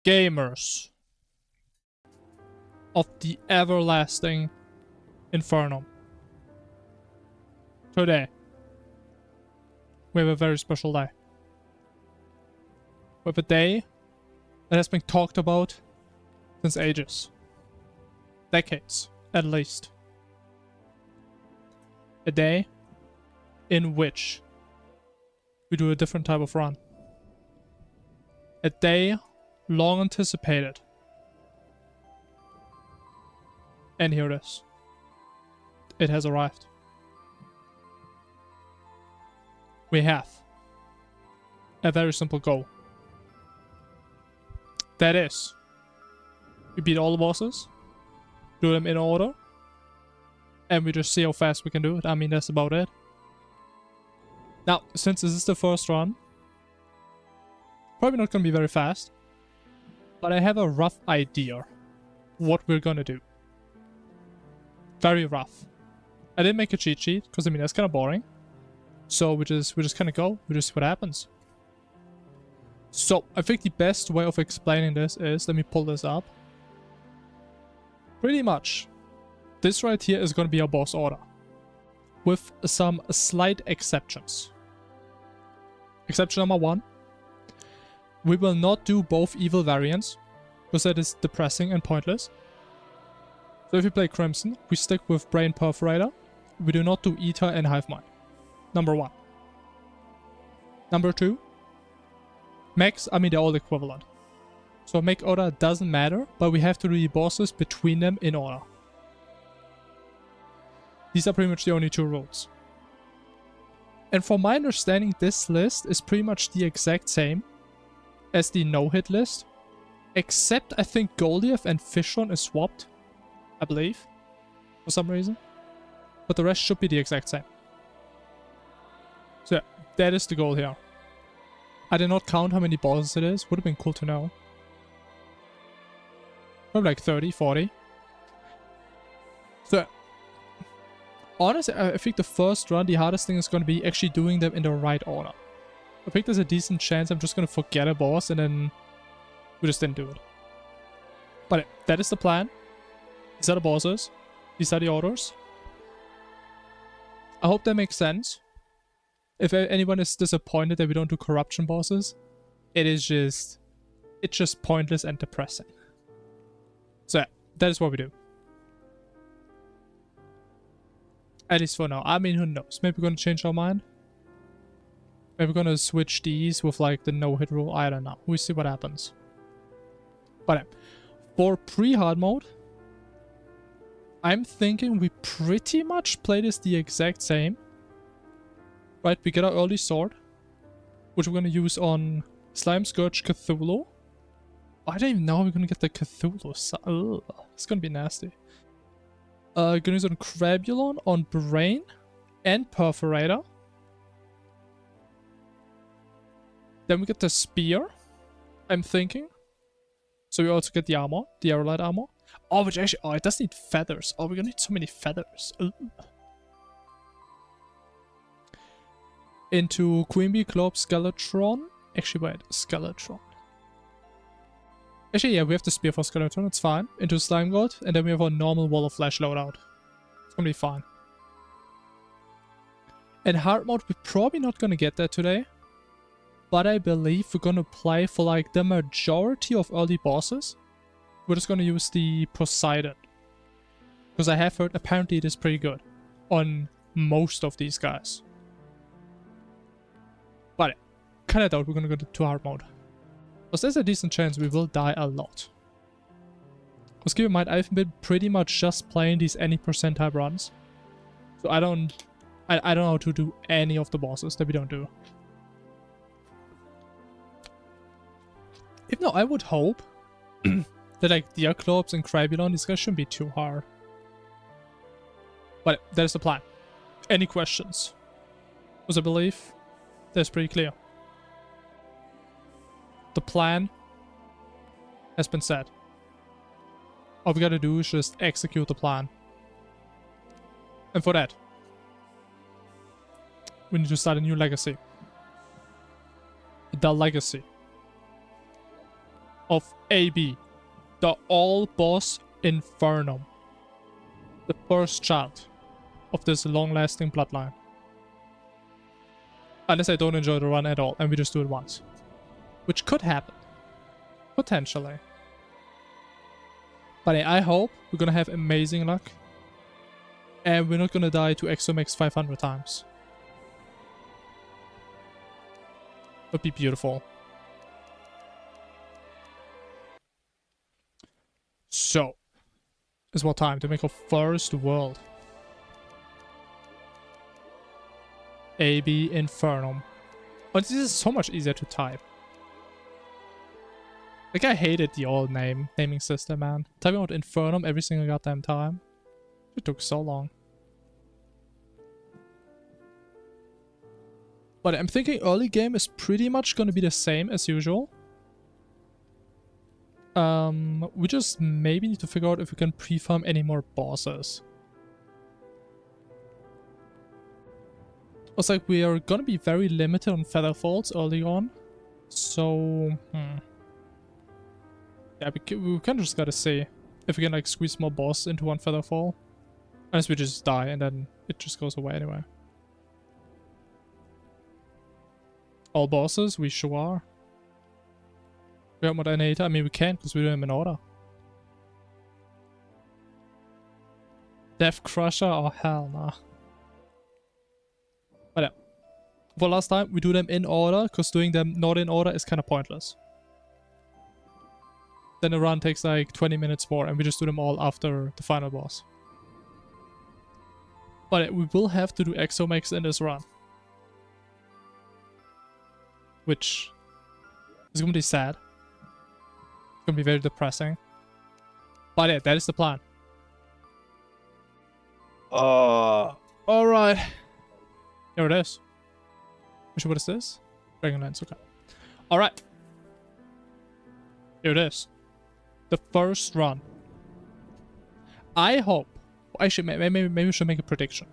gamers of the everlasting Infernum. Today, we have a very special day. We have a day that has been talked about since ages. Decades, at least. A day in which we do a different type of run. A day long anticipated. And here it is. It has arrived. We have a very simple goal. That is, we beat all the bosses, do them in order, and we just see how fast we can do it. I mean, that's about it. Now, since this is the first run, probably not going to be very fast, but I have a rough idea what we're going to do. Very rough. I didn't make a cheat sheet, because I mean, that's kind of boring. So we just kind of go, we just see what happens. So, I think the best way of explaining this is, let me pull this up. Pretty much, this right here is going to be our boss order. With some slight exceptions. Exception number 1. We will not do both evil variants, because that is depressing and pointless. So if we play Crimson, we stick with Brain Perforator. We do not do Eater and Hive Mind. Number 1. Number 2. Max, I mean they're all equivalent. So make order doesn't matter, but we have to do the bosses between them in order. These are pretty much the only 2 rules. And from my understanding, this list is pretty much the exact same as the no-hit list. Except I think Goliath and Fishon is swapped, I believe, for some reason. But the rest should be the exact same. So yeah, that is the goal here. I did not count how many bosses it is. Would have been cool to know. Probably like 30, 40. So honestly, I think the first run, the hardest thing is going to be actually doing them in the right order. I think there's a decent chance I'm just going to forget a boss and then we just didn't do it. But that is the plan. These are the bosses. These are the orders. I hope that makes sense. If anyone is disappointed that we don't do corruption bosses, it's just pointless and depressing. So yeah, that is what we do. At least for now. I mean, who knows? Maybe we're gonna change our mind. Maybe we're gonna switch these with like the no-hit rule. I don't know. We'll see what happens. But for pre-hard mode, I'm thinking we pretty much play this the exact same. Right, we get our early sword, which we're going to use on Slime Scourge Cthulhu. I don't even know how we're going to get the Cthulhu. It's going to be nasty. Going to use on Crabulon, on Brain, and Perforator. Then we get the Spear, I'm thinking. So we also get the armor, the Aerolite armor. Oh, which actually, it does need feathers. Oh, we're going to need so many feathers. Into Queen Bee, Globe, Skeletron. Actually, wait, Skeletron. Actually, yeah, we have the Spear for Skeletron, it's fine. Into Slime God, and then we have our normal Wall of Flesh loadout. It's gonna be fine. In hard mode, we're probably not gonna get that today. But I believe we're gonna play for like the majority of early bosses. We're just gonna use the Poseidon. Because I have heard apparently it is pretty good on most of these guys. But kinda doubt we're gonna go to hard mode. Because there's a decent chance we will die a lot. Because keep in mind, I've been pretty much just playing these any percent type runs. So I don't know how to do any of the bosses that we don't do. Even though I would hope that like the Eclopes and Crabulon, these guys shouldn't be too hard. But that is the plan. Any questions? Because I believe that's pretty clear. The plan has been set. All we gotta do is just execute the plan. And for that, we need to start a new legacy. The legacy of AB, the all-boss Infernum. The first child of this long-lasting bloodline. Unless I don't enjoy the run at all and we just do it once. Which could happen. Potentially. But I hope we're gonna have amazing luck. And we're not gonna die to Exomex 500 times. Would be beautiful. So, it's what time to make our first world. AB Infernum. Oh, this is so much easier to type. Like, I hated the old naming system, man. Typing out Infernum every single goddamn time. It took so long. But I'm thinking early game is pretty much gonna be the same as usual. We just maybe need to figure out if we can pre-farm any more bosses. It's like we are gonna be very limited on feather falls early on. So, yeah, we kind of just gotta see if we can like squeeze more boss into one feather fall. Unless we just die and then it just goes away anyway. All bosses, we sure are. We have Modernata. I mean, we can because we do them in order. Death Crusher? Oh, hell nah. But yeah. For last time, we do them in order because doing them not in order is kind of pointless. Then the run takes like 20 minutes more and we just do them all after the final boss. But yeah, we will have to do Exomex in this run. Which is going to be sad. It's going to be very depressing. But yeah, that is the plan. Alright. Here it is. Which what is this? Dragonlance, okay. Alright. Here it is. The first run. I hope... Actually, maybe we should make a prediction.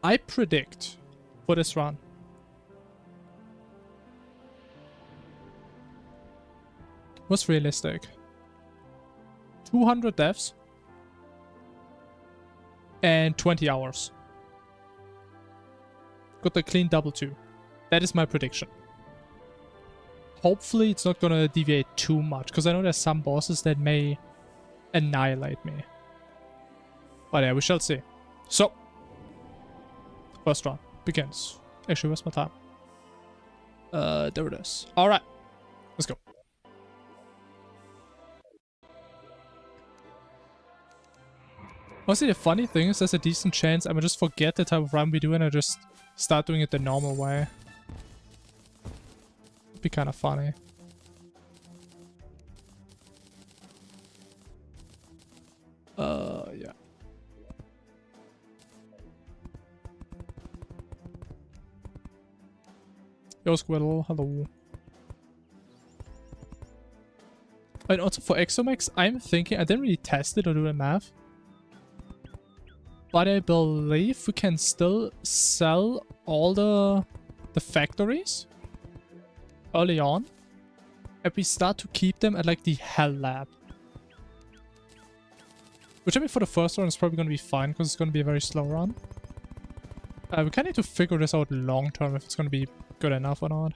I predict for this run. What's realistic? 200 deaths. And 20 hours. Got the clean double 2. That is my prediction. Hopefully it's not gonna deviate too much, because I know there's some bosses that may annihilate me. But yeah, we shall see. So, first round begins. Actually, where's my time? There it is. Alright, let's go. Honestly, the funny thing is there's a decent chance I might just forget the type of run we do and I just start doing it the normal way. It'd be kind of funny. Yeah. Yo, Squirtle, hello. And also for Exomex, I'm thinking, I didn't really test it or do the math. But I believe we can still sell all the factories early on. And we start to keep them at like the Hell Lab. Which I mean for the first run is probably going to be fine because it's going to be a very slow run. We kind of need to figure this out long term if it's going to be good enough or not.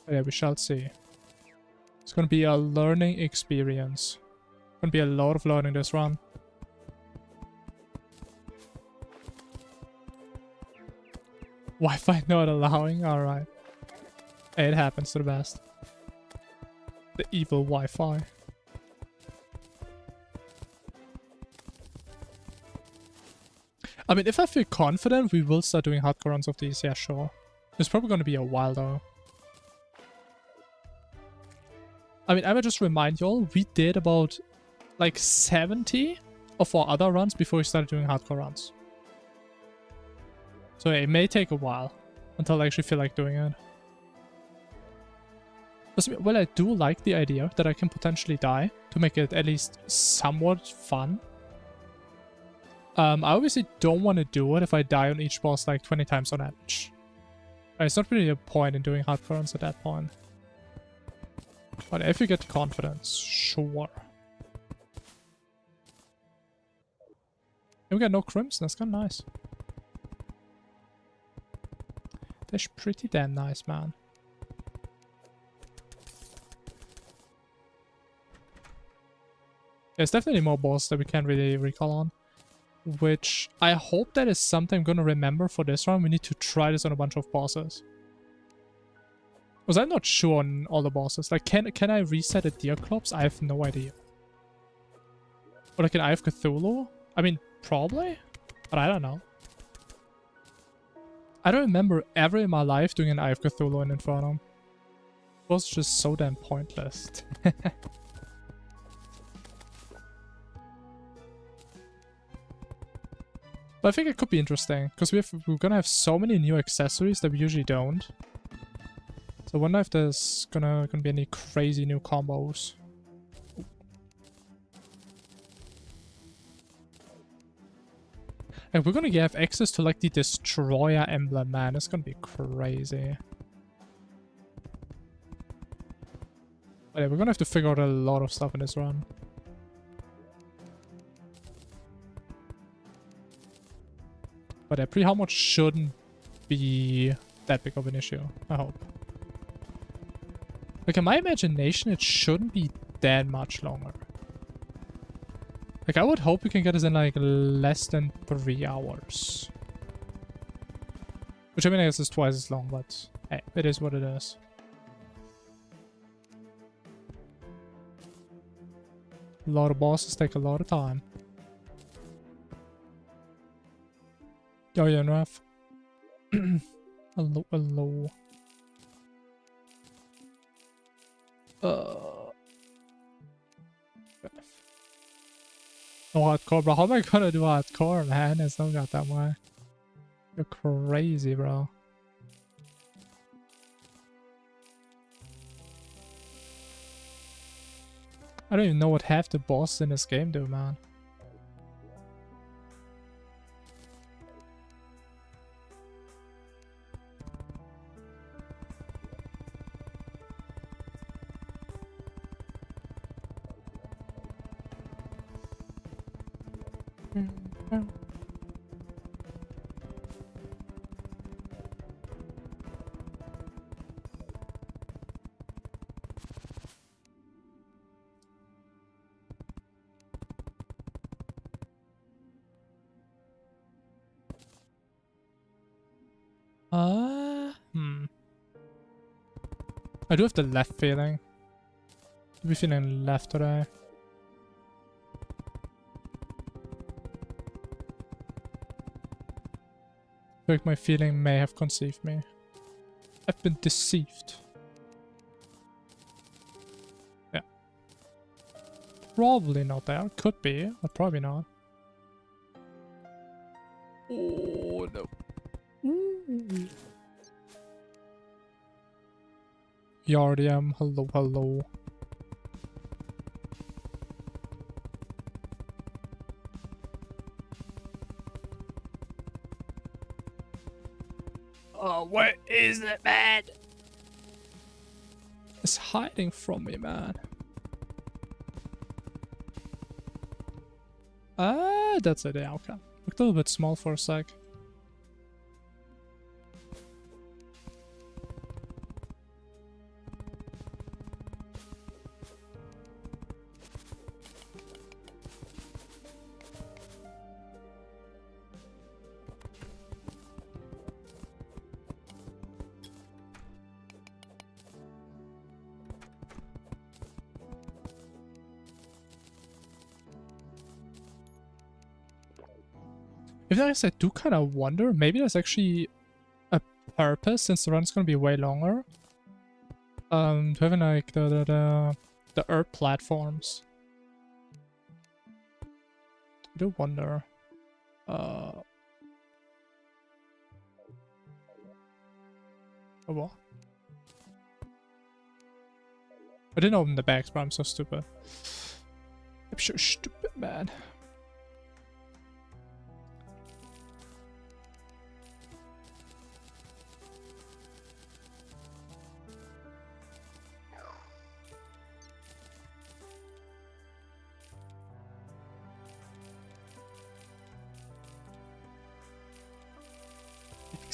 But yeah, we shall see. It's going to be a learning experience. Going to be a lot of learning this run. Wi-Fi not allowing? Alright. Hey, it happens to the best. The evil Wi-Fi. I mean, if I feel confident, we will start doing hardcore runs of these. Yeah, sure. It's probably going to be a while though. I mean, I will just remind y'all, we did about like 70 of our other runs before we started doing hardcore runs. So it may take a while until I actually feel like doing it. Well, I do like the idea that I can potentially die to make it at least somewhat fun. I obviously don't want to do it if I die on each boss like 20 times on average. It's not really a point in doing hard currents at that point. But if you get confidence, sure. And we got no crimson, that's kind of nice. That's pretty damn nice, man. There's definitely more bosses that we can't really recall on. Which I hope that is something I'm gonna remember for this round. We need to try this on a bunch of bosses. Because I'm not sure on all the bosses. Like, can I reset a Deerclops? I have no idea. Or like an Eye of Cthulhu? I mean, probably? But I don't know. I don't remember ever in my life doing an Eye of Cthulhu in Infernum. It was just so damn pointless. But I think it could be interesting, because we're gonna have so many new accessories that we usually don't. So I wonder if there's gonna be any crazy new combos. And we're gonna have access to like the Destroyer emblem, man. It's gonna be crazy. But yeah, we're gonna have to figure out a lot of stuff in this run. But yeah, pre-how much shouldn't be that big of an issue, I hope. Like, in my imagination, it shouldn't be that much longer. Like, I would hope we can get this in, like, less than 3 hours. Which, I mean, I guess is twice as long, but hey, it is what it is. A lot of bosses take a lot of time. Yo, yeah, Raf. Hello, hello. No hardcore, bro. How am I gonna do hardcore, man? It's not got that way. You're crazy, bro. I don't even know what half the bosses in this game do, man. I do have the left feeling. I'll be feeling left today. I feel like my feeling may have conceived me. I've been deceived. Yeah. Probably not there. Could be, but probably not. Oh no. Ooh. Yardium, hello, hello. Oh, where is it, man? It's hiding from me, man. Ah, that's it, yeah, okay. Looked a little bit small for a sec. If that is, I do kind of wonder, maybe there's actually a purpose, since the run's gonna be way longer. To having like the herb platforms. I do wonder. Oh, what? I didn't open the bags, but I'm so stupid. I'm so stupid, man.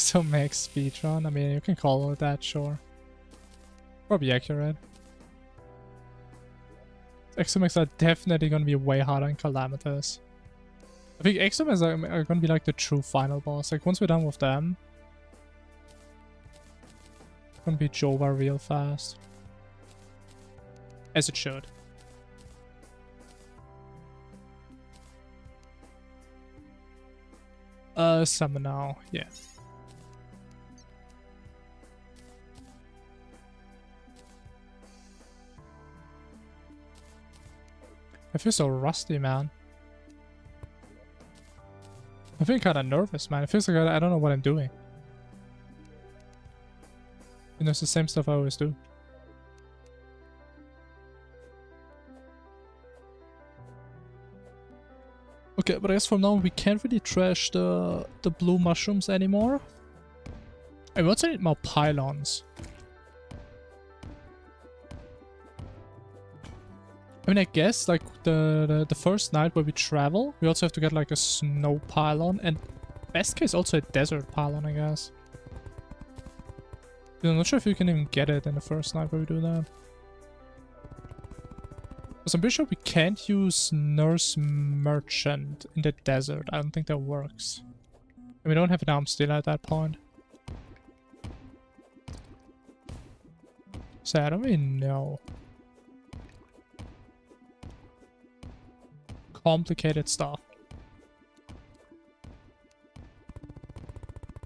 Exomax speedrun. I mean, you can call it that, sure. Probably accurate. Exomax are definitely gonna be way harder than Calamities. I think Exomax are gonna be like the true final boss. Like once we're done with them, it's gonna be Jova real fast. As it should. Summon now, yeah. I feel so rusty, man. I feel kind of nervous, man. It feels like I don't know what I'm doing. You know, it's the same stuff I always do. Okay, but I guess from now on we can't really trash the blue mushrooms anymore. I want to need more pylons. I mean, I guess like the first night where we travel, we also have to get like a snow pylon, and best case also a desert pylon, I guess. I'm not sure if you can even get it in the first night where we do that. Because I'm pretty sure we can't use Nurse Merchant in the desert. I don't think that works. And we don't have an arm still at that point. So I don't really know. Complicated stuff.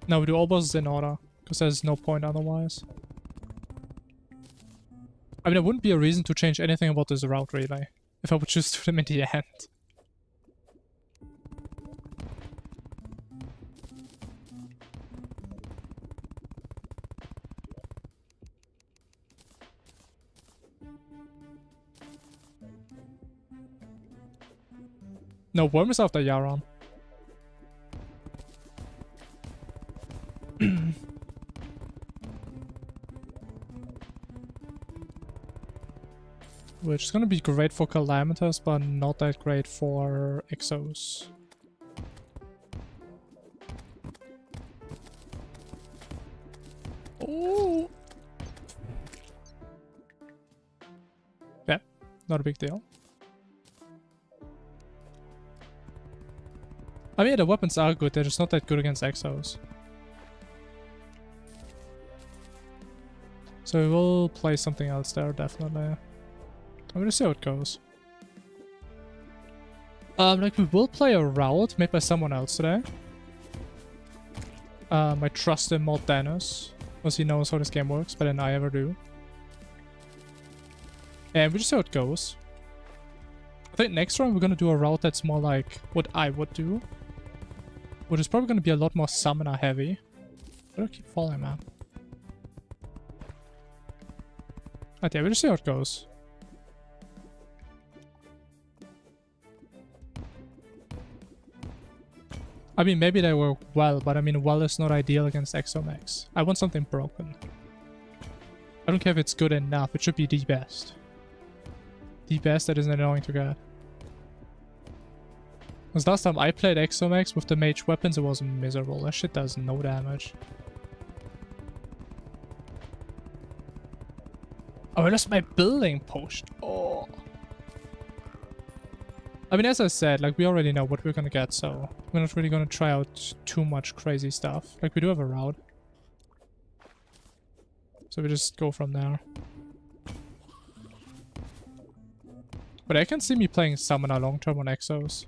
No, we do all bosses in order. Because there's no point otherwise. I mean, there wouldn't be a reason to change anything about this route, really, if I would just do them in the end. No, Worm is after Yaron. Which is gonna be great for Calamitas, but not that great for Exos. Oh! Yeah, not a big deal. I mean, the weapons are good, they're just not that good against Exos. So we will play something else there, definitely. I'm gonna see how it goes. Like we will play a route made by someone else today. I trust him more Dennis, because he knows how this game works better than I ever do. And we just see how it goes. I think next round we're gonna do a route that's more like what I would do. Which is probably gonna be a lot more summoner heavy. But I'll keep falling, man. Okay, we'll just see how it goes. I mean, maybe they work well, but I mean, well is not ideal against Exomax. I want something broken. I don't care if it's good enough, it should be the best. The best that isn't annoying to get. Because last time I played Exomax with the mage weapons, it was miserable. That shit does no damage. Oh, I lost my building potion. Oh. I mean, as I said, like, we already know what we're gonna get, so we're not really gonna try out too much crazy stuff. Like, we do have a route. So we just go from there. But I can see me playing Summoner long term on Exos.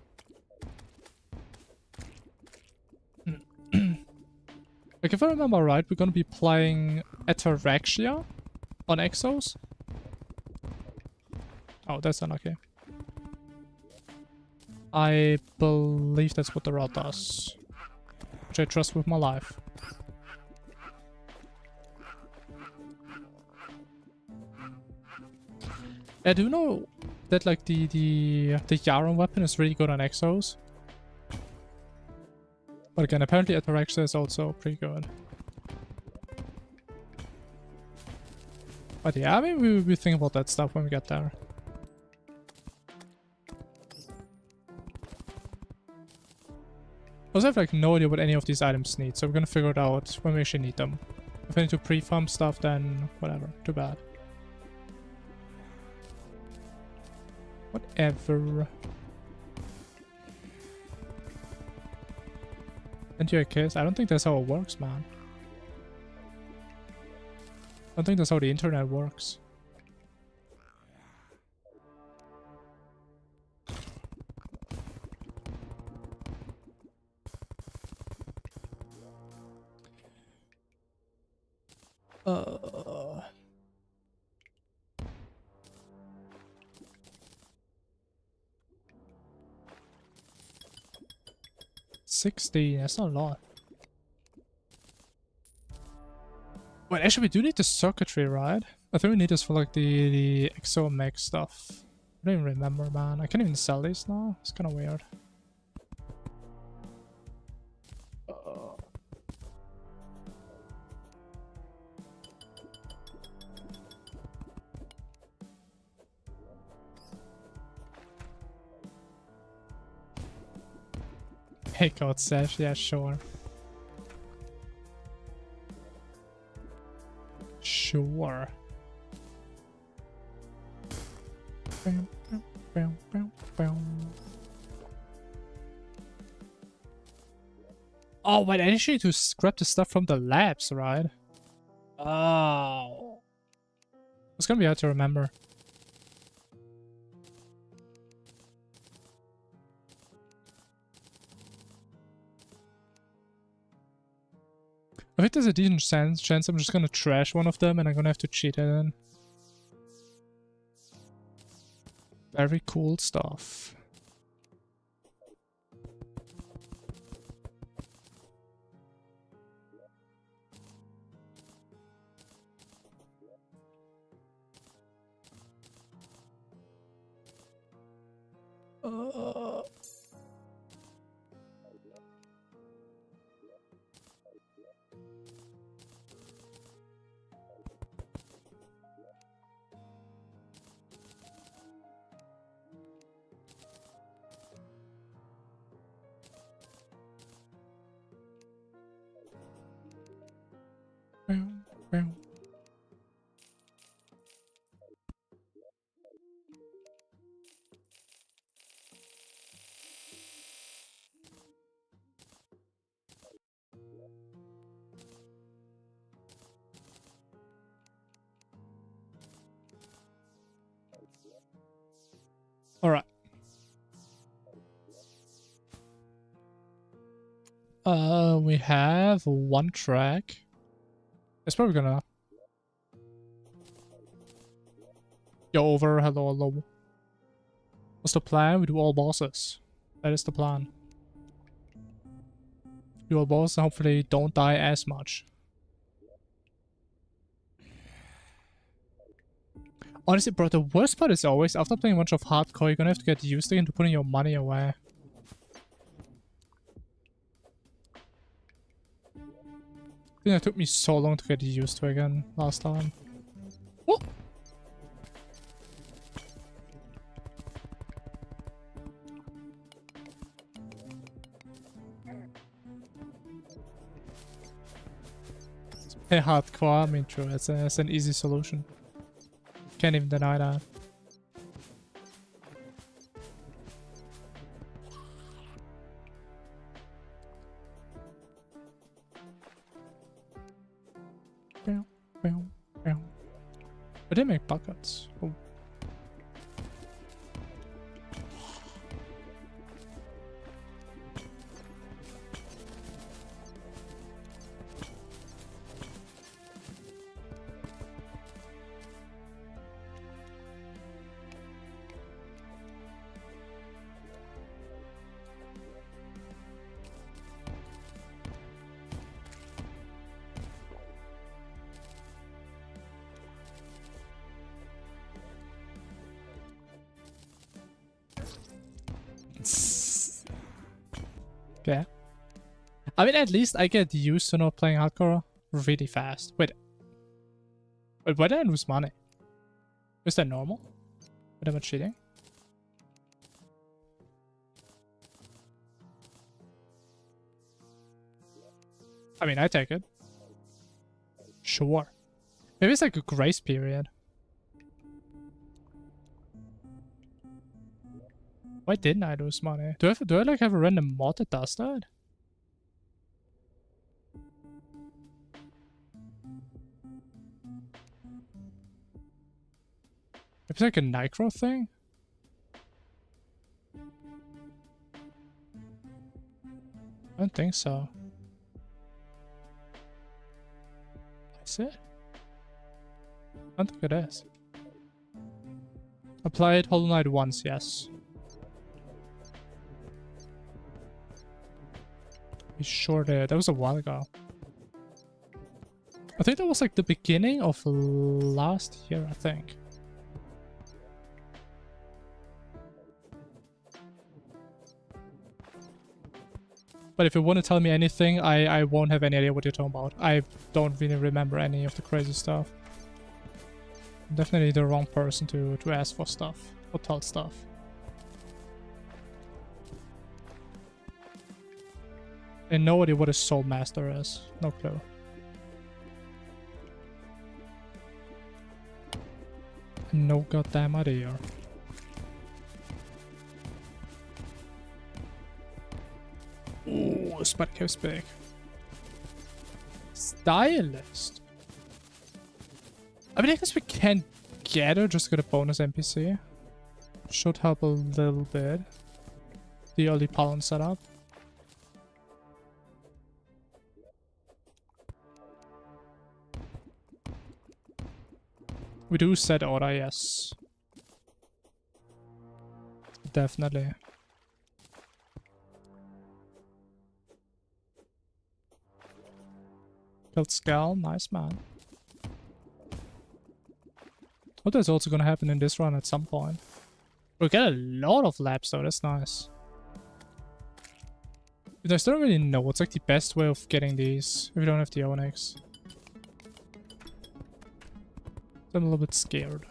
Like, if I remember right, we're gonna be playing Ataraxia on Exos. Oh, that's unlucky. I believe that's what the route does. Which I trust with my life. I do know that like the Yaron weapon is really good on Exos. But again, apparently Ataraxia is also pretty good. But yeah, I mean, we think about that stuff when we get there. also have like no idea what any of these items need, so we're gonna figure it out when we actually need them. If I need to pre-farm stuff, then whatever. Too bad. Whatever. And you a kiss? I don't think that's how it works, man. I don't think that's how the internet works. Uh... 60, that's not a lot. Wait, actually we do need the circuitry, right? I think we need this for like the exomech stuff. I don't even remember, man. I can't even sell these now. It's kind of weird. Hey, God Sash, yeah, sure. Sure. Oh, wait, I actually need to scrap the stuff from the labs, right? Oh. It's gonna be hard to remember. I think there's a decent chance I'm just gonna trash one of them and I'm gonna have to cheat it in. Very cool stuff. Alright. We have one track. It's probably gonna... Yo, over, hello, hello. What's the plan? We do all bosses. That is the plan. Do all bosses and hopefully don't die as much. Honestly, bro, the worst part is always, after playing a bunch of hardcore, you're gonna have to get used again to putting your money away. I think it took me so long to get used to again last time. What? Hey, hardcore, I mean, true, it's an easy solution. Can't even deny that. But they make buckets. Oh. Yeah. I mean, at least I get used to not playing hardcore really fast. Wait, why did I lose money? Is that normal? But am I cheating? I mean, I take it. Sure. Maybe it's like a grace period. Why didn't I lose money? Do I like have a random mod that does that? It's like a Nicro thing? I don't think so. Is it? I don't think it is. Applied Hollow Knight once, yes. We sure did. That was a while ago. I think that was like the beginning of last year, I think. But if you want to tell me anything, I won't have any idea what you're talking about. I don't really remember any of the crazy stuff. I'm definitely the wrong person to ask for stuff or tell stuff. And no idea what a Soul Master is. No clue. No goddamn idea. Ooh, Spider Cave's big. Stylist. I mean, I guess we can get her, just get a bonus NPC. Should help a little bit. The early pollen setup. We do set order, yes. Definitely. Killed Skull, nice man. What is also gonna happen in this run at some point. We get a lot of laps though, that's nice. But I still don't really know what's like the best way of getting these if you don't have the Onyx. I'm a little bit scared.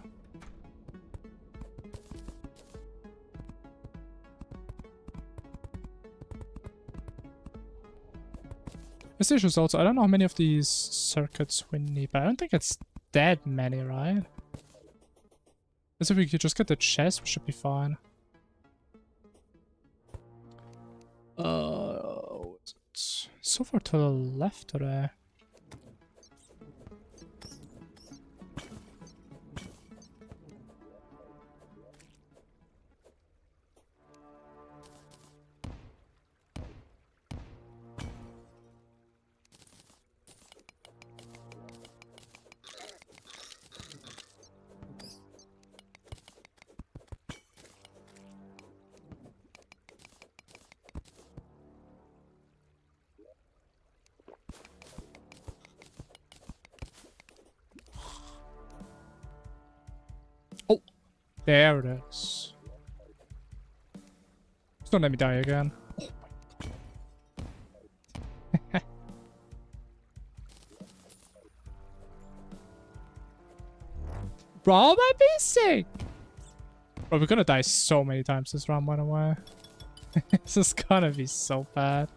This issue is also, I don't know how many of these circuits we need, but I don't think it's that many, right? As if we could just get the chest, we should be fine. What's it? So far to the left today. Oh, there it is. Just don't let me die again. Oh my god. Bro, my basic. Bro, we're gonna die so many times this round, by the way. This is gonna be so bad.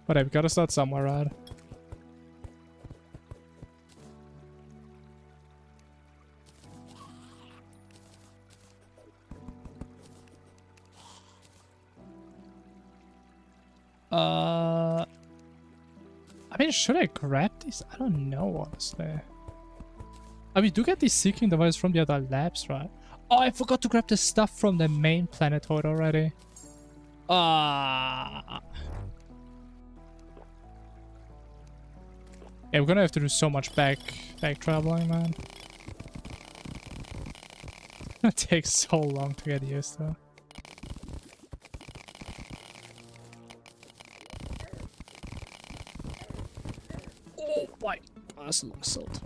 But hey, we gotta start somewhere, right? I mean, should I grab these? I don't know, honestly. I mean, do get these seeking devices from the other labs, right? Oh, I forgot to grab the stuff from the main planetoid already. Yeah, we're gonna have to do so much back traveling, man. It's gonna take so long to get used to. Oh my, oh, that's a long assault.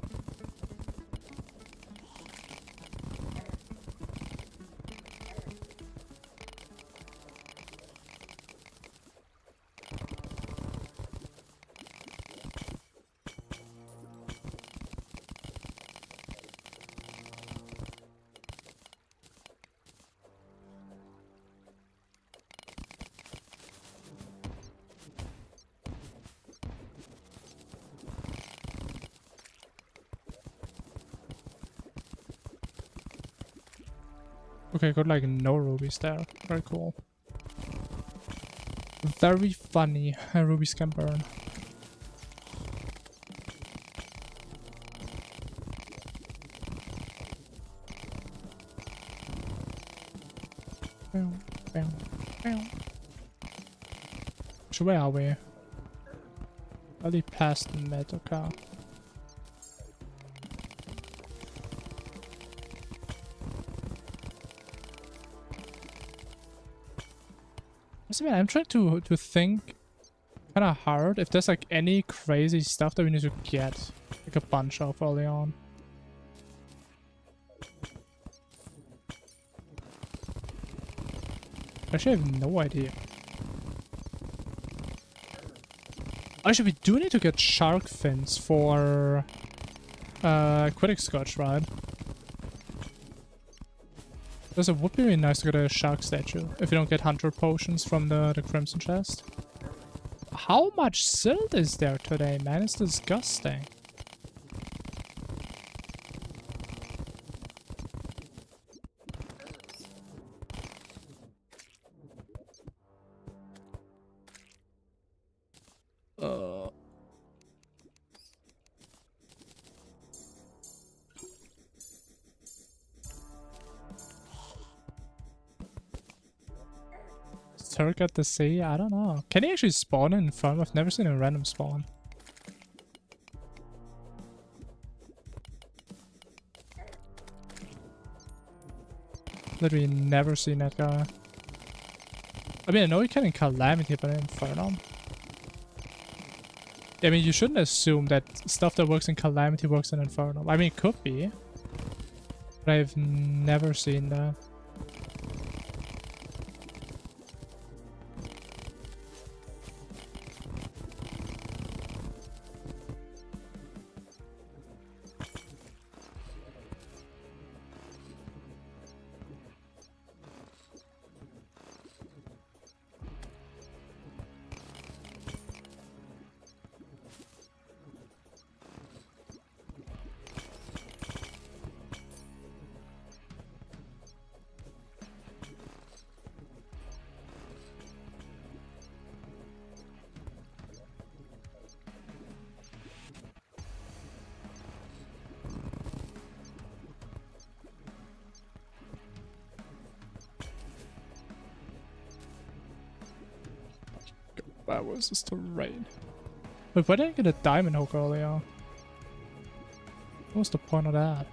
Okay, got like no rubies there. Very cool. Very funny. Rubies can burn. So where are we? Early past the med, okay. I'm trying to think kind of hard if there's like any crazy stuff that we need to get like a bunch of early on. Actually, I have no idea. Actually, we do need to get shark fins for Critic Scotch, right? Because it would be really nice to get a shark statue if you don't get 100 potions from the Crimson Chest. How much silt is there today, man? It's disgusting. Turk at the sea? I don't know. Can he actually spawn in Infernum? I've never seen a random spawn. Literally never seen that guy. I mean, I know he can in Calamity, but in Infernum. I mean, you shouldn't assume that stuff that works in Calamity works in Infernum. I mean, it could be. But I've never seen that. Why was this terrain? Wait, why did I get a diamond hook earlier? What was the point of that?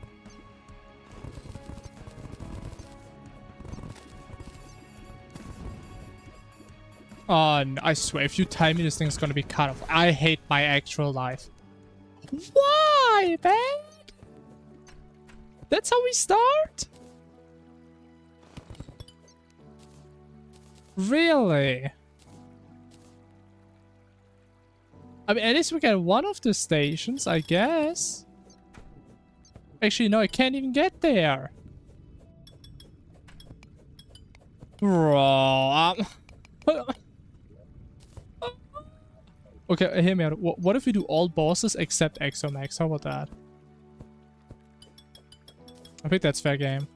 Oh, no, I swear, if you tell me this thing's gonna be cut off, I hate my actual life. Why, man? That's how we start? Really? I mean, at least we get one of the stations, I guess. Actually, no, I can't even get there. Bro, okay, hear me out. What if we do all bosses except Exomax? How about that? I think that's fair game.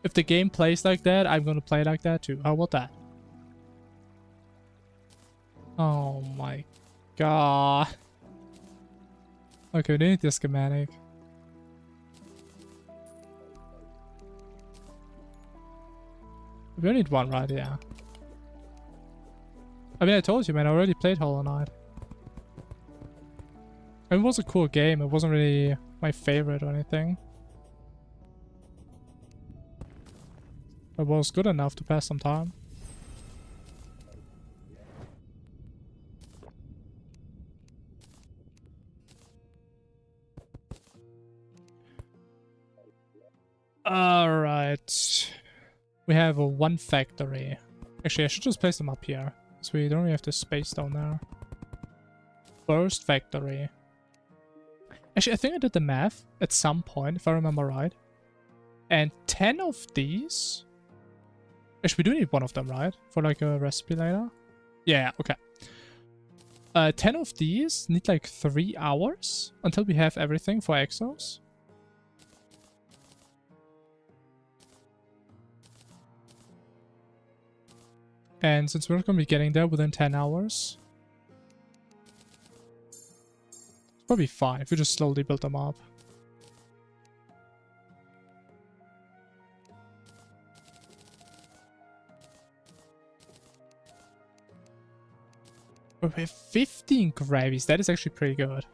If the game plays like that, I'm gonna play like that too. How about that? Oh my god. Okay, we need the schematic. We only need one, right? Yeah. I mean, I told you, man, I already played Hollow Knight. It was a cool game. It wasn't really my favorite or anything. It was good enough to pass some time. Alright. We have a one factory. Actually, I should just place them up here, so we don't really have the space down there. First factory. Actually, I think I did the math at some point, if I remember right. And 10 of these... Actually, we do need one of them, right? For like a recipe later? Yeah, okay. 10 of these need like 3 hours until we have everything for Exos. And since we're not going to be getting there within 10 hours, it's probably fine if we just slowly build them up. But we have 15 gravies. That is actually pretty good.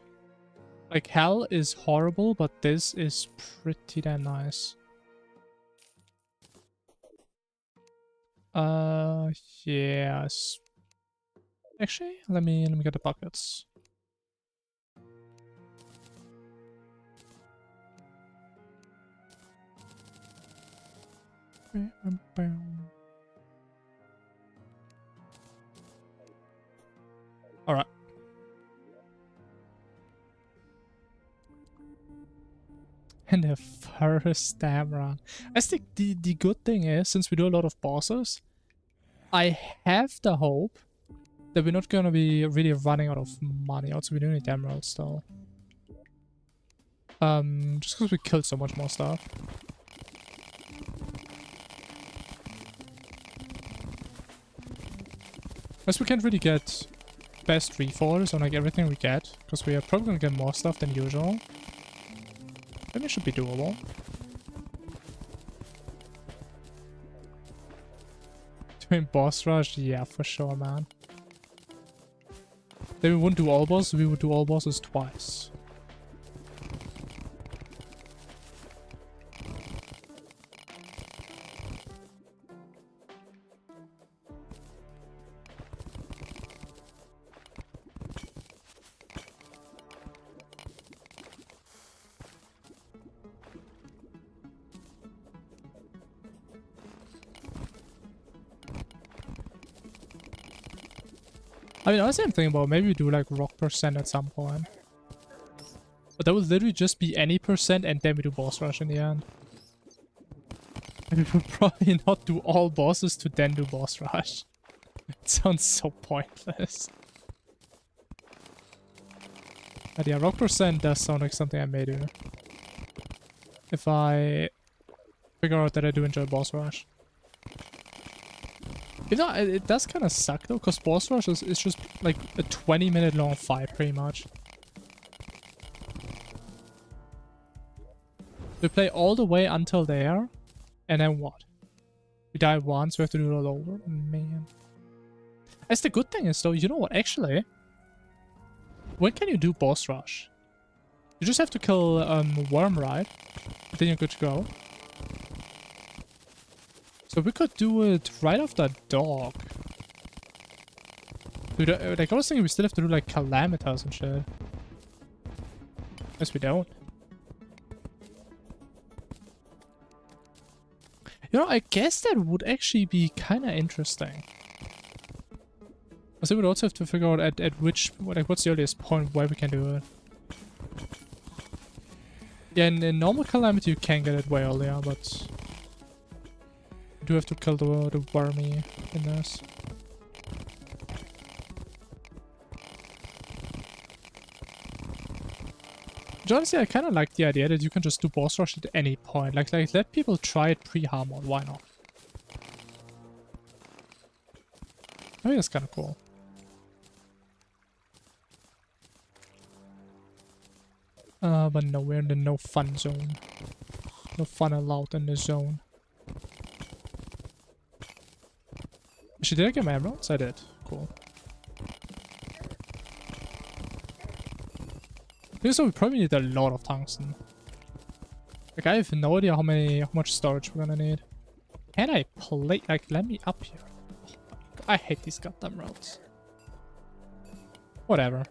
Like, hell is horrible, but this is pretty damn nice. Yes. Actually, let me get the buckets. All right. And the first damn run. I think the good thing is, since we do a lot of bosses, I have the hope that we're not gonna be really running out of money. Also, we do need emeralds though. Just because we killed so much more stuff. As we can't really get best refalls on like everything we get, because we are probably gonna get more stuff than usual. Maybe it should be doable. Doing boss rush? Yeah, for sure, man. Then we wouldn't do all bosses, we would do all bosses twice. I mean, honestly, I'm thinking about maybe we do like rock percent at some point. But that would literally just be any percent and then we do boss rush in the end. And we would probably not do all bosses to then do boss rush. It sounds so pointless. But yeah, rock percent does sound like something I may do. If I figure out that I do enjoy boss rush. You know, it does kind of suck though, because boss rush is just like a 20-minute long fight pretty much. We play all the way until there, and then what? We die once, we have to do it all over? Man. As the good thing is though, you know what, actually, when can you do boss rush? You just have to kill Worm, right? Then you're good to go. So we could do it right after dog. Dude, like I was thinking we still have to do like calamitas and shit. Guess we don't. You know, I guess that would actually be kind of interesting. So we would also have to figure out at which, like, what's the earliest point where we can do it. Yeah, in normal calamity you can get it way earlier, but you do have to kill the wormy in this. But honestly, I kind of like the idea that you can just do boss rush at any point. Like let people try it pre-hard mode. Why not? I think that's kind of cool. But no, we're in the no fun zone. No fun allowed in the zone. Actually, did I get my emeralds? I did. Cool. So we probably need a lot of tungsten. Like I have no idea how much storage we're gonna need. Can I play? Like, let me up here. Oh my God, I hate these goddamn roads. Whatever.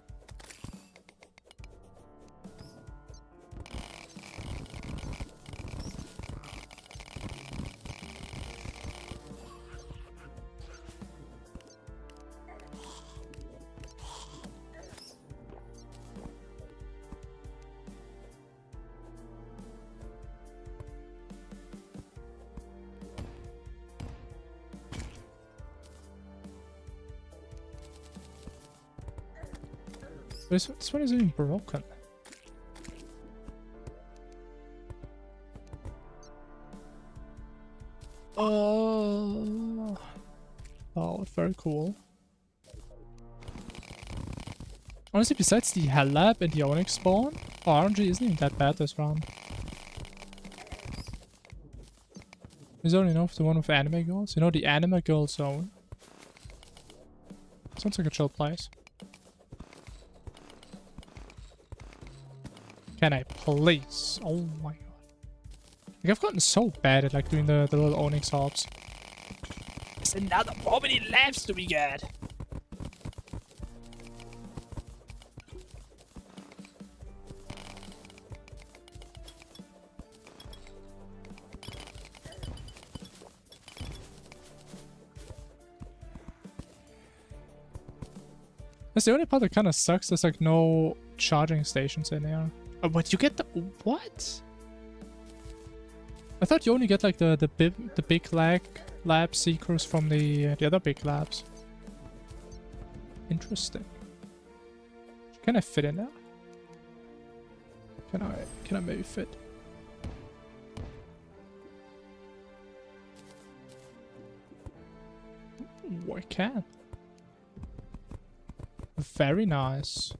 This one is even broken. Oh. about. Very cool. Honestly, besides the Hell Lab and the Onyx spawn, RNG isn't even that bad this round. Is there enough the one with anime girls? You know, the anime girl zone. Sounds like a chill place. Can I please? Oh my god. Like, I've gotten so bad at like doing the little Onyx hops. There's another. How many labs do we get? That's the only part that kind of sucks. There's like no charging stations in here. Oh, but you get the what? I thought you only get like the big lab seekers from the other big labs. Interesting. Can I fit in there? Can I maybe fit? Ooh, I can. Very nice.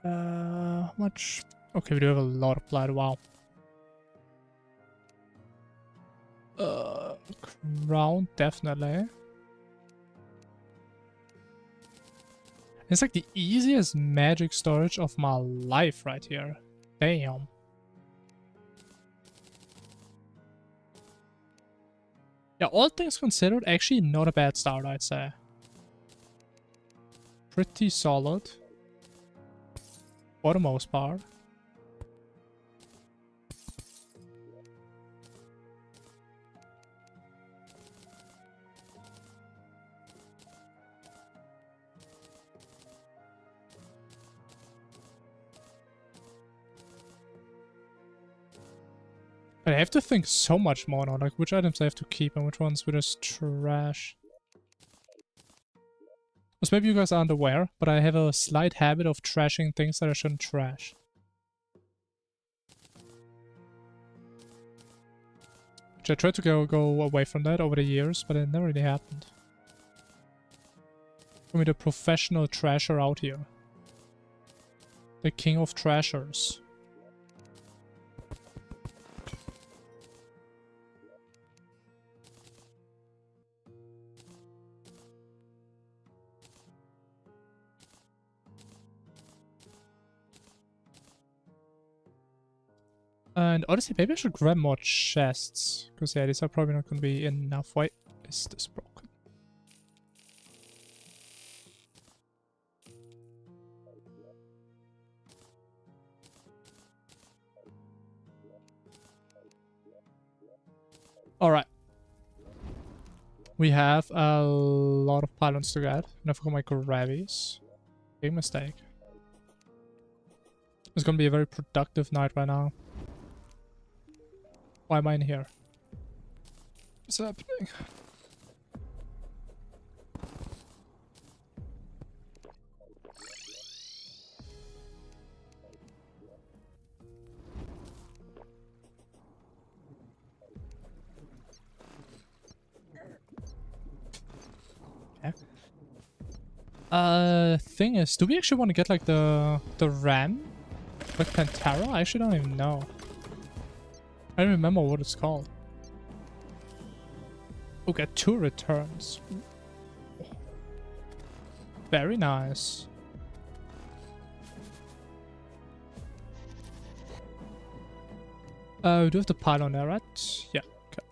How much? Okay, we do have a lot of blood. Wow. Crown, definitely. It's like the easiest magic storage of my life right here. Damn. Yeah, all things considered, actually not a bad start, I'd say. Pretty solid. For the most part. But I have to think so much more now, like which items I have to keep and which ones we just trash. Because maybe you guys aren't aware, but I have a slight habit of trashing things that I shouldn't trash. Which I tried to go away from that over the years, but it never really happened. For me, the professional trasher out here. The king of trashers. And honestly, maybe I should grab more chests. Because yeah, these are probably not going to be enough. Wait, is this broken? Alright. We have a lot of pylons to get. And I forgot my gravies. Big mistake. It's going to be a very productive night right now. Why am I in here? What's happening? Thing is, do we actually want to get like the ram? Like Pantera? I actually don't even know. I don't remember what it's called. Oh, get 2 returns. Very nice. We do have the pylon there, right? Yeah, okay.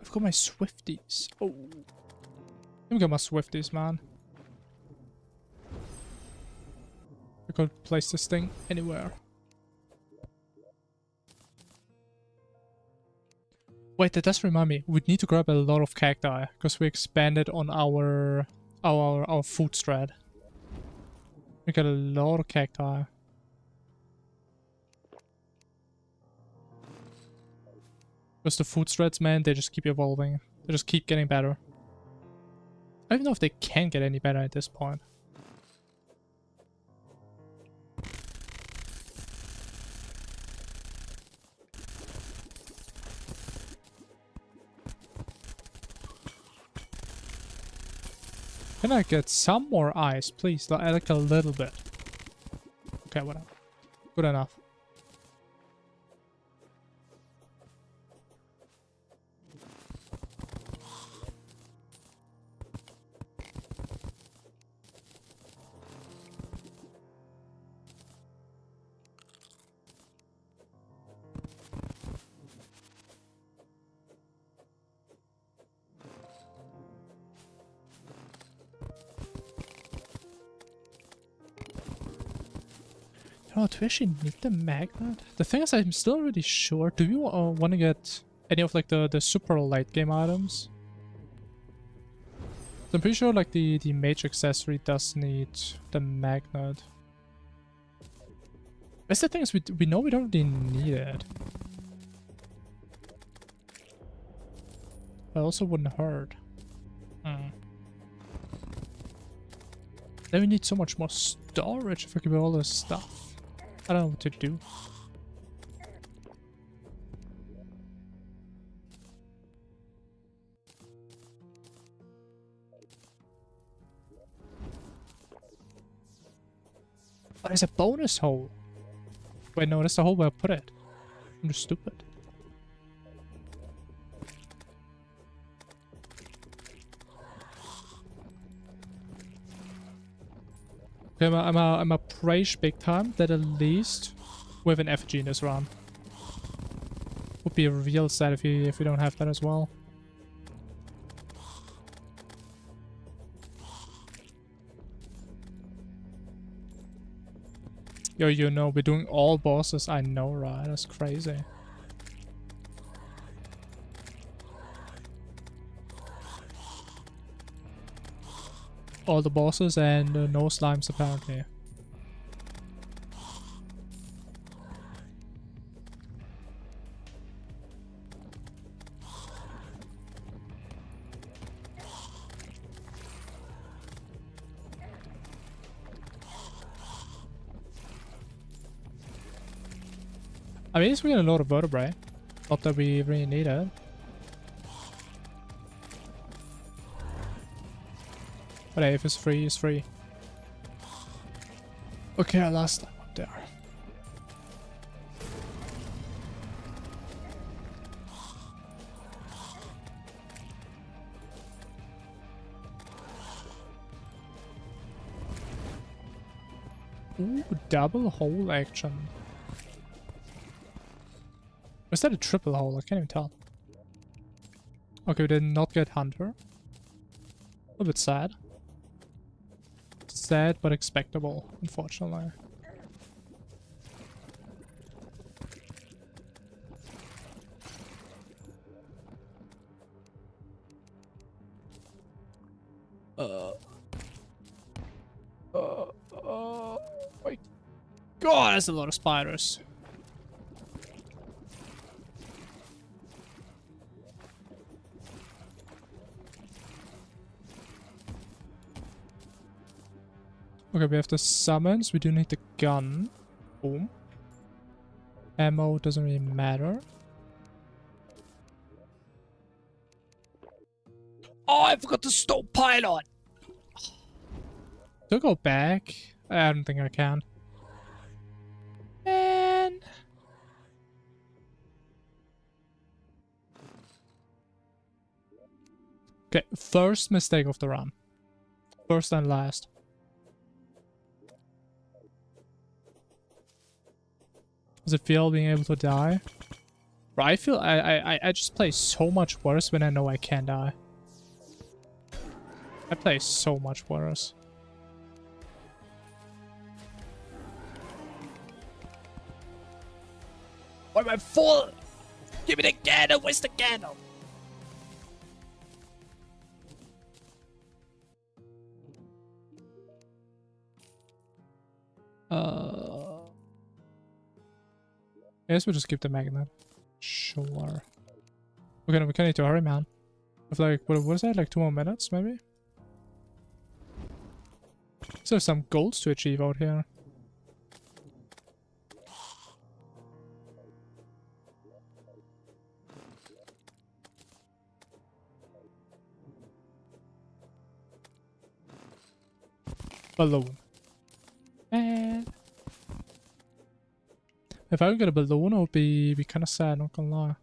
I've got my Swifties. Oh. Let me get my Swifties, man. could place this thing anywhere. Wait, that does remind me. We need to grab a lot of cacti because we expanded on our food strat. We got a lot of cacti. Because the food strats, man, they just keep evolving. They just keep getting better. I don't even know if they can get any better at this point. Can I get some more ice, please? Like a little bit. Okay, whatever. Good enough. Oh, do we actually need the magnet? The thing is, I'm still really sure. Do we want to get any of like the super late game items? I'm pretty sure like the mage accessory does need the magnet. That's the thing is, we know we don't really need it. But also wouldn't hurt. Then we need so much more storage if we give all this stuff. I don't know what to do. Oh, there's a bonus hole. Wait, no, that's the hole where I put it. I'm just stupid. Okay, I'm a praise big time that at least we have an effigy in this run. Would be real sad if we don't have that as well. Yo, you know, we're doing all bosses. I know, right? That's crazy. All the bosses and no slimes apparently. I mean, we're getting a lot of vertebrae. Not that we really need it. But hey, if it's free, it's free. Okay, I lost that one there. Ooh, double hole action. Was that a triple hole? I can't even tell. Okay, we did not get Hunter. A little bit sad. Sad but expectable, unfortunately. My God, that's a lot of spiders. Okay, we have the summons. We do need the gun. Boom. Ammo doesn't really matter. Oh, I forgot to stop pilot. Do I go back? I don't think I can. Man. Okay, first mistake of the run. First and last. Does it feel being able to die? Bro, I feel I just play so much worse when I know I can die. I play so much worse. Why am I full? Give me the candle. Where's the candle? I guess we'll just keep the magnet. Sure. We kind of need to hurry, man. With like, what is that? Like 2 more minutes, maybe? So there's some goals to achieve out here. Balloon. Man. If I could get a balloon, it would be kind of sad, not gonna lie.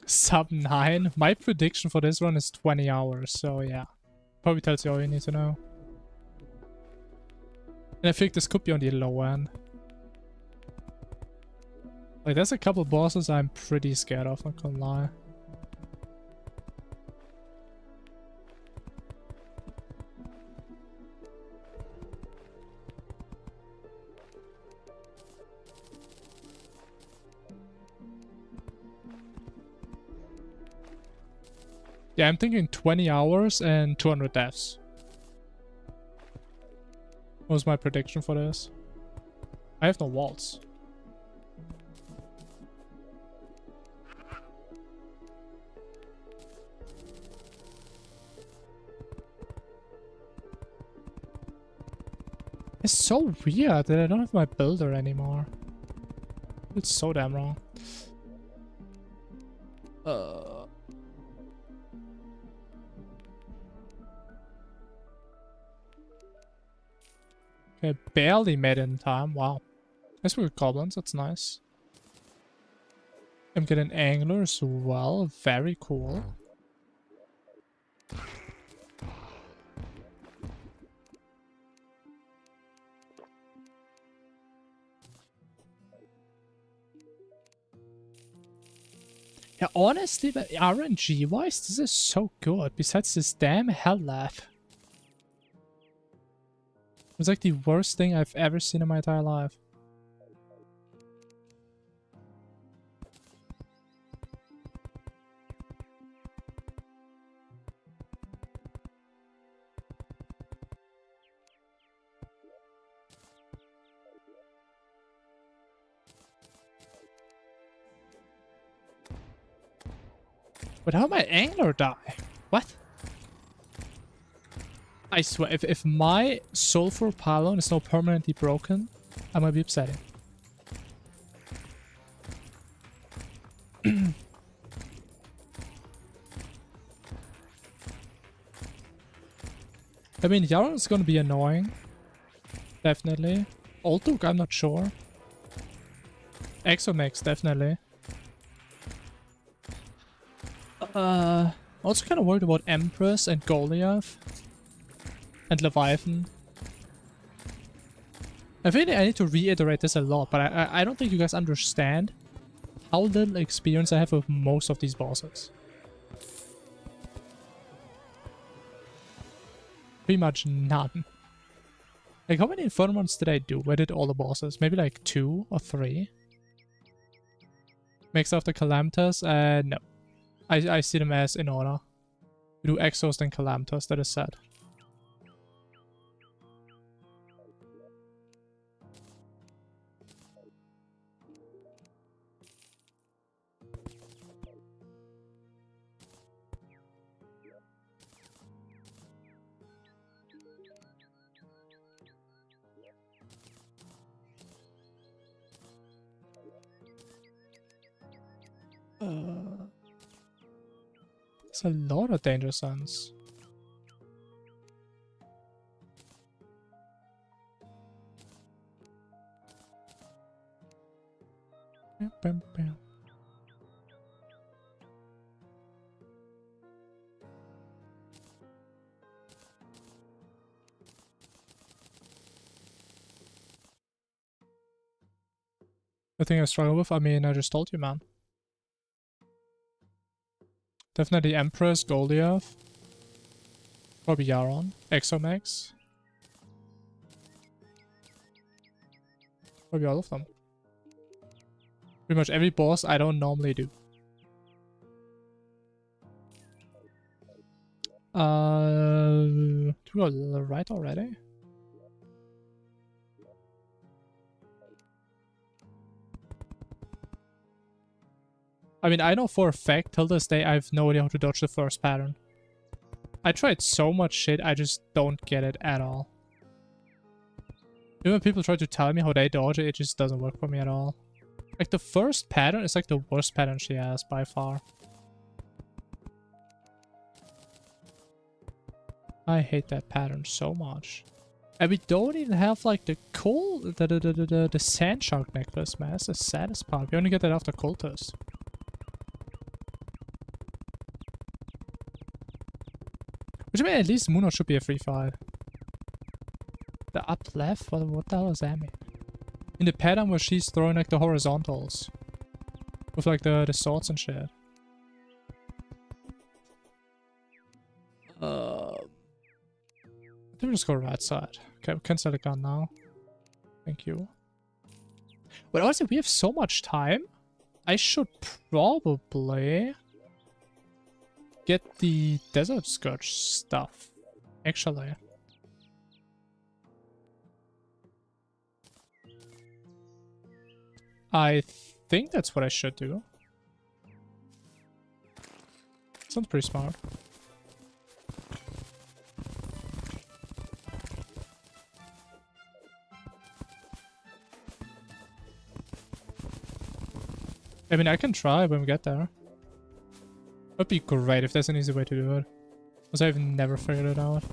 Sub 9. My prediction for this one is 20 hours, so yeah. Probably tells you all you need to know. And I think this could be on the low end. Like, there's a couple bosses I'm pretty scared of, not gonna lie. Yeah, I'm thinking 20 hours and 200 deaths. What was my prediction for this? I have no walls. It's so weird that I don't have my builder anymore. It's so damn wrong. Okay, barely made it in time. Wow. Guess we got goblins. That's nice. I'm getting angler as well. Very cool. Yeah, honestly, but RNG-wise, this is so good. Besides this damn hell lab. It was like the worst thing I've ever seen in my entire life. But how my angler die? What? I swear, if my sulfur pylon is not permanently broken, I might be upsetting. I mean, Yaron is gonna be annoying. Definitely. Ultuk, I'm not sure. Exomex, definitely. Also kind of worried about Empress and Goliath. And Leviathan. I think I need to reiterate this a lot, but I don't think you guys understand how little experience I have with most of these bosses. Pretty much none. Like, how many Infernums did I do? Where did all the bosses? Maybe like 2 or 3? Mix of the Calamitas? No. I see them as in order. We do Exhaust and Calamitas, that is sad. There's a lot of danger zones. The thing I struggle with, I mean, I just told you, man. Definitely Empress, Goldiath. Probably Yaron. Exomax. Probably all of them. Pretty much every boss I don't normally do. Do we go right already? I mean, I know for a fact, till this day, I have no idea how to dodge the first pattern. I tried so much shit, I just don't get it at all. Even when people try to tell me how they dodge it, it just doesn't work for me at all. Like, the first pattern is like the worst pattern she has, by far. I hate that pattern so much. And we don't even have, like, the sand shark necklace, man. That's the saddest part. We only get that after cultist. Which I mean, at least Muno should be a free fight. The up left? What the hell does that mean? In the pattern where she's throwing like the horizontals. With like the swords and shit. I think we'll just go right side. Okay, we can set a gun now. Thank you. But honestly, we have so much time. I should probably get the Desert Scourge stuff, actually. I think that's what I should do. Sounds pretty smart. I mean, I can try when we get there. It'd be great if there's an easy way to do it. Because I've never figured it out.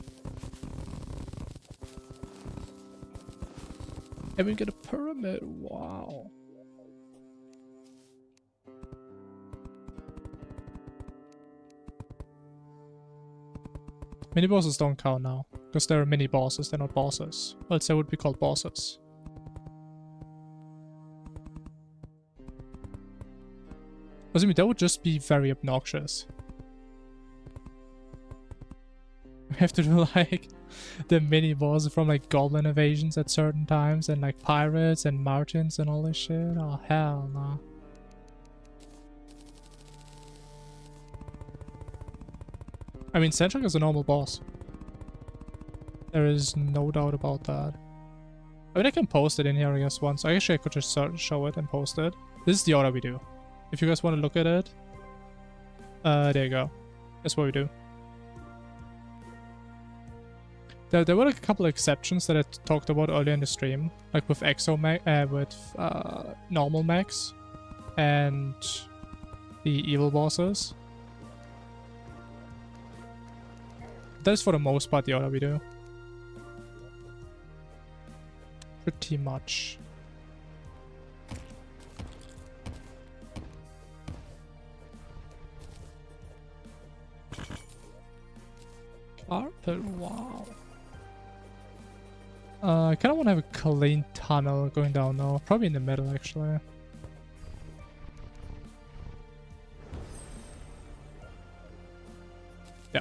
And we get a pyramid. Wow. Mini bosses don't count now. Because they're mini bosses, they're not bosses. Else they would be called bosses. I mean, that would just be very obnoxious. We have to do like the mini bosses from like goblin invasions at certain times and like pirates and martins and all this shit. Oh hell no. I mean, Sandshak is a normal boss. There is no doubt about that. I mean, I can post it in here, I guess, once. Actually, I could just show it and post it. This is the order we do. If you guys want to look at it, there you go. That's what we do. There were like a couple of exceptions that I talked about earlier in the stream, like with normal mechs and the evil bosses. That is for the most part the order we do. Pretty much. Carpet, wow. I kind of want to have a clean tunnel going down now. Probably in the middle, actually. Yeah.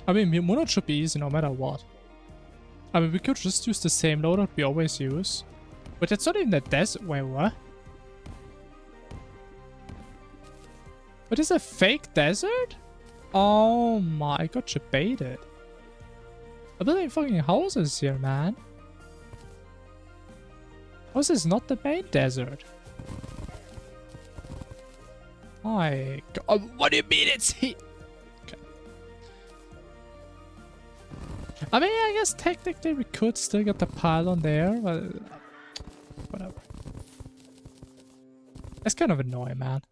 I mean, Moonlight should be easy no matter what. I mean, we could just use the same loadout we always use. But it's not even the desert. Wait, what? But it's a fake desert? Oh my, I got you baited. I'm building fucking houses here, man. How is this not the main desert? My god, what do you mean it's here? I mean, I guess technically we could still get the pylon there, but whatever. It's kind of annoying, man.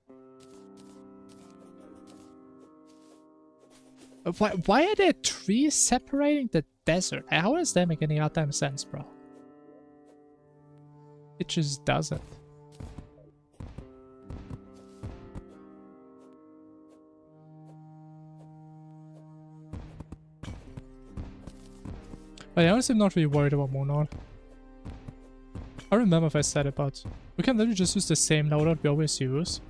Why are there trees separating the desert? How does that make any goddamn sense, bro? It just doesn't. But honestly, I'm not really worried about Monod. I remember if I said it, but we can literally just use the same loadout we always use.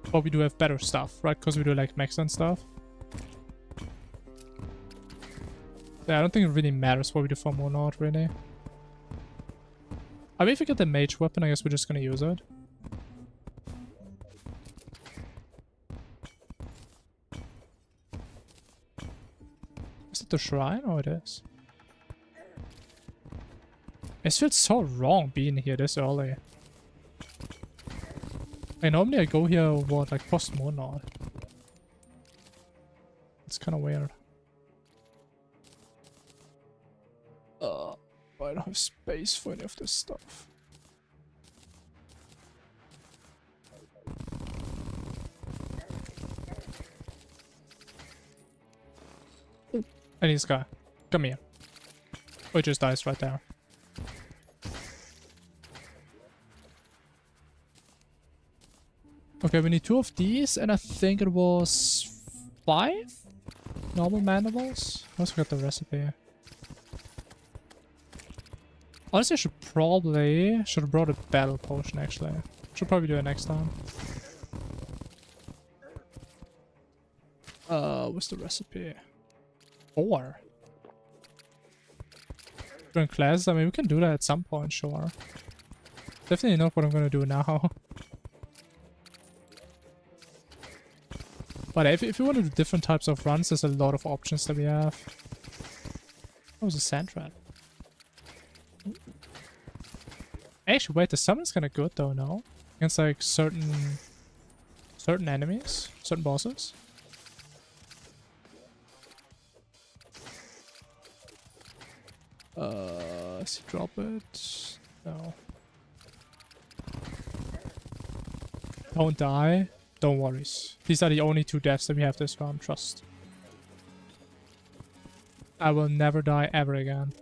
But we do have better stuff, right? Because we do like mechs and stuff. Yeah, I don't think it really matters what we do for Monod, really. I mean, if we get the mage weapon, I guess we're just gonna use it. Is it the shrine? Oh, it is. It feels so wrong being here this early. Like, normally I go here, what, like post Monod. It's kind of weird. I don't have space for any of this stuff. I need this guy. Come here. Oh, he just dies right there. Okay, we need 2 of these, and I think it was 5 normal mandibles. I also got the recipe. Honestly, I should have brought a battle potion, actually. Should probably do it next time. What's the recipe? 4. During class, I mean, we can do that at some point, sure. Definitely not what I'm gonna do now. But if you want to do different types of runs, there's a lot of options that we have. Oh, it's a sand rat. Actually, wait, the summon's kind of good though, no? Against like certain enemies, certain bosses. Does he drop it? No. Don't die. Don't worry. These are the only 2 deaths that we have this round, trust. I will never die ever again.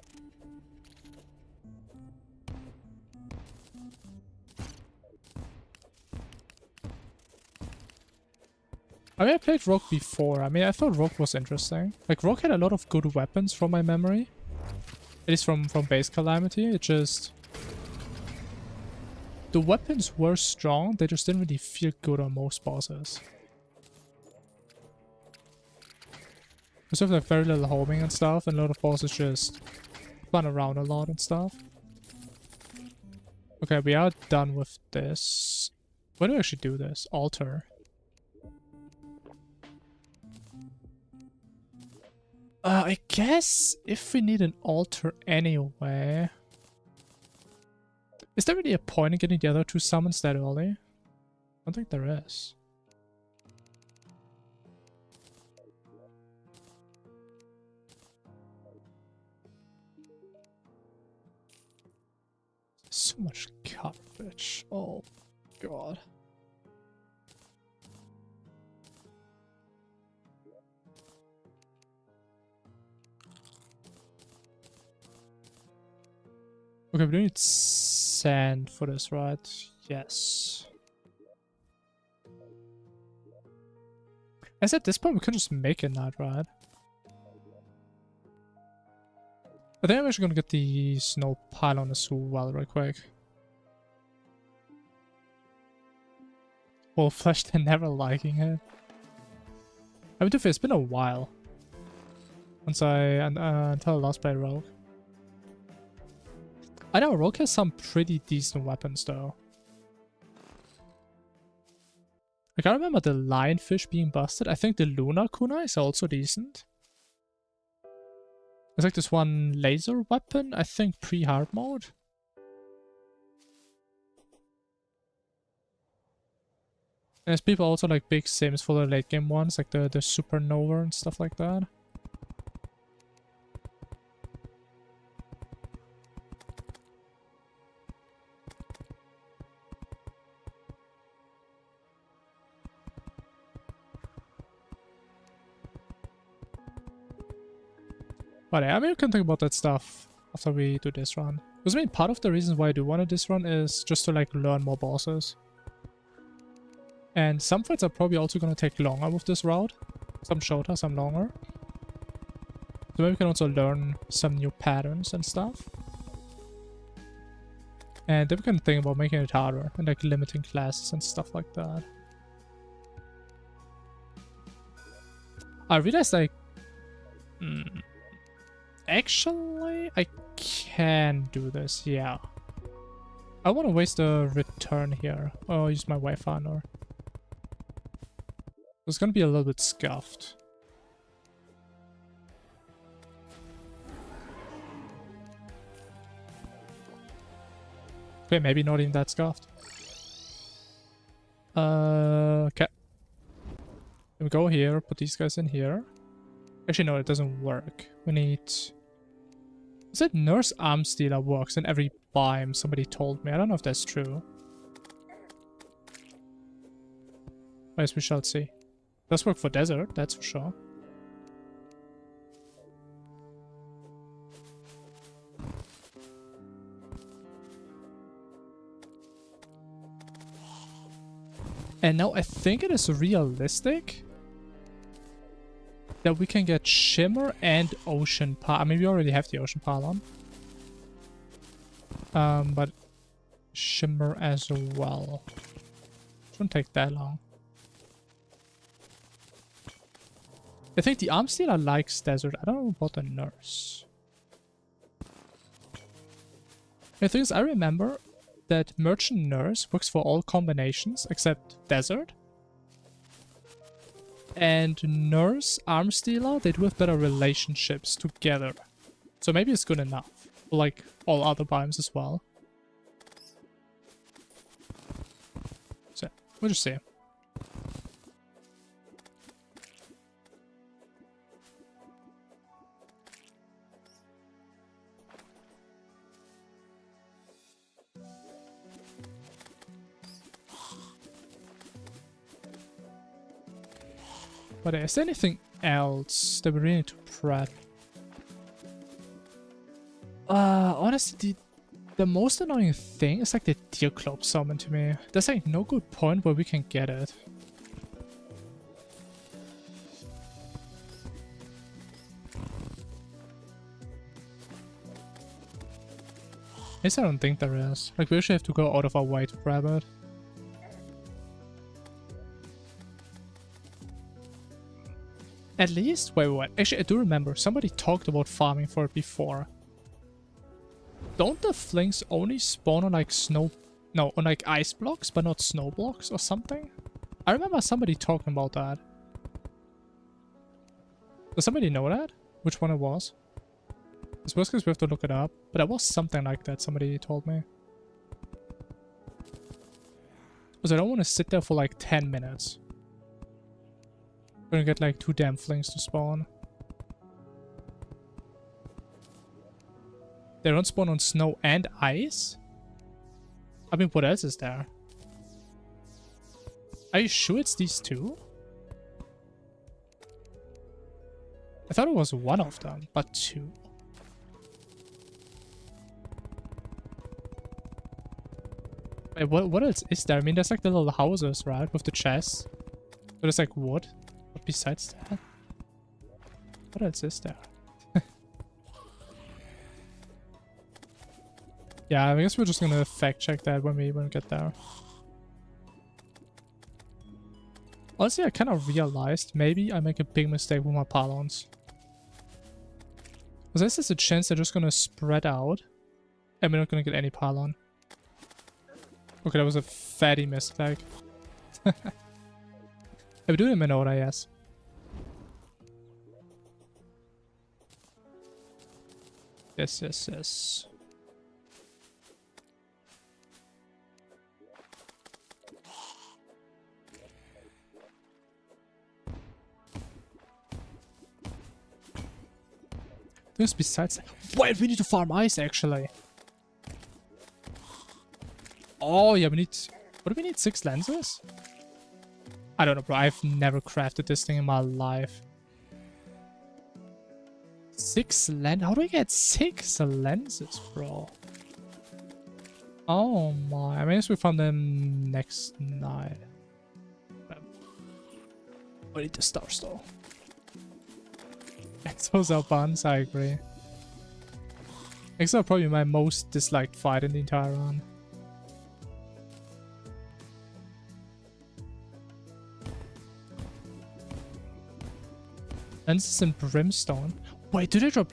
I mean, I played Rogue before. I mean, I thought Rogue was interesting. Like, Rogue had a lot of good weapons from my memory. At least from base Calamity. It just... The weapons were strong, they just didn't really feel good on most bosses. We have like very little homing and stuff, and a lot of bosses just run around a lot and stuff. Okay, we are done with this. Where do we actually do this? Altar. I guess if we need an altar anyway... Is there really a point in getting the other 2 summons that early? I don't think there is. So much garbage. Oh, God. Okay, we don't need sand for this, right? Yes. As at this point, we can just make it not, right? I think I'm actually gonna get the snow pylon as well, real quick. Well, Flesh, they're never liking it. I mean, to be fair, it's been a while. Until I last played Rogue. I know Rogue has some pretty decent weapons though. Like, I remember the lionfish being busted. I think the lunar kunai is also decent. There's like this one laser weapon, I think pre-hard mode. And there's people also like big sims for the late game ones, like the supernova and stuff like that. But yeah, I mean, we can think about that stuff after we do this run. Because I mean, part of the reason why I do want to this run is just to like learn more bosses. And some fights are probably also going to take longer with this route. Some shorter, some longer. So maybe we can also learn some new patterns and stuff. And then we can think about making it harder and like limiting classes and stuff like that. I realized like... actually, I can do this, yeah. I want to waste a return here. Oh, use my Wi-Fi or... It's gonna be a little bit scuffed. Okay, maybe not even that scuffed. Okay. We go here, put these guys in here. Actually, no, it doesn't work. We need... Is it Nurse Arm Stealer works in every biome? Somebody told me. I don't know if that's true. I guess we shall see. Does work for desert, that's for sure. And now I think it is realistic that we can get Shimmer and Ocean Pylon. I mean, we already have the Ocean Pylon. But Shimmer as well. Shouldn't take that long. I think the Arm Stealer likes desert. I don't know about the Nurse. The thing is, I remember that Merchant Nurse works for all combinations except desert. And Nurse Arm Stealer, they do have better relationships together. So maybe it's good enough. Like all other biomes as well. So, we'll just see. But is there anything else that we really need to prep? Honestly, the most annoying thing is like the Deer Club summon to me. There's like no good point where we can get it. At least I don't think there is. Like we actually have to go out of our way to grab it. At least, wait. Actually, I do remember somebody talked about farming for it before. Don't the flings only spawn on like snow... No, on like ice blocks, but not snow blocks or something? I remember somebody talking about that. Does somebody know that? Which one it was? It's worst case we have to look it up, but it was something like that somebody told me. Because I don't want to sit there for like 10 minutes. I'm gonna get like 2 damn flings to spawn. They don't spawn on snow and ice? I mean, what else is there? Are you sure it's these two? I thought it was one of them, but 2. Wait, what else is there? I mean, there's like the little houses, right? With the chests. So there's like wood. But besides that, what else is there? Yeah, I guess we're just gonna fact check that when we get there. Honestly, I kind of realized maybe I make a big mistake with my pylons. Because there's a chance they're just gonna spread out and we're not gonna get any pylon. Okay, that was a fatty mistake. We do them in order, yes. Yes. There's besides... Wait, we need to farm ice, actually. Oh, yeah, we need... What do we need? 6 lenses? I don't know, bro. I've never crafted this thing in my life. 6 lens? How do I get 6 lenses, bro? Oh my, I guess we found them next night. I need the stars though. Those are buns, I agree. Exo are probably my most disliked fight in the entire run. Lenses and brimstone. Wait, do they drop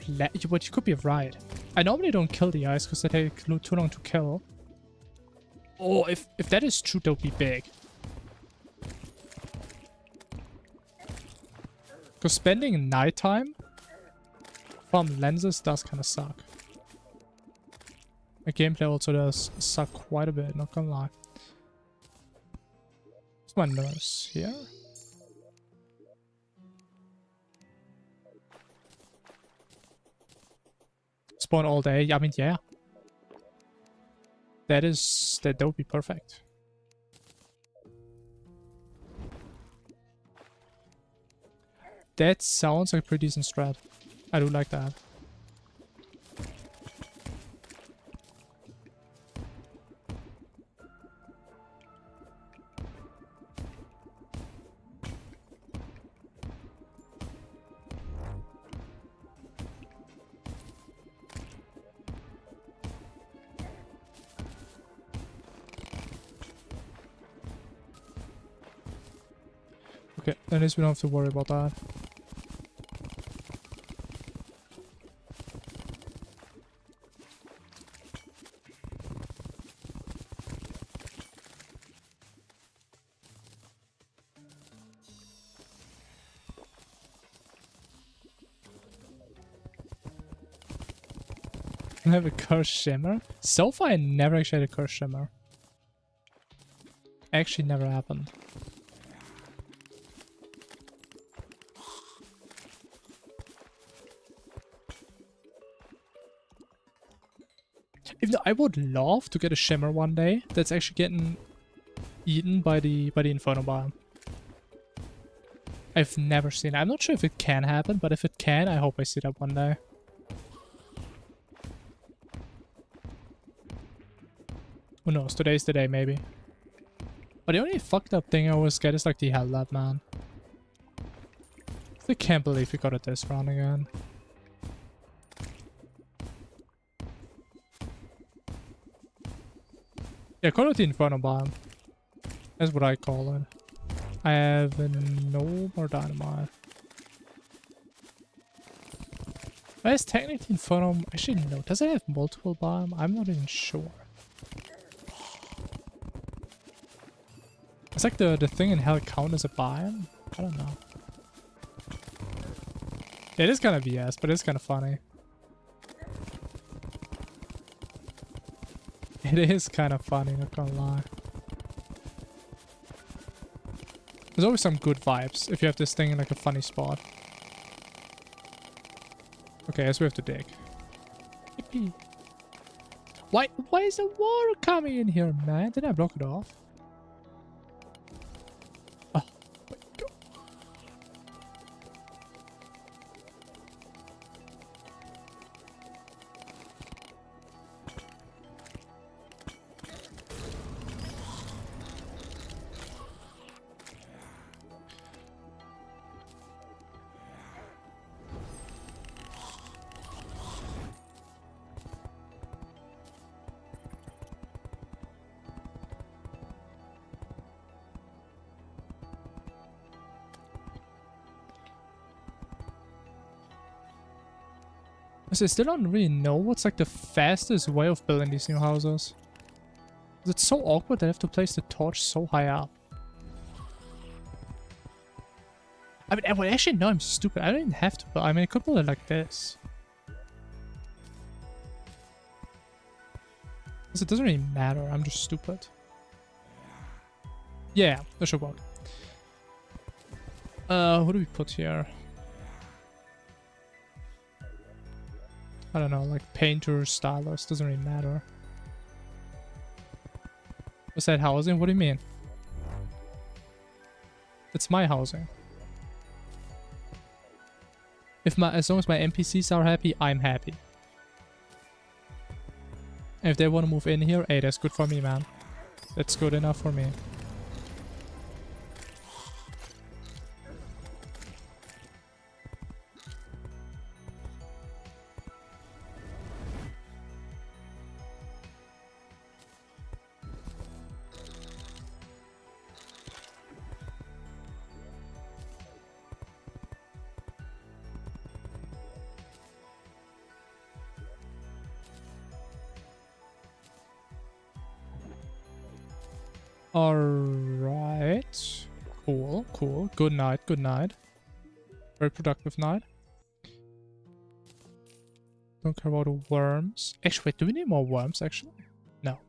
But you could be right. I normally don't kill the eyes because they take too long to kill. Oh, if that is true, that would be big. Because spending nighttime from lenses does kind of suck. My gameplay also does suck quite a bit, not gonna lie. What's my nurse here? Spawn all day. I mean, yeah. That would be perfect. That sounds like a pretty decent strat. I do like that. Okay, at least we don't have to worry about that. I have a cursed shimmer. So far, I never actually had a cursed shimmer. Actually, never happened. Even though I would love to get a shimmer one day, that's actually getting eaten by the Inferno biome. I've never seen it. I'm not sure if it can happen, but if it can, I hope I see that one day. Who knows? Today's the day, maybe. But the only fucked up thing I always get is like the Hell Lab, man. I can't believe we got it this round again. Yeah, call it the Inferno biome. That's what I call it. I have no more dynamite. But it's technically Inferno. Actually, no. Does it have multiple biome? I'm not even sure. It's like the thing in Hell count as a biome? I don't know. Yeah, it is kind of BS, but it's kind of funny. It is kind of funny, not gonna lie. There's always some good vibes if you have this thing in like a funny spot. Okay, I guess we have to dig. Yippee. Why is the water coming in here, man? Did I block it off? Oh my god. I still don't really know what's like the fastest way of building these new houses. It's so awkward that I have to place the torch so high up. I mean, well, actually, no, I'm stupid. I don't even have to build. I mean, I could build it like this. Because it doesn't really matter. I'm just stupid. Yeah, that should work. What do we put here? I don't know, like painter, stylist, doesn't really matter. What's that housing? What do you mean? It's my housing. As long as my NPCs are happy, I'm happy. And if they want to move in here, hey, that's good for me, man. That's good enough for me. Alright. Cool, cool. Good night, good night. Very productive night. Don't care about the worms. Actually, wait, do we need more worms, actually? No.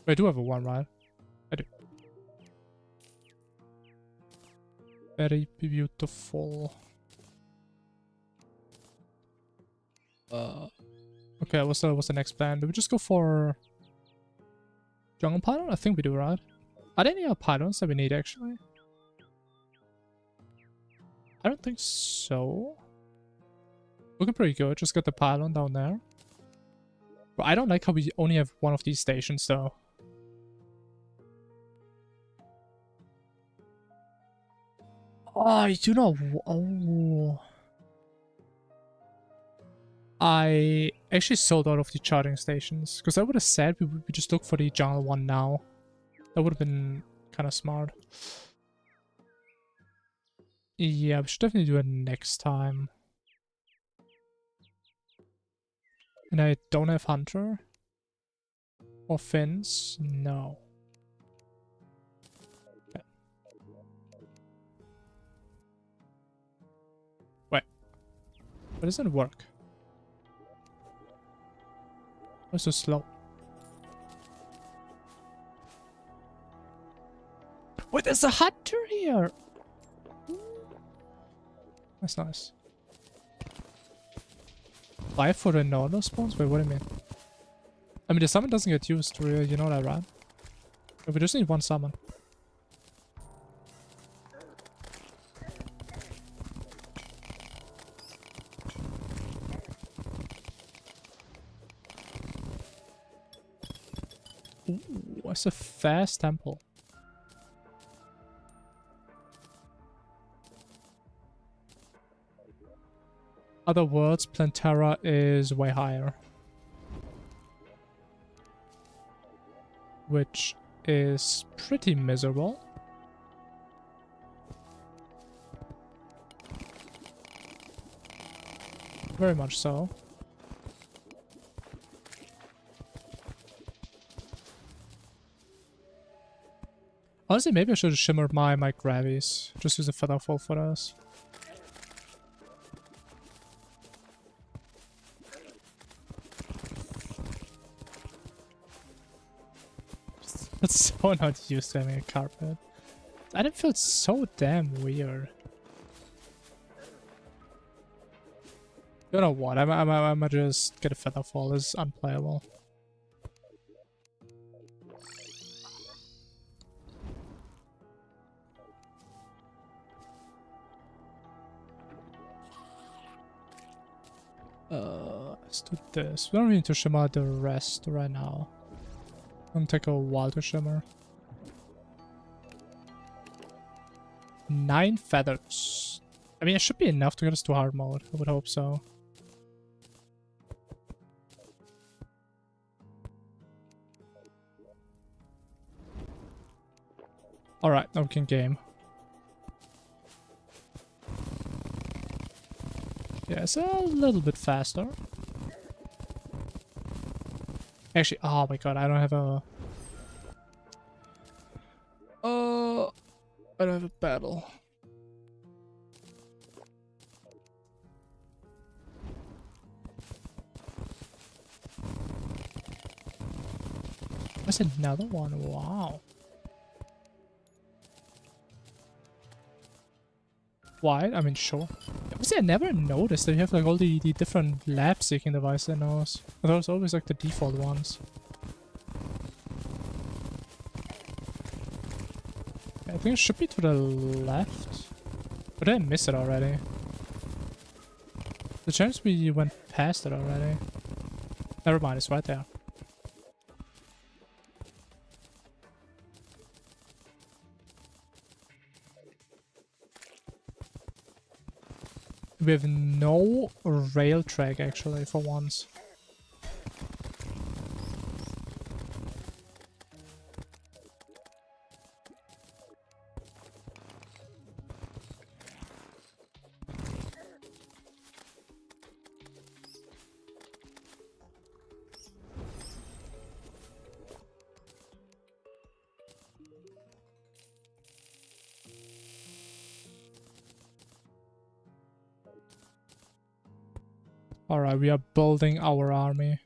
Wait, I do have a worm, right? I do. Very beautiful. Okay, what's the next plan? Do we just go for jungle pylon? I think we do, right? Are there any other pylons that we need, actually? I don't think so. Looking pretty good. Just got the pylon down there. But I don't like how we only have one of these stations, though. Oh, you know... Oh... I actually sold out of the charging stations. Because I would have said we just look for the jungle one now. That would have been kind of smart. Yeah, we should definitely do it next time. And I don't have Hunter. Or Fins. No. Okay. Wait. Why doesn't it work? Why so slow? Wait, there's a Hunter here! That's nice. 5 for the normal spawns? Wait, what do you mean? I mean, the summon doesn't get used, really, you know that, right? But we just need one summon. Ooh, that's a fast temple. Other words, Plantera is way higher. Which is pretty miserable. Very much so. Honestly, maybe I should have shimmered my gravies. Just use a featherfall for this. That's so not used to having a carpet. I didn't feel so damn weird. You know what? I might just get a featherfall. It's unplayable. Let's do this. We don't need to shimmer the rest right now. Gonna take a while to shimmer. 9 feathers. I mean, it should be enough to get us to hard mode. I would hope so. Alright, now we can game. Yeah, it's a little bit faster. Actually, oh my god, I don't have a... I don't have a battle. That's another one, wow. Why? I mean, sure. I never noticed that you have like all the different lab seeking devices in those. I thought it was always like the default ones. I think it should be to the left. But I missed it already. The chance we went past it already. Never mind, it's right there. We have no rail track actually for once. Alright, we are building our army.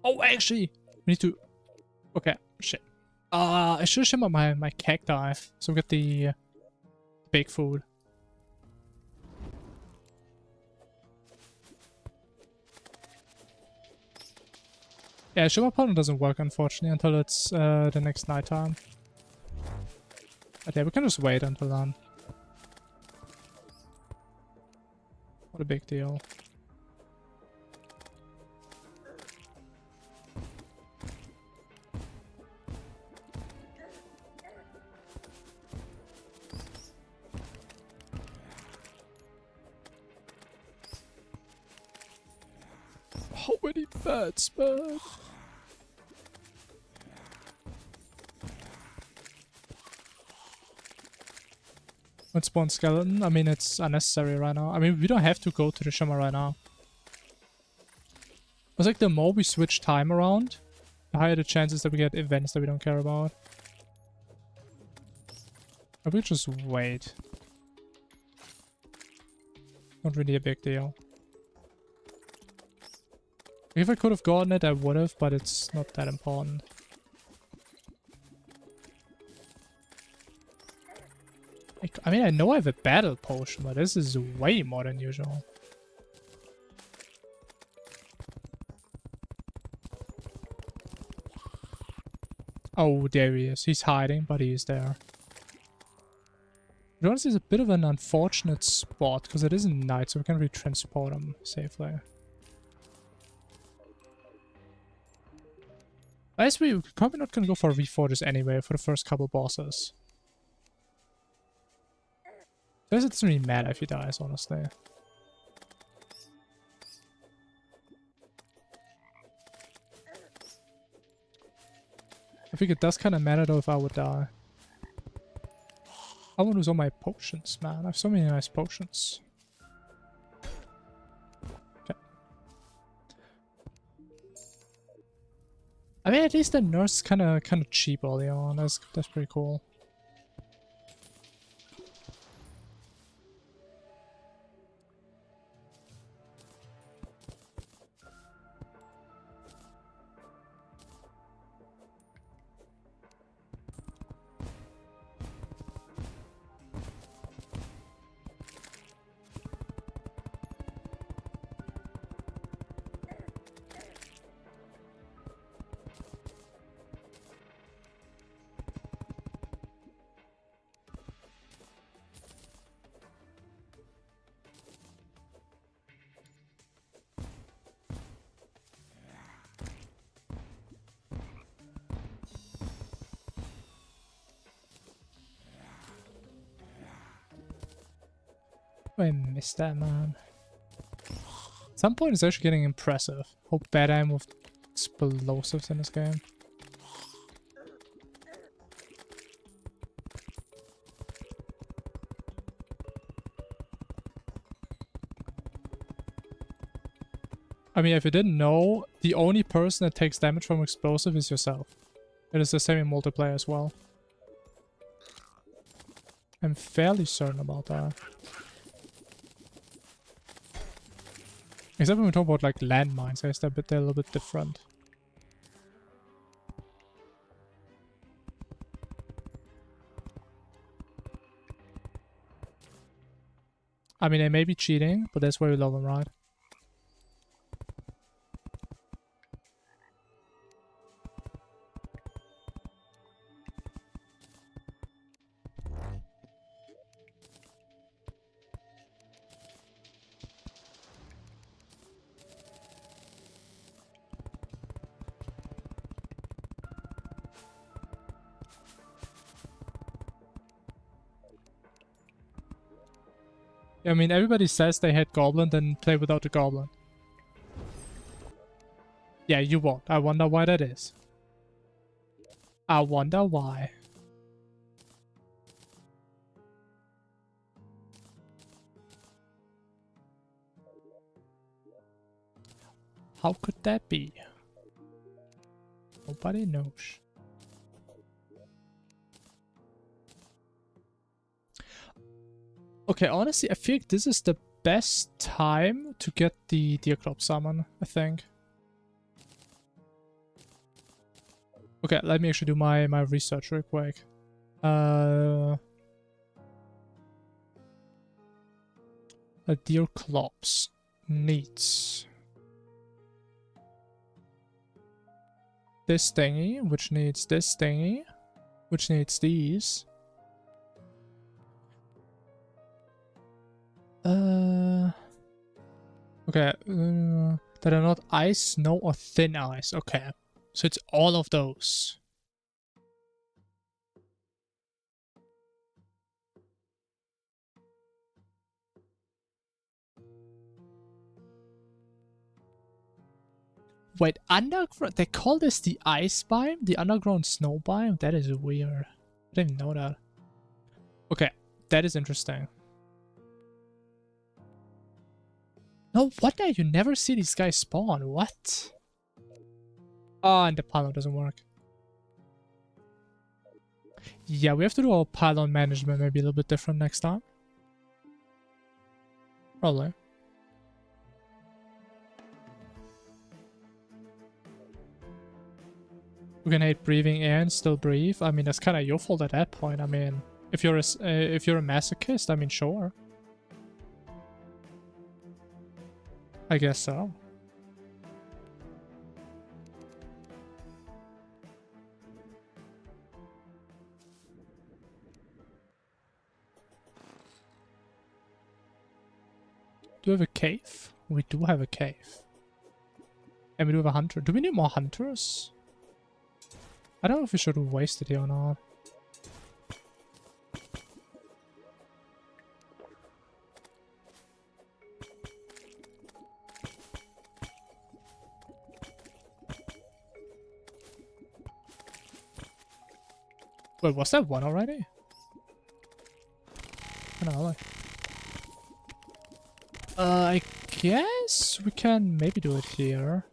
Oh, actually, we need to... Okay, shit. I should shimmer my cacti, so we get the big food. Yeah, shimmer pollen doesn't work, unfortunately, until it's the next nighttime. But yeah, we can just wait until then. What a big deal. How many bats, man? Let's spawn skeleton. I mean, it's unnecessary right now. I mean, we don't have to go to the shimmer right now. It's like the more we switch time around, the higher the chances that we get events that we don't care about. I will just wait. Not really a big deal. If I could have gotten it, I would have, but it's not that important. I mean, I know I have a battle potion, but this is way more than usual. Oh, there he is. He's hiding, but he is there. Jonas is a bit of an unfortunate spot, because it isn't night, so we can't really transport him safely. I guess we're probably not going to go for reforges anyway for the first couple bosses. I guess it doesn't really matter if he dies, honestly. I think it does kind of matter though if I would die. I want to use all my potions, man. I have so many nice potions. Okay. I mean, at least the nurse is kind of cheap early on. That's pretty cool. I missed that, man. At some point it's actually getting impressive how bad I am with explosives in this game. I mean, if you didn't know, the only person that takes damage from explosive is yourself. It is the same in multiplayer as well. I'm fairly certain about that. Except when we talk about like landmines, I guess they're a little bit different. I mean, they may be cheating, but that's why we love them, right? I mean, everybody says they hate Goblin, then play without the Goblin. Yeah, you won't. I wonder why that is. I wonder why. How could that be? Nobody knows. Okay, honestly, I feel like this is the best time to get the Deerclop summon, I think. Okay, let me actually do my research real quick. A Deerclops needs this thingy, which needs this thingy, which needs these. Okay, that are not ice, snow, or thin ice. Okay, so it's all of those. Wait, underground? They call this the ice biome? The underground snow biome? That is weird. I didn't know that. Okay, that is interesting. No wonder you never see these guys spawn. What? Oh, and the pylon doesn't work. Yeah, we have to do our pylon management maybe a little bit different next time. Probably. You can hate breathing air and still breathe. I mean, that's kind of your fault at that point. I mean, if you're a masochist, I mean, sure. I guess so. Do we have a cave? We do have a cave. And we do have a hunter. Do we need more hunters? I don't know if we should waste it here or not. Wait, was that one already? I don't know. I guess we can maybe do it here.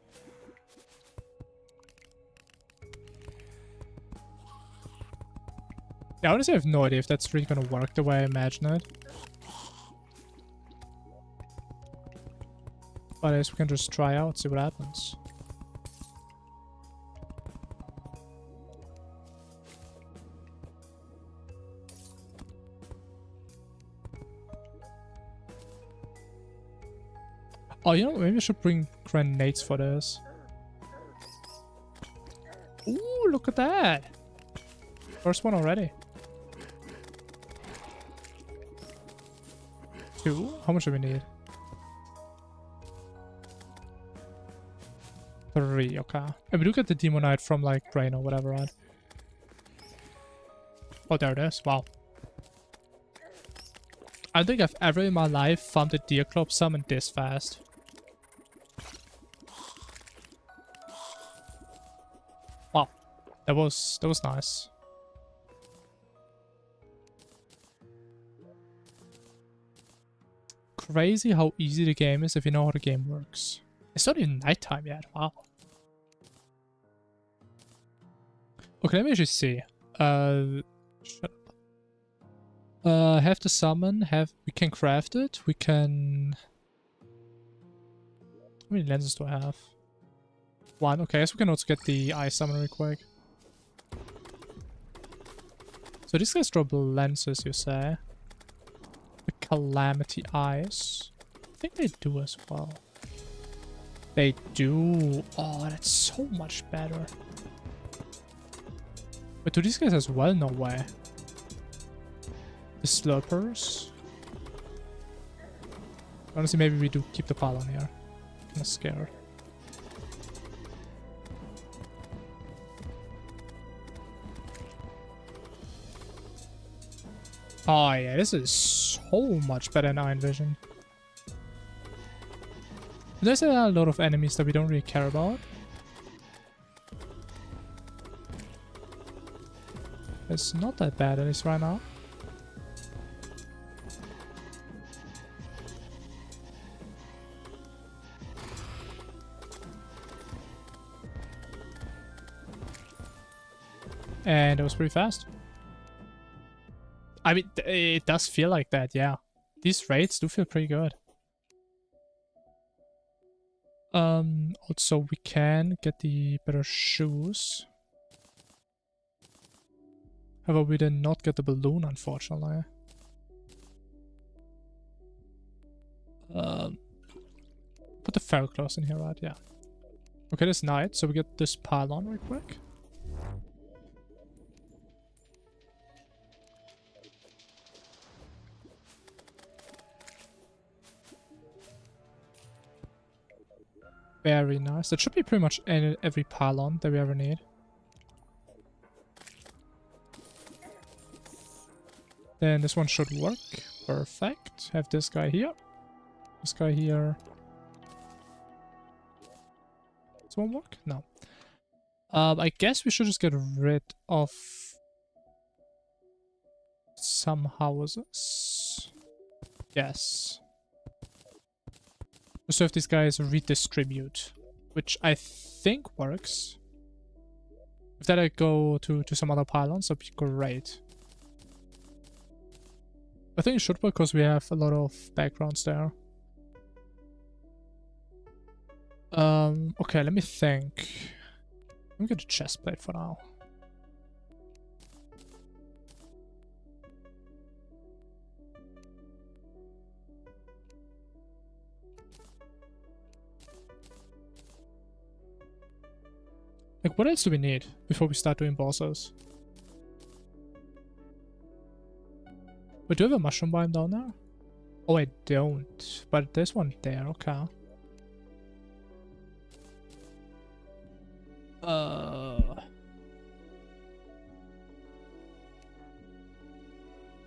Yeah, honestly, I have no idea if that's really gonna work the way I imagine it. But I guess we can just try out, see what happens. Oh, you know, maybe I should bring grenades for this. Ooh, look at that! First one already. 2? How much do we need? 3, okay. And we do get the Demonite from, like, Brain or whatever, right? Oh, there it is. Wow. I don't think I've ever in my life found a Deerclop summon this fast. Wow. That was nice. Crazy how easy the game is if you know how the game works. It's not even nighttime yet. Wow. Okay, let me actually see. Shut up. Have the summon. We can craft it. We can. How many lenses do I have? 1. Okay, so we can also get the ice summon real quick. So these guys drop lenses, you say? The Calamity Eyes. I think they do as well. They do. Oh, that's so much better. But do these guys as well? No way. The Slurpers. Honestly, maybe we do keep the pylon here. I'm scared. Oh yeah, this is so much better than I envisioned. There's a lot of enemies that we don't really care about. It's not that bad at least right now. And it was pretty fast. I mean, it does feel like that, yeah. These raids do feel pretty good. Also we can get the better shoes. However, we did not get the balloon, unfortunately. Put the fairy claws in here, right? Yeah. Okay, this night, so we get this pylon real quick. Very nice. That should be pretty much every pylon that we ever need. Then this one should work. Perfect. Have this guy here. This guy here. This one work? No. I guess we should just get rid of some houses. Yes. So if these guys redistribute, which I think works. If that I go to some other pylons, that'd be great. I think it should work because we have a lot of backgrounds there. Okay, let me think. Let me get a chest plate for now. Like, what else do we need before we start doing bosses? Wait, do we have a mushroom biome down there? Oh, I don't. But there's one there, okay.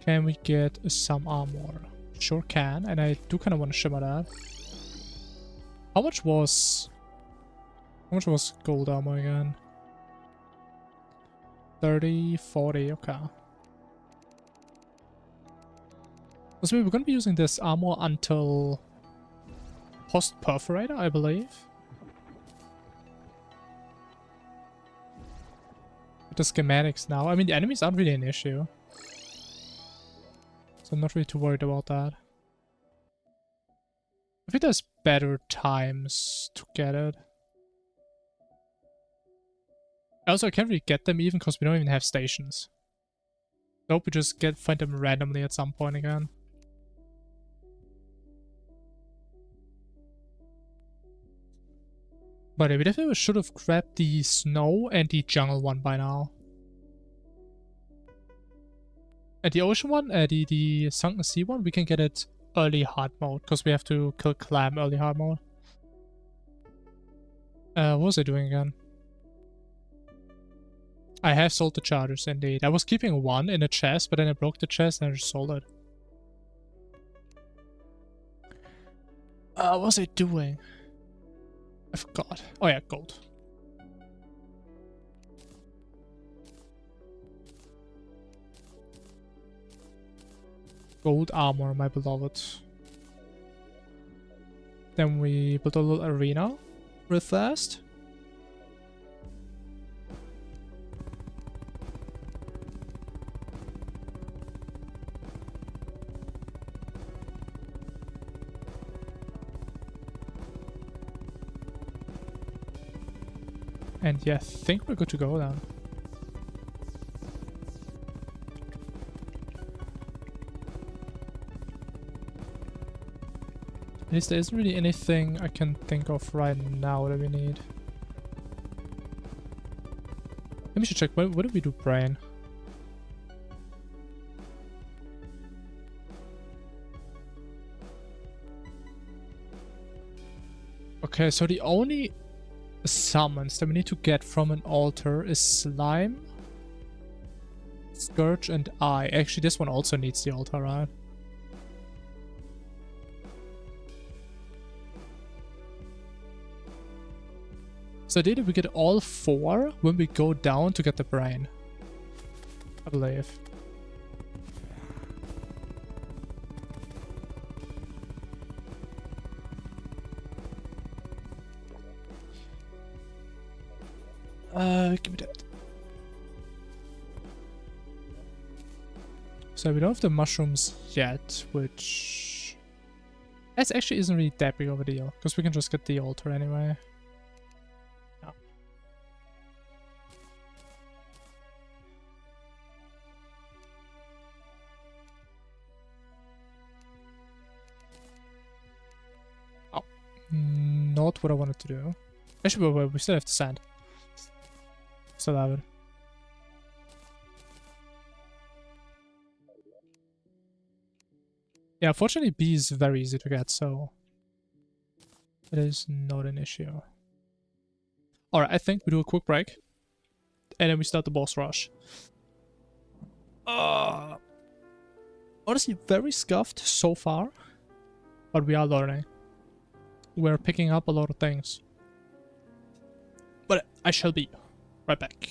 Can we get some armor? Sure can, and I do kind of want to shimmer that. How much was gold armor again? 30, 40, okay. So we're gonna be using this armor until post-perforator, I believe. With the schematics now. I mean, the enemies aren't really an issue. So I'm not really too worried about that. I think there's better times to get it. Also, I can't really get them even because we don't even have stations. I hope we just find them randomly at some point again. But we definitely should have grabbed the snow and the jungle one by now. And the ocean one, the sunken sea one, we can get it early hard mode because we have to kill Clam early hard mode. What was I doing again? I have sold the chargers indeed. I was keeping one in a chest, but then I broke the chest and I just sold it. What was I doing? I forgot. Oh yeah, gold. Gold armor, my beloved. Then we built a little arena real fast. And yeah, I think we're good to go then. At least there isn't really anything I can think of right now that we need. Let me check, what did we do, brain? Okay, so the only summons that we need to get from an altar is slime Scourge and Eye. Actually, this one also needs the altar, right? So ideally we get all 4 when we go down to get the brain, I believe. Give me that. So we don't have the mushrooms yet, which... That actually isn't really that big of a deal, because we can just get the altar anyway. Yeah. Oh. Not what I wanted to do. Actually, wait, we still have the sand. Still have it. Yeah, fortunately B is very easy to get, so it is not an issue. Alright, I think we do a quick break. And then we start the boss rush. Honestly, very scuffed so far. But we are learning. We're picking up a lot of things. But I shall be right back.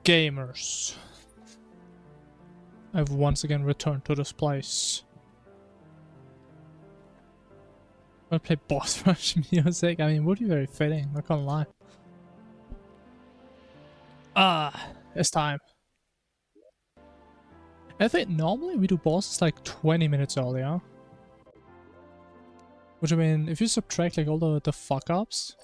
gamers. I've once again returned to this place. I'll play boss rush music. I mean, would be very fitting, not gonna lie. It's time. I think normally we do bosses like 20 minutes earlier. Which I mean, if you subtract like all the fuck-ups,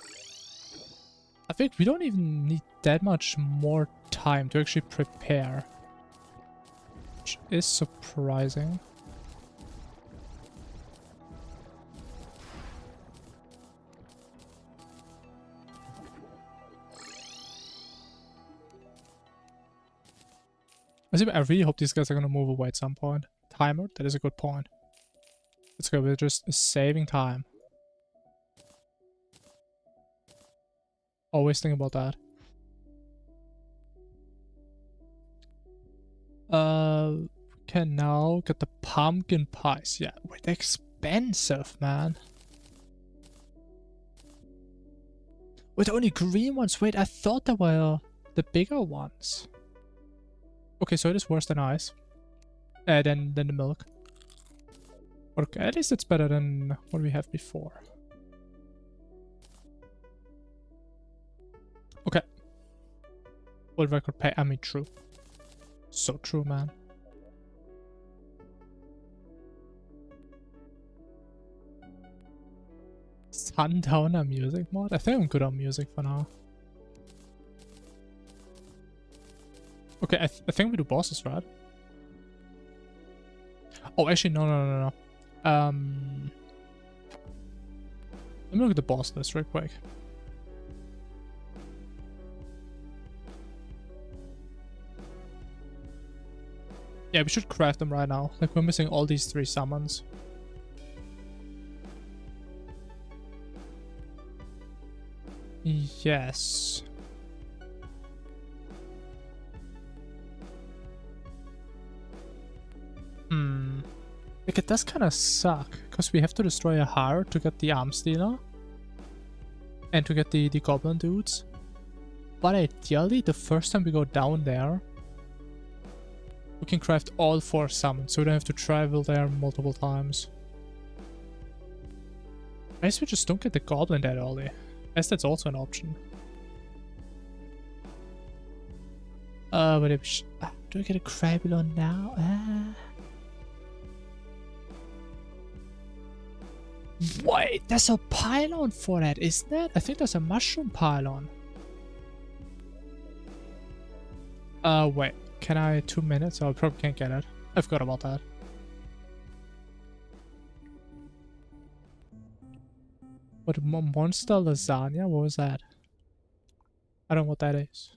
I think we don't even need that much more time to actually prepare. Which is surprising. I really hope these guys are gonna move away at some point. Timer, that is a good point. Let's go, we're just saving time. Always think about that. Can now get the pumpkin pies. Yeah, wait, they're expensive, man. Wait, the only green ones. Wait, I thought they were the bigger ones. Okay, so it is worse than ice. Than the milk. Okay, at least it's better than what we have before. Okay. World record pay. I mean, true. So true, man. Sundowner music mod? I think I'm good on music for now. Okay, I think we do bosses, right? Oh, actually, no. Let me look at the boss list real quick. Yeah, we should craft them right now. Like, we're missing all these 3 summons. Yes. Like, it does kind of suck, because we have to destroy a heart to get the arm stealer. And to get the goblin dudes. But ideally, the first time we go down there, we can craft all 4 summons, so we don't have to travel there multiple times. I guess we just don't get the goblin that early. I guess that's also an option. But if do I get a Crabulon now? Wait, there's a pylon for that, isn't it? I think there's a mushroom pylon. Wait, can I 2 minutes? Oh, I probably can't get it. I forgot about that. What, monster lasagna? What was that? I don't know what that is.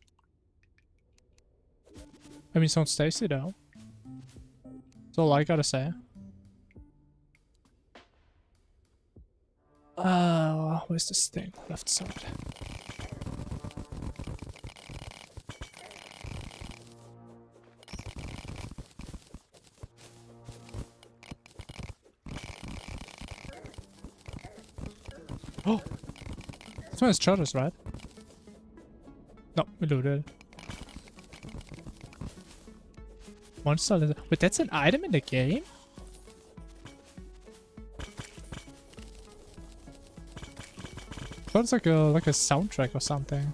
I mean, sounds tasty though. That's all I gotta say. Where's this thing? Left side. Oh! This one has charges, right? No, we looted. Monster. Wait, that's an item in the game? I thought it's like a soundtrack or something.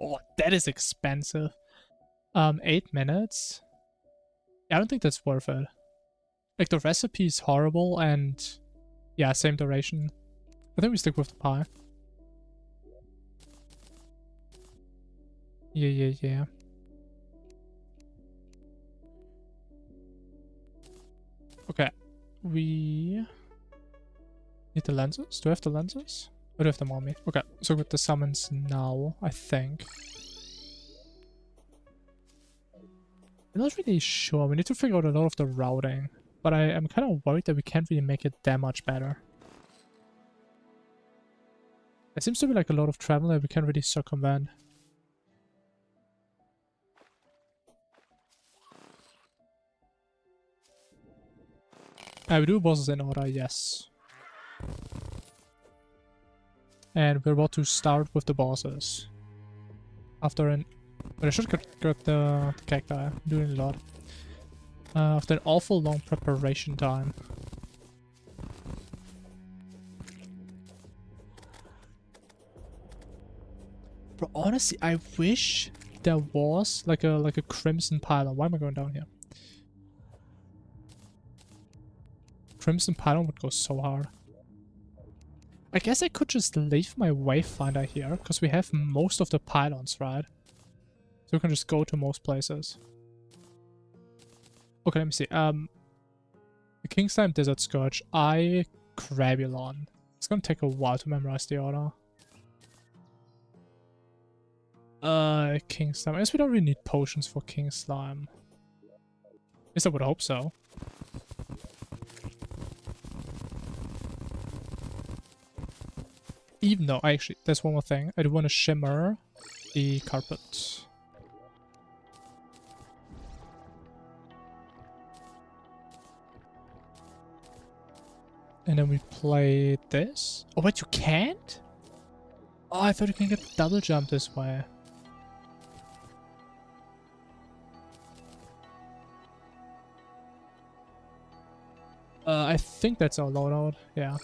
Oh, that is expensive. 8 minutes? Yeah, I don't think that's worth it. Like, the recipe is horrible and yeah, same duration. I think we stick with the pie. Yeah. Okay. We need the lenses? Do I have the lenses? Or do I have them on me? Okay, so with the summons now, I think. I'm not really sure. We need to figure out a lot of the routing. But I am kind of worried that we can't really make it that much better. There seems to be like a lot of travel that we can't really circumvent. We do bosses in order, yes. And we're about to start with the bosses. After an... But I should get the cacti. I'm doing a lot. After an awful long preparation time. Bro, honestly, I wish there was like a crimson pylon. Why am I going down here? Crimson pylon would go so hard. I guess I could just leave my wayfinder here, because we have most of the pylons, right? So we can just go to most places. Okay, let me see. The King's Time Desert Scourge, Crabulon. It's gonna take a while to memorize the order. King Slime. I guess we don't really need potions for King Slime. At least I would hope so. Even though, actually, there's one more thing. I do want to shimmer the carpet. And then we play this. Oh, wait, you can't? Oh, I thought you can get double jump this way. I think that's our loadout, yeah.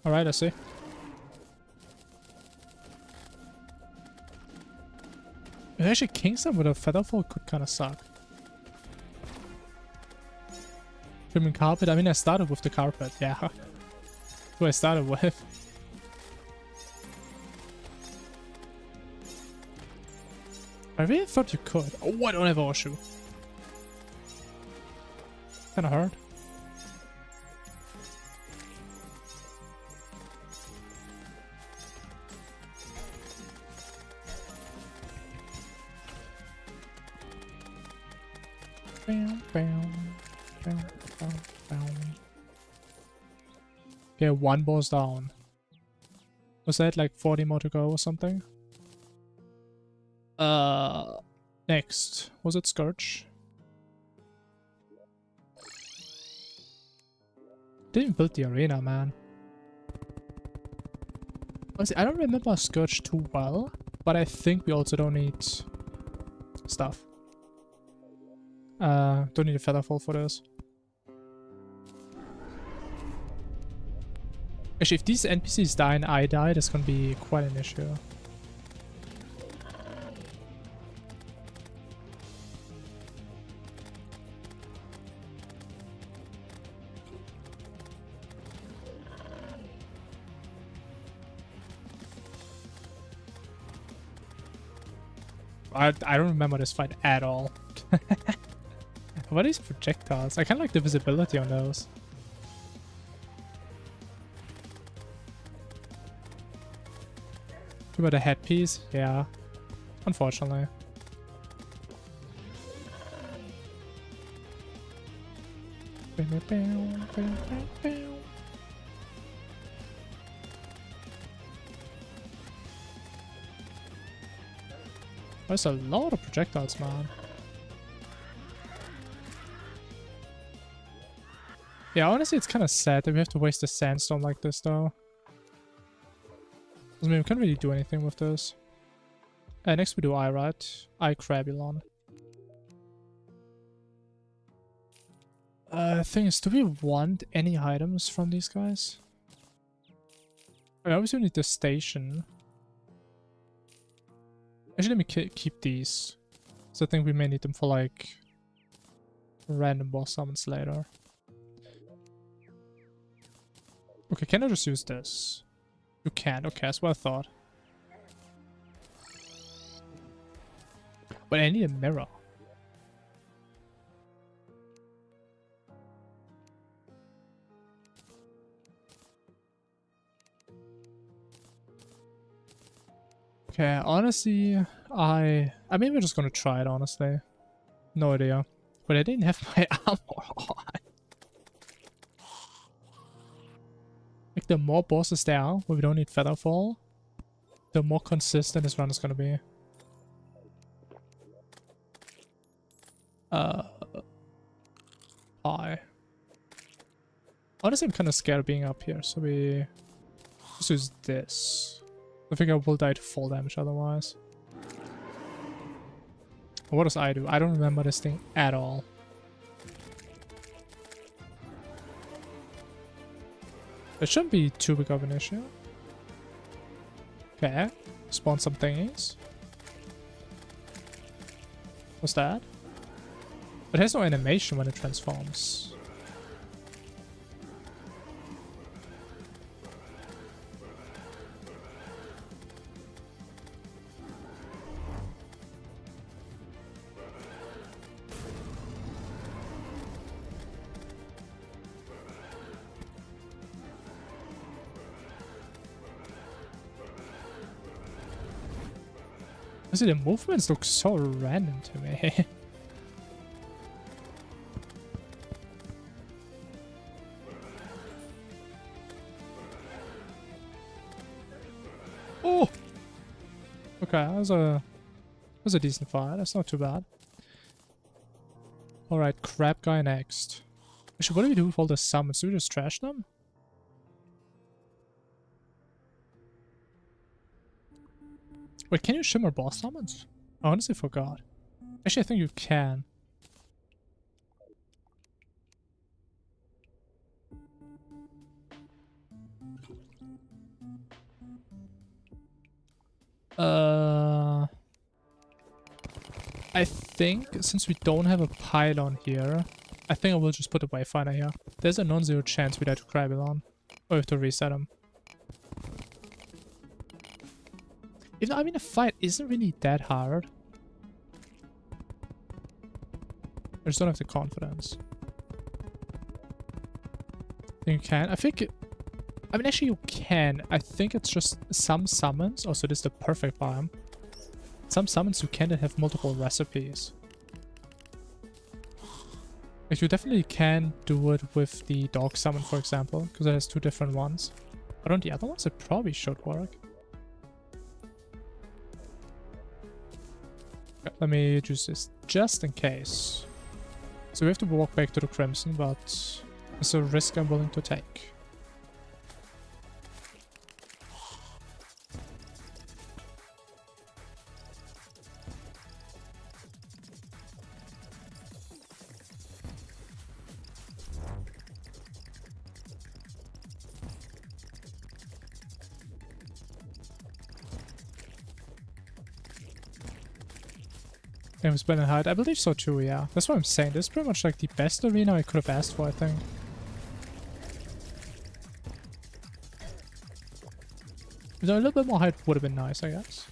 Alright, I see. Actually, Kingston with a Featherfall could kind of suck. Trimming carpet? I mean, I started with the carpet, yeah. That's what I started with. I really thought you could. Oh, I don't have a horseshoe. Kinda hard. Okay, one boss down. Was that like 40 more to go or something? Next. Was it Scourge? Didn't build the arena, man. Honestly, I don't remember Scourge too well, but I think we also don't need stuff. Don't need a Featherfall for this. Actually, if these NPCs die and I die, that's gonna be quite an issue. I don't remember this fight at all. What are these projectiles? I kind of like the visibility on those. What about the headpiece? Yeah. Unfortunately. There's a lot of projectiles, man. Yeah, honestly, it's kind of sad that we have to waste a sandstone like this, though. I mean, we can't really do anything with this. Next we do I, right? Crabulon. Thing is, do we want any items from these guys? I obviously need the station. Actually, let me keep these. So I think we may need them for, like, random boss summons later. Okay, can I just use this? You can't. Okay, that's what I thought. But I need a mirror. Okay, honestly, I mean, we're just gonna try it, honestly. No idea. But I didn't have my armor on. Like, the more bosses there are, where we don't need Featherfall, the more consistent this run is gonna be. Pie. Honestly, I'm kind of scared of being up here, so we just use this. I think I will die to fall damage otherwise. What does I do? I don't remember this thing at all. It shouldn't be too big of an issue. Okay, spawn some thingies. What's that? It has no animation when it transforms. See, the movements look so random to me. Oh! Okay, that was a decent fight. That's not too bad. Alright, crab guy next. Actually, what do we do with all the summons? Do we just trash them? Wait, can you shimmer boss summons? I honestly forgot. Actually, I think you can. I think since we don't have a pylon here, I think I will just put a wayfinder here. There's a non-zero chance we die to Krabylon. Or we have to reset him. Even though, I mean, the fight isn't really that hard. I just don't have the confidence. I think you can. I think... I mean, actually you can. I think it's just some summons. Oh, so this is the perfect biome. Some summons you can that have multiple recipes. Like, you definitely can do it with the dog summon, for example. Because it has two different ones. But on the other ones, it probably should work. Let me use this just in case. So we have to walk back to the Crimson, but it's a risk I'm willing to take. Game was better hide. I believe so too, yeah. That's what I'm saying. This is pretty much like the best arena I could have asked for, I think. So a little bit more height would have been nice, I guess.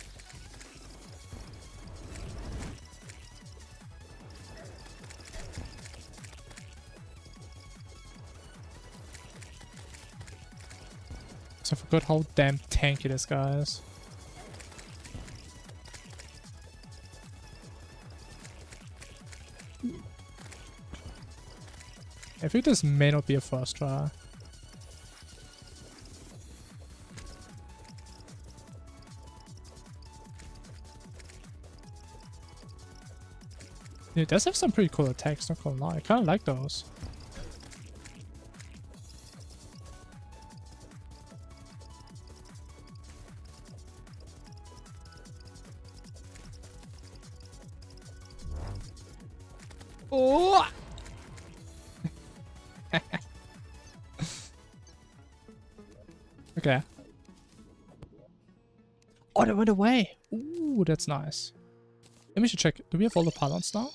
So I forgot how damn tanky this guy is. I think this may not be a first try. It does have some pretty cool attacks, not gonna lie. I kinda like those. Oh! Okay. Oh, they went away. Ooh, that's nice. Let me just check. Do we have all the pylons now?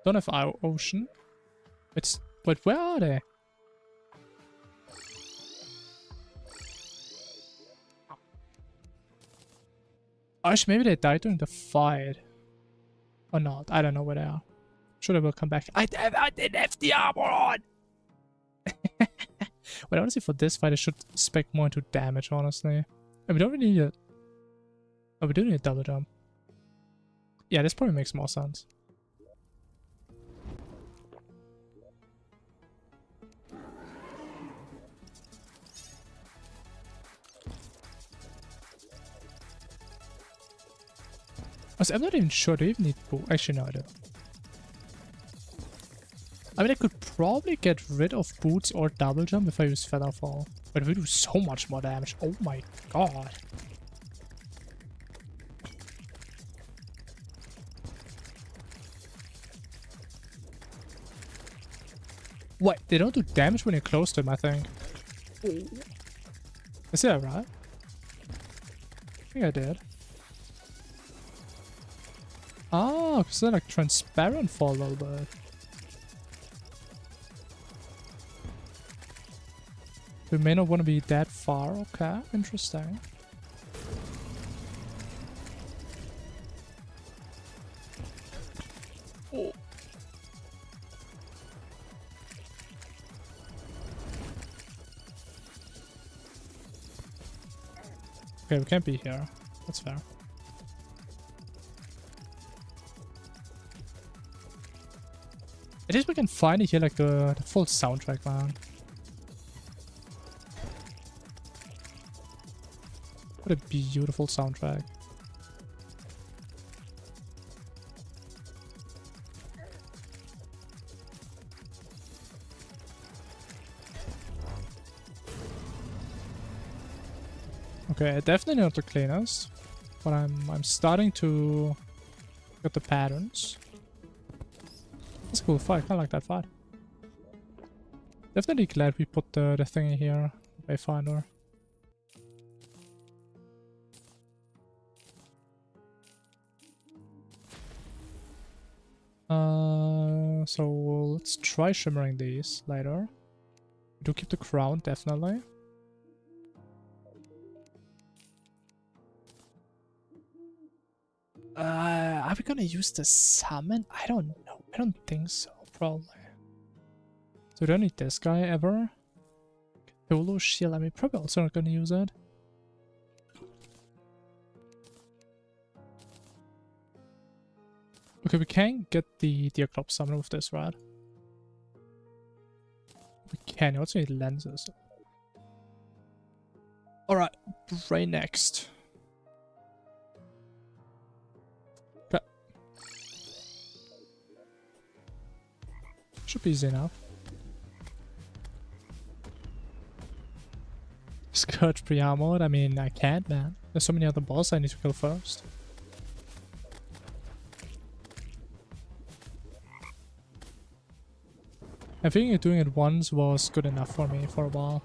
Don't have our ocean. But where are they? Actually, maybe they died during the fight. Or not. I don't know where they are. Sure, they will come back. I didn't have the armor on! But honestly, for this fight, I should spec more into damage, honestly. And we don't really need a... Oh, we do need a double jump. Yeah, this probably makes more sense. I'm not even sure. Do you even need... Actually, no, I do. I mean, I could probably get rid of boots or double jump if I use feather fall. But we do so much more damage. Oh my god. Wait, they don't do damage when you're close to them, I think. Is that right? I think I did. Oh, because they're like transparent for a little bit. We may not want to be that far. Okay, interesting. Oh. Okay, we can't be here. That's fair. At least we can finally hear like the full soundtrack, man. What a beautiful soundtrack. Okay, definitely not the cleanest, but I'm starting to get the patterns. That's a cool fight. I kinda like that fight. Definitely glad we put the thing in here, Wayfinder. So let's try shimmering these later. We do keep the crown, definitely. Are we gonna use the summon? I don't know. I don't think so, probably. So we don't need this guy ever. Holo shield, I mean, probably also not gonna use it. Okay, we can get the Deerclop summon with this, right? We can. You also need lenses. Alright, Brain next. Okay. Should be easy enough. Scourge pre-armored? I mean, I can't, man. There's so many other bosses I need to kill first. I think doing it once was good enough for me for a while.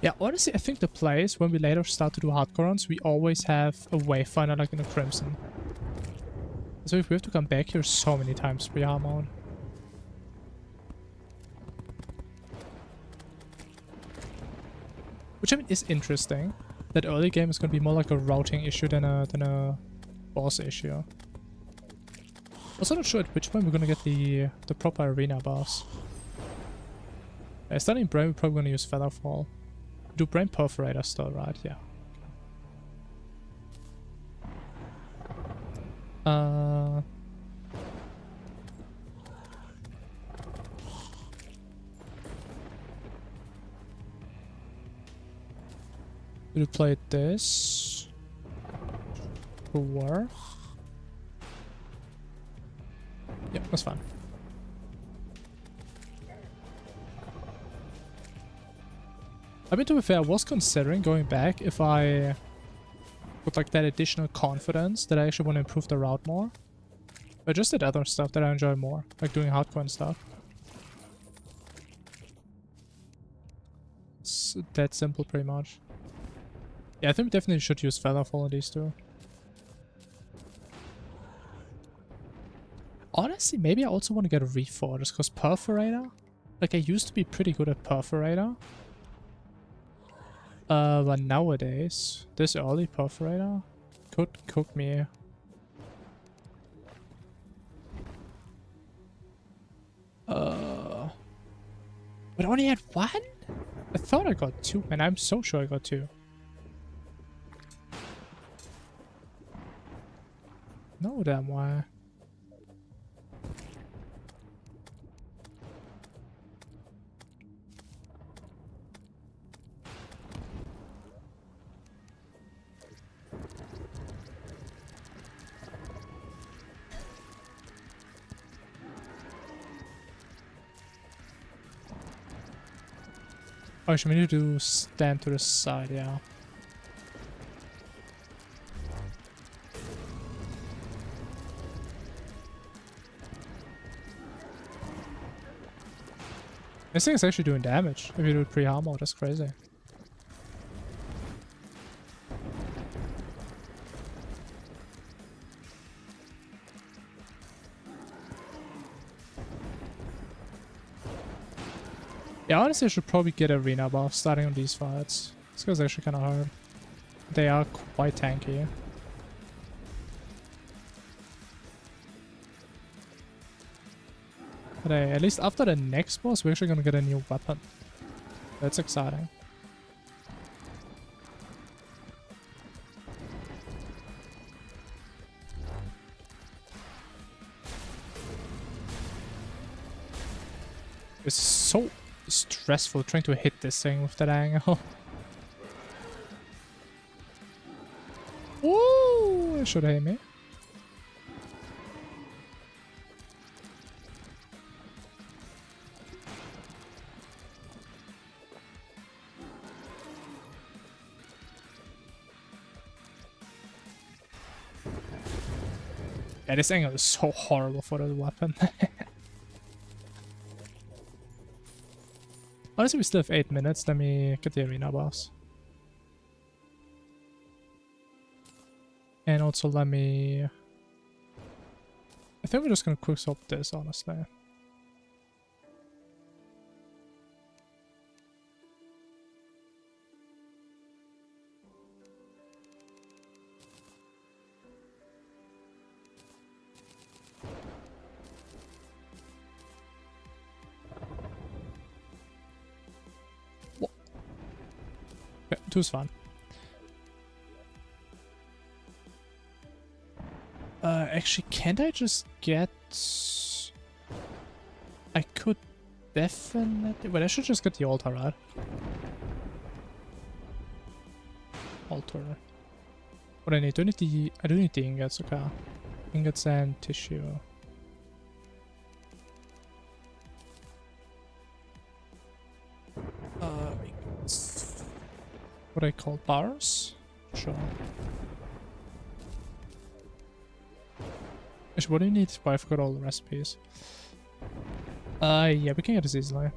Yeah, honestly, I think the place when we later start to do hardcore runs, we always have a Wayfinder like in the Crimson. So if we have to come back here so many times pre-armored. Which I mean is interesting. That early game is going to be more like a routing issue than a boss issue. Also not sure at which point we're going to get the proper arena boss. Starting Brain, we're probably going to use Featherfall. Do Brain Perforator still, right? Yeah. We'll play this. Sure. Yep, that's fine. I mean, to be fair, I was considering going back if I put like that additional confidence that I actually want to improve the route more. I just did other stuff that I enjoy more, like doing hardcore and stuff. It's that simple, pretty much. Yeah, I think we definitely should use Featherfall on these two. Honestly, maybe I also want to get a Reforged, because Perforator, like I used to be pretty good at Perforator. But nowadays, this early Perforator could cook me. But I only had one? I thought I got two, and I'm so sure I got two. No damn why. Oh, actually, we need to stand to the side, yeah. This thing is actually doing damage if you do it pre-armor. That's crazy. Yeah, honestly, I should probably get arena buff starting on these fights. This guy's actually kind of hard. They are quite tanky. But hey, at least after the next boss, we're actually gonna get a new weapon. That's exciting. It's so stressful trying to hit this thing with that angle. Woo! It should hit me. Yeah, this angle is so horrible for the weapon. Honestly, we still have 8 minutes. Let me get the arena boss. And also let me... I think we're just gonna quick swap this, honestly. Okay, 2's fine. Actually, can't I just get... I could definitely... Wait, I should just get the altar, right? Altar. What I need? Do I need the... I do need the ingots, okay. Ingots and tissue. What I call bars? Sure. Actually, what do you need? But I forgot all the recipes. Yeah, we can get this easily.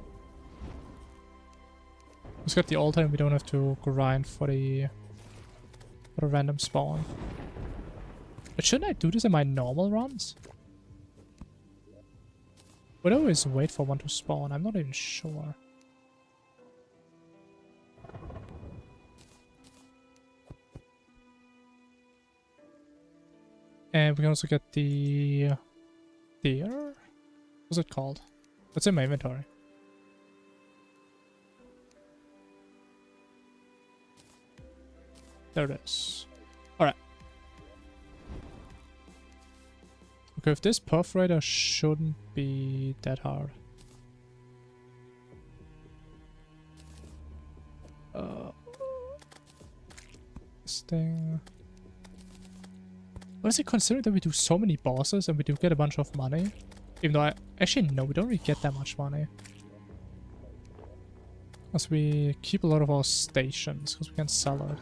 Let's get the altar and we don't have to grind for the random spawn. But shouldn't I do this in my normal runs? Would I always wait for one to spawn? I'm not even sure. And we can also get the deer? What's it called? What's in my inventory? There it is. Alright. Okay, if this perforator shouldn't be that hard. This thing... Honestly, considering that we do so many bosses and we do get a bunch of money, even though actually no, we don't really get that much money. Because we keep a lot of our stations, because we can sell it.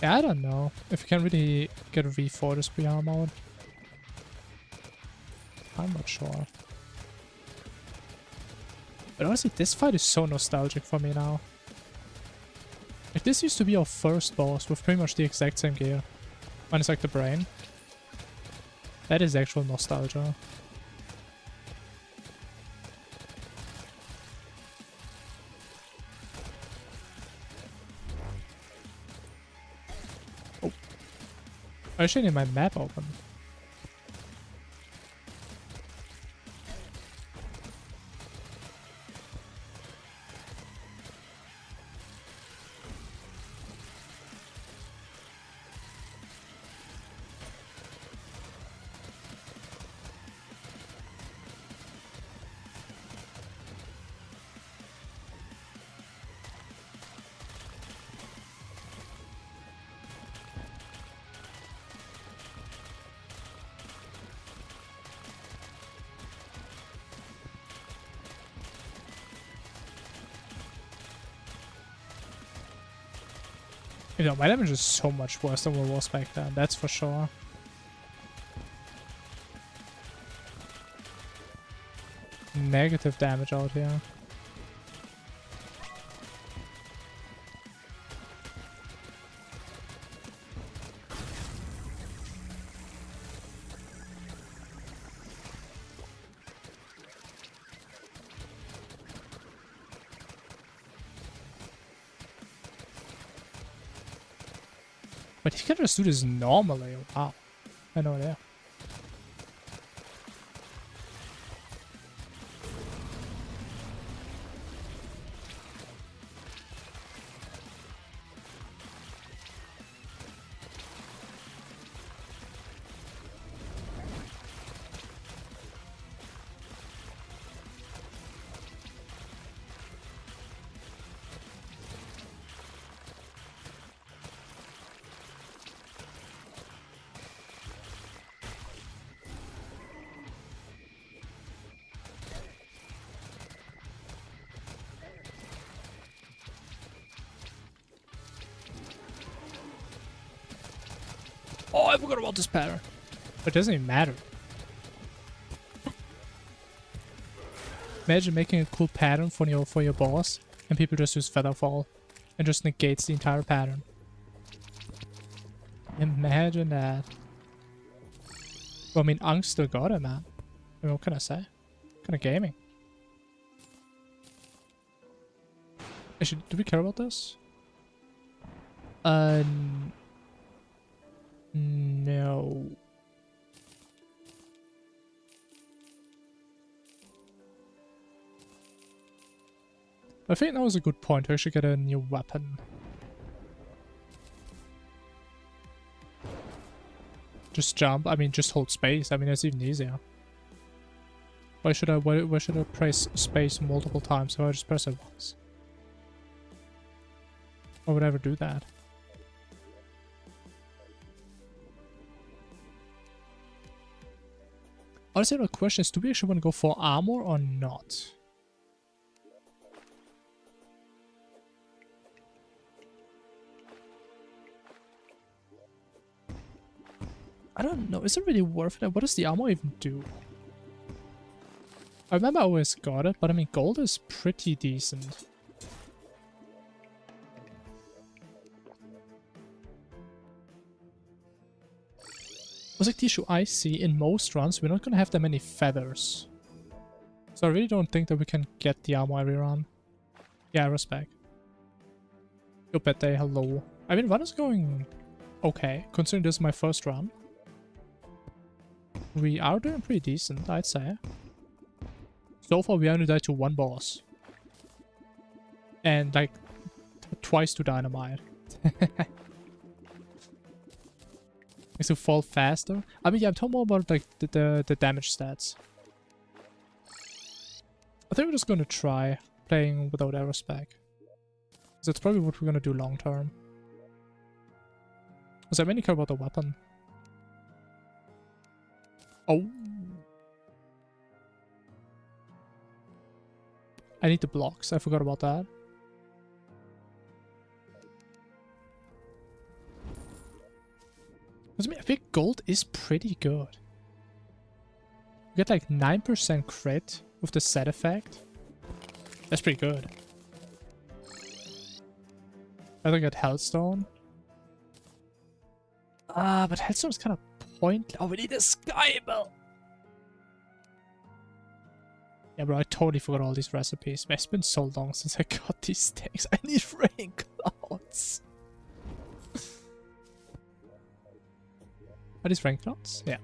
Yeah, I don't know if we can really get a V4 this pre-arm mode. I'm not sure. But honestly, this fight is so nostalgic for me now. If this used to be our first boss with pretty much the exact same gear, minus like the brain, that is actual nostalgia. Oh. I actually need my map open. You know, my damage is so much worse than what it was back then, that's for sure. Negative damage out here. But he can just do this normally. Wow. I know that. Oh, I forgot about this pattern. But it doesn't even matter. Imagine making a cool pattern for your boss, and people just use Featherfall, and just negates the entire pattern. Imagine that. Well, I mean, Angst still got it, man. I mean, what can I say? Kind of gaming. Actually, do we care about this? No. I think that was a good point to actually get a new weapon. Just jump. I mean, just hold space. I mean, that's even easier. Why should I press space multiple times if I just press it once? Why would I ever do that? Honestly, the question is, do we actually want to go for armor or not? I don't know. Is it really worth it? What does the armor even do? I remember I always got it, but I mean, gold is pretty decent. Was like the issue I see in most runs, we're not gonna have that many feathers. So I really don't think that we can get the armor every run. Yeah, respect. Yo, Pet Day, hello. I mean, run is going okay, considering this is my first run. We are doing pretty decent, I'd say. So far, we only died to one boss. And, like, twice to dynamite. To fall faster. I mean, yeah, I'm talking more about like the damage stats. I think we're just gonna try playing without aerospec. That's probably what we're gonna do long term. Because I mainly care about the weapon. Oh. I need the blocks. I forgot about that. I mean, I think gold is pretty good. We get like 9% crit with the set effect. That's pretty good. I don't get Hellstone. But Hellstone is kind of pointless. Oh, we need a Sky Bell. Yeah, bro, I totally forgot all these recipes. Man, it's been so long since I got these things. I need rain clouds. Are these rain clouds? Yeah.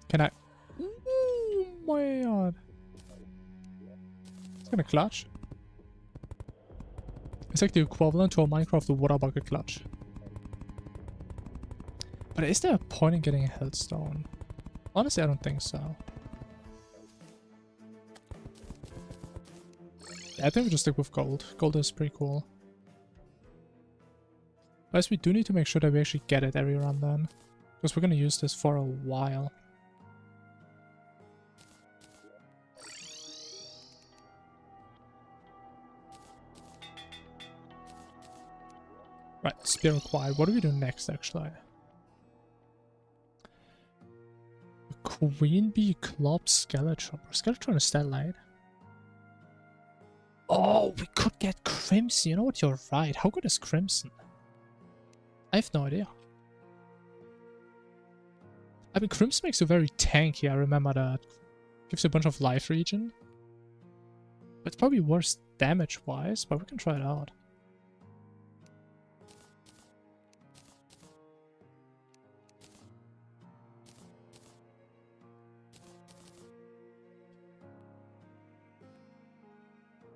Can I? Oh my god. It's gonna clutch. It's like the equivalent to a Minecraft water bucket clutch. But is there a point in getting a Hellstone? Honestly, I don't think so. Yeah, I think we just stick with gold. Gold is pretty cool. But we do need to make sure that we actually get it every run then. Because we're going to use this for a while. Right, spear acquired. What do we do next, actually? Queen Bee Club Skeletron. Skeletron is that light. Oh, we could get Crimson. You know what? You're right. How good is Crimson? I have no idea. I mean, Crimson makes you very tanky. I remember that. Gives you a bunch of life regen. It's probably worse damage-wise, but we can try it out.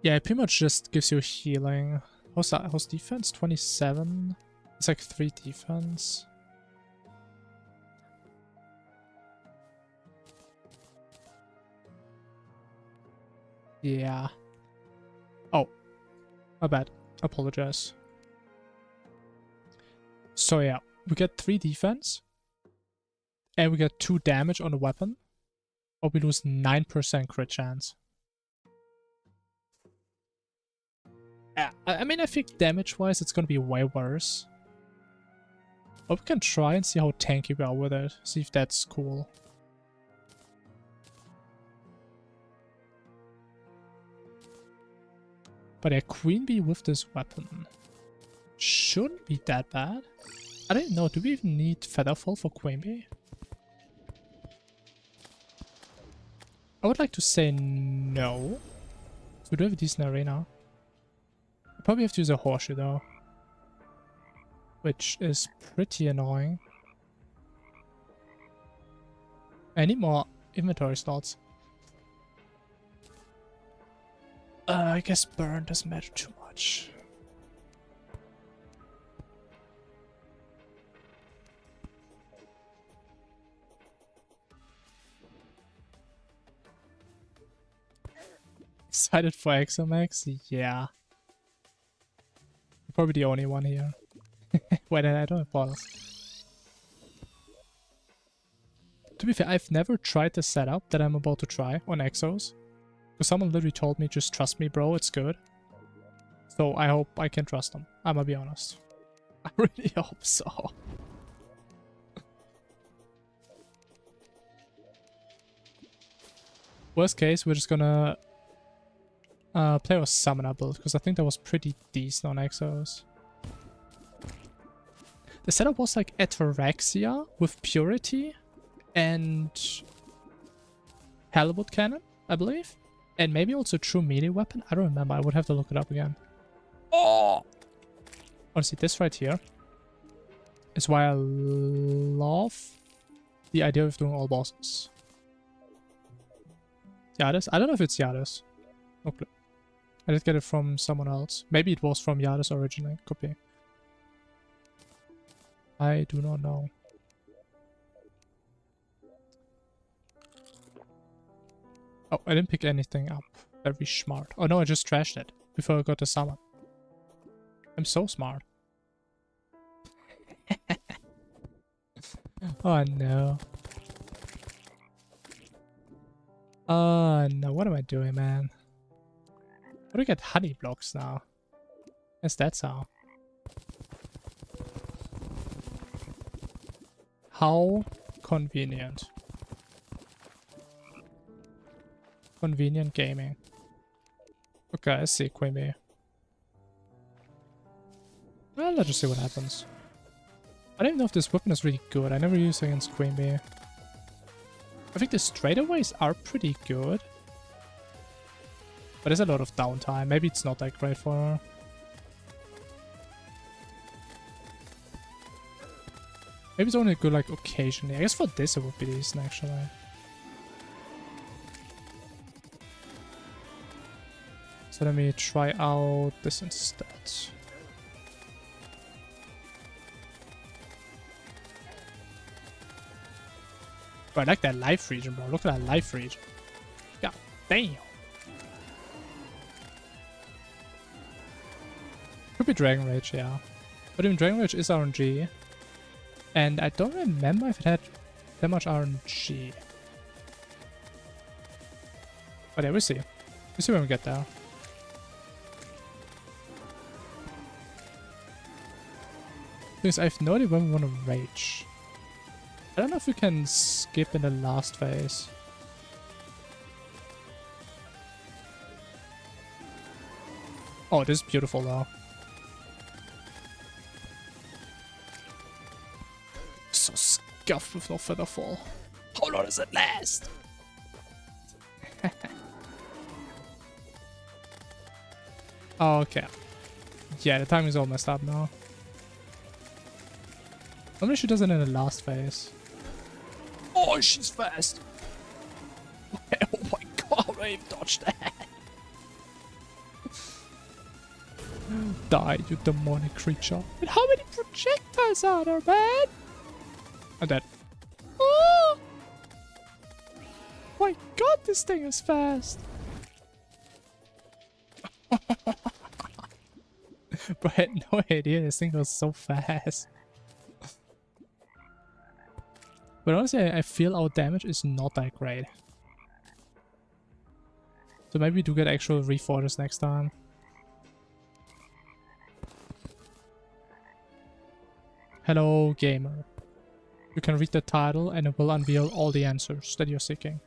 Yeah, it pretty much just gives you healing. How's that? How's defense? 27? It's like 3 defense. Yeah. Oh. My bad. Apologize. So yeah, we get 3 defense. And we get 2 damage on the weapon. Or we lose 9% crit chance. Yeah, I mean, I think damage-wise it's gonna be way worse. But we can try and see how tanky we are with it. See if that's cool. But yeah, Queen Bee with this weapon shouldn't be that bad. I don't know, do we even need Featherfall for Queen Bee? I would like to say no. So we do have a decent arena. I probably have to use a horseshoe though. Which is pretty annoying. I need more inventory slots. I guess burn doesn't matter too much. Excited for XMX? Yeah. You're probably the only one here. Wait, I don't have bottles. To be fair, I've never tried the setup that I'm about to try on Exos. Because someone literally told me, just trust me, bro, it's good. So I hope I can trust them. I'm gonna be honest. I really hope so. Worst case, we're just gonna play with Summoner build, because I think that was pretty decent on Exos. The setup was like Ataraxia with Purity and Halibut Cannon, I believe. And maybe also True Melee Weapon. I don't remember. I would have to look it up again. Oh! Honestly, this right here is why I love the idea of doing all bosses. Yadis? I don't know if it's Yadis. No clue. I did get it from someone else. Maybe it was from Yadis originally. Could be. I do not know. Oh, I didn't pick anything up. Very smart. Oh no, I just trashed it before I got the summon. I'm so smart. Oh no. Oh no, what am I doing, man? How do I get honey blocks now? Yes, that's how. How convenient. Convenient gaming. Okay, I see Queen Bee. Well, let's just see what happens. I don't even know if this weapon is really good. I never used it against Queen Bee. I think the straightaways are pretty good. But there's a lot of downtime. Maybe it's not that great for her. Maybe it's only good like occasionally. I guess for this it would be decent actually. So let me try out this instead. Bro, I like that life region, bro. Look at that life region. God damn. Could be Dragon Rage, yeah. But even Dragon Rage is RNG. And I don't remember if it had that much RNG. But yeah, we'll see. We'll see when we get there. Because I have no idea when we want to rage. I don't know if we can skip in the last phase. Oh, this is beautiful though. So scuffed with no feather fall. How long does it last? Oh, okay. Yeah, the timing's all messed up now. I wonder if she does it in the last phase. Oh, she's fast! Oh my god, I even dodged that! Die, you demonic creature. And how many projectiles are there, man? I'm dead. Oh! My god, this thing is fast! Bro, I had no idea this thing was so fast. But honestly, I feel our damage is not that great. So maybe we do get actual reforgers next time. Hello, gamer. You can read the title and it will unveil all the answers that you're seeking.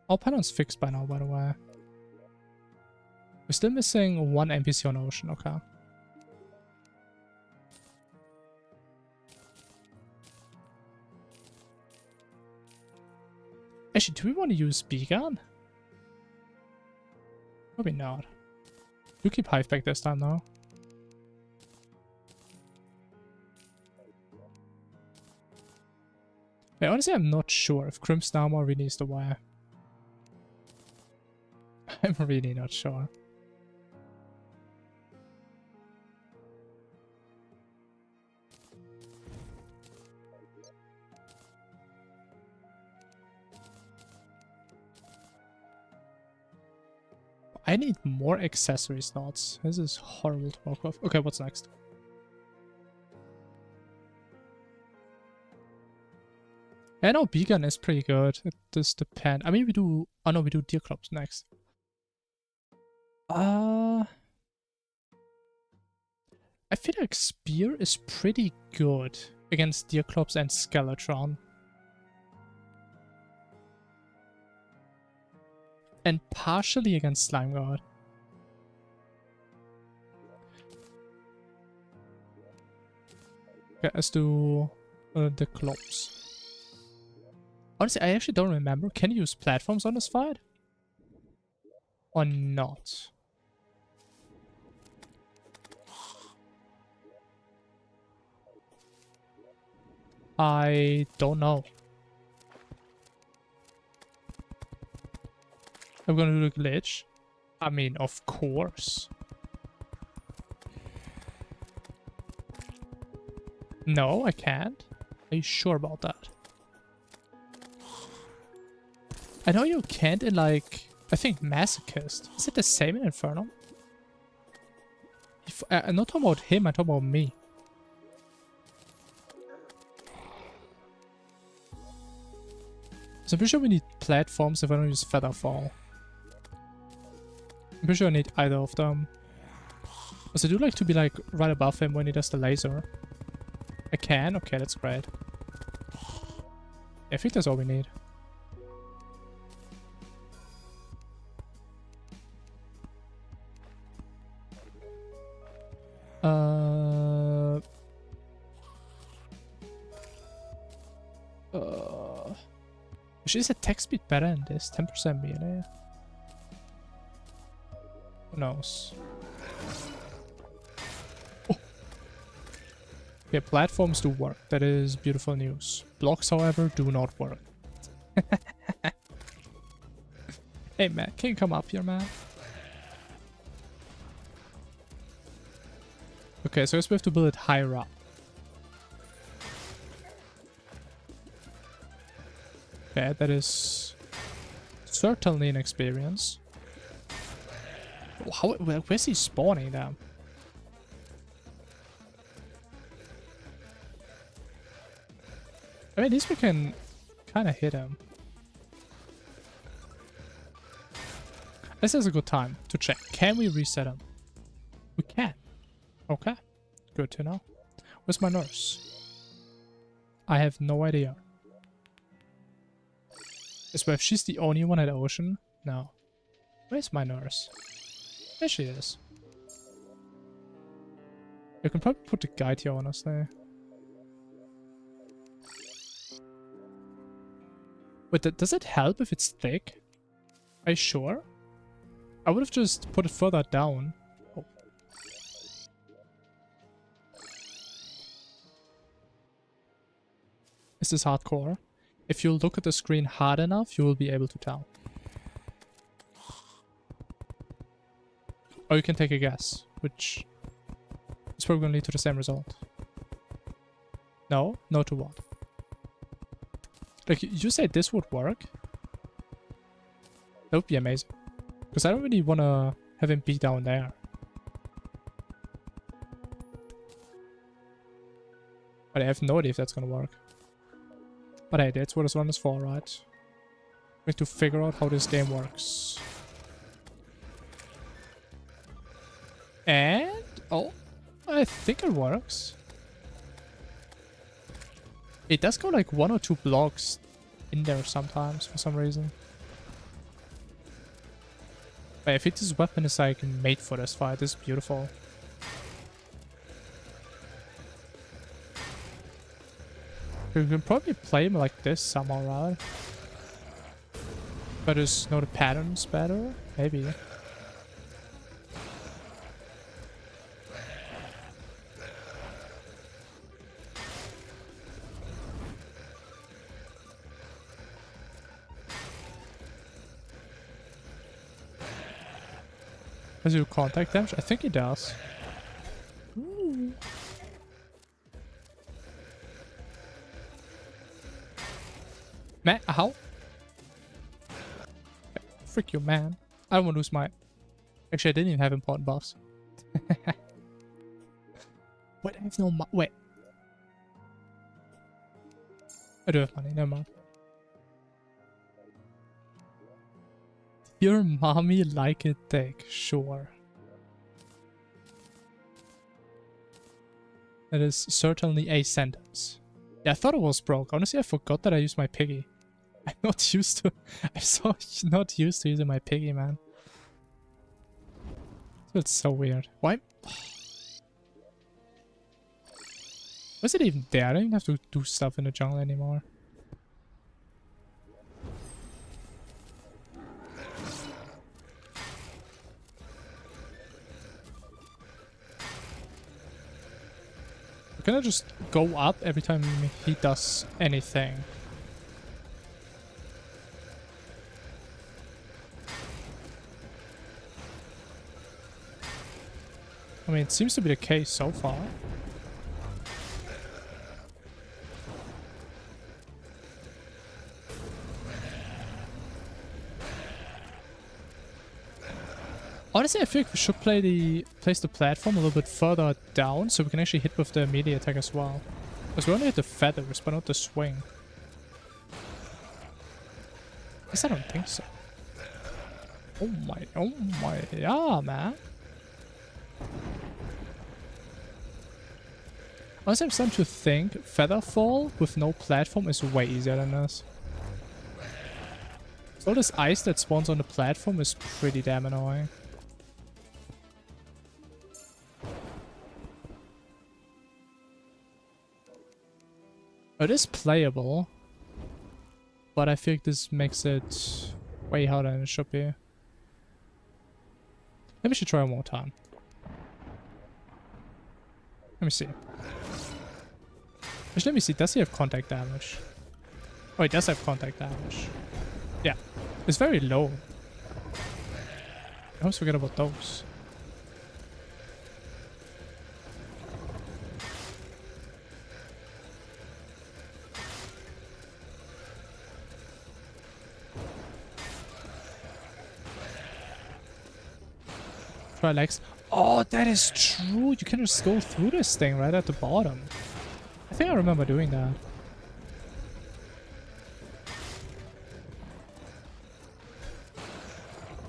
All patterns fixed by now, by the way. We're still missing one NPC on Ocean, okay. Actually, do we want to use Beacon? Probably not. You keep Hive back this time though. Yeah, honestly, I'm not sure if Crimson Armor really is the way. I'm really not sure. I need more accessory slots. This is horrible to work with. Okay, what's next? I know Beacon is pretty good. It does depend. I mean, we do... Oh no, we do Deer Clubs next. I feel like Spear is pretty good against Deer Clubs and Skeletron. And partially against Slime God. Okay, let's do the clubs. Honestly, I actually don't remember. Can you use platforms on this fight? Or not? I don't know. I'm gonna do the glitch. I mean, of course. No, I can't. Are you sure about that? I know you can't in, like, I think Masochist. Is it the same in Infernum? I'm not talking about him, I'm talking about me. So I'm pretty sure we need platforms if I don't use Featherfall. I'm pretty sure I need either of them. Because I do like to be like right above him when he does the laser. I can? Okay, that's great. I think that's all we need. Actually, is attack speed better in this? 10% melee? Who knows? Oh. Okay, platforms do work. That is beautiful news. Blocks, however, do not work. Hey, man, can you come up here, man? Okay, so I guess we have to build it higher up. Okay, that is certainly an experience. Where's he spawning them? I mean, at least we can kind of hit him. This is a good time to check. Can we reset him? We can. Okay, good to know. Where's my nurse? I have no idea. I swear, if she's the only one at Ocean, no. Where's my nurse? There she is. You can probably put the guide here, honestly. Wait, does it help if it's thick? Are you sure? I would have just put it further down. Oh. Is this hardcore? If you look at the screen hard enough, you will be able to tell. Or you can take a guess, which is probably going to lead to the same result. No? No to what? Like, you say this would work? That would be amazing. Because I don't really want to have him be down there. But I have no idea if that's going to work. But hey, that's what this one is for, right? We need to figure out how this game works. And... oh, I think it works. It does go like 1 or 2 blocks in there sometimes for some reason. But I think this weapon is like made for this fight. This is beautiful. You can probably play him like this somehow, right? But just know the patterns better? Maybe. Does he do contact damage? I think he does. Ooh. Man, how? Frick you, man. I don't want to lose my... Actually, I didn't even have important buffs. Wait, I have no money. Wait. I do have money, never mind. Your mommy like it thick, sure. That is certainly a sentence. Yeah, I thought it was broke. Honestly, I forgot that I used my piggy. I'm not used to... I'm so not used to using my piggy, man. It's so weird. Why? Was it even there? I don't even have to do stuff in the jungle anymore. Can I just go up every time he does anything? I mean, it seems to be the case so far. Honestly, I think we should place the platform a little bit further down so we can actually hit with the melee attack as well. Because we only hit the feathers, but not the swing. At least I don't think so. Oh my, yeah, man. Honestly, I'm starting to think Featherfall with no platform is way easier than this. So all this ice that spawns on the platform is pretty damn annoying. It is playable, but I think this makes it way harder than it should be. Maybe we should try one more time. Let me see. Actually, let me see. Does he have contact damage? Oh, he does have contact damage. Yeah. It's very low. I always forget about those. Try legs. Oh, that is true. You can just go through this thing right at the bottom. I think I remember doing that.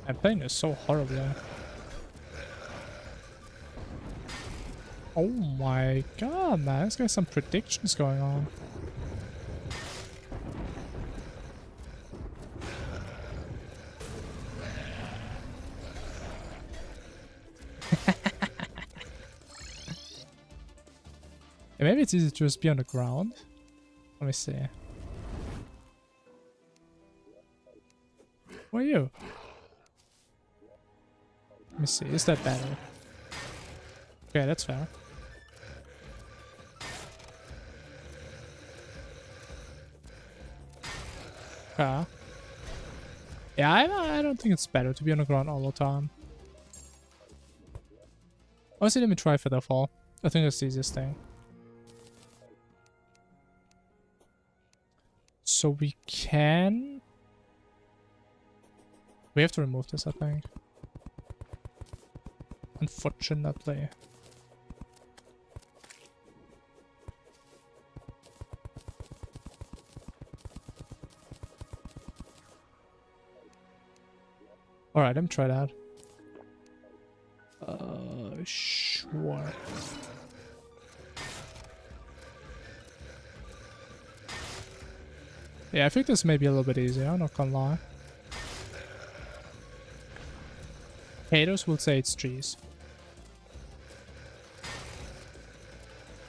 I'm playing this so horribly. Oh my god, man. This guy's some predictions going on. Yeah, maybe it's easy to just be on the ground. Let me see. Who are you? Let me see. Is that better? Okay, that's fair. Okay. Yeah, I don't think it's better to be on the ground all the time. Honestly, let me try Featherfall. I think that's the easiest thing. So we can... We have to remove this, I think. Unfortunately. Alright, let me try that. Sure. Yeah, I think this may be a little bit easier, I'm not gonna lie. Haters will say it's cheese.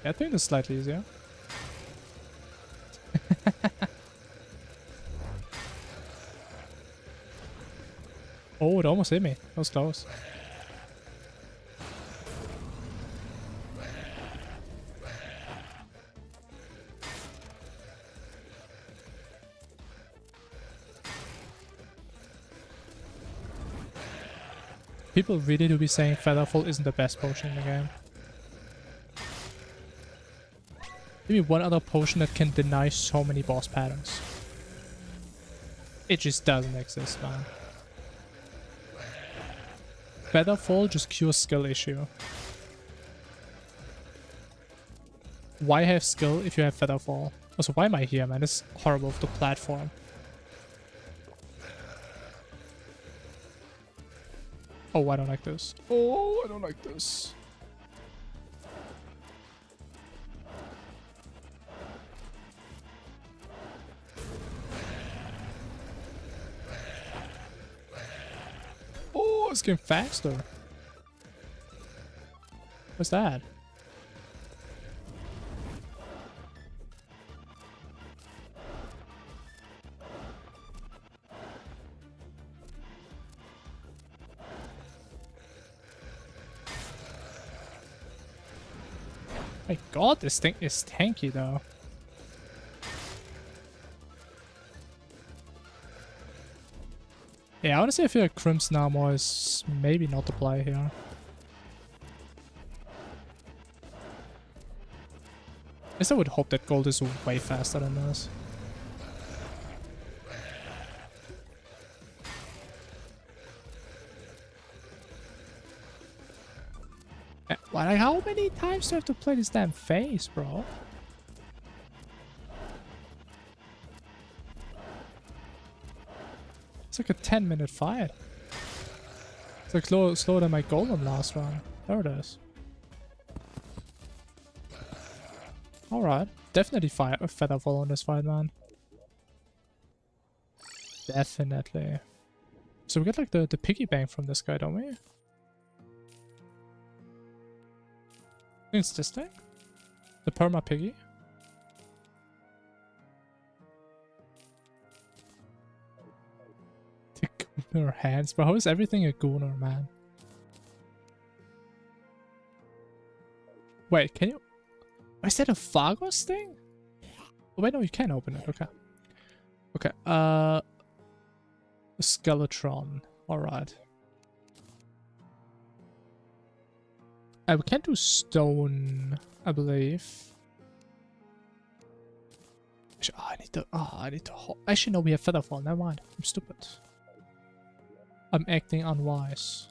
Yeah, I think it's slightly easier. Oh, it almost hit me. That was close. People really do be saying Featherfall isn't the best potion in the game. Give me one other potion that can deny so many boss patterns. It just doesn't exist, man. Featherfall just cures skill issue. Why have skill if you have Featherfall? Also, why am I here, man? This is horrible with the platform. Oh, I don't like this. Oh, I don't like this. Oh, it's getting faster. What's that? My god, this thing is tanky though. Yeah, honestly I feel like Crimson Armor is maybe not the play here. At least I would hope that gold is way faster than this. Like, how many times do I have to play this damn phase, bro? It's like a 10-minute fight. It's like slower than my golem last round. There it is. Alright. Definitely a Featherfall on this fight, man. Definitely. So we get like the piggy bank from this guy, don't we? I think it's this thing? The perma piggy? The Gunnar hands, but how is everything a Gunnar, man? Wait, can you... Is that a Phagos thing? Oh, wait, no, you can open it, okay. Okay, a Skeletron, alright. We can't do stone, I believe. Actually, I need to. Actually, no, we have Featherfall. Never mind. I'm stupid. I'm acting unwise.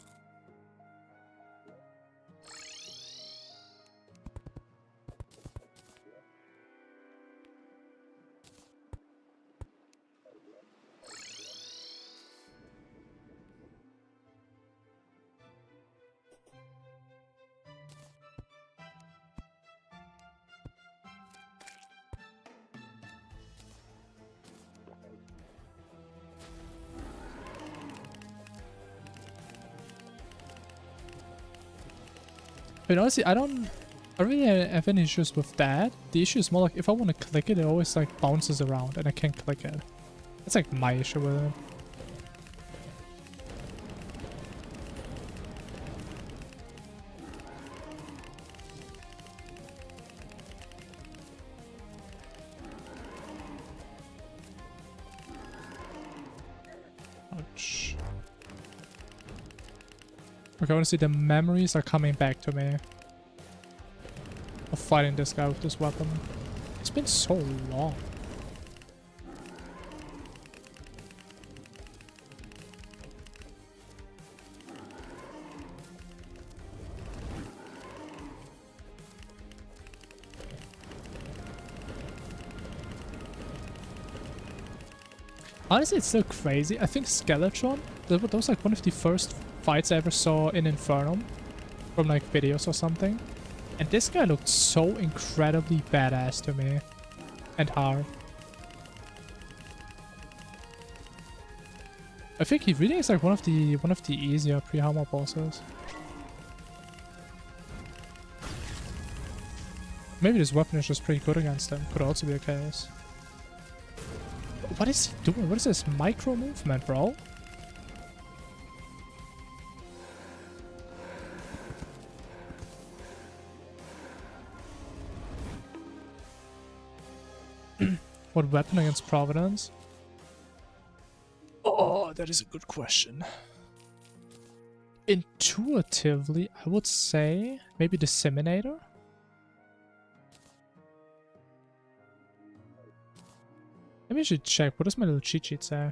I mean, honestly, I don't really have any issues with that. The issue is more like if I want to click it, it always like bounces around and I can't click it. That's like my issue with it. Ouch. Okay, honestly, the memories are coming back to me of fighting this guy with this weapon. It's been so long. Honestly, it's still crazy. I think Skeletron, that was like one of the first fights I ever saw in Infernum from like videos or something. And this guy looked so incredibly badass to me and hard. I think he really is like one of the easier pre-hammer bosses. Maybe this weapon is just pretty good against him. Could also be the case. What is he doing? What is this micro movement, bro? What weapon against Providence? Oh, that is a good question. Intuitively, I would say maybe Disseminator? Maybe I should check. What does my little cheat sheet say?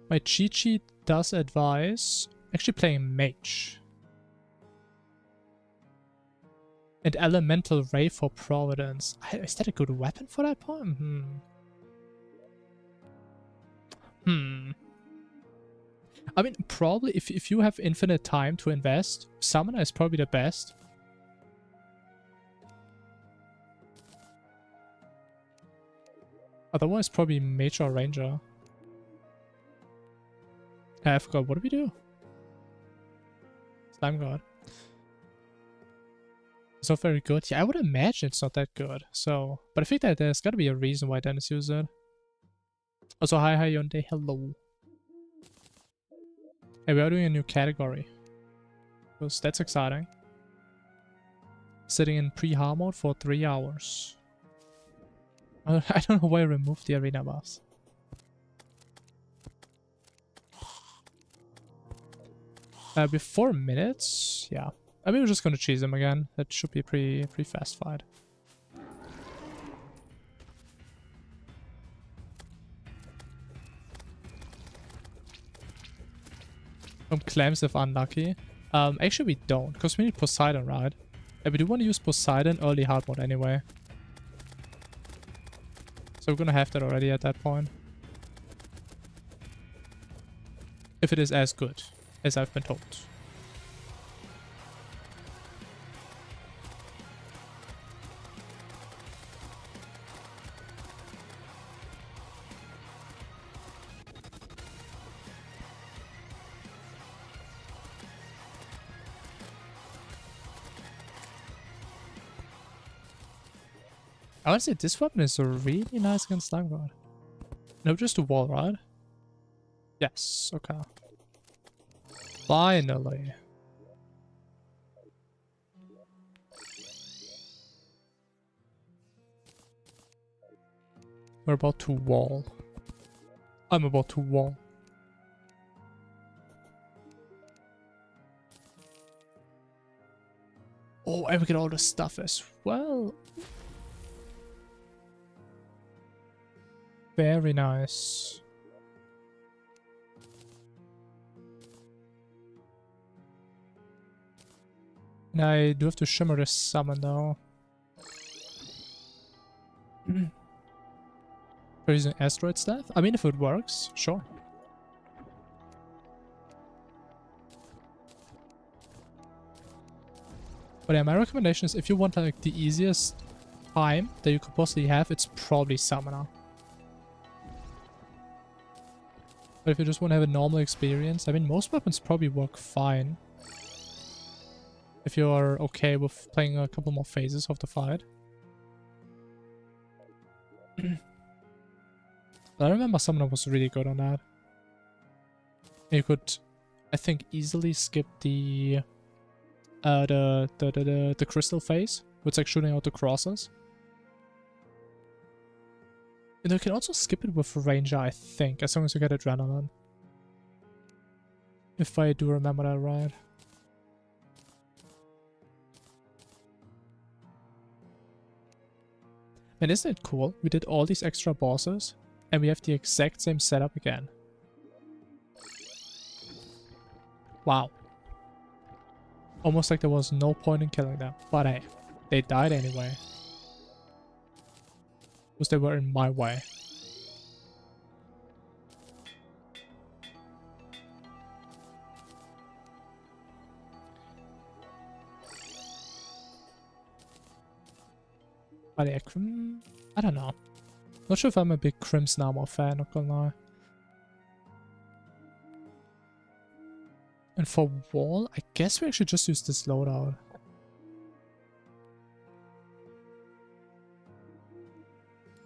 My cheat sheet does advise actually playing Mage. And Elemental Ray for Providence. Is that a good weapon for that point? I mean, probably if you have infinite time to invest, Summoner is probably the best. Otherwise, probably Mage or Ranger. I forgot, what do we do? Slime God. It's not very good. Yeah, I would imagine it's not that good. So, but I think that there's gotta be a reason why Dennis used it. Also, hi Yonde, hello. Hey, we are doing a new category. Because that's exciting. Sitting in pre-hard mode for 3 hours. I don't know why I removed the arena buffs. With 4 minutes? Yeah. I mean, we're just gonna cheese him again. That should be a pretty fast fight. Claims if unlucky. Actually we don't, because we need Poseidon, right? And we do want to use Poseidon early hard mode anyway. So we're gonna have that already at that point. If it is as good as I've been told. Honestly, this weapon is really nice against Slime God. No, just a wall, right? Yes, okay. Finally. We're about to wall. I'm about to wall. Oh, and we get all the stuff as well. Very nice. And I do have to shimmer this summon though. For using asteroid staff? I mean, if it works, sure. But yeah, my recommendation is if you want like the easiest time that you could possibly have, it's probably Summoner. But if you just want to have a normal experience, I mean, most weapons probably work fine. If you're okay with playing a couple more phases of the fight. I remember someone was really good on that. You could, I think, easily skip the crystal phase, which is like shooting out the crosses. And you can also skip it with Ranger, I think, as long as you get Adrenaline. If I do remember that right. And isn't it cool? We did all these extra bosses, and we have the exact same setup again. Wow. Almost like there was no point in killing them. But hey, they died anyway. Because they were in my way. But yeah, I don't know. Not sure if I'm a big Crimson Armor fan, not gonna lie. And for wall, I guess we actually just use this loadout.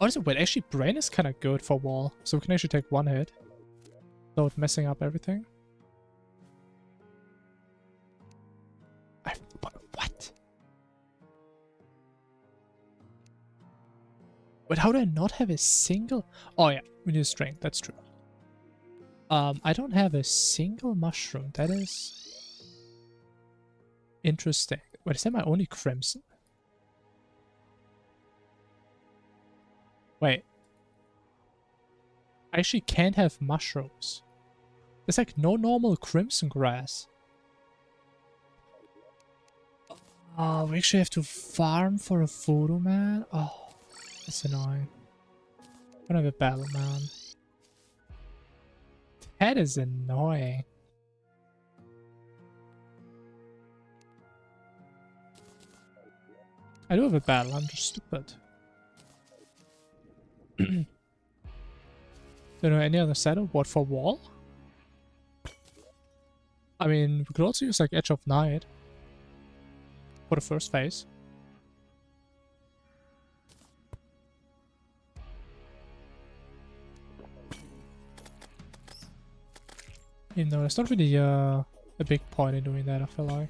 Honestly, wait, actually Brain is kind of good for wall. So we can actually take one hit without messing up everything. But what? But how do I not have a single... Oh yeah, we need a string, that's true. I don't have a single mushroom. That is interesting. Wait, is that my only crimson? Wait. I actually can't have mushrooms. There's like no normal crimson grass. Oh, we actually have to farm for a photo, man. Oh, that's annoying. I don't have a battle, man. That is annoying. I do have a battle, I'm just stupid. Don't know any other setup? What, for wall? I mean, we could also use like Edge of Night for the first phase. You know, there's not really a big point in doing that, I feel like.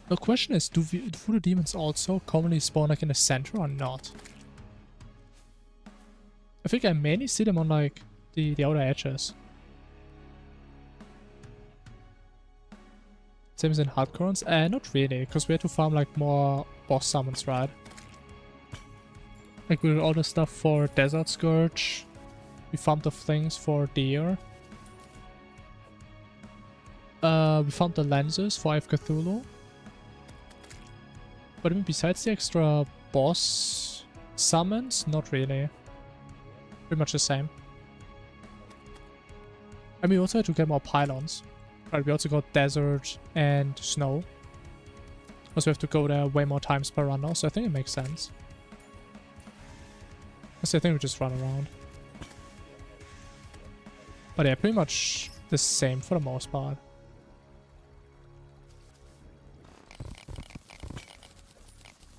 The question is, do voodoo demons also commonly spawn like in the center or not? I think I mainly see them on like the outer edges. Same as in Hardcorns? Not really, because we had to farm like more boss summons, right? Like we did all the stuff for Desert Scourge. We farmed the things for Deer. We found the lenses for Eye of Cthulhu. But I mean, besides the extra boss summons, not really. Pretty much the same. I mean, we also had to get more pylons. Right, we also got desert and snow. Also, we have to go there way more times per run now, so I think it makes sense. So I think we just run around. But yeah, pretty much the same for the most part.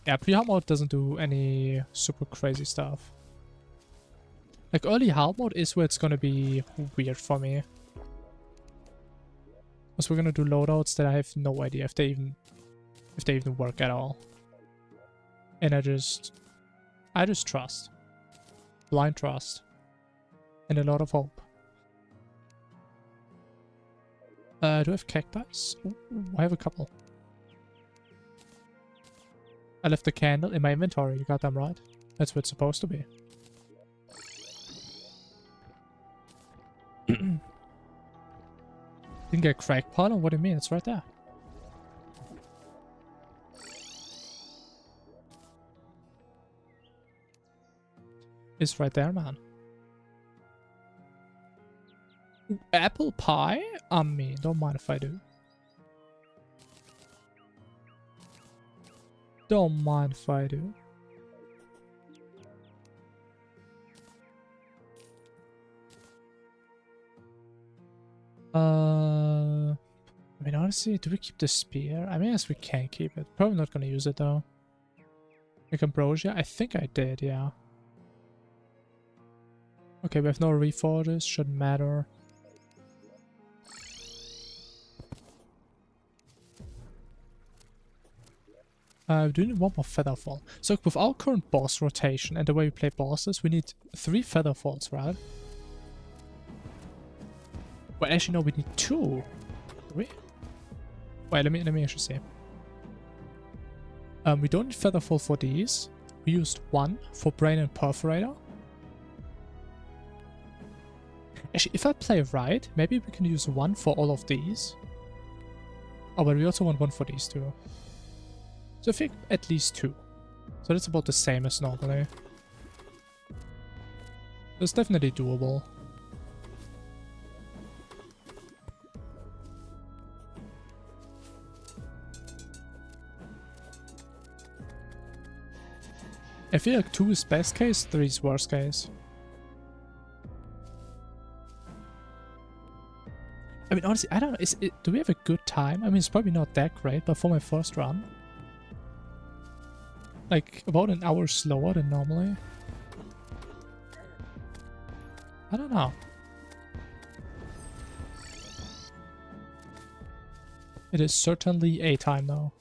Yeah, pre-hard mode doesn't do any super crazy stuff. Like early hard mode is where it's gonna be weird for me. Because we're gonna do loadouts that I have no idea if they even work at all. And I just trust. Blind trust. And a lot of hope. Do I have cacti? Ooh, I have a couple. I left the candle in my inventory, you got them right. That's what it's supposed to be. Didn't get crack pollen? What do you mean? It's right there. It's right there, man. Ooh, apple pie? I mean, don't mind if I do. Don't mind if I do. I mean, honestly, do we keep the spear? I mean, yes, we can keep it. Probably not gonna use it though. Like ambrosia? I think I did, yeah. Okay, we have no reforges, shouldn't matter. We do need one more featherfall. So with our current boss rotation and the way we play bosses, we need 3 featherfalls, right? Well, actually, no, we need 2. Wait, let me actually see. We don't need featherfall for these. We used 1 for brain and perforator. Actually, if I play right, maybe we can use 1 for all of these. Oh, but we also want 1 for these too. So I think at least 2. So that's about the same as normally. It's definitely doable. I feel like 2 is best case, 3 is worst case. I mean, honestly, I don't know. Do we have a good time? I mean, it's probably not that great, but for my first run, like about an hour slower than normally. I don't know. It is certainly a time though.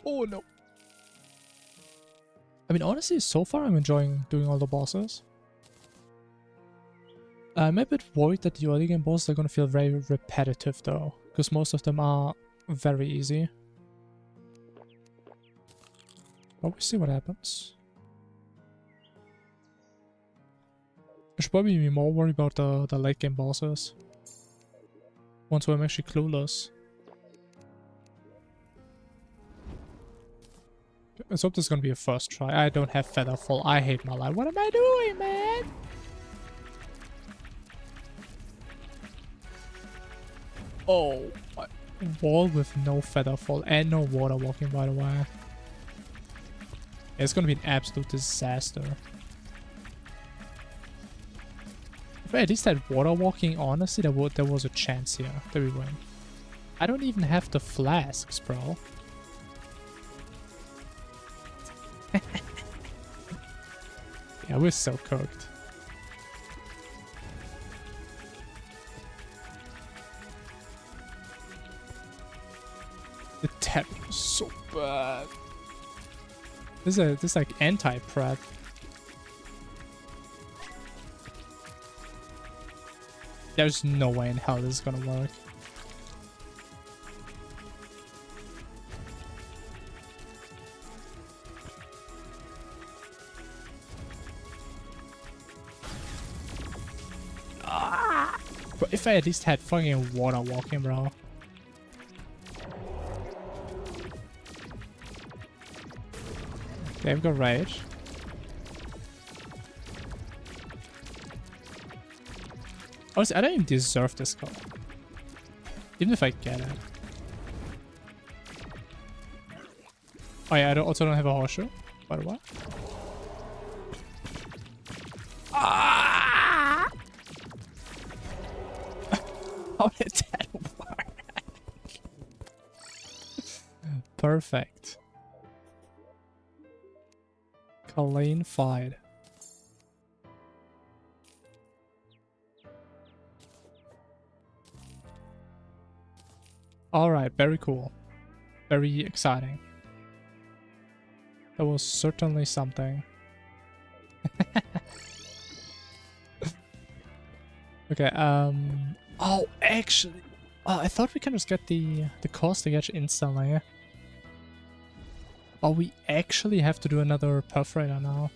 Oh no. I mean, honestly, so far I'm enjoying doing all the bosses. I'm a bit worried that the early game bosses are gonna feel very repetitive though, because most of them are very easy. But we'll see what happens. I should probably be more worried about the late game bosses. Ones where I'm actually clueless. Let's hope this is gonna be a first try. I don't have featherfall. I hate my life. What am I doing, man? Oh, wall with no featherfall and no water walking, by the way. It's gonna be an absolute disaster. If I at least had water walking, honestly, there was a chance here that we win. I don't even have the flasks, bro. Yeah, we're so cooked. The tap is so bad. This is like anti-prep. There's no way in hell this is gonna work. But if I at least had fucking water walking, bro. They've got rage. Honestly, I don't even deserve this call. Even if I get it. Oh yeah, I also don't have a horseshoe. By the way. Ah! How did that work? Perfect. Colleen fied. Alright, very cool. Very exciting. That was certainly something. Okay, oh, actually... Oh, I thought we can just get the caustic edge instantly. Oh, we actually have to do another perforator now.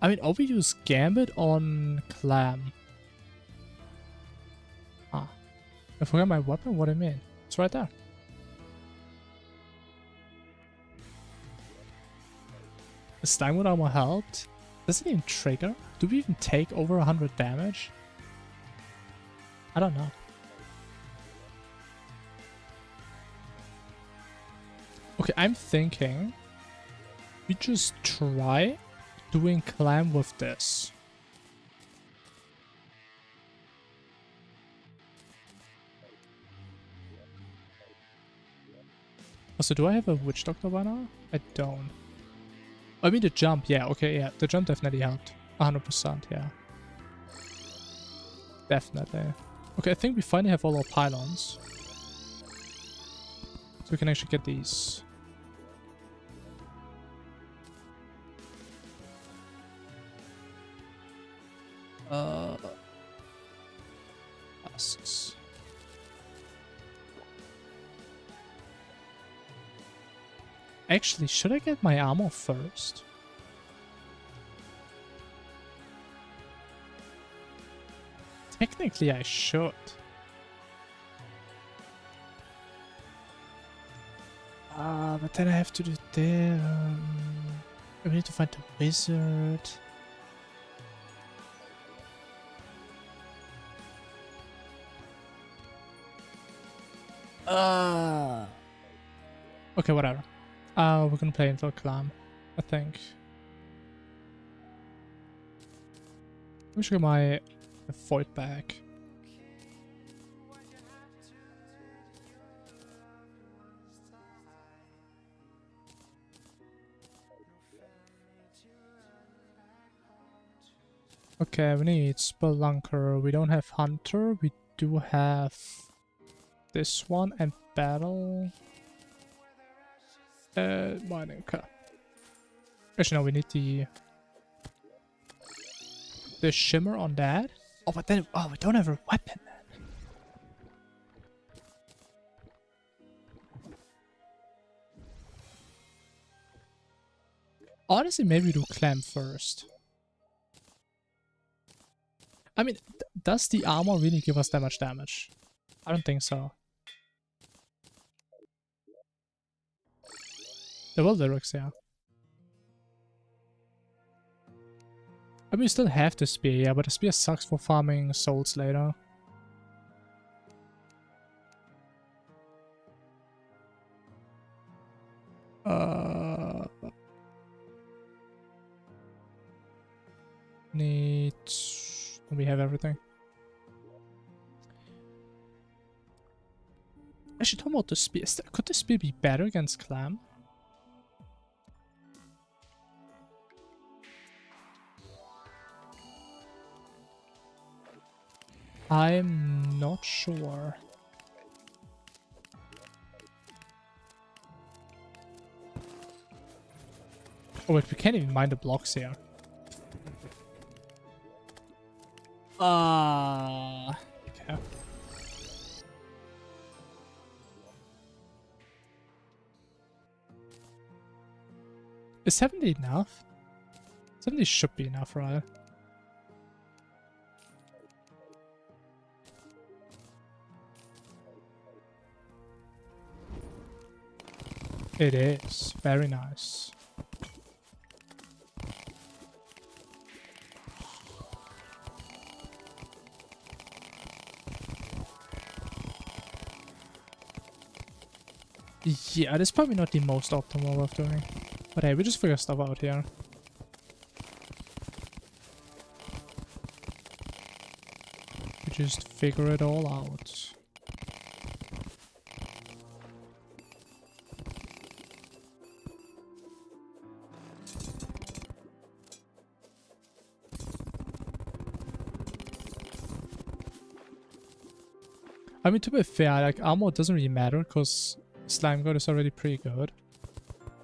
I mean, or we use Gambit on Clam. Ah. I forgot my weapon? What do you mean? It's right there. The Stangwood armor helped? Does it even trigger? Do we even take over 100 damage? I don't know. Okay, I'm thinking we just try doing clam with this. Also, do I have a witch doctor by now? I don't. I mean the jump, yeah, okay, yeah. The jump definitely helped. 100%, yeah. Definitely. Okay, I think we finally have all our pylons. So we can actually get these. Asks. Actually, should I get my armor first? Technically, I should. But then I have to do the... we need to find the wizard. Okay, whatever. We're gonna play into a clam, I think. Let me show you my void back. Okay, we need Spelunker. We don't have Hunter. We do have this one and Battle. Mining. Okay. Actually, no, we need the Shimmer on that. Oh, but then we don't have a weapon. Honestly, maybe we do Clam first. I mean, does the armor really give us that much damage? I don't think so. There were lyrics, yeah. I mean, we still have the spear, yeah, but the spear sucks for farming souls later. Need... We have everything. Actually, talking about the spear, could the spear be better against Clam? I'm not sure. Oh wait, we can't even mine the blocks here. Okay. Is 70 enough? 70 should be enough, right? It is. Very nice. Yeah, that's probably not the most optimal way of doing. But hey, we just figure stuff out here. We just figure it all out. I mean, to be fair, like, armor doesn't really matter because Slime God is already pretty good.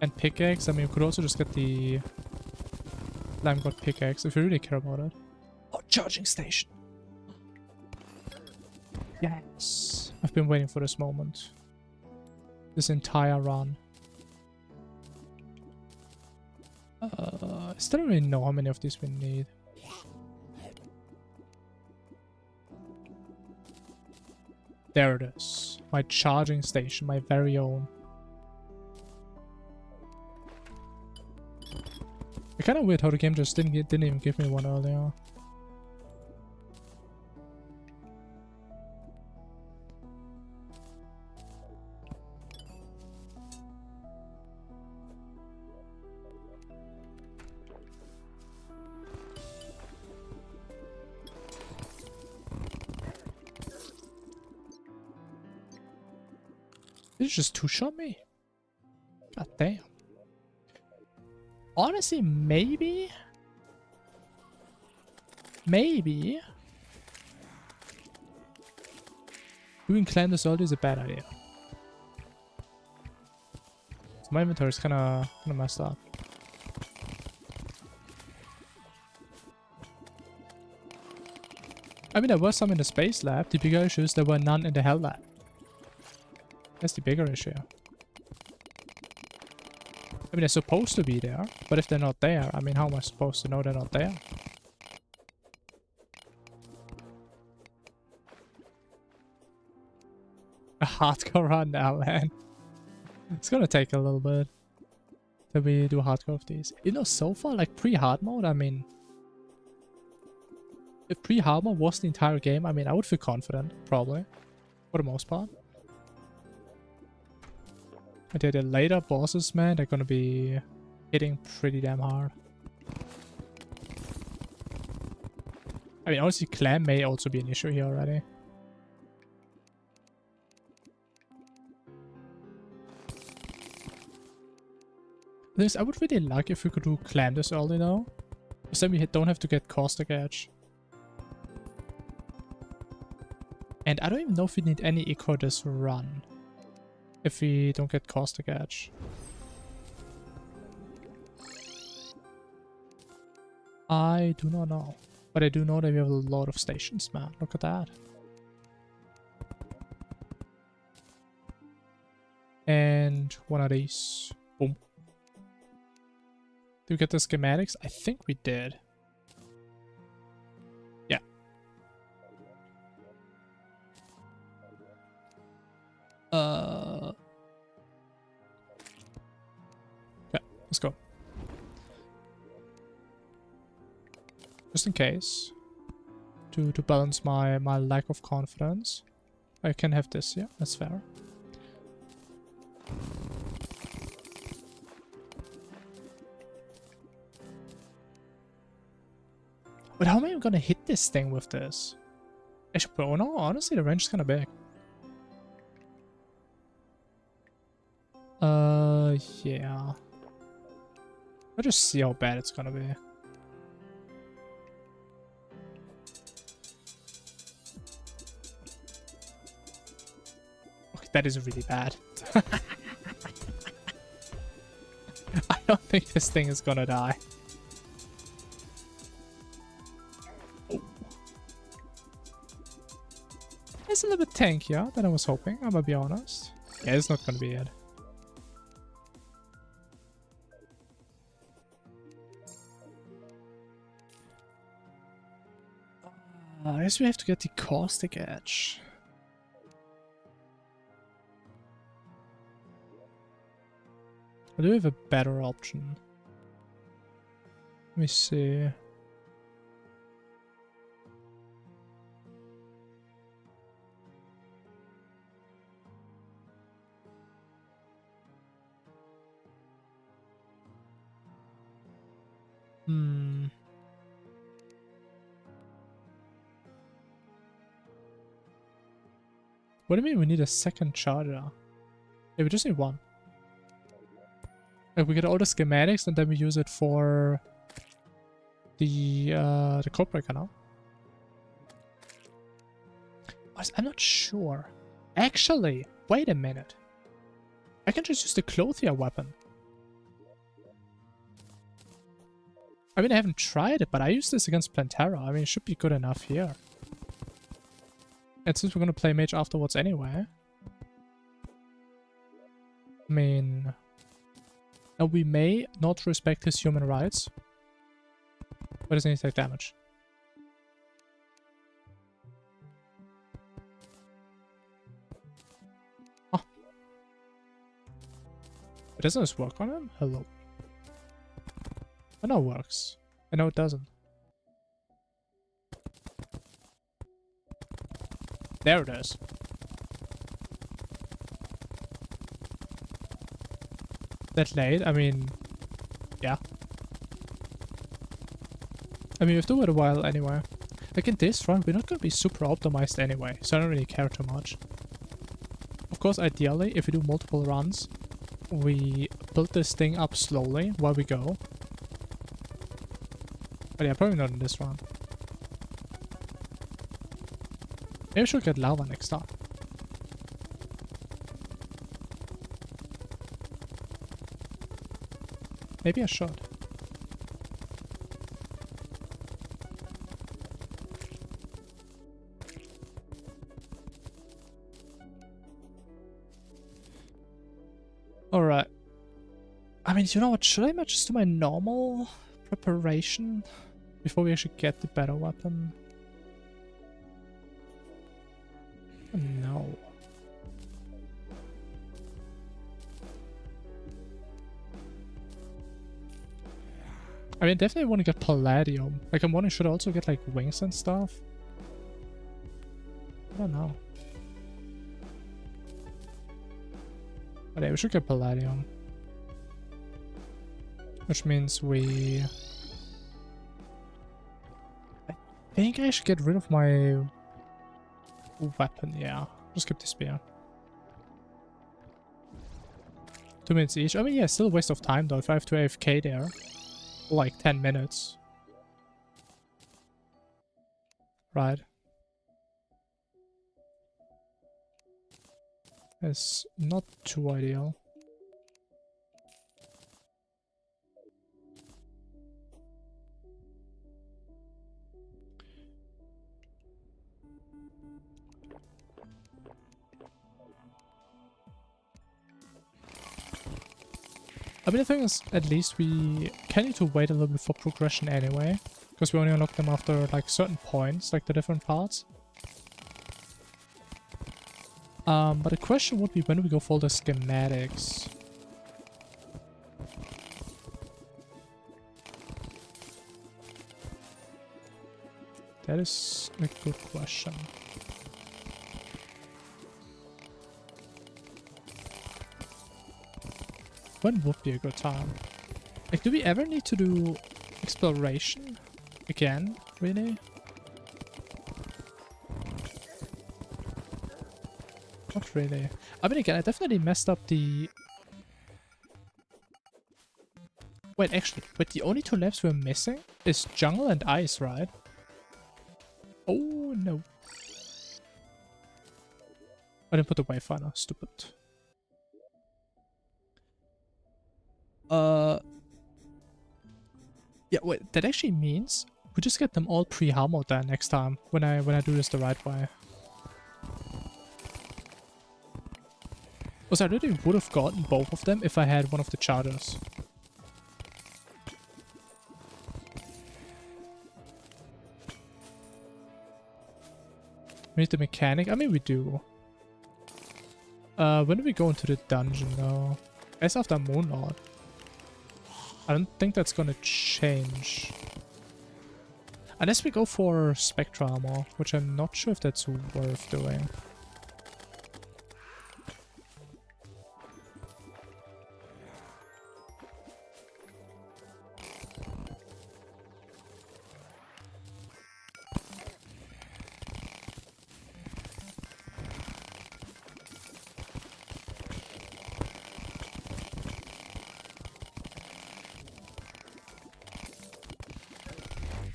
And pickaxe, I mean, we could also just get the Slime God pickaxe if we really care about it. Oh, charging station! Yes! I've been waiting for this moment. This entire run. I still don't really know how many of these we need. There it is. My charging station, my very own. It's kind of weird how the game just didn't even give me one earlier. Did you just two-shot me? God damn. Honestly, maybe... doing clan assault is a bad idea. So my inventory is kinda messed up. I mean, there were some in the space lab. The bigger issue is there were none in the hell lab. That's the bigger issue. I mean, they're supposed to be there, but if they're not there, I mean, how am I supposed to know they're not there? A hardcore run now, man. It's gonna take a little bit till we do hardcore of these. You know, so far, like pre-hard mode, I mean, if pre-hard mode was the entire game, I mean, I would feel confident, probably, for the most part. But yeah, the later bosses, man, they're gonna be hitting pretty damn hard. I mean, honestly, clan may also be an issue here already. The thing is, I would really like if we could do clan this early now. Because then we don't have to get caustic edge. And I don't even know if we need any eco this run. If we don't get caustic edge. I do not know. But I do know that we have a lot of stations, man. Look at that. And one of these. Boom. Did we get the schematics? I think we did. Yeah. Yeah, let's go. Just in case. To balance my lack of confidence. I can have this, yeah, that's fair. But how am I gonna hit this thing with this? Actually, but no, honestly, the range is kind of big. Yeah. I'll just see how bad it's gonna be. Okay, that is really bad. I don't think this thing is gonna die. It's a little bit tankier than I was hoping, I'm gonna be honest. Yeah, it's not gonna be it. I guess we have to get the caustic edge. I do have a better option. Let me see. What do you mean we need a second charger? Yeah, we just need one. Like we get all the schematics and then we use it for the code breaker now. I'm not sure. Actually, wait a minute. I can just use the clothier weapon. I mean, I haven't tried it, but I used this against Plantera. I mean, it should be good enough here. And since we're gonna play mage afterwards anyway. I mean... Now we may not respect his human rights. But doesn't he take damage? Oh. But doesn't this work on him? Hello. I know it works. I know it doesn't. There it is. That late? I mean, yeah. I mean, we've done it a while anyway. Like in this run, we're not gonna be super optimized anyway, so I don't really care too much. Of course, ideally, if we do multiple runs, we build this thing up slowly while we go. But yeah, probably not in this run. Maybe we should get lava next time. Maybe I should. Alright. I mean, you know what? Should I just do my normal preparation before we actually get the better weapon? No. I mean, definitely want to get palladium. Like, I'm wondering, should I also get like wings and stuff? I don't know. But yeah, we should get palladium. Which means we... I think I should get rid of my weapon, yeah. Just keep the spear. 2 minutes each. I mean, yeah, still a waste of time though if I have to AFK there. Like 10 minutes. Right. It's not too ideal. I mean, the thing is, at least we can need to wait a little bit for progression anyway, because we only unlock them after like certain points, like the different parts. But the question would be, when do we go for the schematics? That is a good question. When would be a good time? Like, do we ever need to do exploration again, really? Not really. I mean, again, I definitely messed up the... Wait, actually, but the only 2 labs we're missing is jungle and ice, right? Oh, no. I didn't put the wayfinder, stupid. Yeah, wait, that actually means we just get them all pre-harmoed then next time when I do this the right way. Also, I really would have gotten both of them if I had one of the chargers. We need the mechanic? I mean, we do. When do we go into the dungeon though? It's after Moonlord. I don't think that's gonna change. Unless we go for Spectra armor, which I'm not sure if that's worth doing.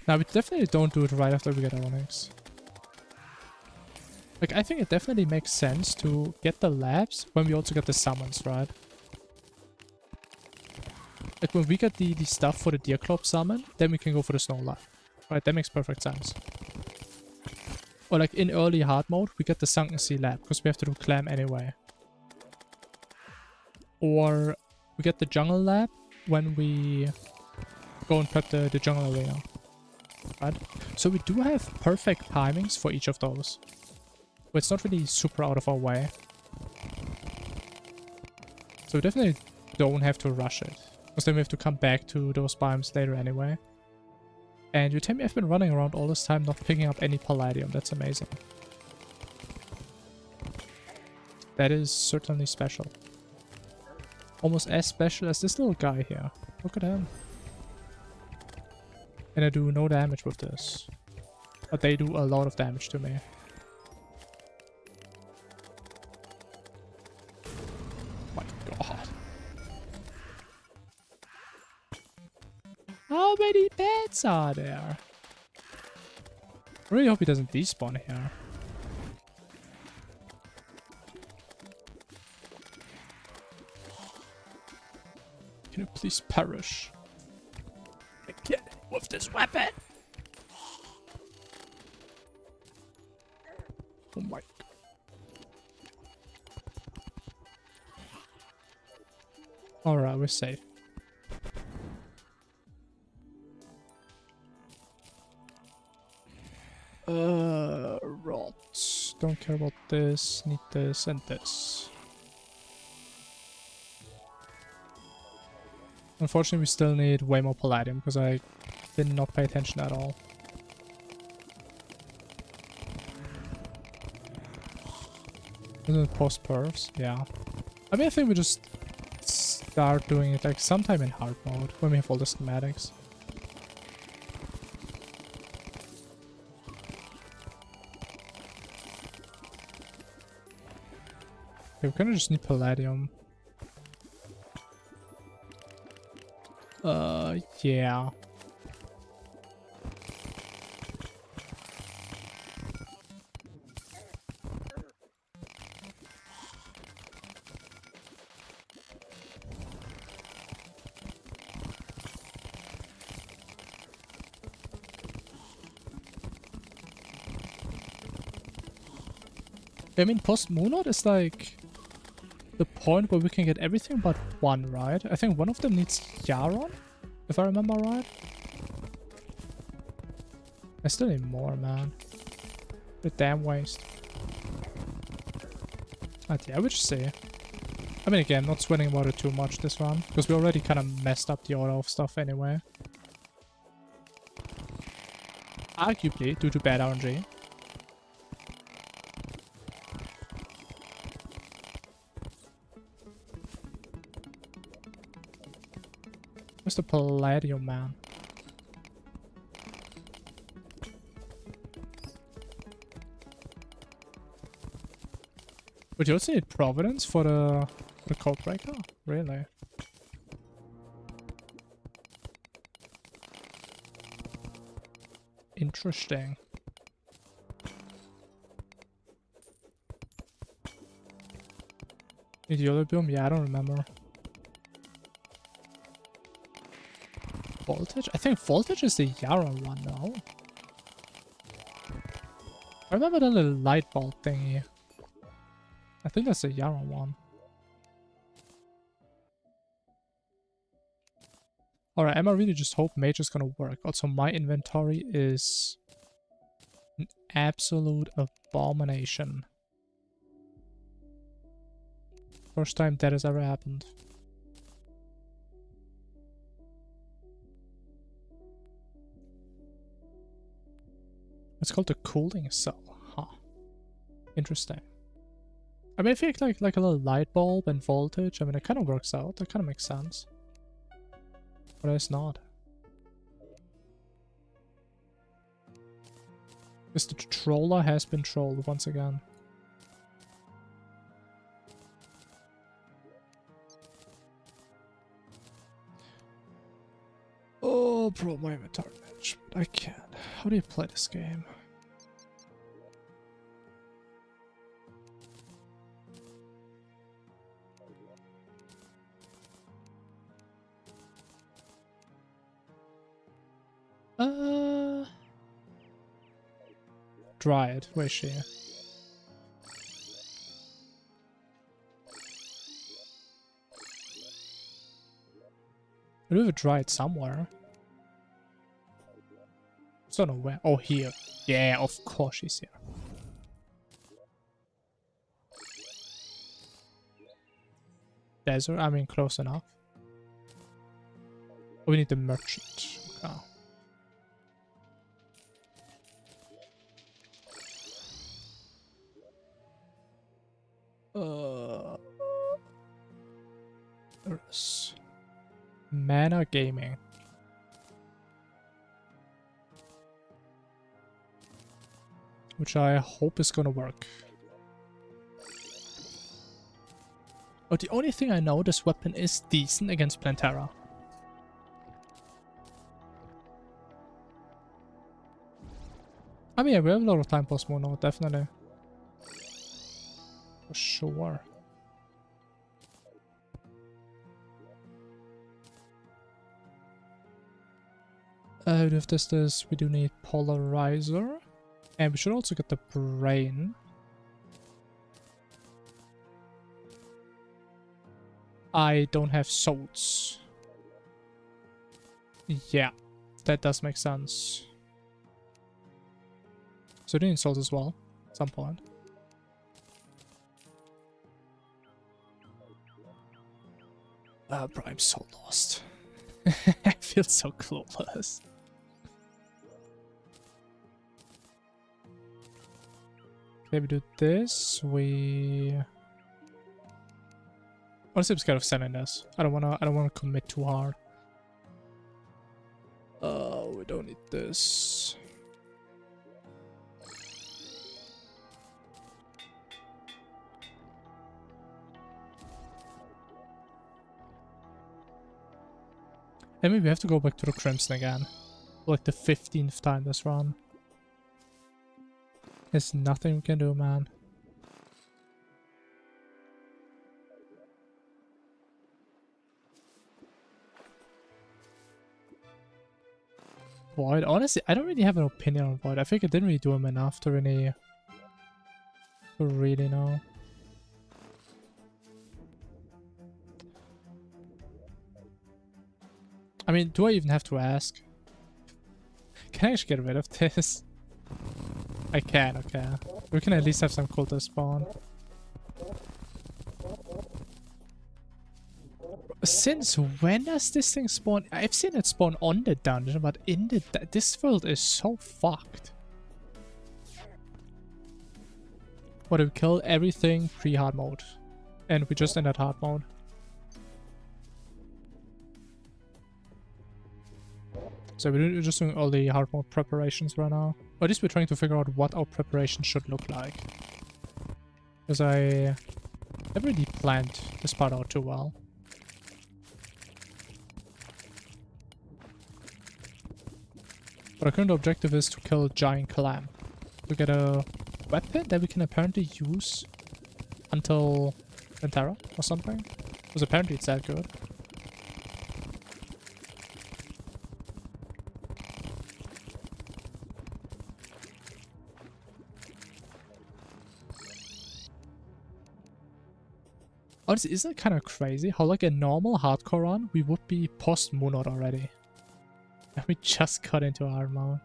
Now, we definitely don't do it right after we get Onyx. Like, I think it definitely makes sense to get the labs when we also get the summons, right? Like, when we get the stuff for the Deer Club summon, then we can go for the Snow Lab. Right, that makes perfect sense. Or like, in early hard mode, we get the Sunken Sea Lab, because we have to do Clam anyway. Or we get the Jungle Lab when we go and prep the Jungle Arena. Right? So we do have perfect timings for each of those. But it's not really super out of our way. So we definitely don't have to rush it. Because then we have to come back to those biomes later anyway. And you tell me I've been running around all this time not picking up any palladium. That's amazing. That is certainly special. Almost as special as this little guy here. Look at him. And I do no damage with this. But they do a lot of damage to me. How many beds are there? I really hope he doesn't despawn here. Can you please perish? I can't with this weapon. Oh my god. Alright, we're safe. Rot. Don't care about this. Need this and this. Unfortunately, we still need way more palladium because I did not pay attention at all. Isn't it post perfs? Yeah. I mean, I think we just start doing it like sometime in hard mode when we have all the schematics. Okay, we kind of just need palladium. Yeah. I mean, post Moonlord is like the point where we can get everything but one, right? I think one of them needs Yaron, if I remember right. I still need more, man. What a damn waste. But yeah, we'll just see. I mean, again, not sweating about it too much this run, because we already kind of messed up the order of stuff anyway. Arguably, due to bad RNG. Where's the Palladium, man? Would you also need Providence for the code breaker? Really? Interesting. Ideolobium? Yeah, I don't remember. Voltage? I think Voltage is the Yaron one, no? I remember the little light bulb thingy. I think that's the Yaron one. Alright, Emma really just hope Mage is gonna work. Also, my inventory is an absolute abomination. First time that has ever happened. It's called the cooling cell. Huh. Interesting. I mean, I think like a little light bulb and voltage, I mean, it kind of works out. That kind of makes sense. But it's not. Because the troller has been trolled once again. Oh, bro, my inventory management. I can't. How do you play this game? Dryad, where's she? I do have a Dryad somewhere. I don't know where. Oh, here. Yeah, of course she's here. Desert, I mean, close enough. Oh, we need the merchant. Okay. There's Mana Gaming. Which I hope is gonna work. Oh, the only thing I know, this weapon is decent against Plantera. I mean, yeah, we have a lot of time post Mono, definitely. For sure. If this, we do need Polarizer. And we should also get the Brain. I don't have souls. Yeah, that does make sense. So do need souls as well, at some point. Bro, I'm so lost. I feel so clueless. Okay, we do this. Honestly, I'm scared of sending this. I don't wanna commit too hard. Oh, we don't need this. And maybe we have to go back to the Crimson again. Like the 15th time this run. There's nothing we can do, man. Void, honestly, I don't really have an opinion on Void. I think I didn't really do him enough to really know. I mean, do I even have to ask? Can I actually get rid of this? I can, okay. We can at least have some cultists spawn. Since when does this thing spawn? I've seen it spawn on the dungeon, but in the this world is so fucked. What, do we kill everything pre-hard mode? And we just ended hard mode. So we're just doing all the hard mode preparations right now. Or at least we're trying to figure out what our preparation should look like. Because I never really planned this part out too well. But our current objective is to kill Giant Calam. To get a weapon that we can apparently use until Pantera or something. Because apparently it's that good. Honestly, isn't it kind of crazy how like a normal hardcore run, we would be post Moonod already. And we just got into hard mode.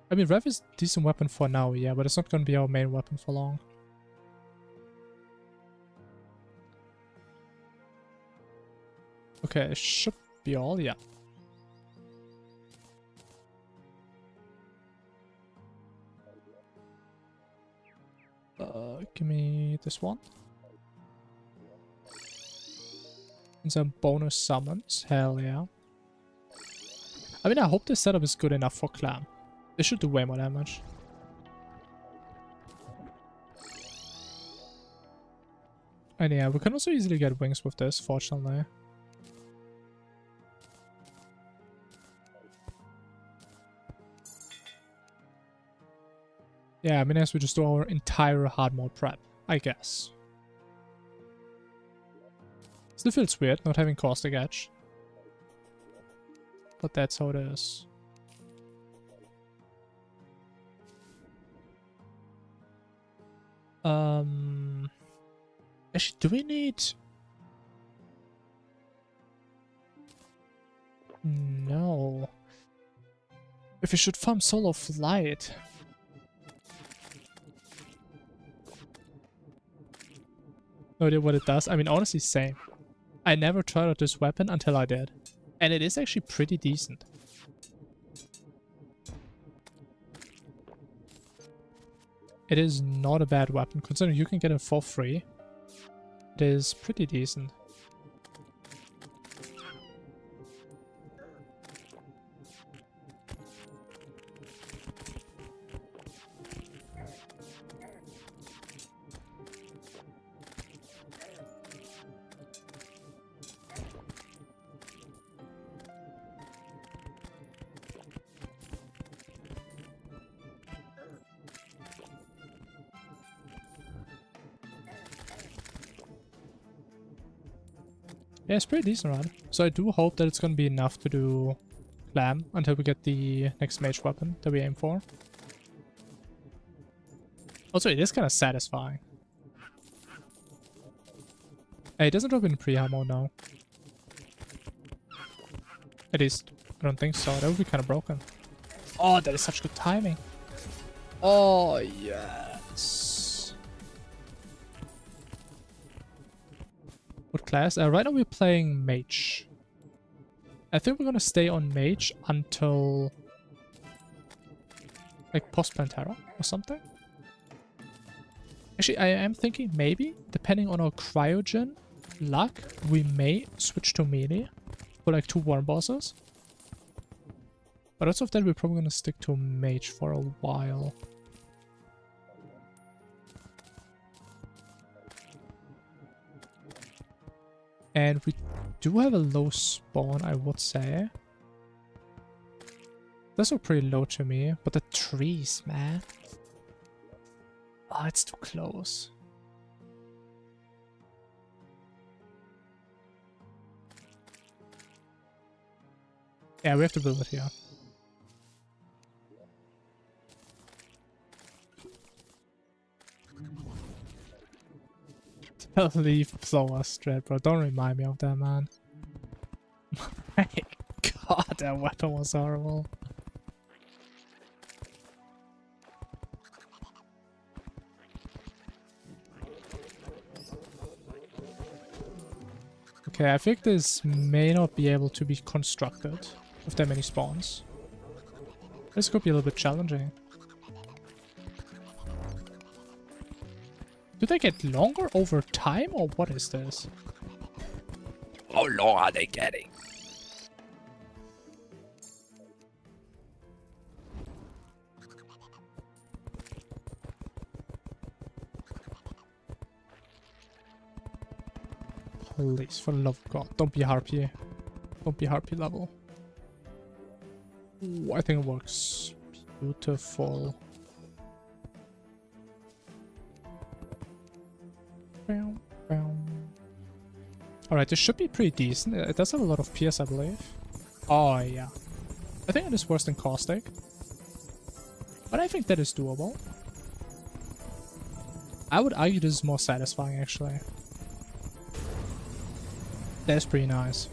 I mean, Rev is a decent weapon for now, yeah, but it's not going to be our main weapon for long. Okay, it should be all, yeah. Give me this one. And some bonus summons, hell yeah. I mean, I hope this setup is good enough for Clam. This should do way more damage. And yeah, we can also easily get wings with this, fortunately. Yeah, I mean, as we just do our entire hard mode prep, I guess. Still feels weird not having caustic edge. But that's how it is. Actually, do we need... No. If we should farm Solo Flight. No idea what it does. I mean, honestly, same. I never tried out this weapon until I did. And it is actually pretty decent. It is not a bad weapon, considering you can get it for free. It is pretty decent. Yeah, it's pretty decent, right? So I do hope that it's gonna be enough to do Clam until we get the next mage weapon that we aim for. Also, it is kind of satisfying. Hey, it doesn't drop in pre-hard mode now. At least, I don't think so. That would be kind of broken. Oh, that is such good timing. Oh, yes. What class? Right now we're playing Mage. I think we're gonna stay on Mage until like post-Plantera or something. Actually, I am thinking maybe, depending on our Cryogen luck, we may switch to melee for like 2 worm bosses. But outside of that, we're probably gonna stick to Mage for a while. And we do have a low spawn, I would say. That's all pretty low to me, but the trees, man. Oh, it's too close. Yeah, we have to build it here. Leaf blower strat, bro. Don't remind me of that, man. My god, that weapon was horrible. Okay, I think this may not be able to be constructed with that many spawns. This could be a little bit challenging. Do they get longer over time, or what is this? How long are they getting? Please, for the love of God, don't be Harpy. Don't be Harpy level. Ooh, I think it works beautiful. Alright, this should be pretty decent. It does have a lot of PS, I believe. Oh, yeah. I think it is worse than Caustic. But I think that is doable. I would argue this is more satisfying, actually. That's pretty nice.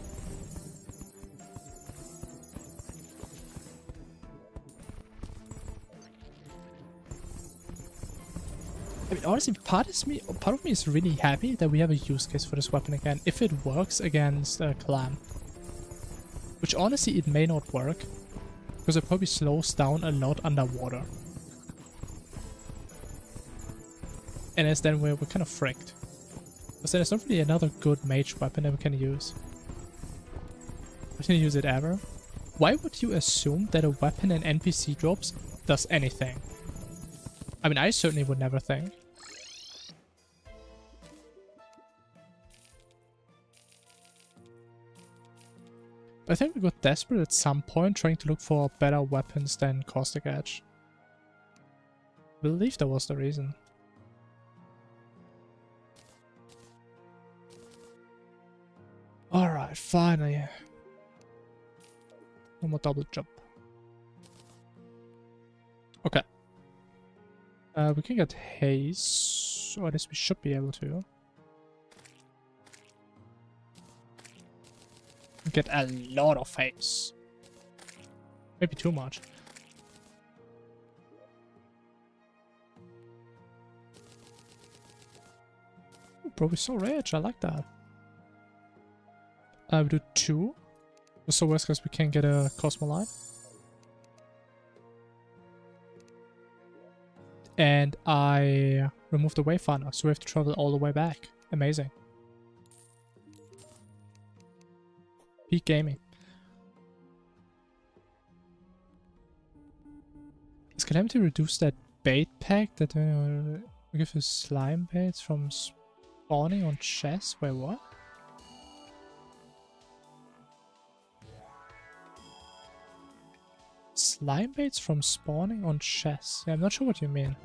I mean, honestly, part of me is really happy that we have a use case for this weapon again, if it works against Clam. Which honestly, it may not work, because it probably slows down a lot underwater. And as then we're kind of fricked. Because then there's not really another good mage weapon that we can use. We can use it ever. Why would you assume that a weapon in NPC drops does anything? I mean, I certainly would never think. I think we got desperate at some point trying to look for better weapons than Caustic Edge. I believe that was the reason. Alright, finally. No more double jump. Okay. We can get haste, or at least we should be able to. Get a lot of haste. Maybe too much. Ooh, bro, we're so rich. I like that. We do 2. So worst case we can get a Cosmoline. And I removed the Wayfinder, so we have to travel all the way back. Amazing. Peak gaming. Does Calamity reduce that bait pack that we give you slime baits from spawning on chests? Wait, what? Slime baits from spawning on chests? Yeah, I'm not sure what you mean.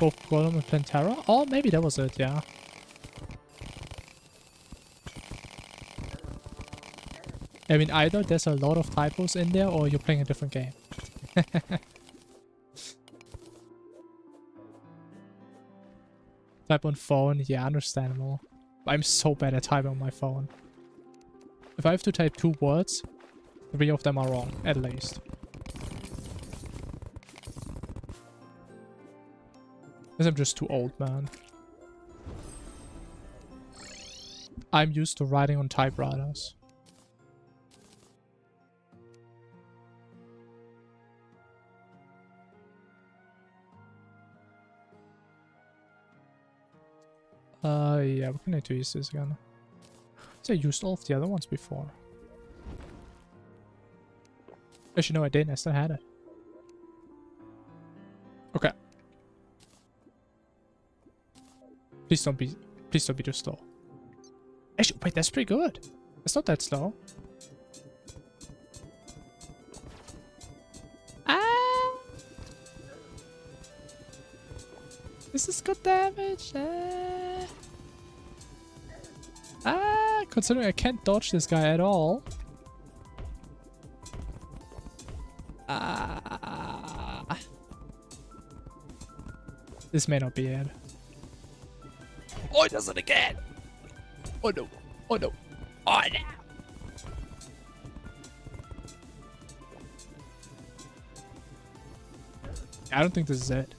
both Golem and Plantera? Oh, maybe that was it, yeah. I mean, either there's a lot of typos in there or you're playing a different game. Type on phone, yeah, understandable. I'm so bad at typing on my phone. If I have to type 2 words, 3 of them are wrong, at least. Because I'm just too old, man. I'm used to writing on typewriters. Yeah, we're gonna need to use this again. So I used all of the other ones before. Actually, no, I didn't. I still had it. Okay. Please don't be too slow. Actually, wait, that's pretty good. It's not that slow. Ah! This is good damage. Considering I can't dodge this guy at all. This may not be it. Oh, it does it again. Oh no. Oh no. Oh no. I don't think this is it.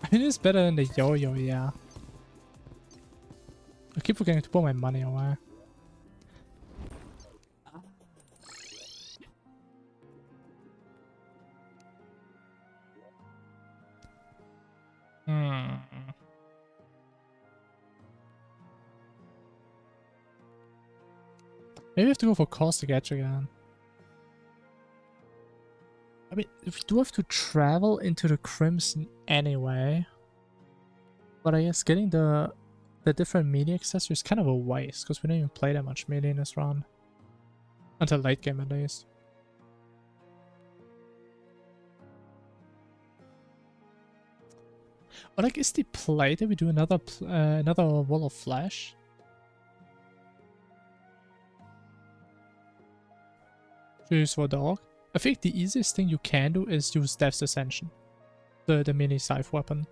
I mean, it's better than the yo-yo, yeah. I keep forgetting to put my money away. Maybe we have to go for Caustic Edge again. I mean, we do have to travel into the Crimson anyway. But I guess getting the different melee accessories is kind of a waste, because we don't even play that much melee in this run. Until late game at least. Or like, is the play that we do another Wall of Flash? Use for dog. I think the easiest thing you can do is use Death's Ascension. The mini scythe weapon.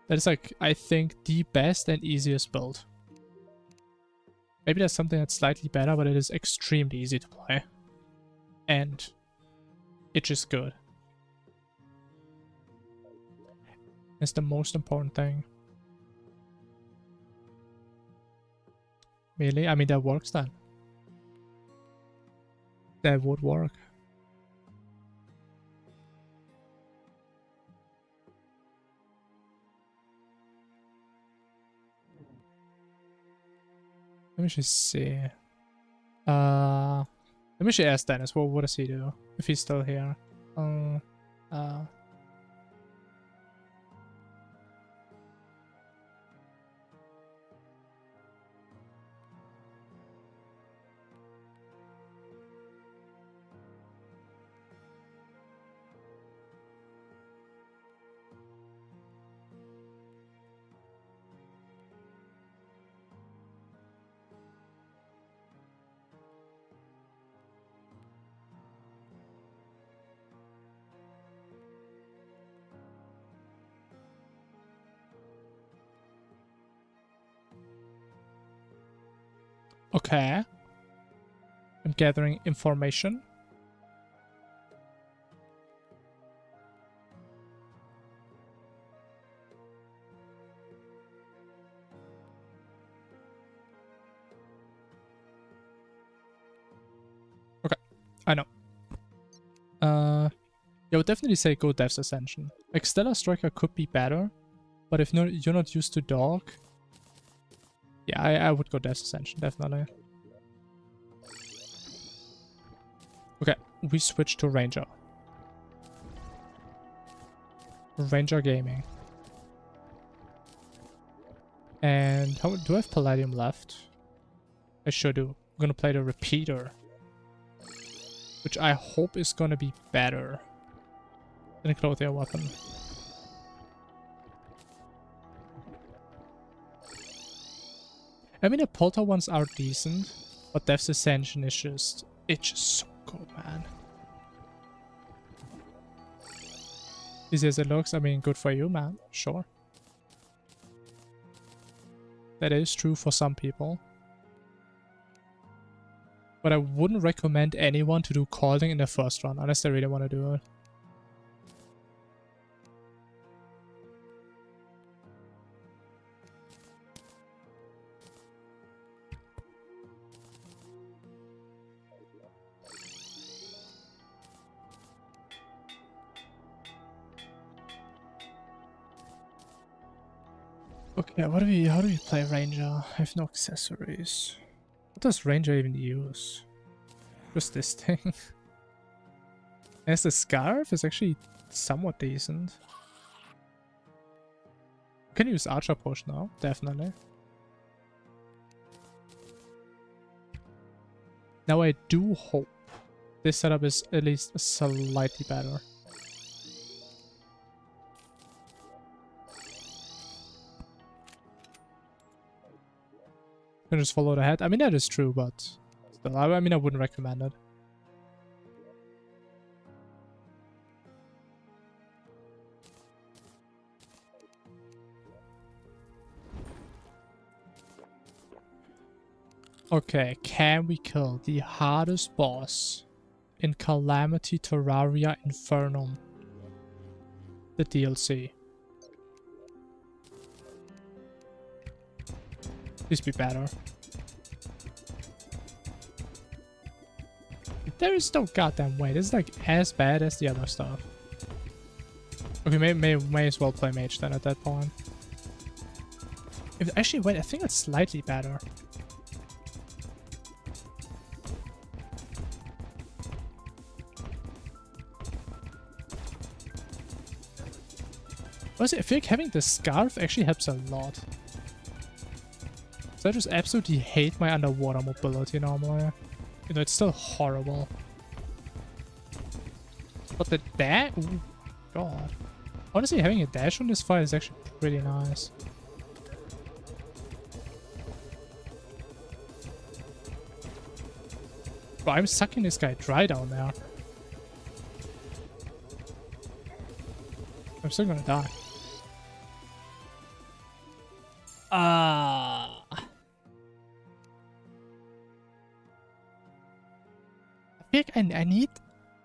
That is like, I think, the best and easiest build. Maybe there's something that's slightly better, but it is extremely easy to play. And it's just good. It's the most important thing. Really? I mean, that works then. That would work. Let me just see. Let me just ask Dennis, what does he do? If he's still here. Okay. I'm gathering information. Okay, I know. Yeah, I would definitely say go Death's Ascension. Like, Stellar Striker could be better, but if you're not used to dog, yeah, I would go Death's Ascension, definitely. Okay, we switch to Ranger. Ranger Gaming. And how do I have Palladium left? I sure do. I'm gonna play the Repeater. which I hope is gonna be better than a clothier weapon. I mean, the Polter ones are decent, but Death's Ascension is just... It's just so good, man. Easy as it looks, I mean, good for you, man. Sure. That is true for some people. But I wouldn't recommend anyone to do Calding in their first run, unless they really want to do it. Okay, how do we play Ranger? I have no accessories. What does Ranger even use? Just this thing. As the Scarf is actually somewhat decent. You can use Archer Push now, definitely. Now I do hope this setup is at least slightly better. Can just follow the head. I mean, that is true, but still, I mean, I wouldn't recommend it. Okay, can we kill the hardest boss in Calamity Infernum? The DLC. Please be better. There is no goddamn way. This is like as bad as the other stuff. Okay, may as well play mage then at that point. Actually, wait, I think it's slightly better. Honestly, I feel like having the Scarf actually helps a lot. So I just absolutely hate my underwater mobility normally. You know, it's still horrible. But the dash... Ooh, God. Honestly, having a dash on this fight is actually pretty nice. Bro, I'm sucking this guy dry down there. I'm still gonna die. I feel like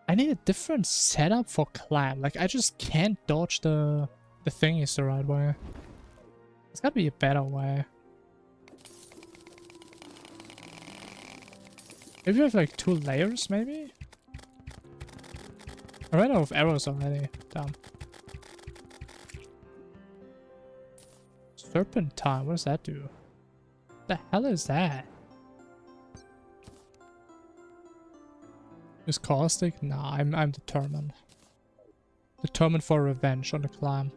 I need a different setup for climb. Like, I just can't dodge the thingies the right way. There's gotta be a better way. Maybe we have like 2 layers, maybe? I ran out of arrows already. Damn. Serpentine, what does that do? What the hell is that? Is caustic? Nah, I'm determined. Determined for revenge on the clan.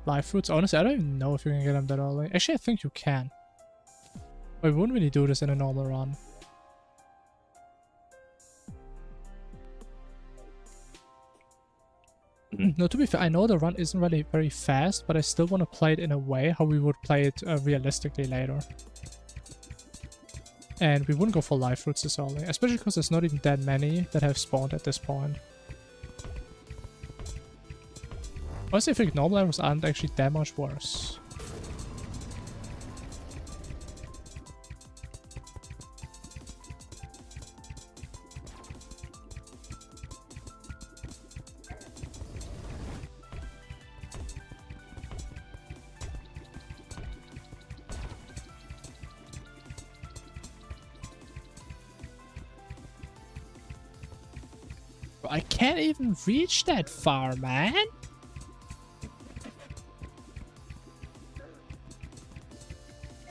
Live fruits? Honestly, I don't even know if you can get them that early. Actually, I think you can. But we wouldn't really do this in a normal run. No, to be fair, I know the run isn't really very fast, but I still want to play it in a way how we would play it realistically later. And we wouldn't go for live fruits this early, especially because there's not even that many that have spawned at this point. Honestly, I think normal arrows aren't actually that much worse. I can't even reach that far, man.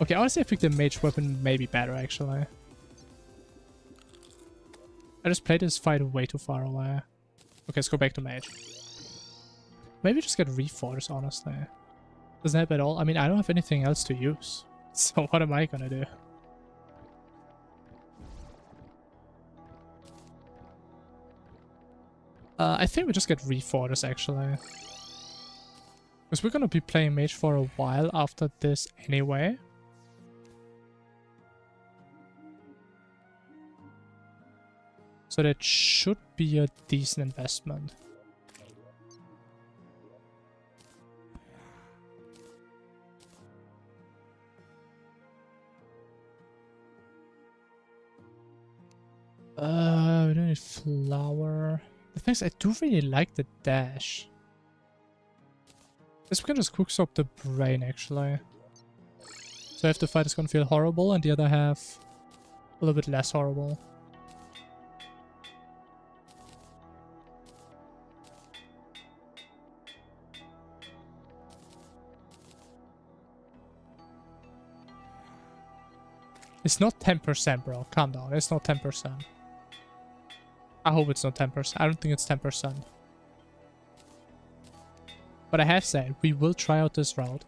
Okay, honestly, I think the mage weapon may be better, actually. I just played this fight way too far away. Okay, let's go back to mage. Maybe just get reforce, honestly. Doesn't help at all. I mean, I don't have anything else to use. So what am I gonna do? I think we just get reforce, actually. Because we're gonna be playing mage for a while after this anyway. So that should be a decent investment. We don't need flour. The thing is, I do really like the dash. This we can just cook up the brain, actually. So if the fight is gonna feel horrible, and the other half a little bit less horrible. It's not 10%, bro. Calm down. It's not 10%. I hope it's not 10%. I don't think it's 10%. But I have said, we will try out this route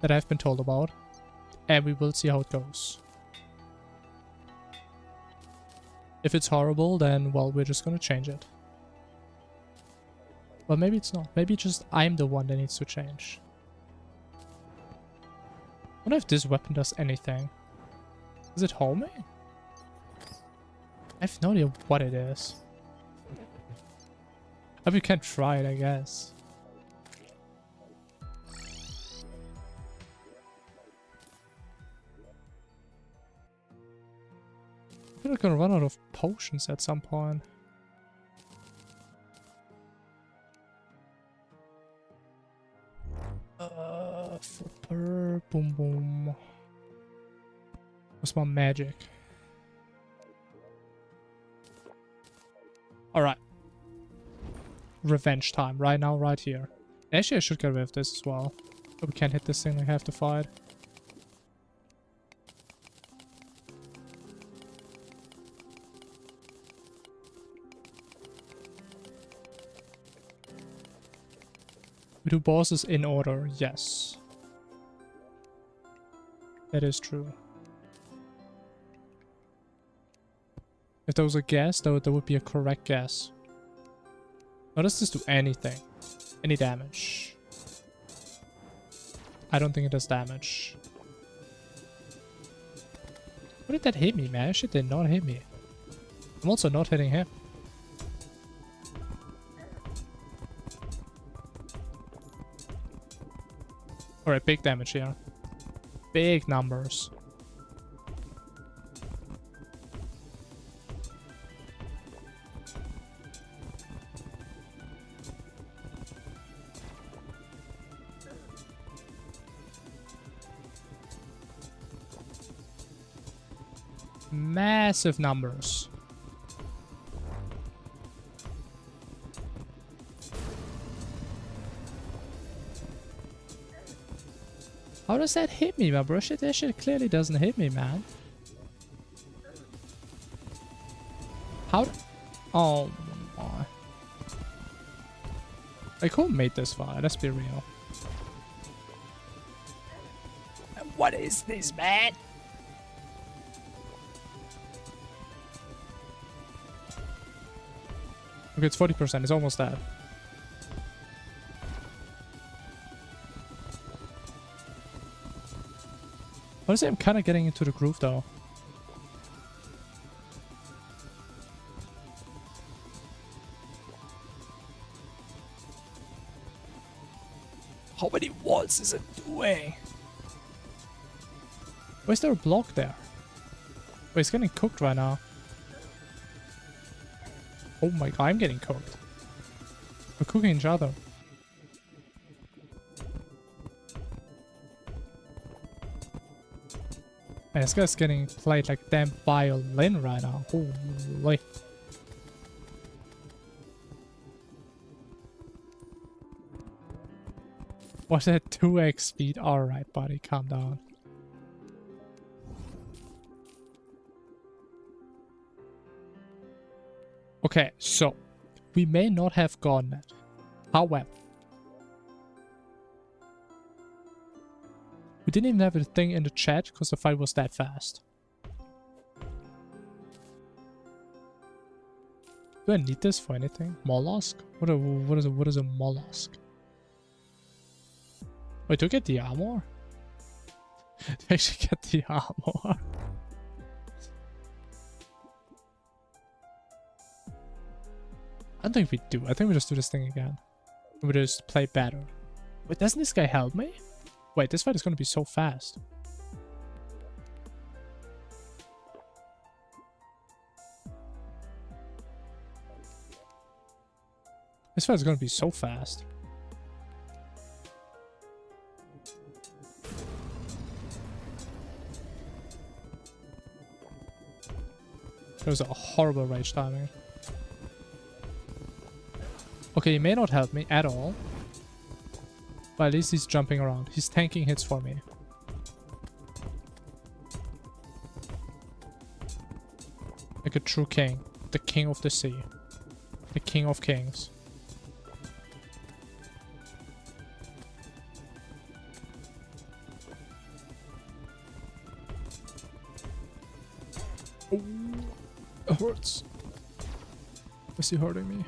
that I've been told about. And we will see how it goes. If it's horrible, then, well, we're just gonna change it. Well, maybe it's not. Maybe just I'm the one that needs to change. I wonder if this weapon does anything. Is it homing? I have no idea what it is. I mean, we can try it, I guess. I feel like I'm gonna run out of potions at some point. Flipper, boom boom. What's my magic? Alright. Revenge time. Right now, right here. Actually, I should get rid of this as well. But we can't hit this thing like half the fight. We do bosses in order, yes. That is true. If there was a guess, that would be a correct guess. Now does this do anything? Any damage? I don't think it does damage. What did that hit me, man? Shit did not hit me. I'm also not hitting him. Alright, big damage here. Big numbers. Massive numbers. How does that hit me, my bro? Shit, that shit clearly doesn't hit me, man. How? Oh my. Like, who made this fire? Let's be real. What is this, man? Okay, it's 40%. It's almost dead. Honestly, I'm kind of getting into the groove, though. How many walls is it doing? Why is there a block there? Wait, it's getting cooked right now. Oh my god, I'm getting cooked. We're cooking each other. Man, this guy's getting played like damn violin right now. Holy. What's that 2x speed? Alright, buddy, calm down. Okay, so we may not have gotten it. However, didn't even have a thing in the chat because the fight was that fast. Do I need this for anything? Mollusk? What is a mollusk? Wait, do I get the armor? Do I actually get the armor? I don't think we do. I think we just do this thing again. We just play better. Wait, doesn't this guy help me? Wait, this fight is gonna be so fast. This fight is gonna be so fast. That was a horrible rage timing. Okay, he may not help me at all. But at least he's jumping around. He's tanking hits for me. Like a true king. The king of the sea. The king of kings. Oh, it hurts. Is he hurting me?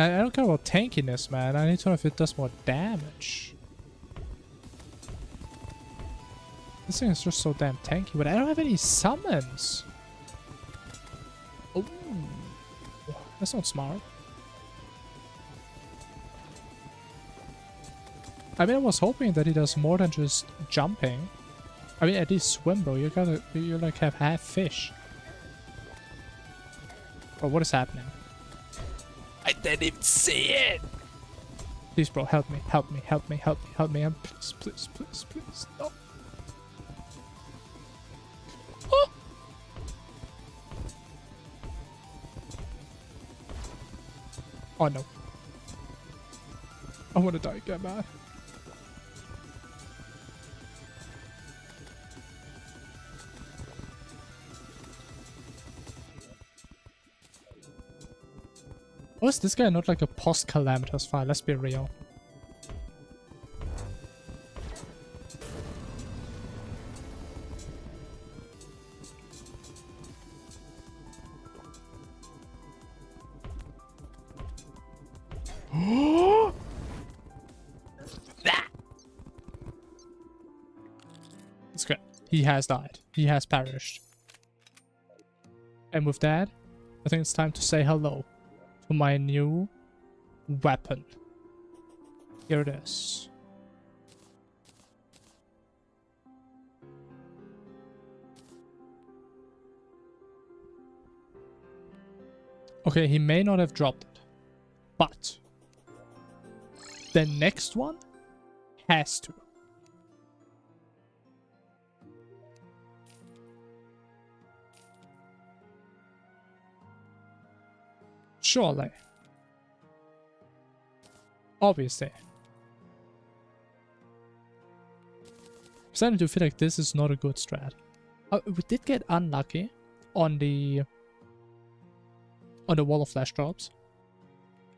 I don't care about tankiness, man. I need to know if it does more damage. This thing is just so damn tanky, but I don't have any summons. Oh, that's not smart. I mean, I was hoping that he does more than just jumping. I mean, at least swim, bro. You like have half fish. Bro, what is happening? I didn't even see it. Please, bro, help me, help me, help me, help me, help me. Please, please, please, please. No. Oh. Oh no. I want to die again, man. Oh, is this guy not like a post-calamitous fight? Let's be real. It's good. He has died. He has perished. And with that, I think it's time to say hello to my new weapon. Here it is. Okay, he may not have dropped it, but the next one has to. Surely. Obviously. I'm starting to feel like this is not a good strat. We did get unlucky on the wall of flash drops.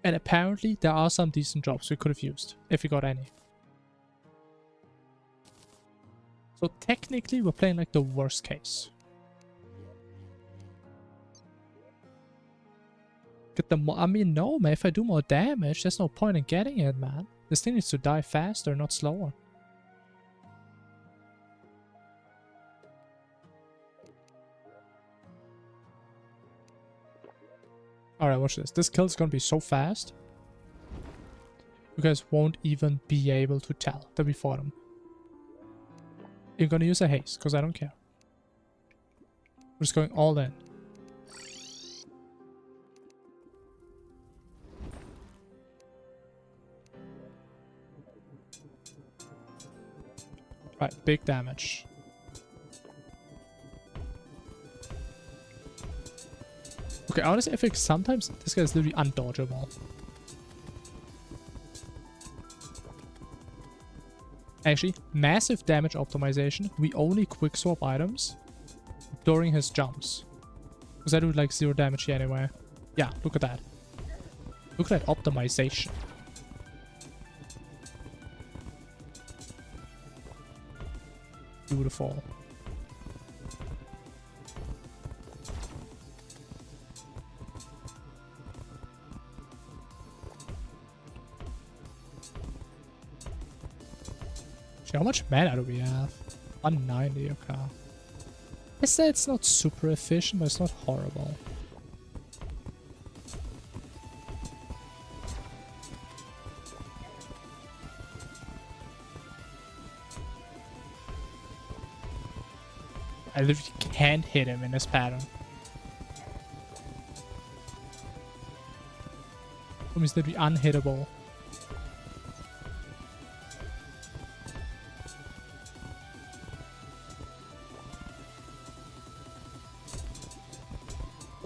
And apparently there are some decent drops we could have used, if we got any. So technically we're playing like the worst case. Get the I mean, no, man. If I do more damage, there's no point in getting it, man. This thing needs to die faster, not slower. Alright, watch this. This kill is gonna be so fast. You guys won't even be able to tell that we fought him. You're gonna use a haste, because I don't care. We're just going all in. Right, big damage. Okay, honestly, I think sometimes this guy is literally undodgeable. Actually, massive damage optimization. We only quick swap items during his jumps. Because I do like 0 damage here anyway. Yeah, look at that. Look at that optimization. Beautiful. How much mana do we have? 190, okay. I say it's not super efficient, but it's not horrible. I literally can't hit him in this pattern. He's literally unhittable.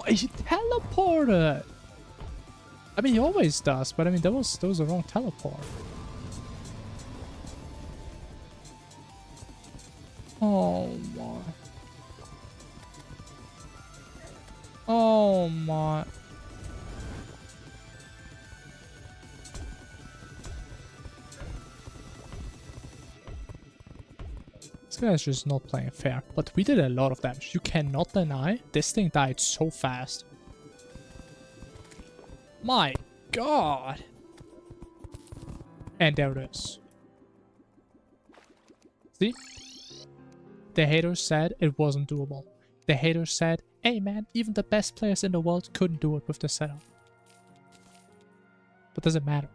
He teleported! I mean, he always does, but I mean, that was the wrong teleport. Oh my. Oh my. This guy's just not playing fair, but we did a lot of damage. You cannot deny this thing died so fast. My god. And there it is. See? The haters said it wasn't doable. The haters said, hey man, even the best players in the world couldn't do it with the setup. But does it matter?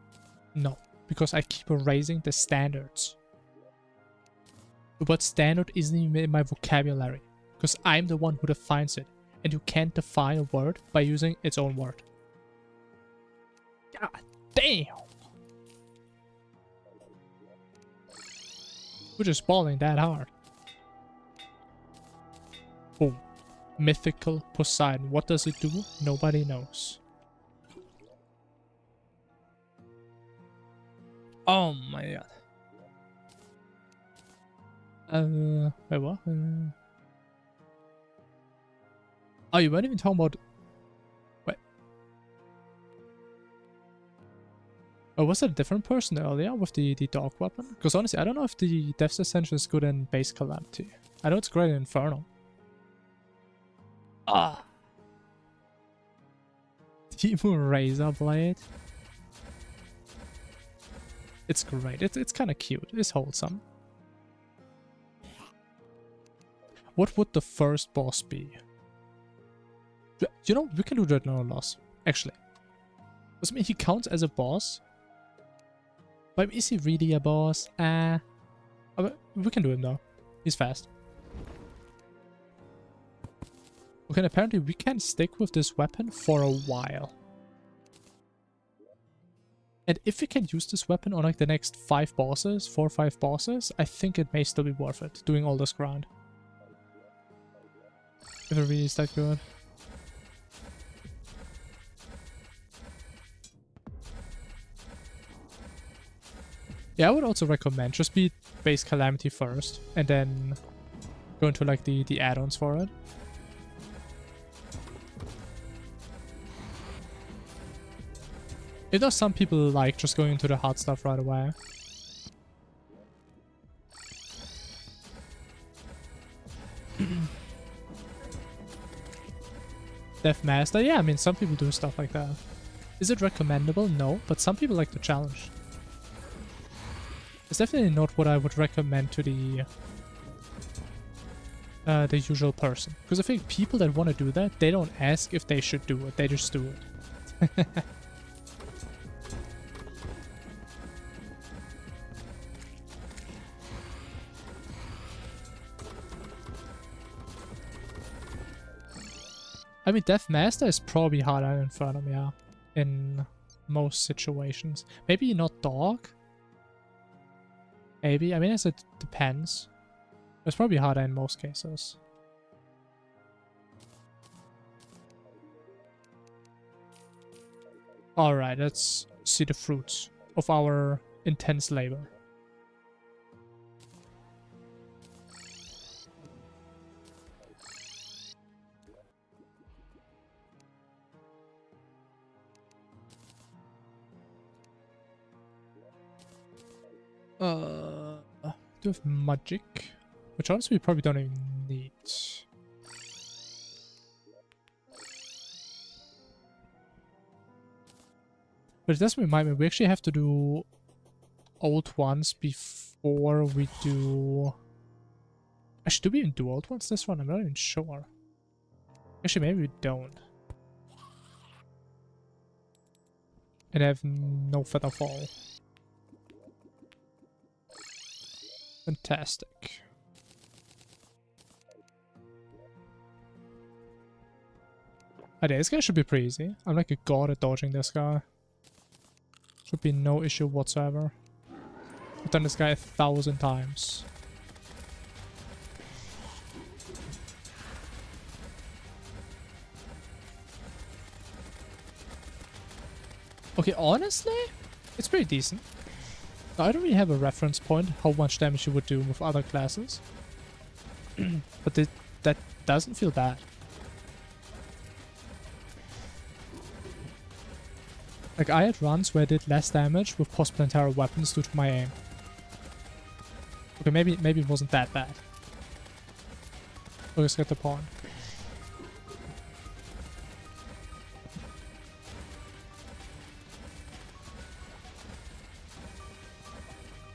No, because I keep raising the standards. But standard isn't even in my vocabulary, because I'm the one who defines it, and you can't define a word by using its own word. God damn! We're just balling that hard. Boom. Mythical Poseidon. What does it do? Nobody knows. Oh my god. Wait, what? Oh, you weren't even talking about... Wait. Oh, was it a different person earlier with the dog weapon? Because honestly, I don't know if the Death's Ascension is good in base Calamity. I know it's great in Infernum. Ah! Demon Razor Blade. It's great. It's kind of cute. It's wholesome. What would the first boss be? You know, we can do that no loss. Actually. Does it mean he counts as a boss? But is he really a boss? We can do him though. He's fast. Okay, apparently we can stick with this weapon for a while. And if we can use this weapon on like the next 5 bosses, 4 or 5 bosses, I think it may still be worth it, doing all this grind. If it really is that good. Yeah, I would also recommend just beat base Calamity first, and then go into like the add-ons for it. If there's some people like just going into the hard stuff right away. Death Master, yeah, I mean some people do stuff like that. Is it recommendable? No, but some people like the challenge. It's definitely not what I would recommend to the usual person. Because I think people that want to do that, they don't ask if they should do it, they just do it. I mean, Death Master is probably harder than Infernum, yeah. In most situations. Maybe not Dog. Maybe. I mean, it depends. It's probably harder in most cases. Alright, let's see the fruits of our intense labor. Do have magic, which honestly we probably don't even need. But it does remind me, we actually have to do old ones before we do... Actually, do we even do old ones this one? I'm not even sure. Actually, maybe we don't. And I have no feather fall. Fantastic. Okay, this guy should be pretty easy. I'm like a god at dodging this guy. Should be no issue whatsoever. I've done this guy 1,000 times. Okay, honestly, it's pretty decent. I don't really have a reference point how much damage you would do with other classes. But that doesn't feel bad. Like, I had runs where I did less damage with post-planetary weapons due to my aim. Okay, maybe it wasn't that bad. Let's get the pawn.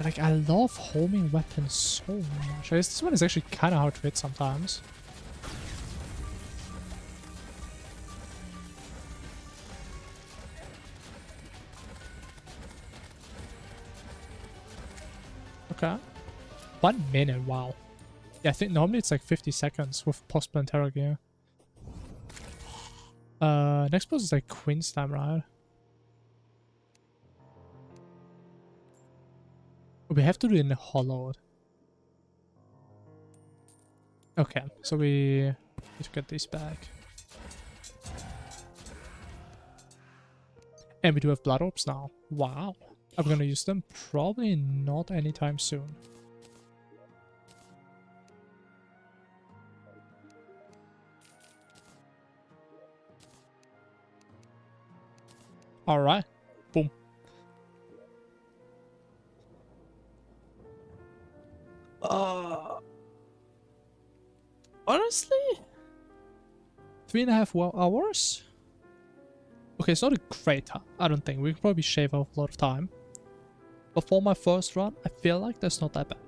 Like, I love homing weapons so much. I guess this one is actually kind of hard to hit sometimes. Okay. 1 minute, wow. Yeah, I think normally it's like 50 seconds with post-planetary gear. Next boss is like Queen's time, right? We have to do it in the hollowed. Okay, so we need to get these back. And we do have blood orbs now. Wow. I'm gonna use them probably not anytime soon. Alright. Boom. Honestly? 3.5 hours? Okay, it's not a great time, I don't think. We can probably shave off a lot of time. But for my first run, I feel like that's not that bad.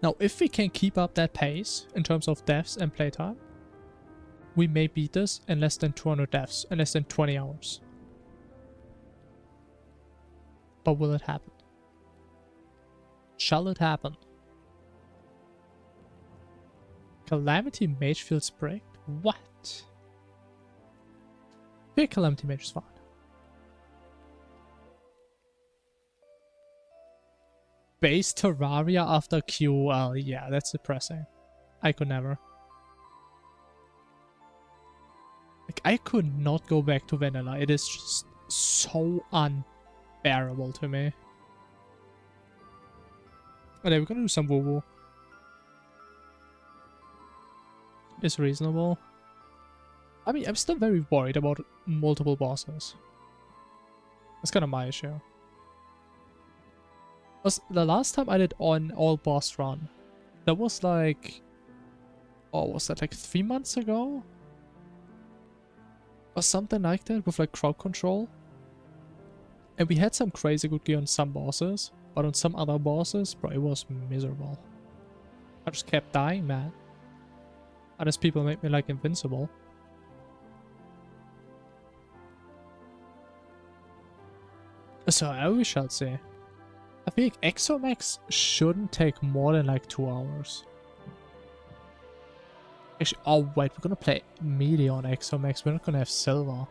Now, if we can keep up that pace in terms of deaths and playtime, we may beat this in less than 200 deaths in less than 20 hours. But will it happen? Shall it happen? Calamity Mage feels break? What? Big Calamity Mage is fine. Base Terraria after QL. Yeah, that's depressing. I could never. Like, I could not go back to vanilla. It is just so unbearable to me. Okay, we're gonna do some Wuwa. It's reasonable. I mean, I'm still very worried about multiple bosses. That's kind of my issue. The last time I did an all boss run, that was like, oh, was that like 3 months ago? Or something like that, with like crowd control. And we had some crazy good gear on some bosses, but on some other bosses, bro, it was miserable. I just kept dying, man. Others people make me like invincible. So we shall see. I think Exomax shouldn't take more than like 2 hours. Actually, oh wait, we're gonna play melee on Exomax. We're not gonna have silver.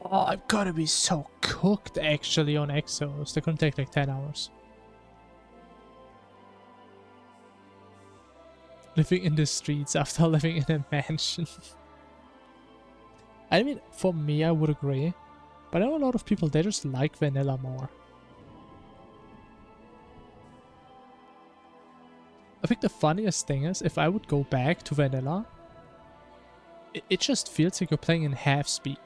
Oh, I'm gonna be so cooked actually on Exos. They're gonna take like 10 hours. Living in the streets after living in a mansion. I mean, for me, I would agree. But I know a lot of people, they just like vanilla more. I think the funniest thing is, if I would go back to vanilla, It just feels like you're playing in half speed.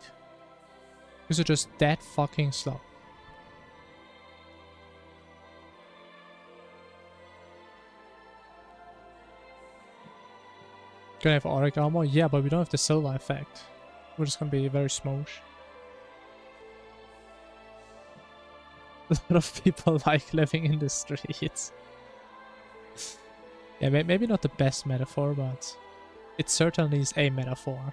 Because you're just that fucking slow. Gonna have auric armor? Yeah, but we don't have the solar effect. We're just gonna be very smoosh. A lot of people like living in the streets. Yeah, maybe not the best metaphor, but it certainly is a metaphor.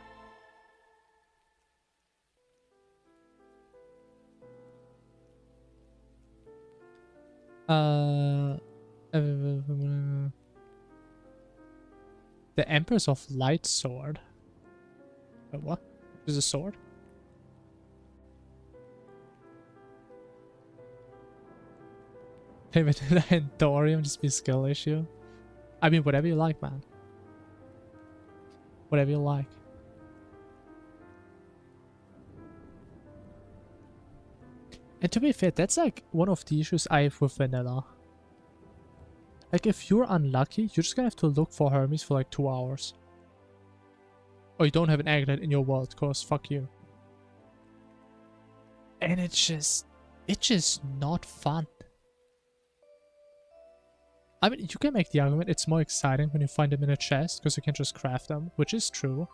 The Empress of Light Sword. What? Is a sword? Maybe Vanilla and Thorium just be a skill issue. I mean, whatever you like, man. Whatever you like. And to be fair, that's like one of the issues I have with Vanilla. Like, if you're unlucky, you're just gonna have to look for Hermes for like 2 hours. Or you don't have an aglet in your world, cause fuck you. And it's just not fun. I mean, you can make the argument it's more exciting when you find them in a chest, because you can just craft them, which is true.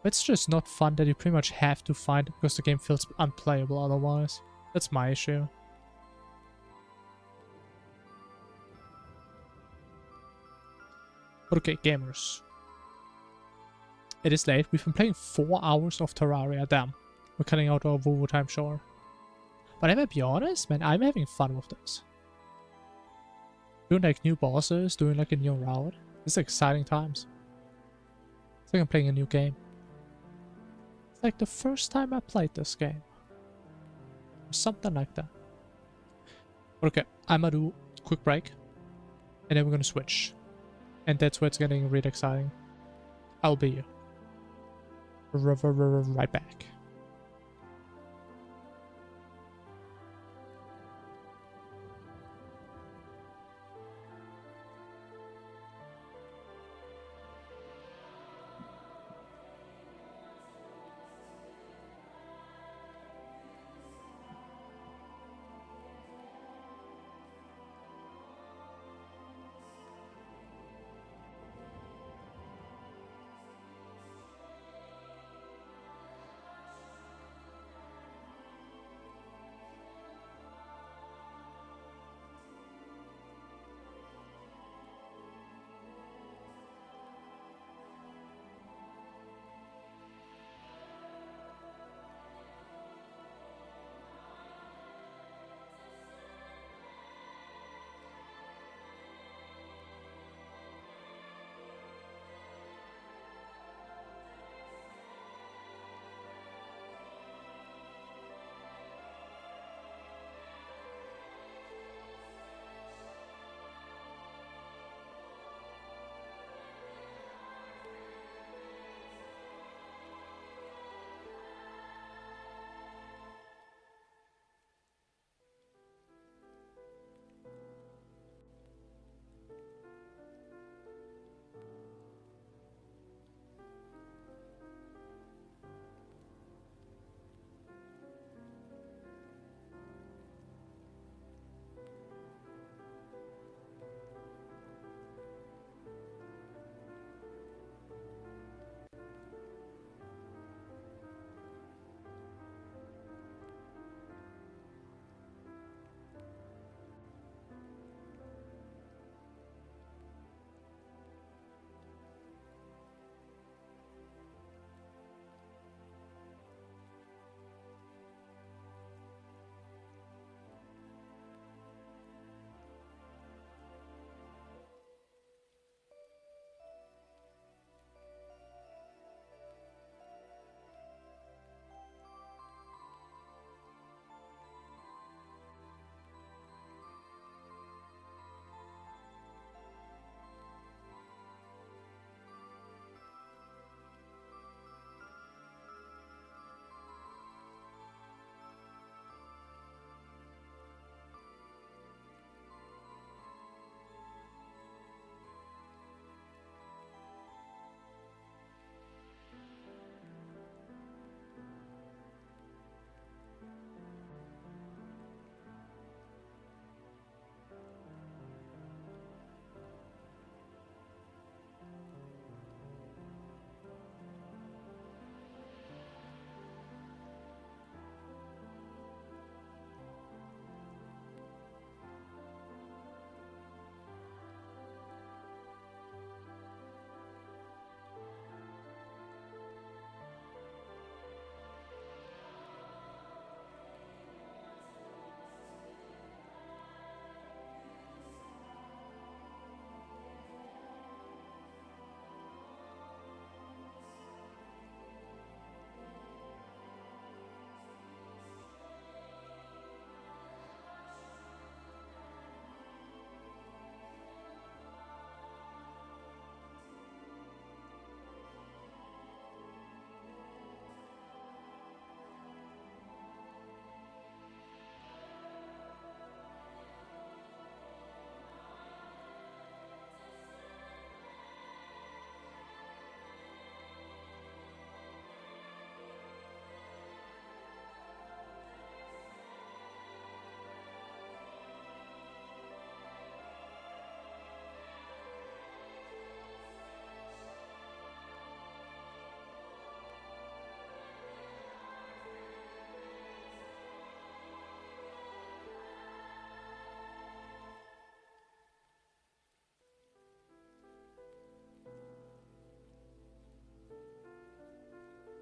But it's just not fun that you pretty much have to find it because the game feels unplayable otherwise. That's my issue. But okay, gamers. It is late. We've been playing 4 hours of Terraria. Damn. We're cutting out our Wuwa time, sure. But I might be honest, man, I'm having fun with this. Doing like new bosses, doing like a new route. This is exciting times. It's like I'm playing a new game. It's like the first time I played this game. Or something like that. Okay, I'm gonna do a quick break. And then we're gonna switch. And that's where it's getting really exciting. I'll be right back.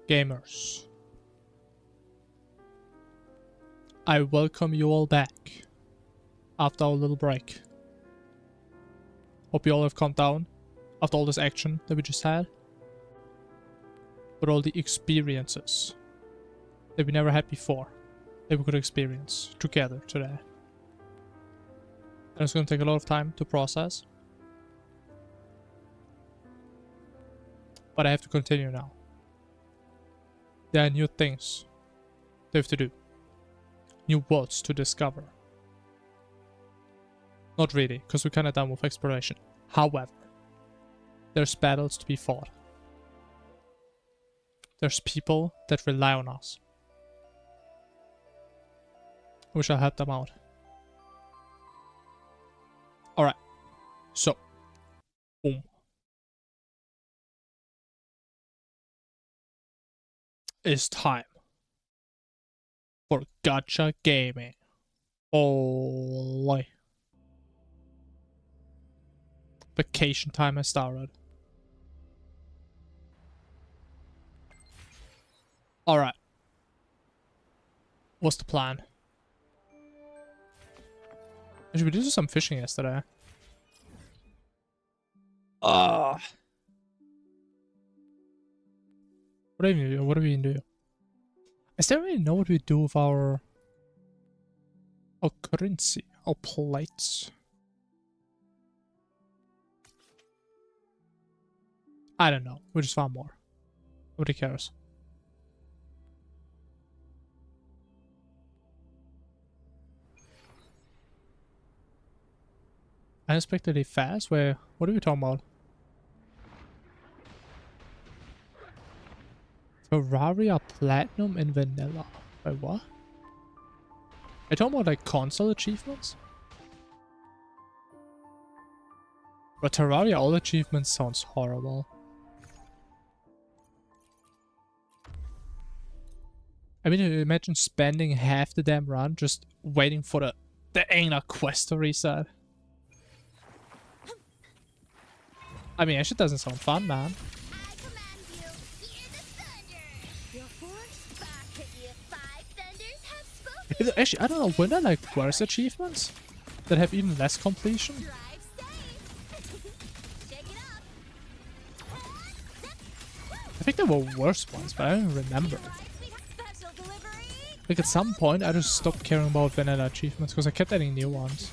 Gamers, I welcome you all back after our little break. Hope you all have calmed down after all this action that we just had. But all the experiences that we never had before that we could experience together today. And it's going to take a lot of time to process. But I have to continue now. There are new things they have to do. New worlds to discover. Not really, because we're kind of done with exploration. However, there's battles to be fought. There's people that rely on us. We shall help them out. Alright. So. Boom. It's time for gacha gaming. Holy. Vacation time has started. Alright. What's the plan? Actually, we did do some fishing yesterday. What do we do? What do we do? I still don't really know what we do with our currency, our plates. I don't know. We just found more. Nobody cares. Unexpectedly fast? Where? What are we talking about? Terraria Platinum and Vanilla. Wait, what? Are you talking about like console achievements? But Terraria all achievements sounds horrible. I mean, imagine spending half the damn run just waiting for the Aina quest to reset. I mean, that shit doesn't sound fun, man. Actually, I don't know, were there like worse achievements that have even less completion? I think there were worse ones, but I don't remember. Like at some point, I just stopped caring about vanilla achievements because I kept adding new ones.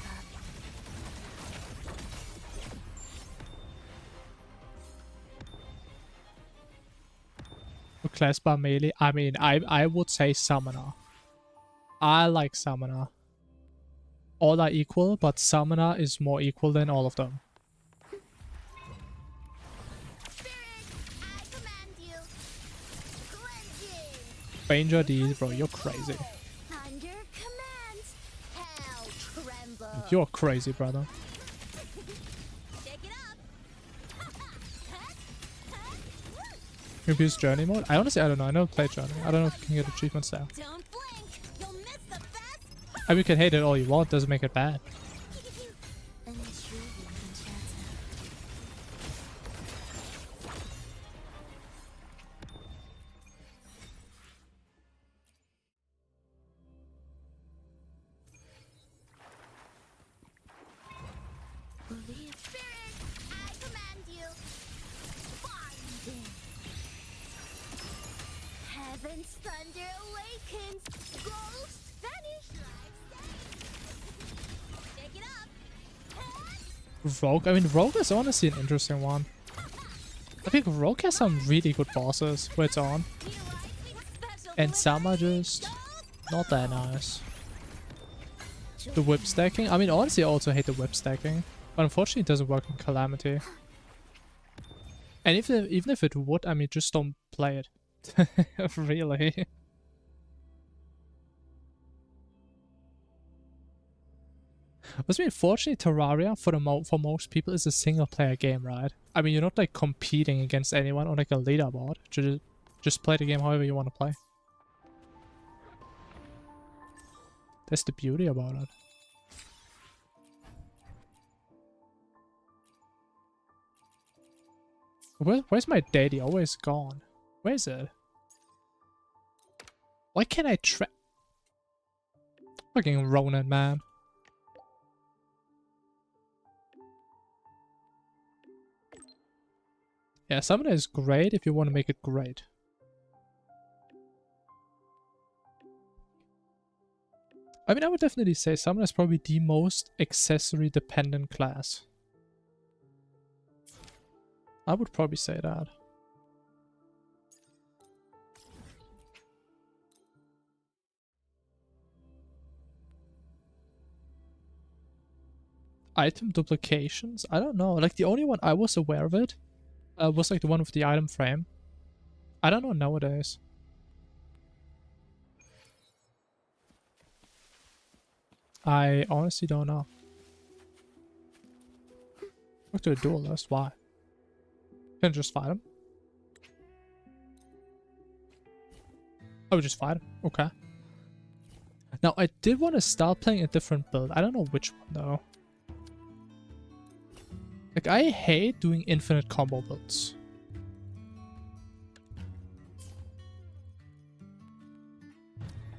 For class bar melee, I mean, I would say Summoner. I like Summoner. All are equal, but Summoner is more equal than all of them. Ranger D, bro, you're crazy. You're crazy, brother. Maybe use journey mode? I honestly, I don't know. I never played journey. I don't know if you can get achievements there. I mean, you can hate it all you want. Doesn't make it bad. Rogue? I mean, Rogue is honestly an interesting one. I think Rogue has some really good bosses where it's on. And some are just not that nice. The whip stacking? I mean, honestly, I also hate the whip stacking. But unfortunately, it doesn't work in Calamity. And even if it would, I mean, just don't play it. Really. But unfortunately, Terraria for most people is a single player game, right? I mean, you're not like competing against anyone on like a leaderboard. Just play the game however you want to play. That's the beauty about it. Where's my daddy? Always gone. Where is it? Why can't I Fucking Ronan, man. Yeah, Summoner is great if you want to make it great. I mean, I would definitely say Summoner is probably the most accessory dependent class. I would probably say that. Item duplications? I don't know. Like, the only one I was aware of it was like the one with the item frame. I don't know nowadays. I honestly don't know. Talk to a duelist, why? Can I just fight him? I would just fight him. Okay. Now, I did want to start playing a different build. I don't know which one, though. Like, I hate doing infinite combo builds.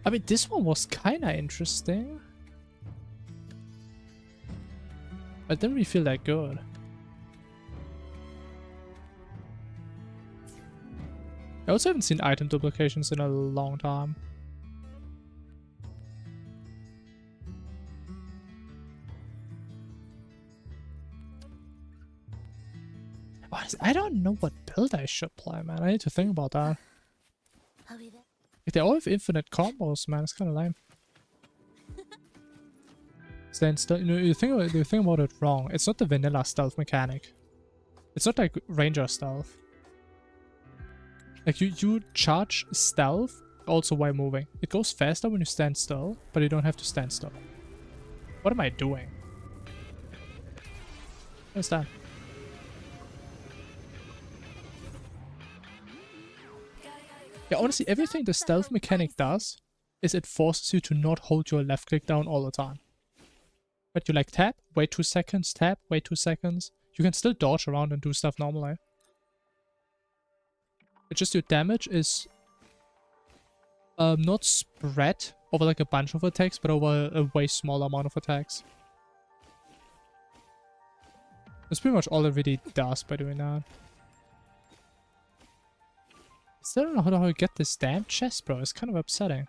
I mean, this one was kinda interesting. I didn't really feel that good. I also haven't seen item duplications in a long time. I don't know what build I should play, man. I need to think about that. Like, they all have infinite combos, man. It's kind of lame. Stand still. You know, you think about it wrong. It's not the vanilla stealth mechanic. It's not like ranger stealth. Like, you charge stealth also while moving. It goes faster when you stand still, but you don't have to stand still. What am I doing? What's that? Yeah, honestly, everything the stealth mechanic does is it forces you to not hold your left click down all the time. But you like tap, wait 2 seconds, tap, wait 2 seconds. You can still dodge around and do stuff normally. It's just your damage is not spread over like a bunch of attacks, but over a way smaller amount of attacks. That's pretty much all it really does by doing that. I still don't know how to get this damn chest, bro. It's kind of upsetting.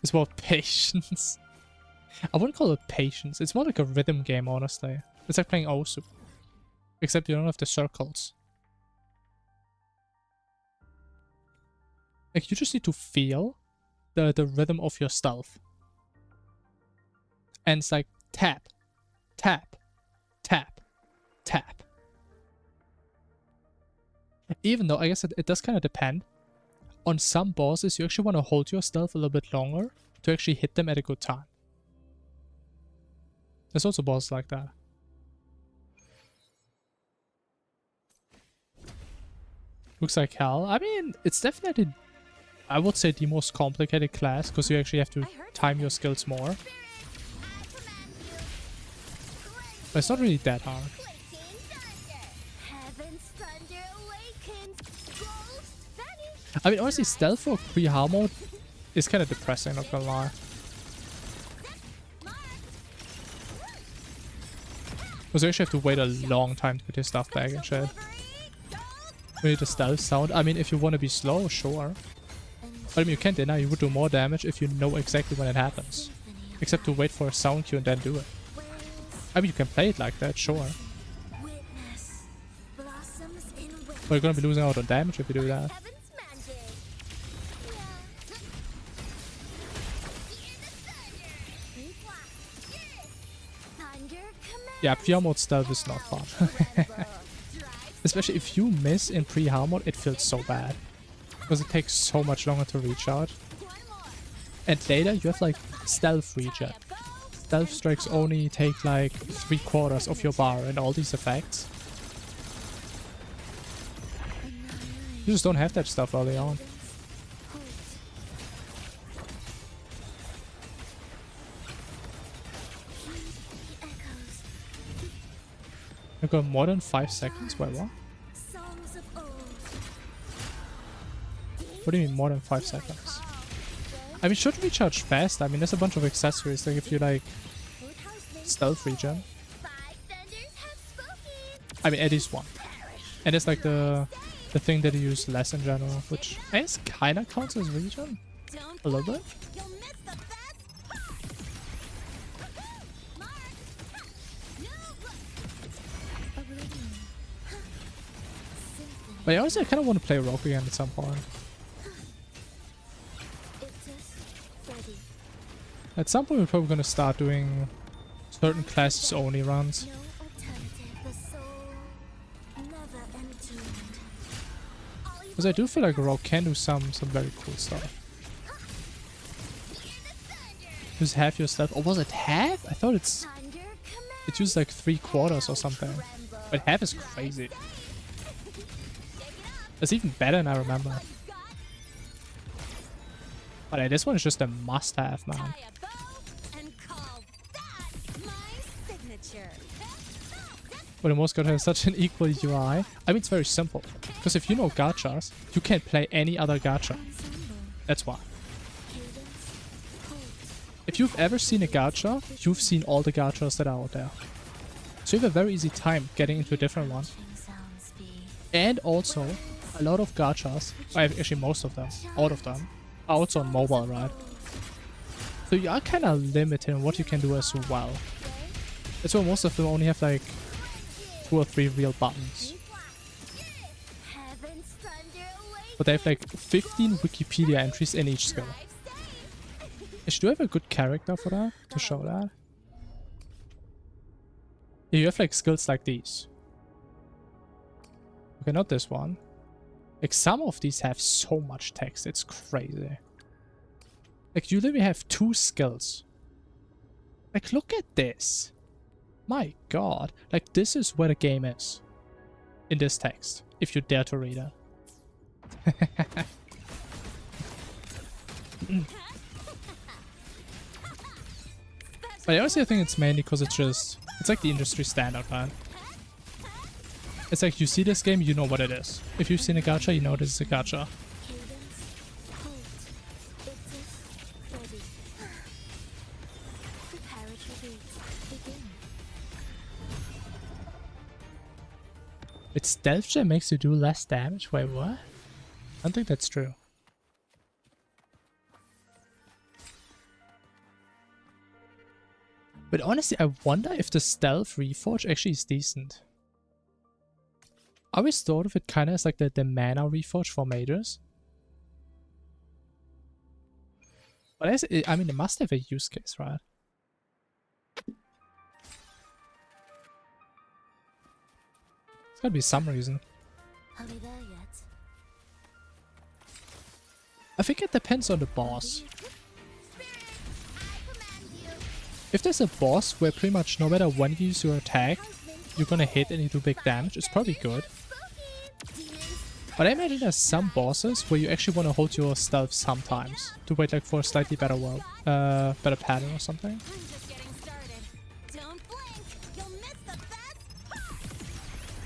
It's about patience. I wouldn't call it patience. It's more like a rhythm game, honestly. It's like playing Osu. Except you don't have the circles. Like, you just need to feel the rhythm of your stealth. And it's like tap, tap, tap, tap. Even though I guess it does kind of depend. On some bosses, you actually want to hold your stealth a little bit longer to actually hit them at a good time. There's also bosses like that. Looks like hell. I mean, it's definitely, I would say, the most complicated class because you actually have to time your skills more. But it's not really that hard. I mean, honestly, stealth for pre-hard mode is kind of depressing, not gonna lie. Because you actually have to wait a long time to get your stuff back and shit. Maybe the stealth sound. I mean, if you want to be slow, sure. But I mean, you can't deny you would do more damage if you know exactly when it happens. Except to wait for a sound cue and then do it. I mean, you can play it like that, sure. But you're gonna be losing out on damage if you do that. Yeah, pure mode stealth is not fun. Especially if you miss in pre-hard mode, it feels so bad. Because it takes so much longer to reach out. And later you have like stealth regen. Stealth strikes only take like 3/4 of your bar and all these effects. You just don't have that stuff early on. I got more than 5 seconds? Wait, what? What do you mean more than 5 seconds? I mean, should recharge fast. I mean, there's a bunch of accessories. Like if you like stealth regen. I mean, at least one. And it's like the thing that you use less in general, which I guess kind of counts as regen a little bit. But yeah, honestly, I kind of want to play Rogue again at some point. At some point, we're probably going to start doing certain classes only runs. Because I do feel like Rogue can do some very cool stuff. Use half your stuff. Or was it half? I thought it uses like 3/4 or something. But half is crazy. That's even better than I remember. But this one is just a must-have, man. But the most gacha has such an equal UI. I mean, it's very simple. Because if you know gachas, you can't play any other gacha. That's why. If you've ever seen a gacha, you've seen all the gachas that are out there. So you have a very easy time getting into a different one. And also, a lot of gachas, actually most of them, all of them, are also on mobile, right? So you are kind of limited in what you can do as well. That's why most of them only have like 2 or 3 real buttons. But they have like 15 Wikipedia entries in each skill. Should you have a good character for that? To show that? Yeah, you have like skills like these. Okay, not this one. Like some of these have so much text, it's crazy. Like you literally have 2 skills. Like look at this. My god. Like this is where the game is. In this text. If you dare to read it. But honestly I think it's mainly because it's like the industry standard, right? It's like you see this game, you know what it is. If you've seen a gacha, you know this is a gacha. It's stealth gem makes you do less damage? Wait, what? I don't think that's true. But honestly, I wonder if the stealth reforge actually is decent. I always thought of it kind of as like the mana reforge for mages. But I mean, it must have a use case, right? There's gotta be some reason. Are we there yet? I think it depends on the boss. If there's a boss where pretty much no matter when you use your attack, you're gonna hit and you do big damage, it's probably good. But I imagine there's some bosses where you actually want to hold your stealth sometimes to wait like for a slightly better better pattern or something.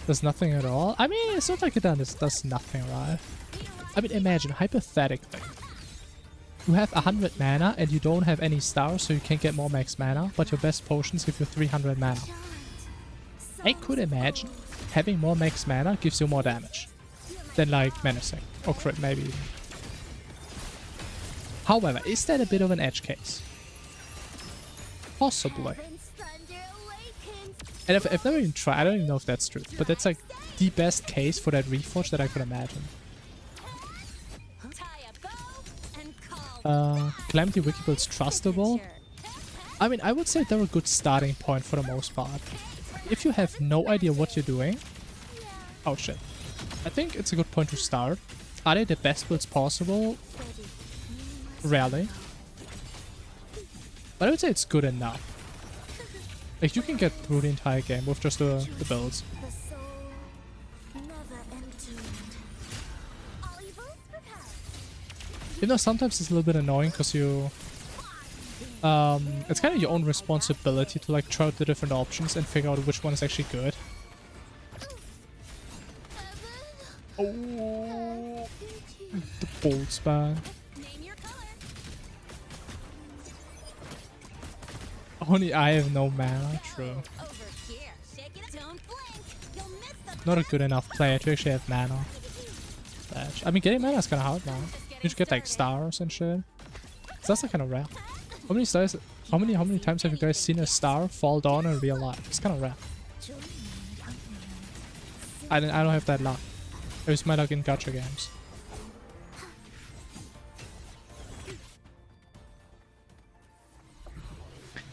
There's nothing at all. I mean, it's not like it does nothing, right? I mean, imagine hypothetically, you have 100 mana and you don't have any stars, so you can't get more max mana, but your best potions give you 300 mana. I could imagine having more max mana gives you more damage than like menacing or crit maybe even. However, is that a bit of an edge case? Possibly. And I've never even tried, I don't even know if that's true, but that's like the best case for that reforge that I could imagine. Calamity Wikibuilds trustable? I mean, I would say they're a good starting point for the most part. If you have no idea what you're doing... Oh shit. I think it's a good point to start. Are they the best builds possible? Rarely. But I would say it's good enough. Like, you can get through the entire game with just the builds. You know, sometimes it's a little bit annoying because you... it's kind of your own responsibility to like try out the different options and figure out which one is actually good. Oh, the Old span. Name your color. Only I have no mana. True. Over here. Shake it up. Don't blink. You'll miss the Not a good enough player to actually have mana. Fetch. I mean, getting mana is kind of hard now. You should get like stars and shit. So that's like kind of rare. How many stars? How many times have you guys seen a star fall down in real life? It's kind of rare. I don't have that luck. I use my luck in gacha games.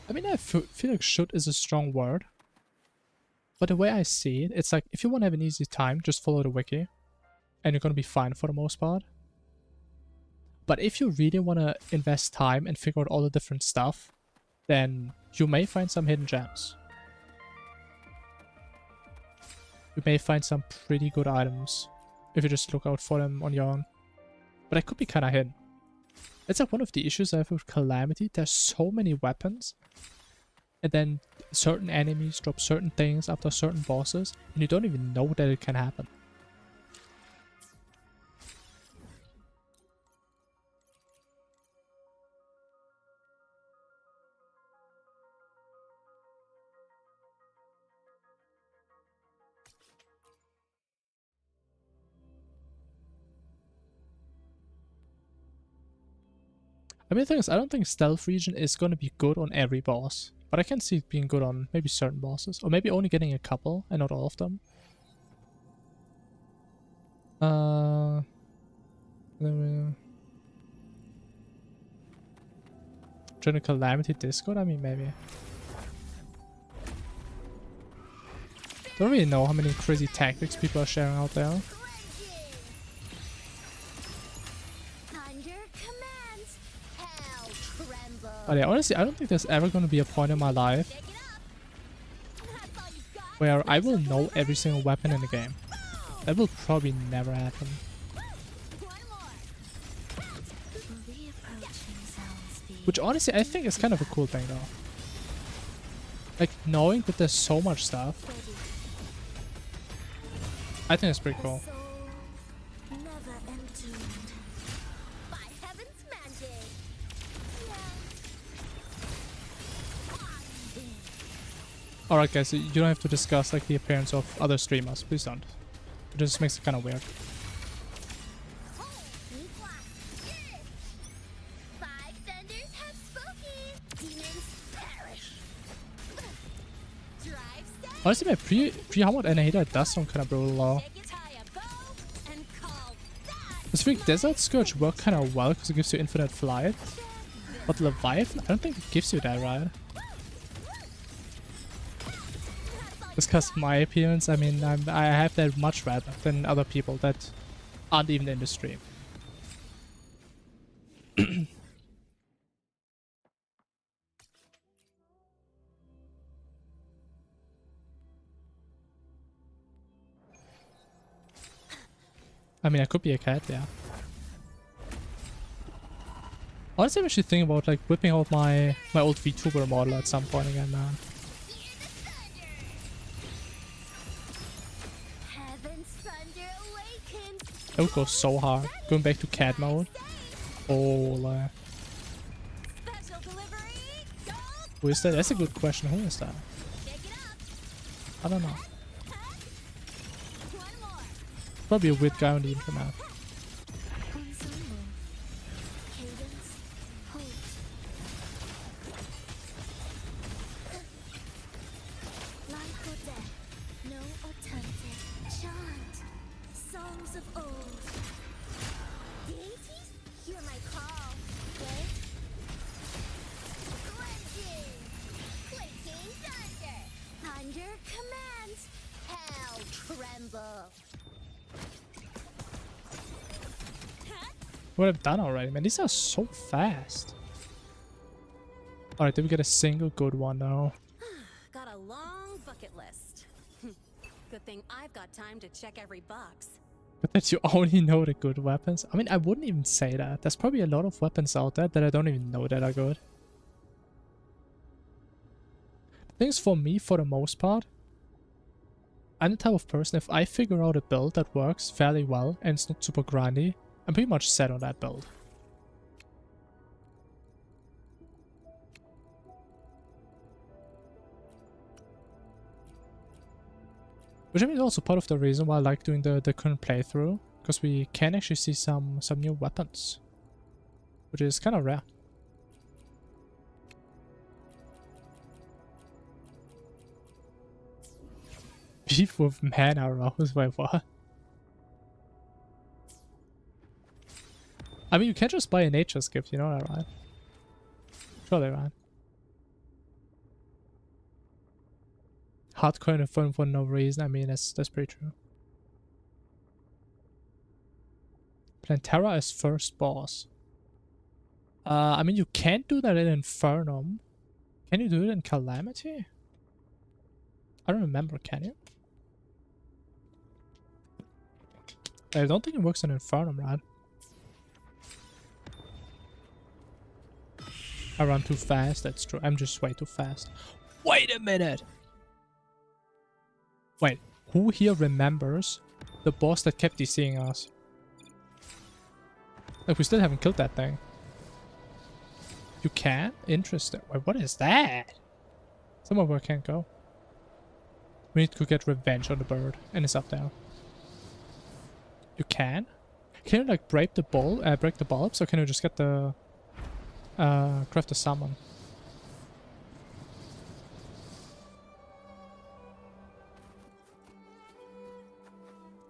I mean, I feel like should is a strong word. But the way I see it, it's like, if you want to have an easy time, just follow the wiki. And you're going to be fine for the most part. But if you really want to invest time and figure out all the different stuff, then you may find some hidden gems. You may find some pretty good items if you just look out for them on your own. But it could be kind of hidden. It's like one of the issues I have with Calamity. There's so many weapons. And then certain enemies drop certain things after certain bosses. And you don't even know that it can happen. I mean, the thing is, I don't think Stealth Region is going to be good on every boss. But I can see it being good on maybe certain bosses. Or maybe only getting a couple and not all of them. Join a Calamity Discord? I mean, maybe. Don't really know how many crazy tactics people are sharing out there. But yeah, honestly, I don't think there's ever going to be a point in my life where I will know every single weapon in the game. That will probably never happen. Which honestly, I think is kind of a cool thing though. Like, knowing that there's so much stuff. I think it's pretty cool. Alright guys, you don't have to discuss like the appearance of other streamers, please don't. It just makes it kind of weird. Honestly, my pre-Hamlet Anahita does sound kind of brutal though. This freak Desert Scourge worked kind of well because it gives you infinite flight. But Leviathan, I don't think it gives you that, right? Discuss my appearance. I mean, I have that much rather than other people that aren't even in the stream. I mean, I could be a cat, yeah. Honestly, I'm actually thinking about like whipping out my old VTuber model at some point again, man. That would go so hard. Going back to cat mode. Oh, who is that? That's a good question. Who is that? I don't know. Probably a weird guy on the internet. What I've done already, man. These are so fast. Alright, did we get a single good one though? Got a long bucket list. Good thing I've got time to check every box. But that you only know the good weapons? I mean, I wouldn't even say that. There's probably a lot of weapons out there that I don't even know that are good. The thing is, for me, for the most part, I'm the type of person, if I figure out a build that works fairly well and it's not super grindy, I'm pretty much set on that build. Which I mean is also part of the reason why I like doing the current playthrough, because we can actually see some new weapons, which is kind of rare. Beef with man arrows, wait, what? I mean, you can't just buy a nature's gift, you know that, right? Surely, right? Hardcore and fun for no reason. I mean, that's pretty true. Plantera is first boss. I mean, you can't do that in Infernum. Can you do it in Calamity? I don't remember, can you? I don't think it works in Infernum, right? I run too fast, that's true. I'm just way too fast. Wait a minute! Wait, who here remembers the boss that kept DCing us? Like, we still haven't killed that thing. You can? Interesting. Wait, what is that? Somewhere where I can't go. We need to get revenge on the bird, and it's up there. You can? Can you like break the bulbs, or can you just get the craft a summon?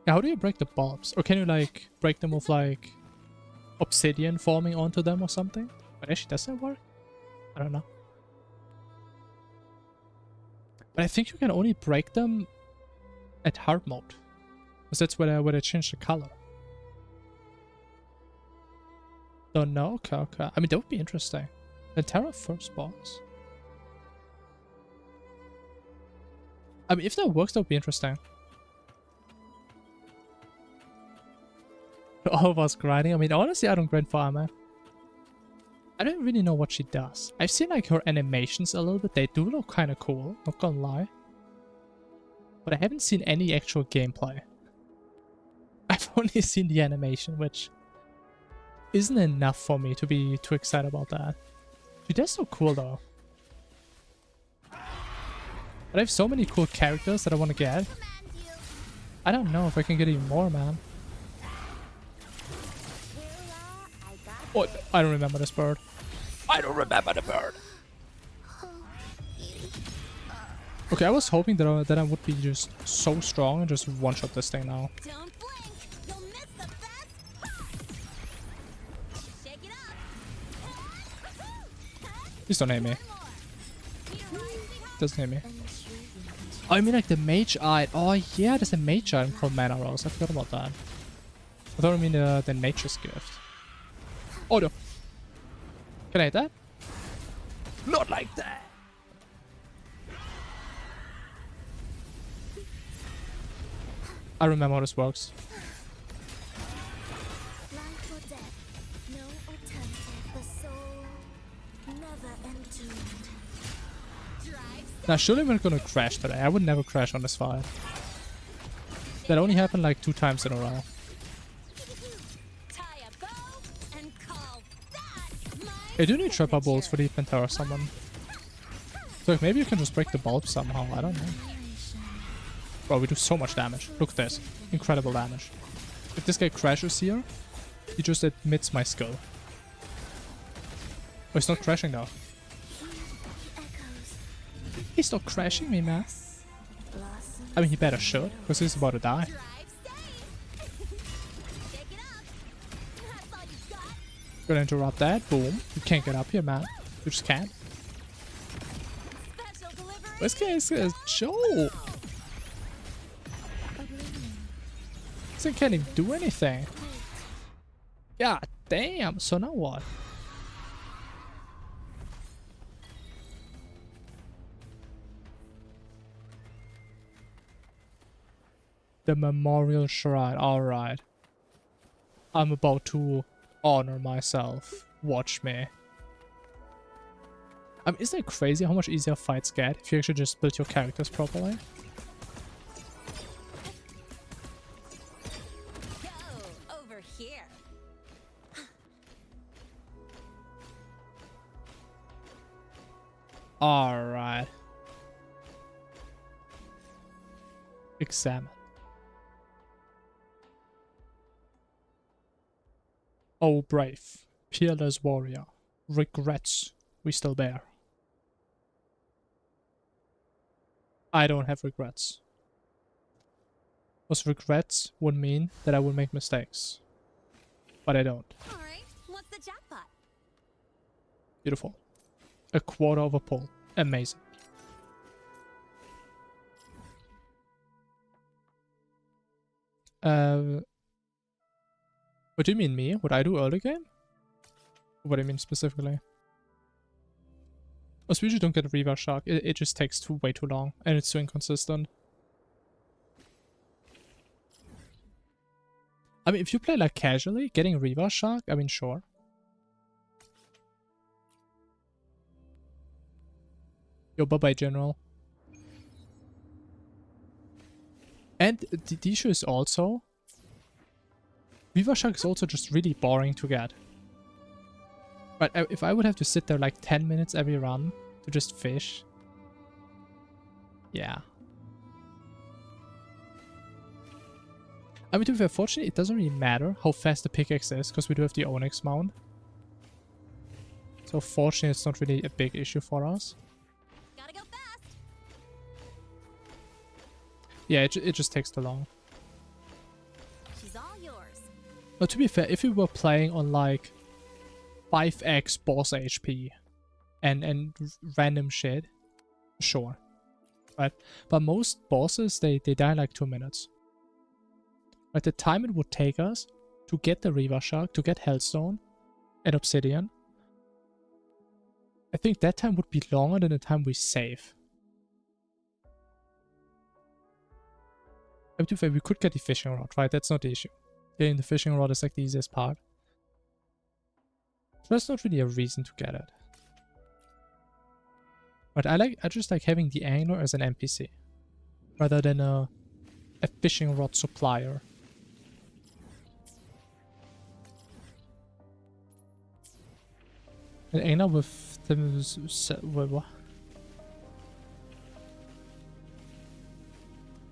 Yeah, how do you break the bulbs? Or can you like break them with like obsidian forming onto them or something? But actually, does that work? I don't know. But I think you can only break them at hard mode. Because that's where they change the color. Don't know? Okay, okay. I mean, that would be interesting. The Terra first boss. I mean, if that works, that would be interesting. All of us grinding. I mean, honestly, I don't grind for armor. I don't really know what she does. I've seen like her animations a little bit. They do look kind of cool, not gonna lie. But I haven't seen any actual gameplay. I've only seen the animation, which isn't enough for me to be too excited about that. Dude, that's so cool though. But I have so many cool characters that I want to get. I don't know if I can get even more, man. Oh, I don't remember this bird. I don't remember the bird. Okay, I was hoping that I would be just so strong and just one-shot this thing now. Don't blink. You'll miss the best part. Shake it up. Please don't hit me. Doesn't hit me. Oh, I mean like the mage eye. Oh yeah, there's a mage item called mana rose. I forgot about that. I thought I mean the nature's gift. Oh no. Can I hit that? Not like that. I remember how this works. Life or death, no alternative. The soul never entombed. Now surely we're gonna crash today. I would never crash on this fight. That only happened like 2 times in a row. Tie a bow and call that my I do need trapper balls for the Pantera summon. So like, maybe you can just break the bulb somehow. I don't know. Bro, we do so much damage. Look at this. Incredible damage. If this guy crashes here, he just admits my skill. Oh, he's not crashing though. He's not crashing me, man. I mean, he better should, because he's about to die. Gonna interrupt that. Boom. You can't get up here, man. You just can't. This guy is a joke. This thing can't even do anything. God damn. So now what? The Memorial Shrine. Alright. I'm about to honor myself. Watch me. Isn't it crazy how much easier fights get if you actually just build your characters properly? Go over here. Alright. Examine. Oh, brave, peerless warrior. Regrets we still bear. I don't have regrets. Because regrets would mean that I would make mistakes. But I don't. Alright, what's the jackpot? Beautiful. A quarter of a pull. Amazing. What do you mean me? Would I do early game? What do you mean specifically? Because we usually don't get a Reaver Shark. It just takes way too long and it's too inconsistent. I mean, if you play like casually, getting a Reaver Shark, I mean, sure. Yo, bye-bye, General. And the issue is also, Reaver Shark is also just really boring to get. But if I would have to sit there like 10 minutes every run to just fish, yeah. I mean, to be fair, fortunately, it doesn't really matter how fast the pickaxe is, because we do have the Onyx mount. So fortunately, it's not really a big issue for us. Gotta go fast. Yeah, it just takes too long. She's all yours. But to be fair, if we were playing on like 5x boss HP and random shit, sure. Right? But most bosses, they die in like 2 minutes. Like the time it would take us to get the Reaver Shark, to get Hellstone and Obsidian, I think that time would be longer than the time we save. To be fair, we could get the fishing rod, right? That's not the issue. Getting the fishing rod is like the easiest part. So that's not really a reason to get it. But I just like having the angler as an NPC rather than a fishing rod supplier. An angler with the what?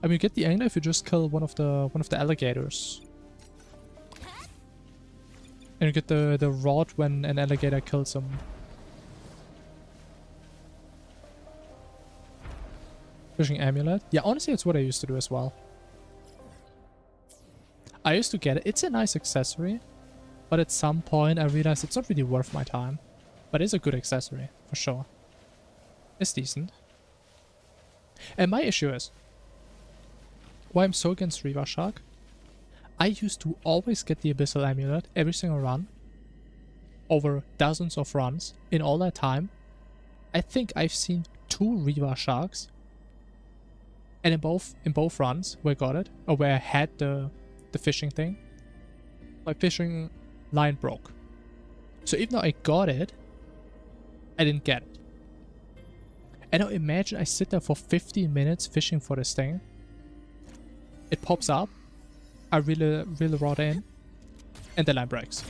I mean, you get the angler if you just kill one of the alligators. And you get the rod when an alligator kills him. Fishing amulet. Yeah, honestly, it's what I used to do as well. I used to get it. It's a nice accessory. But at some point, I realized it's not really worth my time. But it's a good accessory, for sure. It's decent. And my issue is, why I'm so against Reaver Shark, I used to always get the Abyssal Amulet every single run. Over dozens of runs. In all that time, I think I've seen 2 Reaver Sharks. And in both runs where I got it, or where I had the fishing thing, my fishing line broke. So even though I got it, I didn't get it. And now imagine I sit there for 15 minutes fishing for this thing. It pops up. I reel the rod in. And the line breaks.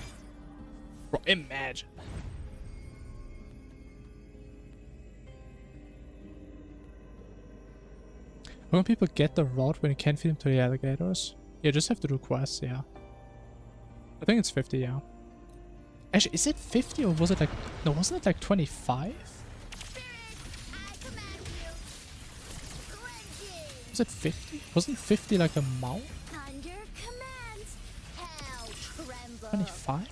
Bro, imagine. When people get the rod when you can't feed them to the alligators? You just have to do quests, yeah. I think it's 50, yeah. Actually, is it 50 or was it like... No, wasn't it like 25? Was it 50? Wasn't 50 like a mount? 25?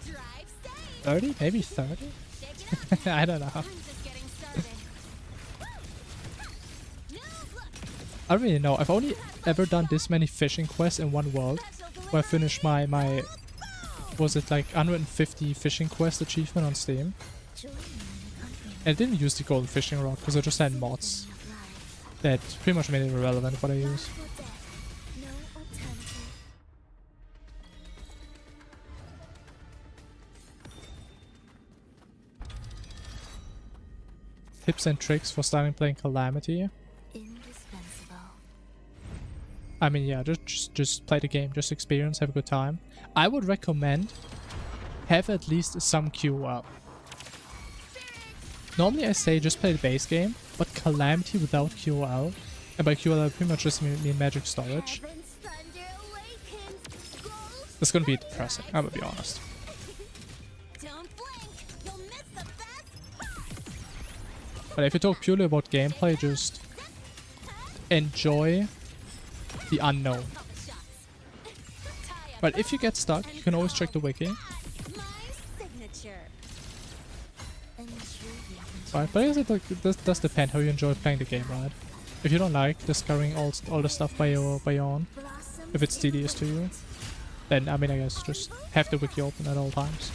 30? Maybe 30? I don't know. I don't really know. I've only ever done this many fishing quests in one world. Where I finished my was it like 150 fishing quest achievement on Steam. And I didn't use the golden fishing rod because I just had mods that pretty much made it irrelevant what I use. Tips and tricks for starting playing Calamity. I mean, yeah, just play the game, just experience, have a good time. I would recommend have at least some queue up. normally I say just play the base game, but Calamity without QOL, and by QOL I pretty much just mean magic storage, Heaven's thunder awakens. Ghost that's gonna be depressing, I'm gonna be honest. Don't blink. You'll miss the best. But if you talk purely about gameplay, just enjoy the unknown. But if you get stuck, you can always check the wiki. My signature. intriguing. Right, but I guess it does depend how you enjoy playing the game, right? If you don't like discovering all the stuff by your own, Blossom if it's tedious to you, then I mean I guess just have the wiki open at all times.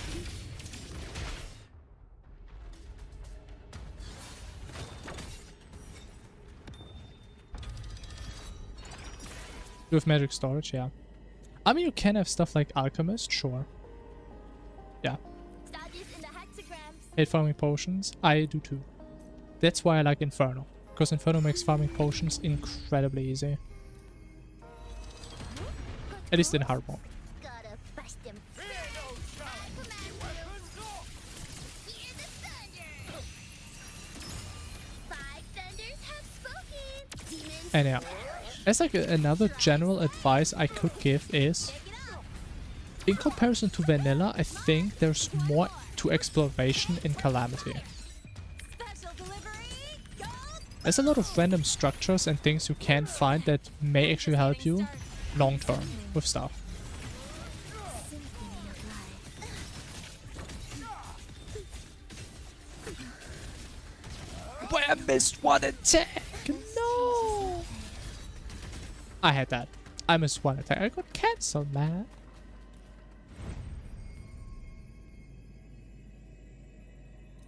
With magic storage, yeah. I mean you can have stuff like alchemist, sure. Yeah. studies in the hexagrams. Hate farming potions, I do too. That's why I like Inferno, because Inferno makes farming potions incredibly easy. At least in hard mode. Gotta bust them. Hear the thunder. Five thunders have spoken. Demons. And yeah, as like another general advice I could give is, in comparison to vanilla, I think there's more to exploration in Calamity. Special delivery. Go. There's a lot of random structures and things you can find that may actually help you long term with stuff. Symphony of life. Where I missed one attack. No! I had that. I missed one attack. I got cancelled, man.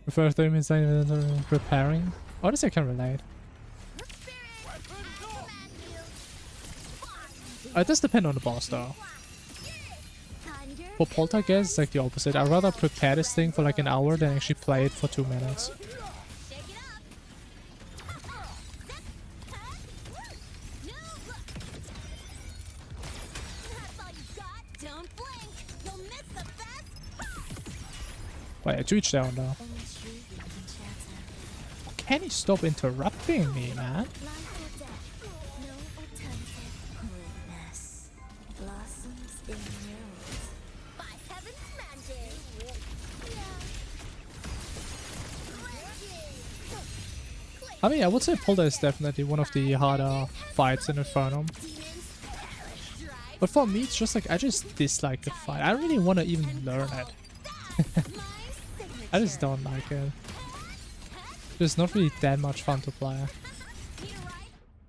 The first 30 minutes preparing. Honestly, I can relate. It does depend on the boss though. Thunder. For Poltergeist, it's like the opposite. I'd rather prepare this thing for like an hour than actually play it for 2 minutes. Shake it up. No look. That's all you got. Don't blink. You'll miss the best. Wait, to each their own though. Intriguing chatter. Can you stop interrupting me, man? Life or death. No alternative. Witness. Blossoms in rose. By heaven's magic. I mean, I would say Polter is definitely one of the harder fights in Infernum. But for me, it's just like, I just dislike the fight. I don't really want to even learn it. I just don't like it. It's not really that much fun to play.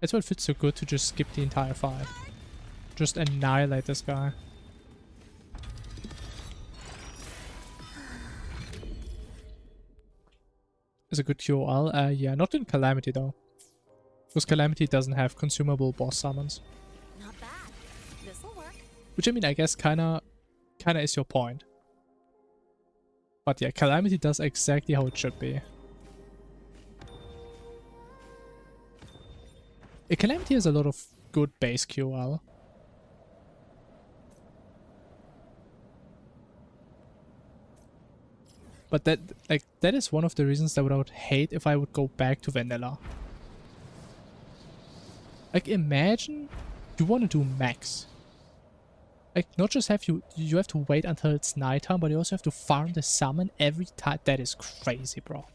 That's why it fits so good to just skip the entire fight. Just annihilate this guy. Is a good QOL? Yeah, not in Calamity though. Because Calamity doesn't have consumable boss summons. Not bad. This'll work. Which I mean, I guess kinda is your point. But yeah, Calamity does exactly how it should be. Calamity has a lot of good base QL. But that is one of the reasons that I would hate if I would go back to vanilla. Like imagine you want to do max. Like not just have you have to wait until it's nighttime, but you also have to farm the summon every time. That is crazy, bro.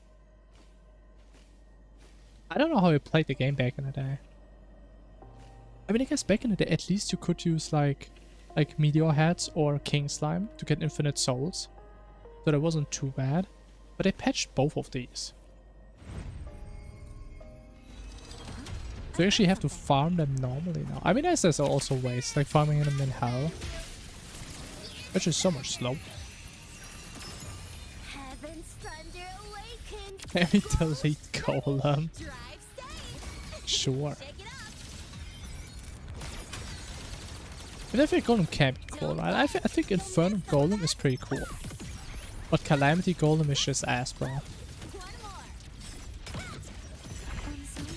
I don't know how you played the game back in the day. I mean, I guess back in the day, at least you could use like Meteor Heads or King Slime to get infinite souls. So that wasn't too bad. But they patched both of these. So you actually have to farm them normally now. I mean, I guess there's also ways, like farming them in hell. Which is so much slow. Heaven's thunder awakens. Let me delete Golem. Drive safe. Sure. Shake it up. But I think Golem can be cool, right? I think Infernum Golem is pretty cool. But Calamity Golem is just ass, bro. One more.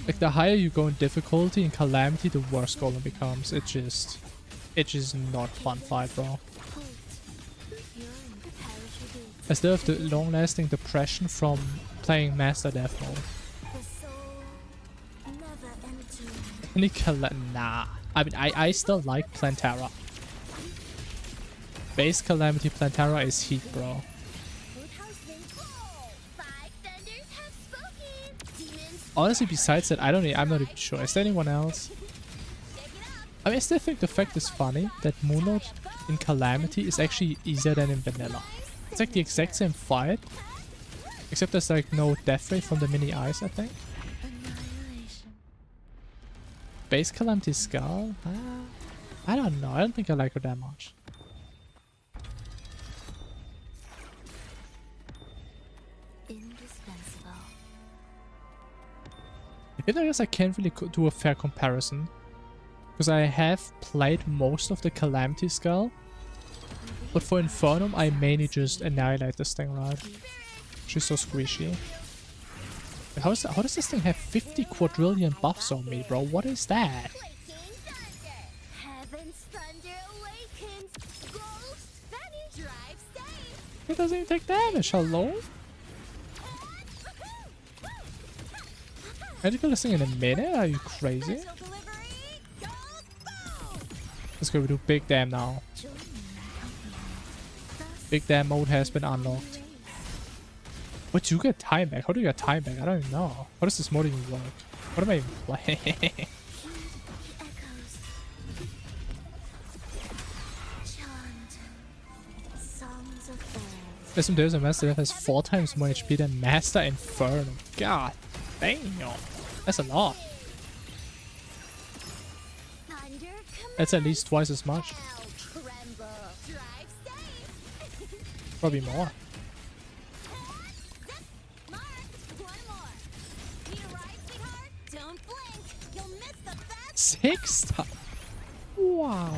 Like the higher you go in difficulty in Calamity, the worse Golem becomes. It's just not fun fight, bro. You're in the perishable. I still have the long-lasting depression from playing Master Death mode. The soul never entombed. Any nah. I mean, I still like Plantera. Base Calamity Plantera is heat, bro. Honestly, besides that, I'm not even sure. Is there anyone else? I mean, I still think the fact is funny that Moonlord in Calamity is actually easier than in Vanilla. It's like the exact same fight, except there's like no death rate from the mini eyes, I think. Base Calamity Skull? I don't know. I don't think I like her that much. Indispensable. I guess I can't really do a fair comparison, because I have played most of the Calamity Skull, but for Infernum I mainly just annihilate this thing, right? She's so squishy. Wait, how does this thing have 50 quadrillion buffs on me, bro? What is that? It doesn't even take damage, hello? Can I kill this thing in a minute? Are you crazy? Let's go, we do big dam now. Big dam mode has been unlocked. What, do you get time back? How do you get time back? I don't even know. How does this mode even work? What am I even playing? There's a Master Death has 4 times more HP than Master Infernum. God damn. That's a lot. That's at least twice as much. Probably more. Six times. Wow.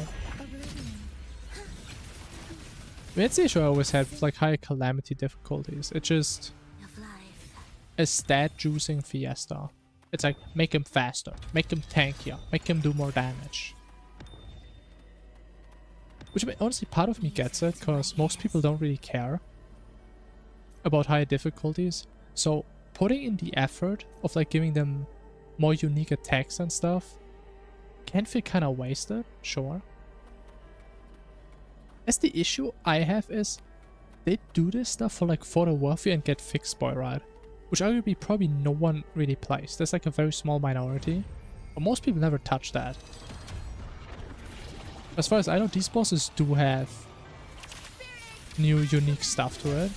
It's the issue I always had with like higher Calamity difficulties. It's just a stat juicing fiesta. It's like, make him faster, make him tankier, make him do more damage. Which, I mean, honestly, part of me gets it, because most people don't really care about higher difficulties. So putting in the effort of like giving them more unique attacks and stuff can feel kind of wasted, sure. As the issue I have is, they do this stuff for like for the worthy and get fixed boy, right? Which arguably probably no one really plays. There's like a very small minority. But most people never touch that. As far as I know, these bosses do have new unique stuff to it.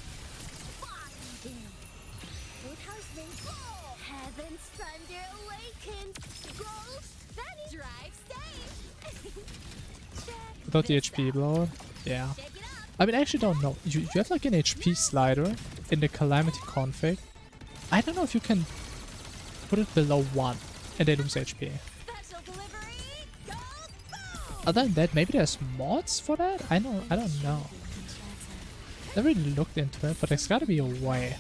Without the HP blow. Yeah. I mean, I actually don't know. You have like an HP slider in the Calamity config. I don't know if you can put it below 1 and they lose HP. Other than that, maybe there's mods for that? I don't know. Never really looked into it, but there's gotta be a way.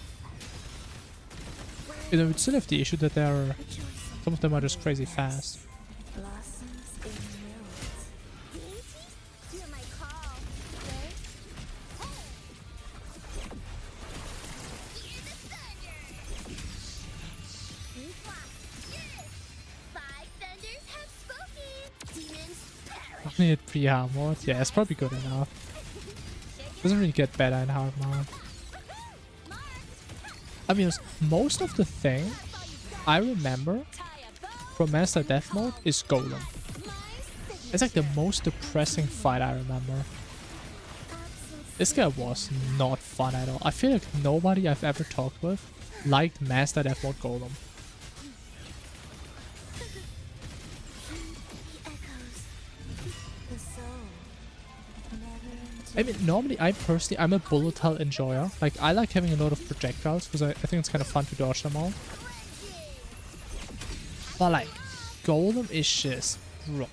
You know, we still have the issue that some of them are just crazy fast. Need pre-armored. Yeah, it's probably good enough. Doesn't really get better in hard mode. I mean, most of the thing I remember from Master Death mode is Golem. It's like the most depressing fight I remember. This guy was not fun at all. I feel like nobody I've ever talked with liked Master Death mode Golem. I mean, normally I'm a bullet hell enjoyer. Like, I like having a lot of projectiles because I think it's kind of fun to dodge them all. But like, Golem is just, bro.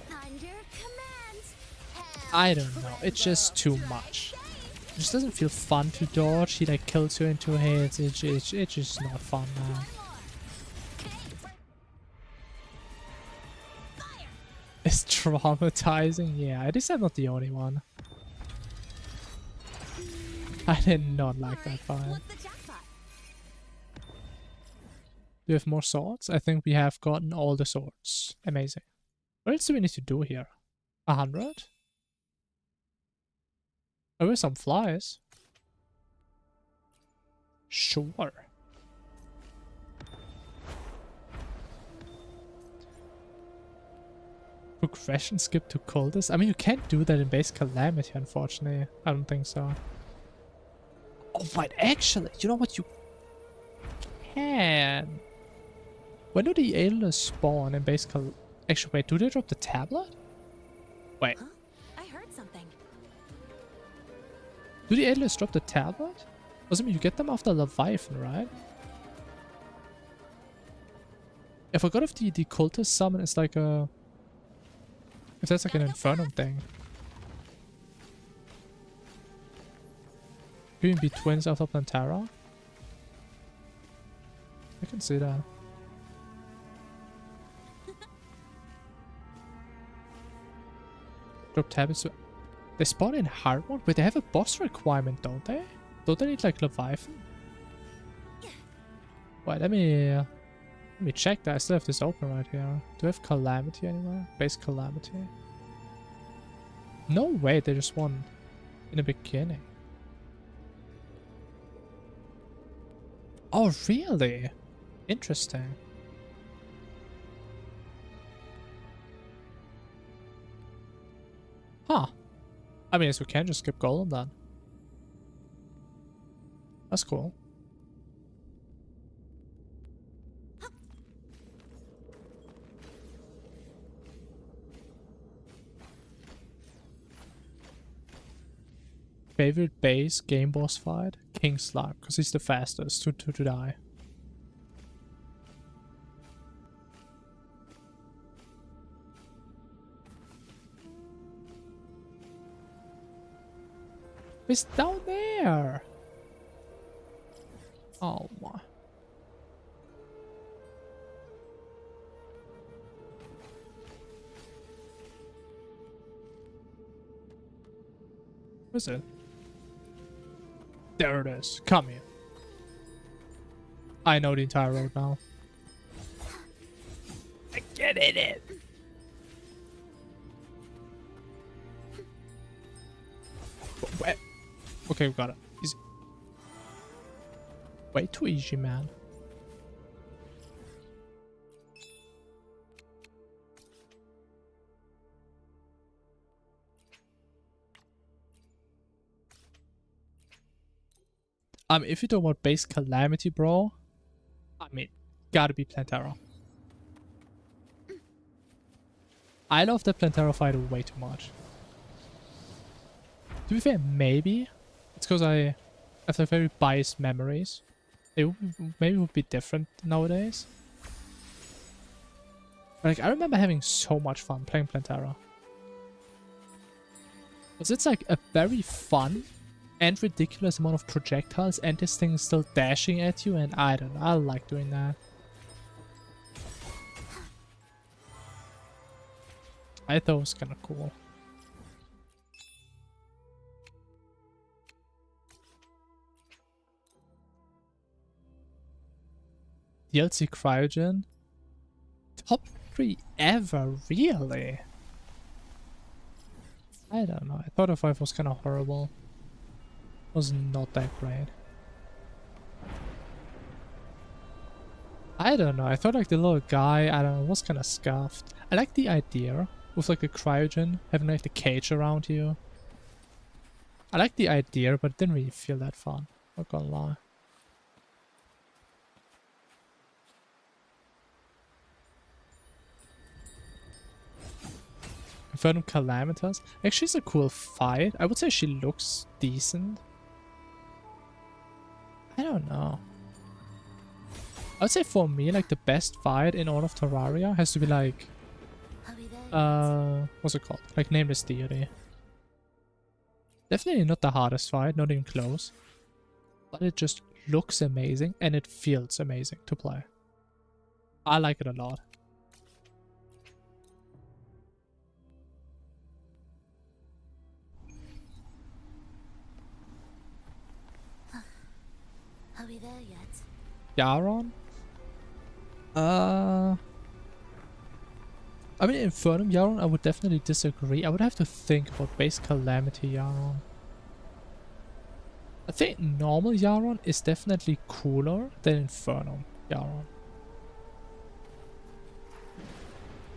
I don't know, it's just too much. It just doesn't feel fun to dodge. He like kills you in 2 hits. It's just not fun, man. It's traumatizing. Yeah, at least I'm not the only one. I did not like that fight. Do we have more swords? I think we have gotten all the swords. Amazing. What else do we need to do here? 100? There were some flies. Sure. Progression skip to cultists? I mean, you can't do that in base Calamity, unfortunately. I don't think so. Oh, but actually, you know what? You can. When do the aliens spawn in base Calamity? Actually, wait, do they drop the tablet? Wait. Huh? I heard something. Do the aliens drop the tablet? Doesn't mean you get them after Leviathan, right? I forgot if the cultist summon is like a... If that's like an Infernum thing. Could even be twins after Plantera? I can see that. Drop tablets. They spawn in hard mode, but they have a boss requirement, don't they? Don't they need like Leviathan? Wait, let me check that. I still have this open right here. Do I have Calamity anywhere? Base Calamity. No way, they just won in the beginning. Oh, really? Interesting. Huh. I mean, we can just skip Golem then. That's cool. Favorite base game boss fight? King Slime, because he's the fastest to die. It's down there! Oh my. Where's it? There it is. Come here. I know the entire road now. Get in it. Wait. Okay, we got it. Easy. Way too easy, man. If you talk about base Calamity, bro, I mean, gotta be Plantera. I love the Plantera fighter way too much. To be fair, maybe it's because I have like very biased memories. Maybe it would be different nowadays. But, like, I remember having so much fun playing Plantera. Because it's like a very fun and ridiculous amount of projectiles, and this thing is still dashing at you, and I don't know, I like doing that. I thought it was kind of cool. DLC Cryogen? Top 3 ever, really? I don't know, I thought the 5 was kind of horrible. Was not that great. I don't know, I thought like the little guy, I don't know, was kind of scuffed. I like the idea with like the cryogen, having like the cage around you. I like the idea, but it didn't really feel that fun, not gonna lie. Infernum Calamitas. Actually, it's a cool fight. I would say she looks decent. I don't know. I would say for me, like the best fight in all of Terraria has to be like, what's it called? Like Nameless Deity. Definitely not the hardest fight, not even close. But it just looks amazing and it feels amazing to play. I like it a lot. Are we there yet? Yaron? I mean, Infernum Yaron, I would definitely disagree. I would have to think about base Calamity Yaron. I think normal Yaron is definitely cooler than Infernum Yaron.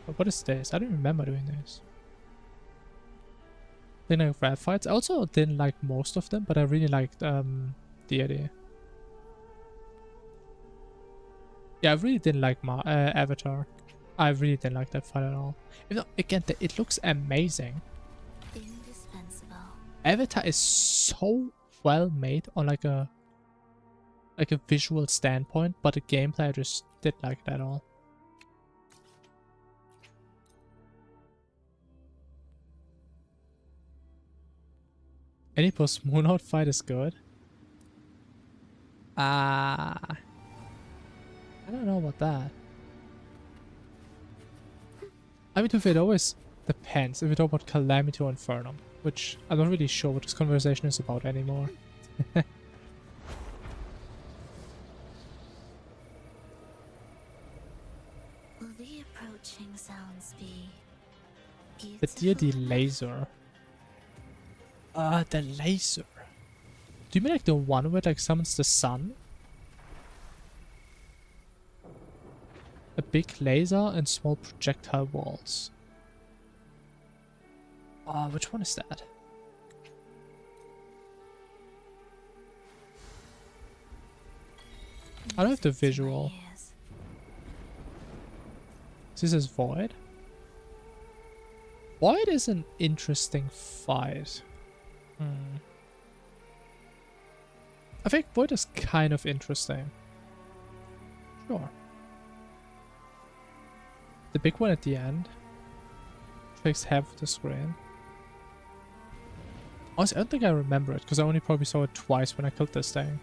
But what is this? I don't remember doing this. Then like rat fights. I also didn't like most of them, but I really liked Deity. Yeah, I really didn't like Avatar. I really didn't like that fight at all. Even though, again, it looks amazing. Indispensable. Avatar is so well made on like a visual standpoint, but the gameplay I just didn't like it at all. Any post Moonlight fight is good. I don't know about that. I mean, it always depends if we talk about Calamity or Infernum, which I'm not really sure what this conversation is about anymore. Will the approaching sounds be The deity beautiful? laser. The laser. Do you mean like the one where it like summons the sun? A big laser and small projectile walls. Which one is that? I don't have the Music to my visual. ears. This is Void. Void is an interesting fight. I think Void is kind of interesting. Sure. The big one at the end takes half of the screen. Honestly, I don't think I remember it because I only probably saw it twice when I killed this thing.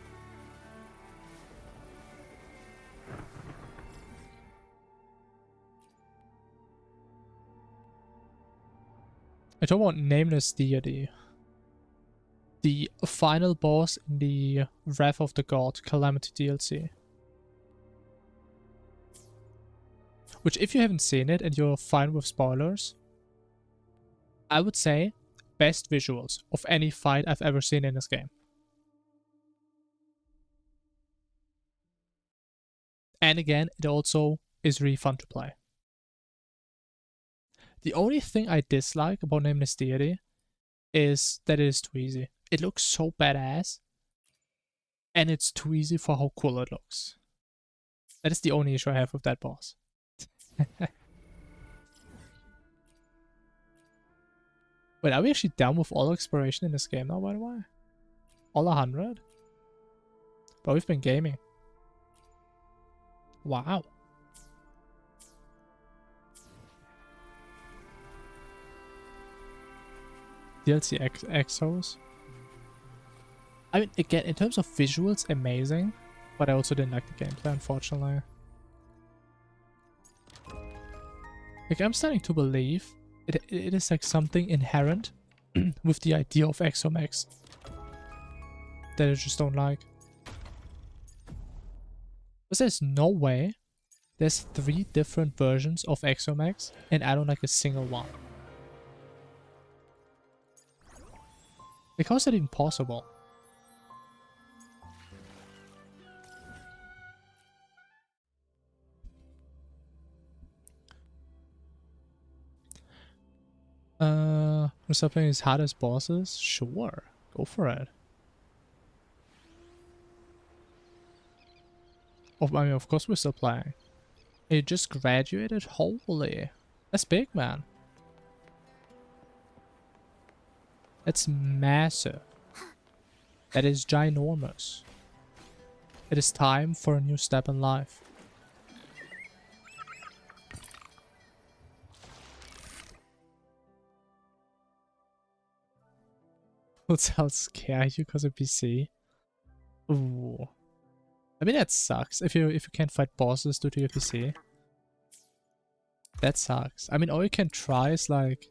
I talk about Nameless Deity. The final boss in the Wrath of the God Calamity DLC. Which, if you haven't seen it and you're fine with spoilers, I would say best visuals of any fight I've ever seen in this game. And again, it also is really fun to play. The only thing I dislike about Nameless Deity is that it is too easy. It looks so badass, and it's too easy for how cool it looks. That is the only issue I have with that boss. Wait, are we actually done with all exploration in this game now, by the way? All 100? But we've been gaming. Wow. DLC Exos. I mean, again, in terms of visuals, amazing. But I also didn't like the gameplay, unfortunately. Like, I'm starting to believe it is like something inherent with the idea of Exomex that I just don't like. Because there's no way there's 3 different versions of Exomex and I don't like a single one. Like, how is that even possible? We're still playing his hardest bosses? Sure. Go for it. Oh, I mean, of course we're still playing. You just graduated? Holy. That's big, man. That's massive. That is ginormous. It is time for a new step in life. What's else scare you because of PC? Ooh. I mean, that sucks. If you can't fight bosses due to your PC. That sucks. I mean, all you can try is like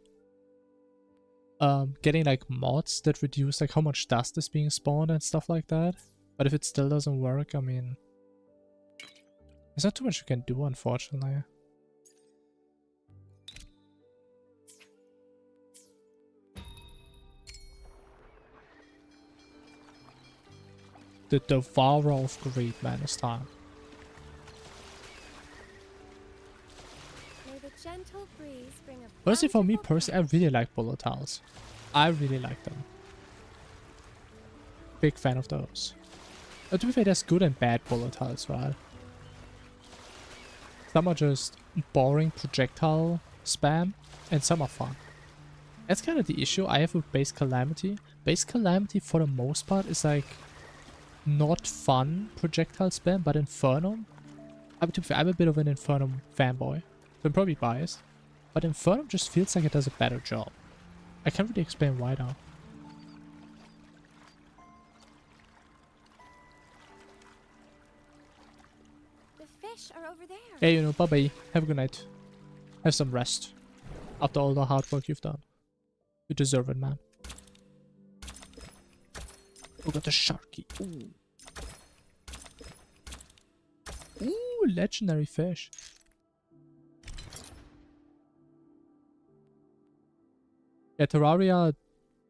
getting like mods that reduce like how much dust is being spawned and stuff like that. But if it still doesn't work, I mean, There's not too much you can do, unfortunately. The Devourer of Greed, man, this time. May the gentle breeze bring a Honestly, for me bountiful personally, I really like bullet tiles. I really like them. Big fan of those. To be fair, there's good and bad bullet tiles, right? Some are just boring projectile spam, and some are fun. That's kind of the issue I have with base Calamity. Base Calamity, for the most part, is like not fun projectile spam, but Infernum. To be fair, I'm a bit of an Infernum fanboy, so I'm probably biased. But Infernum just feels like it does a better job. I can't really explain why now. The fish are over there. Hey, you know, bye-bye. Have a good night. Have some rest. After all the hard work you've done. You deserve it, man. We got the Sharky. Ooh. Ooh, legendary fish. Yeah, Terraria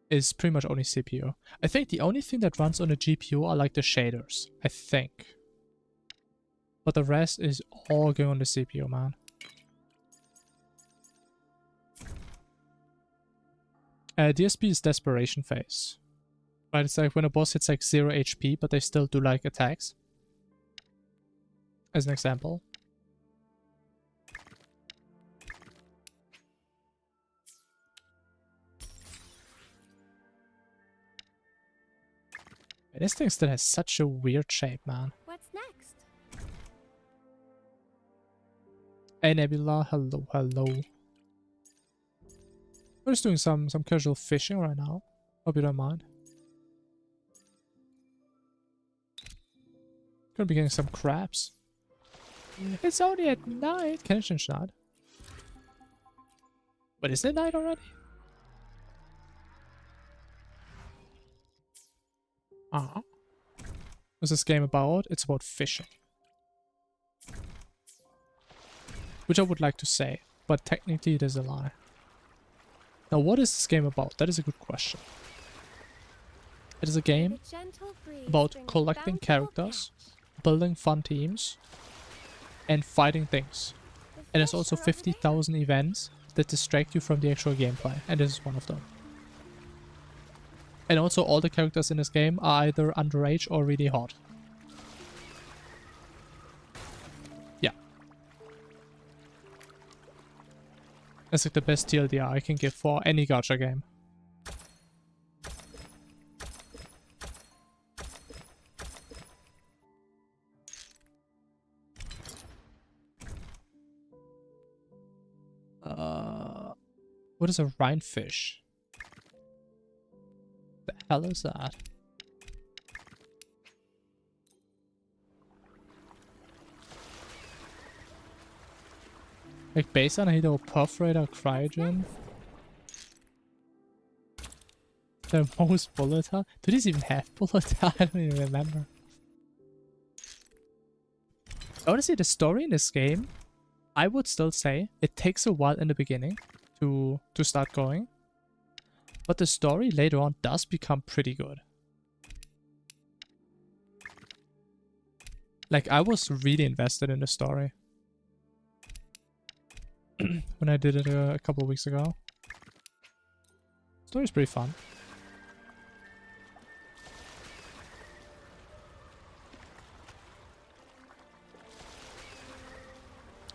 is pretty much only CPU. I think the only thing that runs on a GPU are like the shaders. I think. But the rest is all going on the CPU, man. DSP is desperation phase. Right, it's like when a boss hits like 0 HP, but they still do like attacks. As an example. This thing still has such a weird shape, man. What's next? Hey Nebula, hello, hello. We're just doing some casual fishing right now. Hope you don't mind. Gonna be getting some crabs. It's only at night. Can I change that? But isn't it night already? What's this game about? It's about fishing. Which I would like to say, but technically it is a lie. Now what is this game about? That is a good question. It is a game about collecting characters, building fun teams, and fighting things. And there's also 50,000 events that distract you from the actual gameplay, and this is one of them. And also all the characters in this game are either underage or really hot. Yeah. That's like the best TLDR I can give for any gacha game. What is a rhinefish? The hell is that? Like based on Hito Perforator Cryogen? The most volatile? Do these even have volatile? I don't even remember. Honestly, the story in this game, I would still say it takes a while in the beginning to start going. But the story later on does become pretty good. Like, I was really invested in the story when I did it a couple of weeks ago. Story's pretty fun.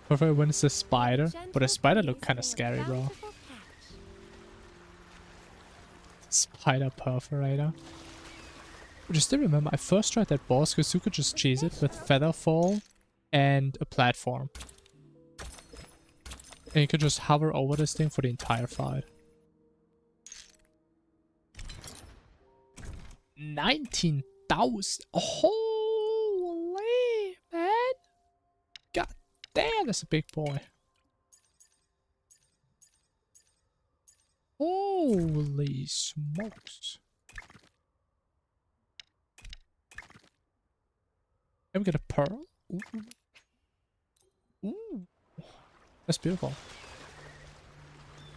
Prefer when it's a spider, but a spider look kind of scary, bro. Spider perforator. But you still remember, I first tried that boss because you could just cheese it with Featherfall and a platform. And you could just hover over this thing for the entire fight. 19,000! Holy man! God damn, that's a big boy. Holy smokes. Can we get a pearl? Ooh. Ooh, that's beautiful.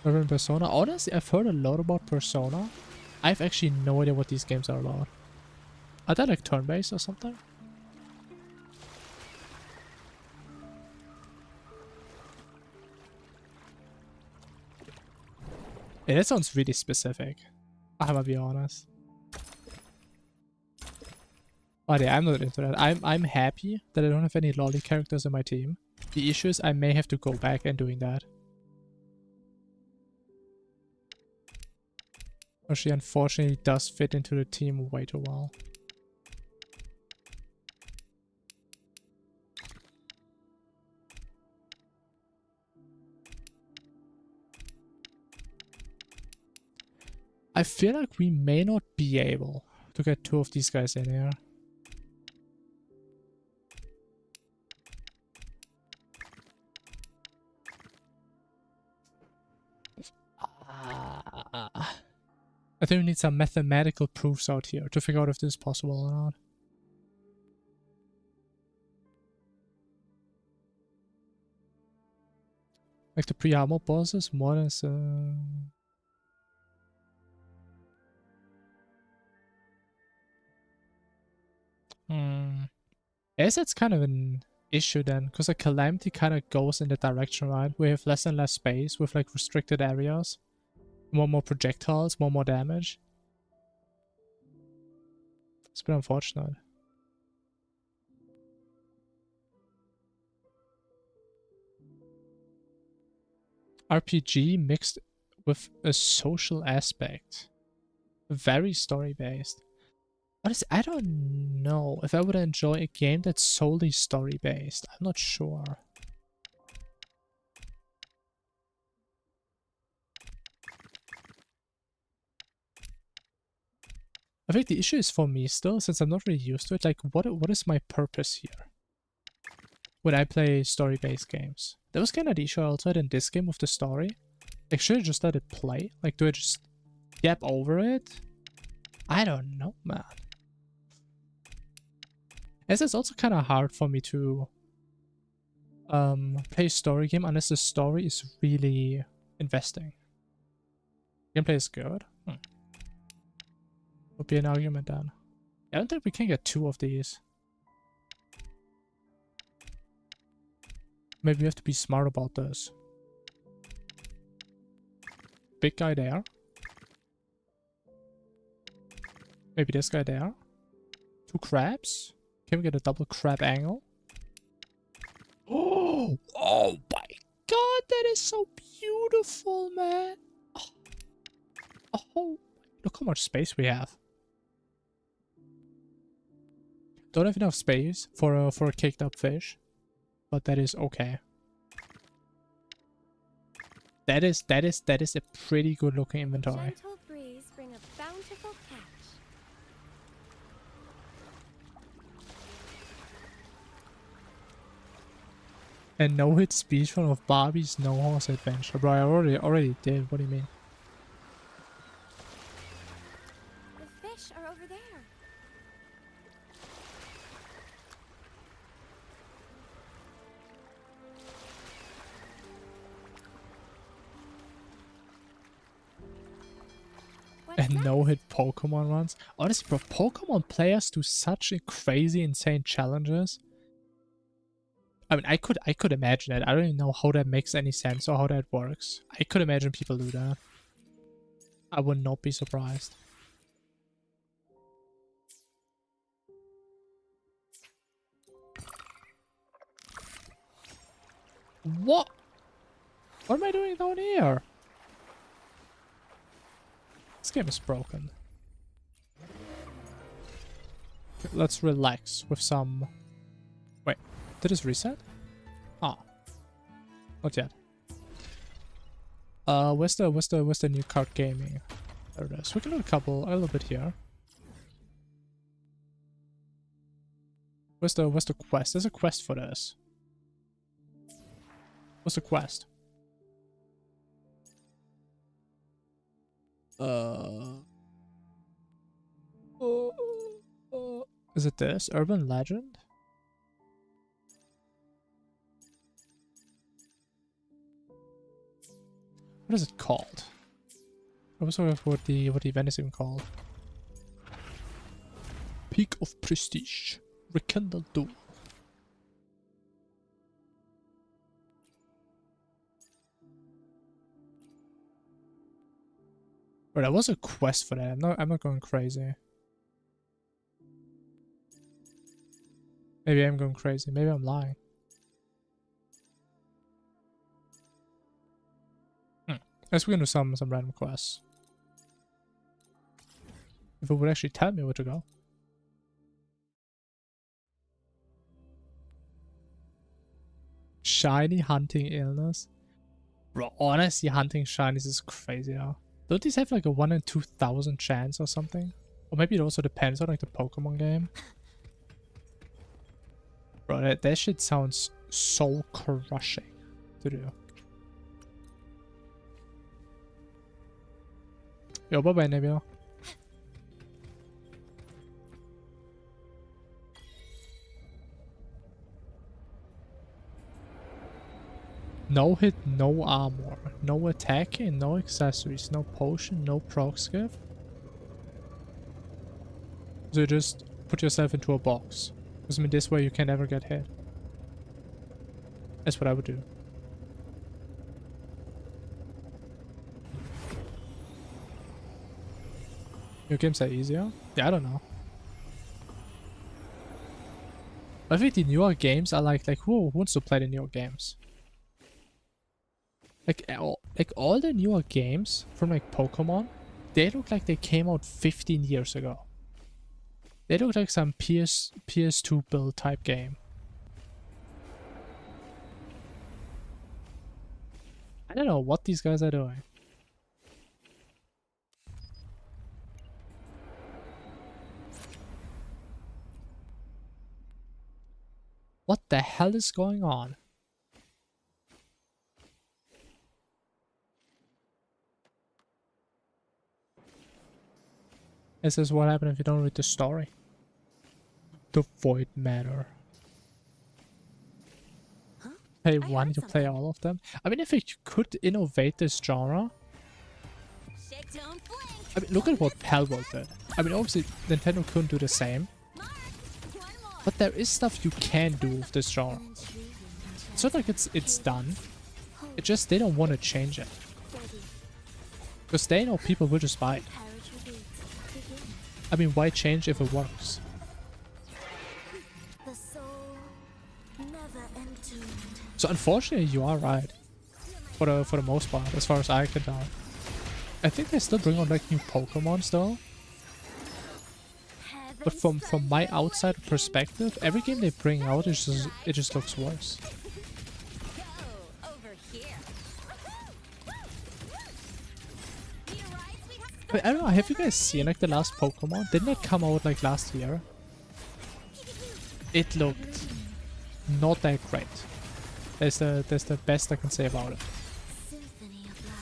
Urban Persona. Honestly, I've heard a lot about Persona. I have actually no idea what these games are about. Are they like turn-based or something? Yeah, that sounds really specific. I'm gonna be honest. But yeah, I'm not into that. I'm happy that I don't have any lolly characters in my team. The issue is I may have to go back and doing that. Or she unfortunately does fit into the team way too well. I feel like we may not be able to get 2 of these guys in here. I think we need some mathematical proofs out here to figure out if this is possible or not. Like the pre-armor bosses, more than I guess that's kind of an issue then, because the Calamity kind of goes in the direction, right? We have less and less space with like restricted areas. More projectiles, more damage. It's been unfortunate. RPG mixed with a social aspect. Very story-based. Honestly, I don't know if I would enjoy a game that's solely story-based. I'm not sure. I think the issue is for me still, since I'm not really used to it, like what is my purpose here when I play story-based games? That was kind of the issue I also had in this game with the story. Like, should I just let it play? Like, do I just gap over it? I don't know, man. As it's also kind of hard for me to play a story game unless the story is really investing. Gameplay is good. Would be an argument then. I don't think we can get 2 of these. Maybe we have to be smart about this. Big guy there. Maybe this guy there. 2 crabs. Can we get a double crab angle? Oh my god, that is so beautiful, man. Oh, look how much space we have. Don't have enough space for a caked up fish, but that is okay. That is a pretty good looking inventory. Gentle breeze bring a bountiful catch. And no hit speedrun of Barbie's No Horse Adventure. Bro, I already did. What do you mean? The fish are over there. And no hit Pokemon runs. Honestly, bro, Pokemon players do such a crazy, insane challenges. I mean, I could imagine it. I don't even know how that makes any sense or how that works. I could imagine people do that. I would not be surprised. What? What am I doing down here? This game is broken. Okay, let's relax with some... Wait, did this reset? Ah, not yet. Where's the new card gaming? There it is. We can do a little bit here. Where's the quest? There's a quest for this. What's the quest? Is it this? Urban Legend? What is it called? I was wondering what the event is even called. Peak of Prestige. Rekindle Duel. But that was a quest for that. I'm not going crazy. Maybe I'm going crazy. Maybe I'm lying. Let's go into some random quests. If it would actually tell me where to go. Shiny hunting illness. Bro, honestly, hunting shinies is crazy now. Don't these have like a 1 in 2,000 chance or something? Or maybe it also depends on like the Pokemon game. Bro, that shit sounds so crushing to do. Yo, bye bye, Nebula. No hit, no armor, no attacking, no accessories, no potion, no proc skill. So you just put yourself into a box. Because I mean, this way you can never get hit. That's what I would do. Your games are easier? Yeah, I don't know. I think the newer games are like who wants to play the newer games? Like all the newer games from like Pokemon, they look like they came out 15 years ago. They look like some PS2 build type game. I don't know what these guys are doing. What the hell is going on? This is what happens if you don't read the story. The Void Matter. Huh? Hey, I why heard don't you play something. all of them? I mean, if you could innovate this genre. Shake, don't blink. I mean, look at what Palworld did. I mean, obviously, Nintendo couldn't do the same. Mark, one more. But there is stuff you can do with this genre. It's not like it's done. It's just they don't want to change it. Because they know people will just buy it. I mean, why change if it works? The soul never entombed. So unfortunately, you are right. For the most part, as far as I can tell. I think they still bring on like new Pokemons though. But from my outside perspective, every game they bring out is it just looks worse. Go over here. Need a ride, sweetheart? I don't know, have you guys seen like the last Pokemon? Didn't it come out like last year? It looked not that great. That's the best I can say about it. Symphony of life.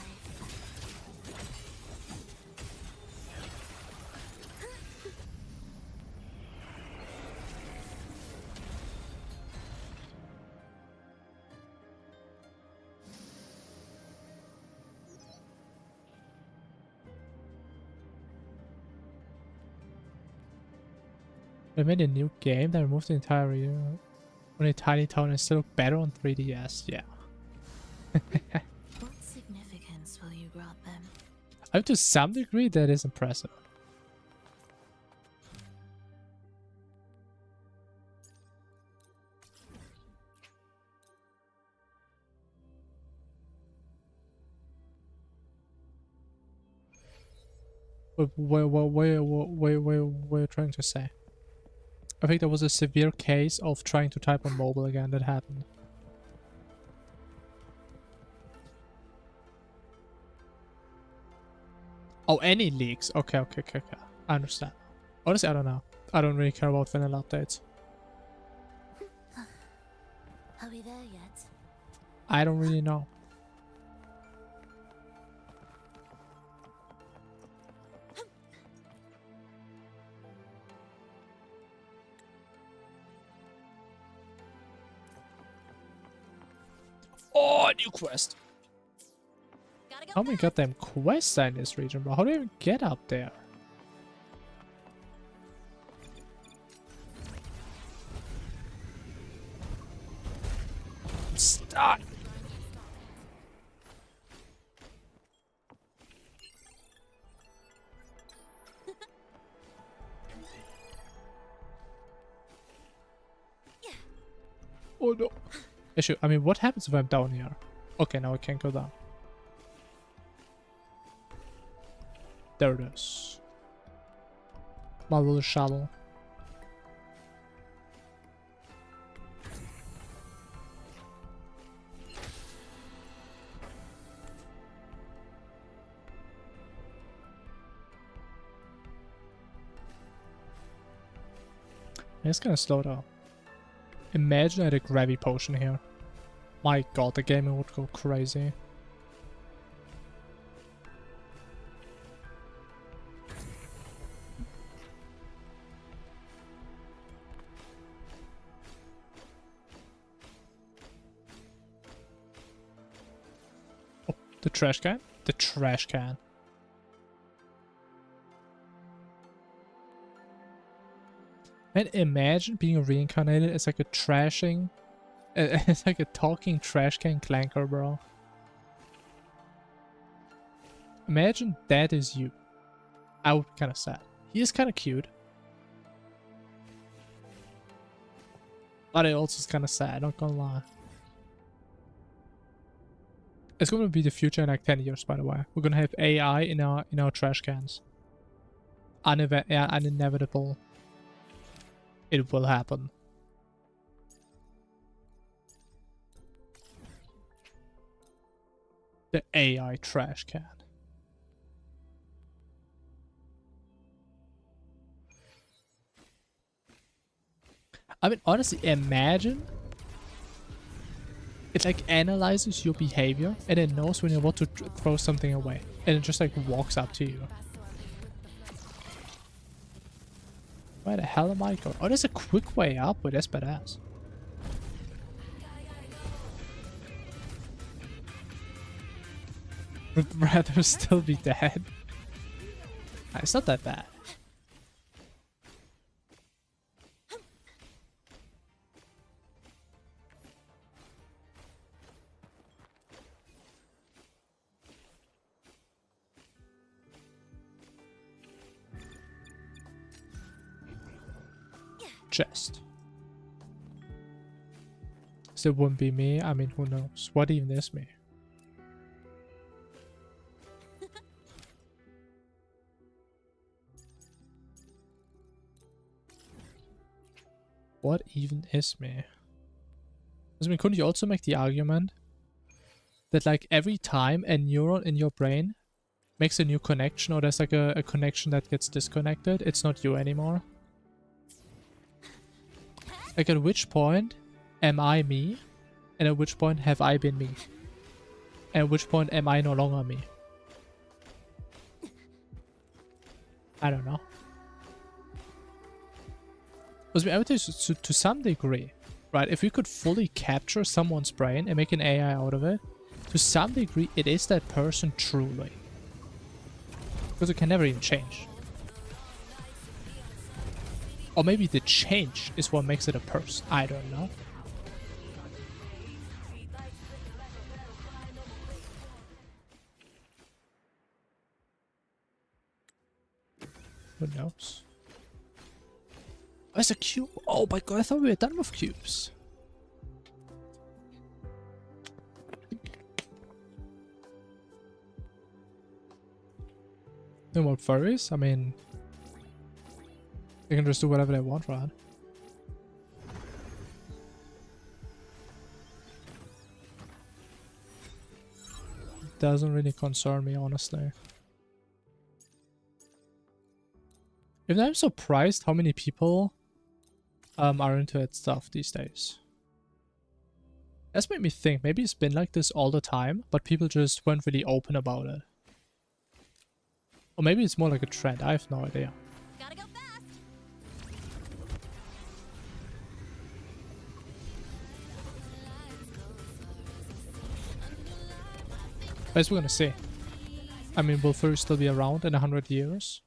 They made a new game that removed the entire region on a tiny town and still look better on 3DS. Yeah. What significance will you grant them? I mean, to some degree, that is impressive. What are you trying to say? I think there was a severe case of trying to type on mobile again that happened. Oh, any leaks? Okay. I understand. Honestly, I don't know. I don't really care about vanilla updates. Are we there yet? I don't really know. Oh, new quest. How many goddamn quests are in this region, bro? How do you even get up there? Stop! Oh no. Issue. I mean, what happens if I'm down here? Okay, now I can't go down. There it is. My little shovel. It's gonna slow down. Imagine I had a gravity potion here. My god, the game would go crazy. Oh, the trash can? The trash can. And imagine being reincarnated as like a trashing, it's like a talking trash can clanker, bro. Imagine that is you. I would be kind of sad. He is kind of cute. But it also is kind of sad, not gonna lie. It's gonna be the future in like 10 years, by the way. We're gonna have AI in our trash cans. Inevitable. It will happen. The AI trash can. I mean, honestly, imagine it like analyzes your behavior and it knows when you're about to throw something away, and it just like walks up to you. Where the hell am I going? Oh, there's a quick way up. Wait, that's badass. Would rather still be dead. Nah, it's not that bad. Chest. So it wouldn't be me. I mean, who knows? What even is me? What even is me? I mean, couldn't you also make the argument that like every time a neuron in your brain makes a new connection, or there's like a connection that gets disconnected, it's not you anymore? Like at which point am I me? And at which point have I been me? And at which point am I no longer me? I don't know. Because I would say to some degree, right, if we could fully capture someone's brain and make an AI out of it, to some degree it is that person truly. Because it can never even change. Or maybe the change is what makes it a person. I don't know. Who knows? Oh, there's a cube. Oh my god, I thought we were done with cubes. No more furries? I mean, they can just do whatever they want, right? Doesn't really concern me, honestly. Even I'm surprised how many people are into that stuff these days. That's made me think, maybe it's been like this all the time, but people just weren't really open about it. Or maybe it's more like a trend, I have no idea. Gotta go fast. But we're gonna see. I mean, will furry still be around in 100 years?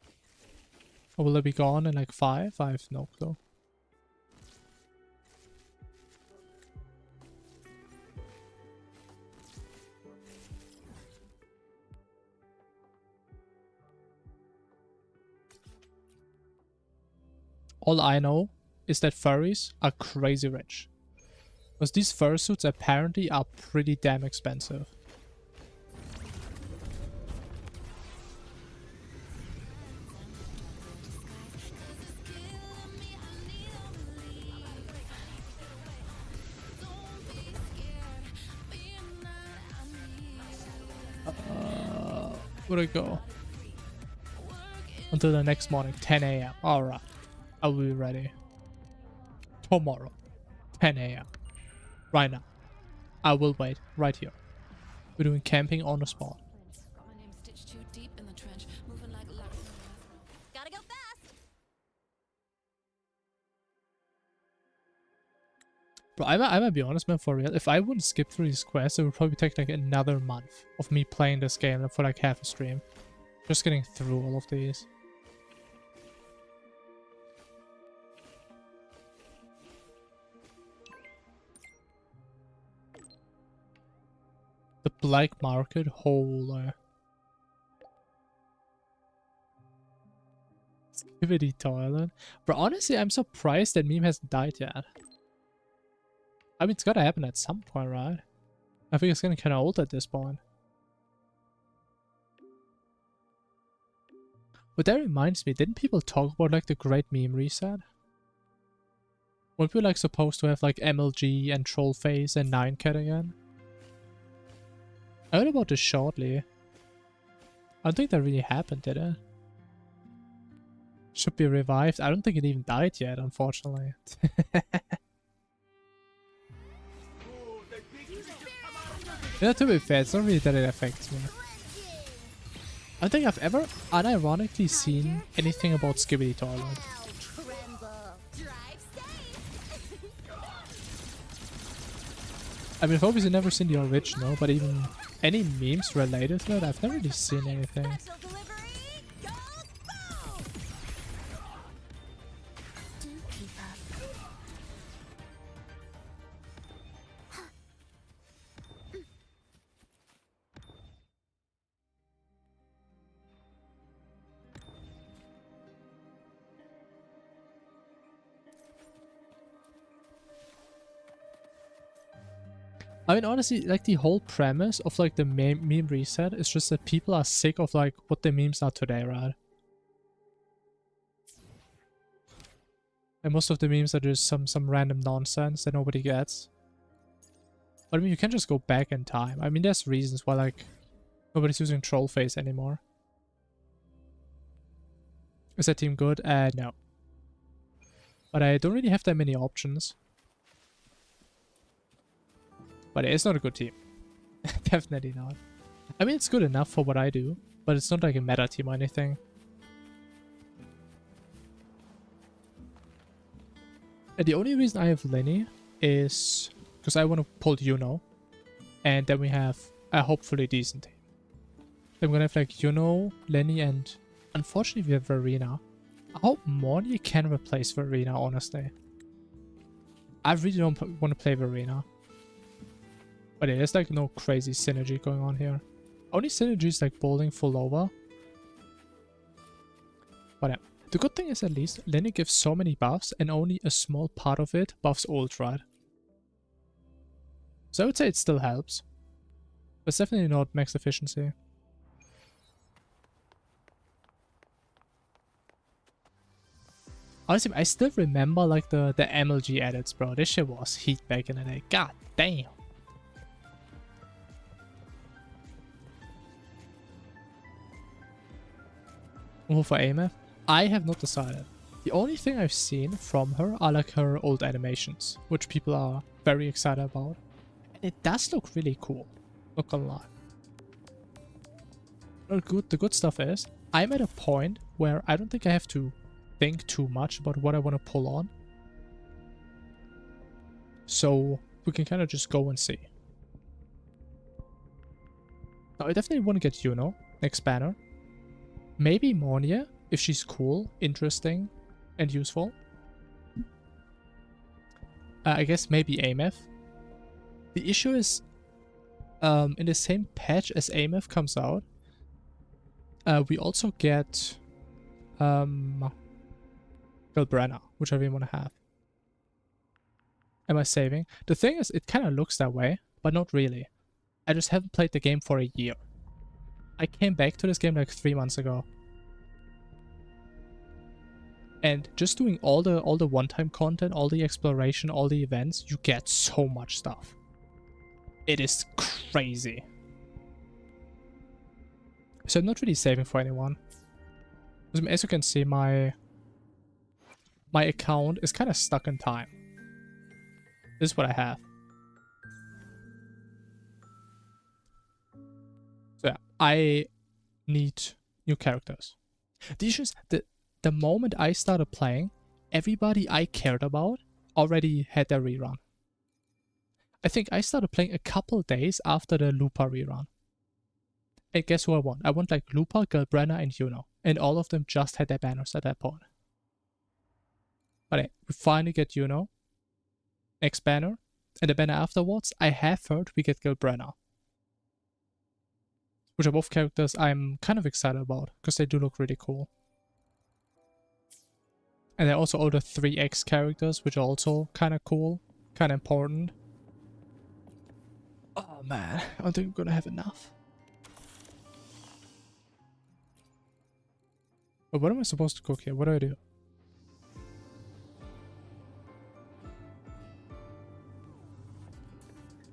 Or will it be gone in like 5? I have no clue. All I know is that furries are crazy rich. Because these fursuits apparently are pretty damn expensive. Where'd it go? Until the next morning, 10 a.m. Alright. I will be ready. Tomorrow, 10 a.m. Right now. I will wait right here. We're doing camping on the spot. Got my name stitched too deep in the trench, moving like gotta go fast. Bro, I might be honest, man, for real. If I wouldn't skip through these quests, it would probably take like another month of me playing this game for like half a stream. Just getting through all of these. The black market hole. Skivity toilet. But honestly, I'm surprised that meme hasn't died yet. I mean, it's gotta happen at some point, right? I think it's getting kinda old at this point. But that reminds me, didn't people talk about like the great meme reset? Weren't we like supposed to have like MLG and Trollface and 9cat again? I heard about this shortly. I don't think that really happened, did it? Should be revived. I don't think it even died yet, unfortunately. Yeah, to be fair, it's not really that it affects me. I don't think I've ever unironically seen anything about Skibidi Toilet. I mean, I've obviously never seen the original, but even any memes related to it, I've never really seen anything. I mean, honestly, like the whole premise of like the meme reset is just that people are sick of like what the memes are today, right? And most of the memes are just some random nonsense that nobody gets. But I mean, you can just go back in time. I mean, there's reasons why like nobody's using Trollface anymore. Is that team good? No. But I don't really have that many options. But it's not a good team. Definitely not. I mean, it's good enough for what I do, but it's not like a meta team or anything. And the only reason I have Lenny is because I want to pull Yuno. And then we have a hopefully decent team. Then we're gonna have like Yuno, Lenny, and unfortunately we have Verena. I hope Morny can replace Verena, honestly. I really don't want to play Verena. But yeah, there's like no crazy synergy going on here. Only synergy is like bowling full over. But yeah, the good thing is at least Lenny gives so many buffs and only a small part of it buffs ult, right? So I would say it still helps. But it's definitely not max efficiency. Honestly, I still remember like the MLG edits, bro. This shit was heat back in the day. God damn. Who for AMF? I have not decided. The only thing I've seen from her are like her old animations, which people are very excited about. And it does look really cool, not gonna lie. The good stuff is, I'm at a point where I don't think I have to think too much about what I want to pull on. So we can kind of just go and see. Now I definitely want to get Yuno. Next banner. Maybe Monia, if she's cool, interesting, and useful. I guess maybe Ameth. The issue is, in the same patch as Ameth comes out, we also get Galbrenna, which I really want to have. Am I saving? The thing is, it kind of looks that way, but not really. I just haven't played the game for a year. I came back to this game like 3 months ago. And just doing all the one-time content, all the exploration, all the events, you get so much stuff. It is crazy. So I'm not really saving for anyone. As you can see, my account is kind of stuck in time. This is what I have. So yeah, I need new characters. The issue is that the moment I started playing, everybody I cared about already had their rerun. I think I started playing a couple days after the Lupa rerun. And guess who I want? I want like Lupa, Galbrenna, and Yuno. And all of them just had their banners at that point. But hey, we finally get Yuno. Next banner. And the banner afterwards, I have heard we get Galbrenna. Which are both characters I'm kind of excited about, because they do look really cool. And there are also all the 3X characters, which are also kind of cool, kind of important. Oh man, I don't think I'm gonna have enough. But what am I supposed to cook here? What do I do?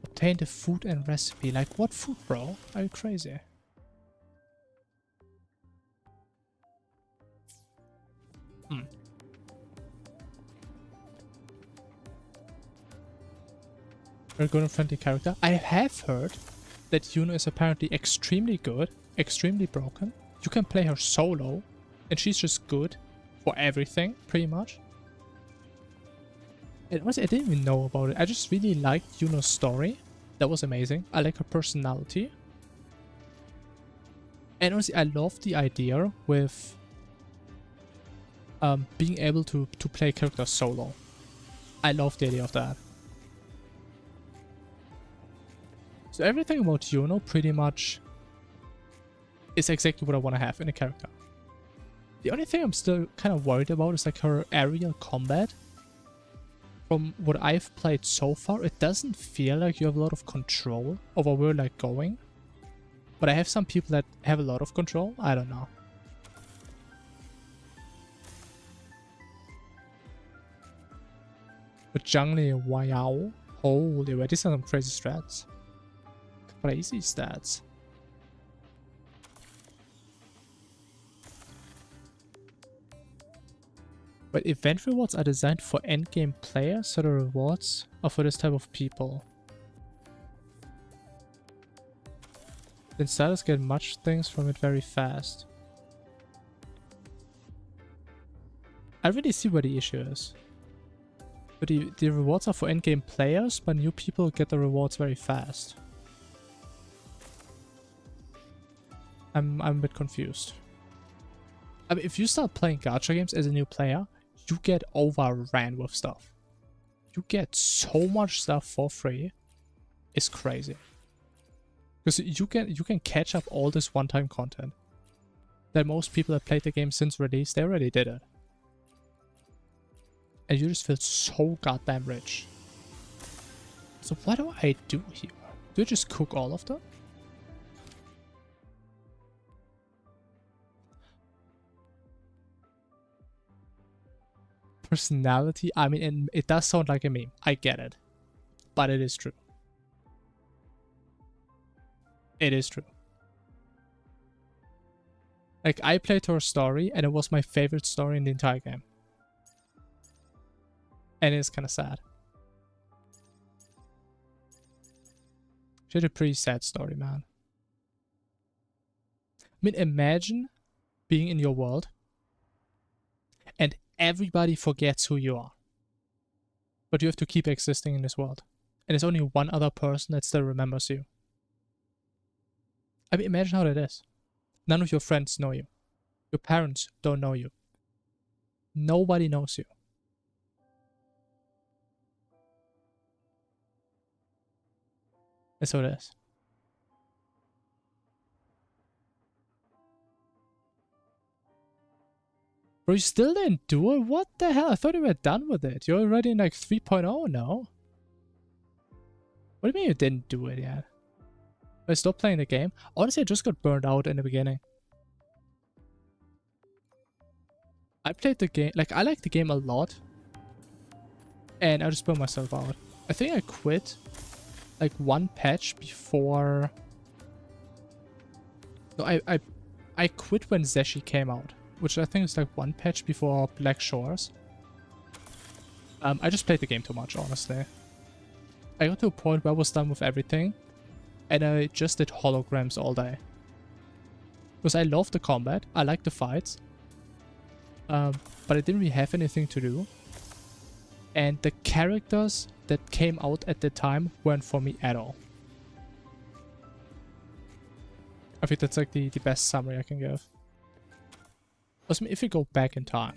Obtain the food and recipe. Like, what food, bro? Are you crazy? Very good and friendly character. I have heard that Yuno is apparently extremely good, extremely broken. You can play her solo, and she's just good for everything, pretty much. And honestly, I didn't even know about it. I just really liked Yuno's story. That was amazing. I like her personality. And honestly, I love the idea with being able to play characters solo. I love the idea of that. So everything about Yuno pretty much is exactly what I want to have in a character. The only thing I'm still kind of worried about is like her aerial combat. From what I've played so far, it doesn't feel like you have a lot of control over where you're like going. But I have some people that have a lot of control. I don't know. But Zhangli, wow. Holy wait, these are some crazy strats. Crazy stats. But event rewards are designed for endgame players, so the rewards are for this type of people. Then starters get much things from it very fast. I really see where the issue is. But the rewards are for endgame players, but new people get the rewards very fast. I'm a bit confused. I mean, if you start playing gacha games as a new player, you get overran with stuff. You get so much stuff for free. It's crazy. Because you can catch up all this one-time content that most people that played the game since release, they already did it. And you just feel so goddamn rich. So what do I do here? Do I just cook all of them? Personality, I mean, and it does sound like a meme. I get it. But it is true. It is true. Like, I played her story, and it was my favorite story in the entire game. And it's kind of sad. She had a pretty sad story, man. I mean, imagine being in your world, and everybody forgets who you are. But you have to keep existing in this world. And there's only one other person that still remembers you. I mean, imagine how that is. None of your friends know you. Your parents don't know you. Nobody knows you. That's what it is. Bro, you still didn't do it? What the hell? I thought you were done with it. You're already in like 3.0 now. What do you mean you didn't do it yet? I stopped playing the game. Honestly, I just got burned out in the beginning. I played the game, like I like the game a lot. And I just burned myself out. I think I quit like one patch before... No, I quit when Zeshi came out. Which I think is like one patch before Black Shores. I just played the game too much, honestly. I got to a point where I was done with everything. And I just did holograms all day. Because I love the combat, I like the fights. But I didn't really have anything to do. And the characters that came out at the time weren't for me at all. I think that's like the best summary I can give. Also, if we go back in time.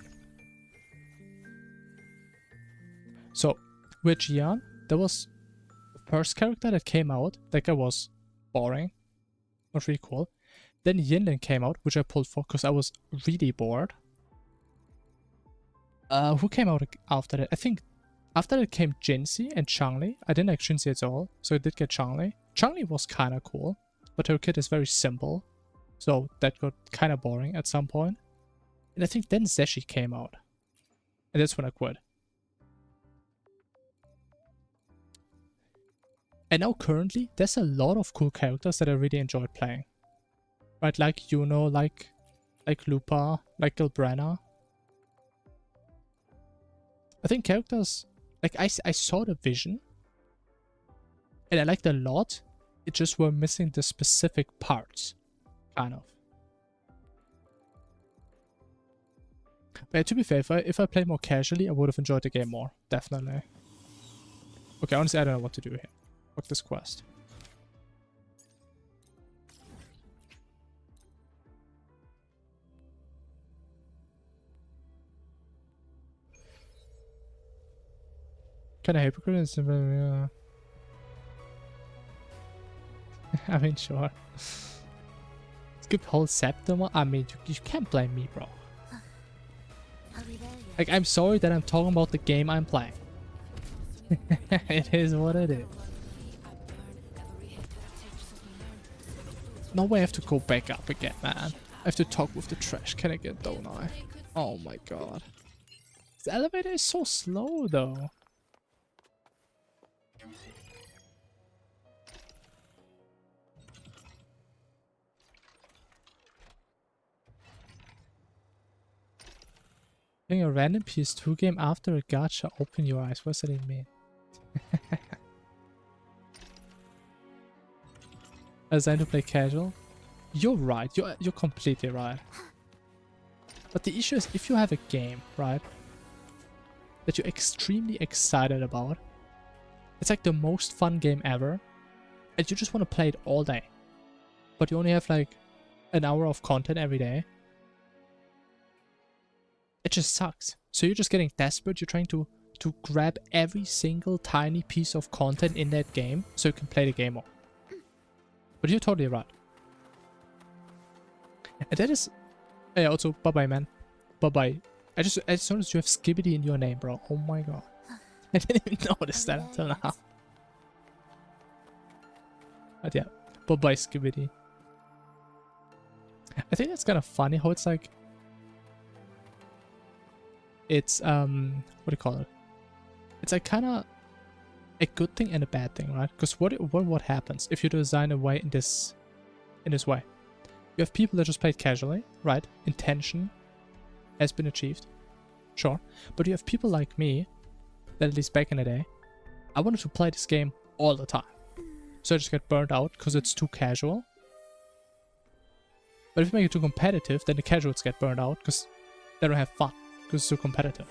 So, with Gian, that was the first character that came out. That guy was boring. Not really cool. Then Yinlin came out, which I pulled for because I was really bored. Who came out after that? I think after that came Jinxie and Changli. I didn't like Jinxie at all, so I did get Changli. Changli was kind of cool, but her kit is very simple. So that got kind of boring at some point. And I think then Zeshi came out. And that's when I quit. And now currently, there's a lot of cool characters that I really enjoyed playing. Right, like Yuno, like Lupa, like Gilbrenna. I think characters, like I saw the vision. And I liked it a lot. It just were missing the specific parts. Kind of. But to be fair, if I played more casually, I would have enjoyed the game more. Definitely. Okay, honestly, I don't know what to do here. Fuck this quest. Kind of hypocrite. I mean, sure. Skip whole September. I mean, you can't blame me, bro. Like, I'm sorry that I'm talking about the game I'm playing. It is what it is. No way I have to go back up again, man. I have to talk with the trash can again, don't I? Oh my god. This elevator is so slow, though. Playing a random PS2 game after a gacha, open your eyes. What does that even mean? Designed to play casual? You're right. You're completely right. But the issue is, if you have a game, right, that you're extremely excited about, it's like the most fun game ever, and you just want to play it all day, but you only have like an hour of content every day. It just sucks. So you're just getting desperate. You're trying to grab every single tiny piece of content in that game so you can play the game more. But you're totally right. And that is... Hey, also, bye-bye, man. Bye-bye. I just noticed you have Skibbity in your name, bro. Oh my god. I didn't even notice that until now. But yeah. Bye-bye, Skibbity. I think that's kind of funny how it's like... It's, what do you call it? It's like kind of a good thing and a bad thing, right? Because what happens if you design a way in this way? You have people that just play it casually, right? Intention has been achieved, sure. But you have people like me, that at least back in the day, I wanted to play this game all the time. So I just get burnt out because it's too casual. But if you make it too competitive, then the casuals get burned out because they don't have fun. Because it's too competitive.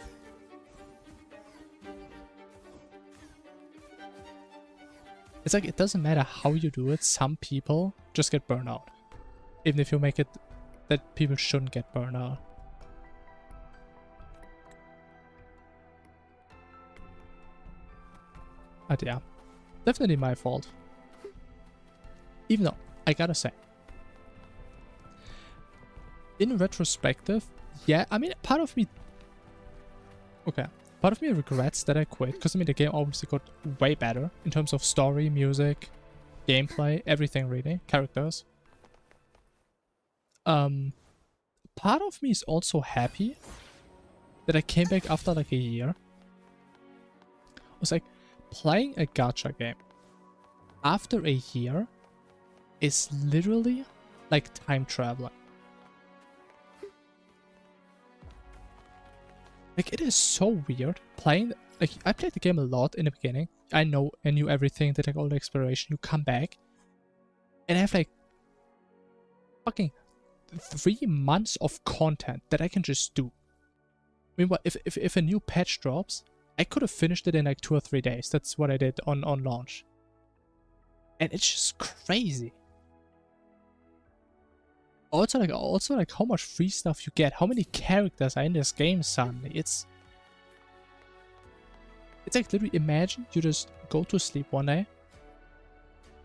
It's like, it doesn't matter how you do it, some people just get burned out. Even if you make it that people shouldn't get burned out. But yeah, definitely my fault. Even though, I gotta say, in retrospective, yeah, I mean, part of me regrets that I quit, because I mean, the game obviously got way better in terms of story, music, gameplay, everything really, characters. Part of me is also happy that I came back after like a year. I was like, playing a gacha game after a year is literally like time traveling. Like, it is so weird playing. Like, I played the game a lot in the beginning. I knew everything, did like all the exploration. You come back and I have like fucking 3 months of content that I can just do. I mean, what if a new patch drops, I could have finished it in like 2 or 3 days. That's what I did on launch. And it's just crazy. Also like how much free stuff you get, how many characters are in this game suddenly. It's like, literally, imagine you just go to sleep one day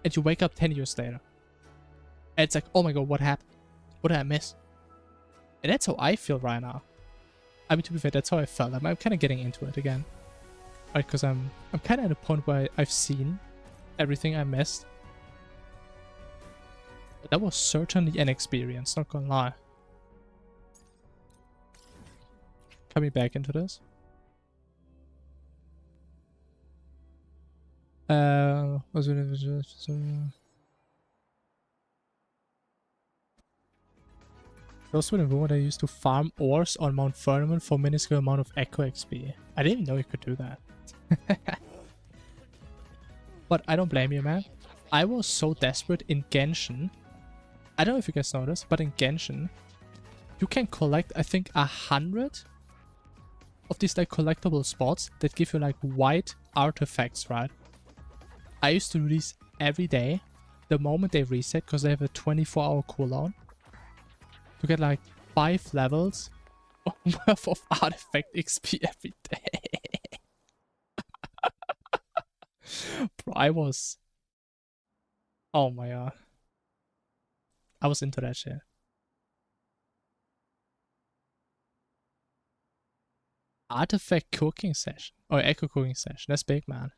and you wake up 10 years later. And it's like, oh my god, what happened? What did I miss? And that's how I feel right now. I mean, to be fair, that's how I felt. I'm kind of getting into it again. Right, because I'm kind of at a point where I've seen everything I missed. But that was certainly an experience, not gonna lie. Coming back into this. Was it those were the Wuwa that used to farm ores on Mount Infernum for minuscule amount of Echo XP. I didn't even know you could do that. But I don't blame you, man. I was so desperate in Genshin. I don't know if you guys know this, but in Genshin, you can collect, I think, 100 of these like collectible spots that give you like white artifacts, right? I used to do these every day, the moment they reset, because they have a 24-hour cooldown, to get like 5 levels worth of artifact XP every day. Bro, I was... Oh my god. I was into that shit. Artifact cooking session. Or echo cooking session. That's big, man.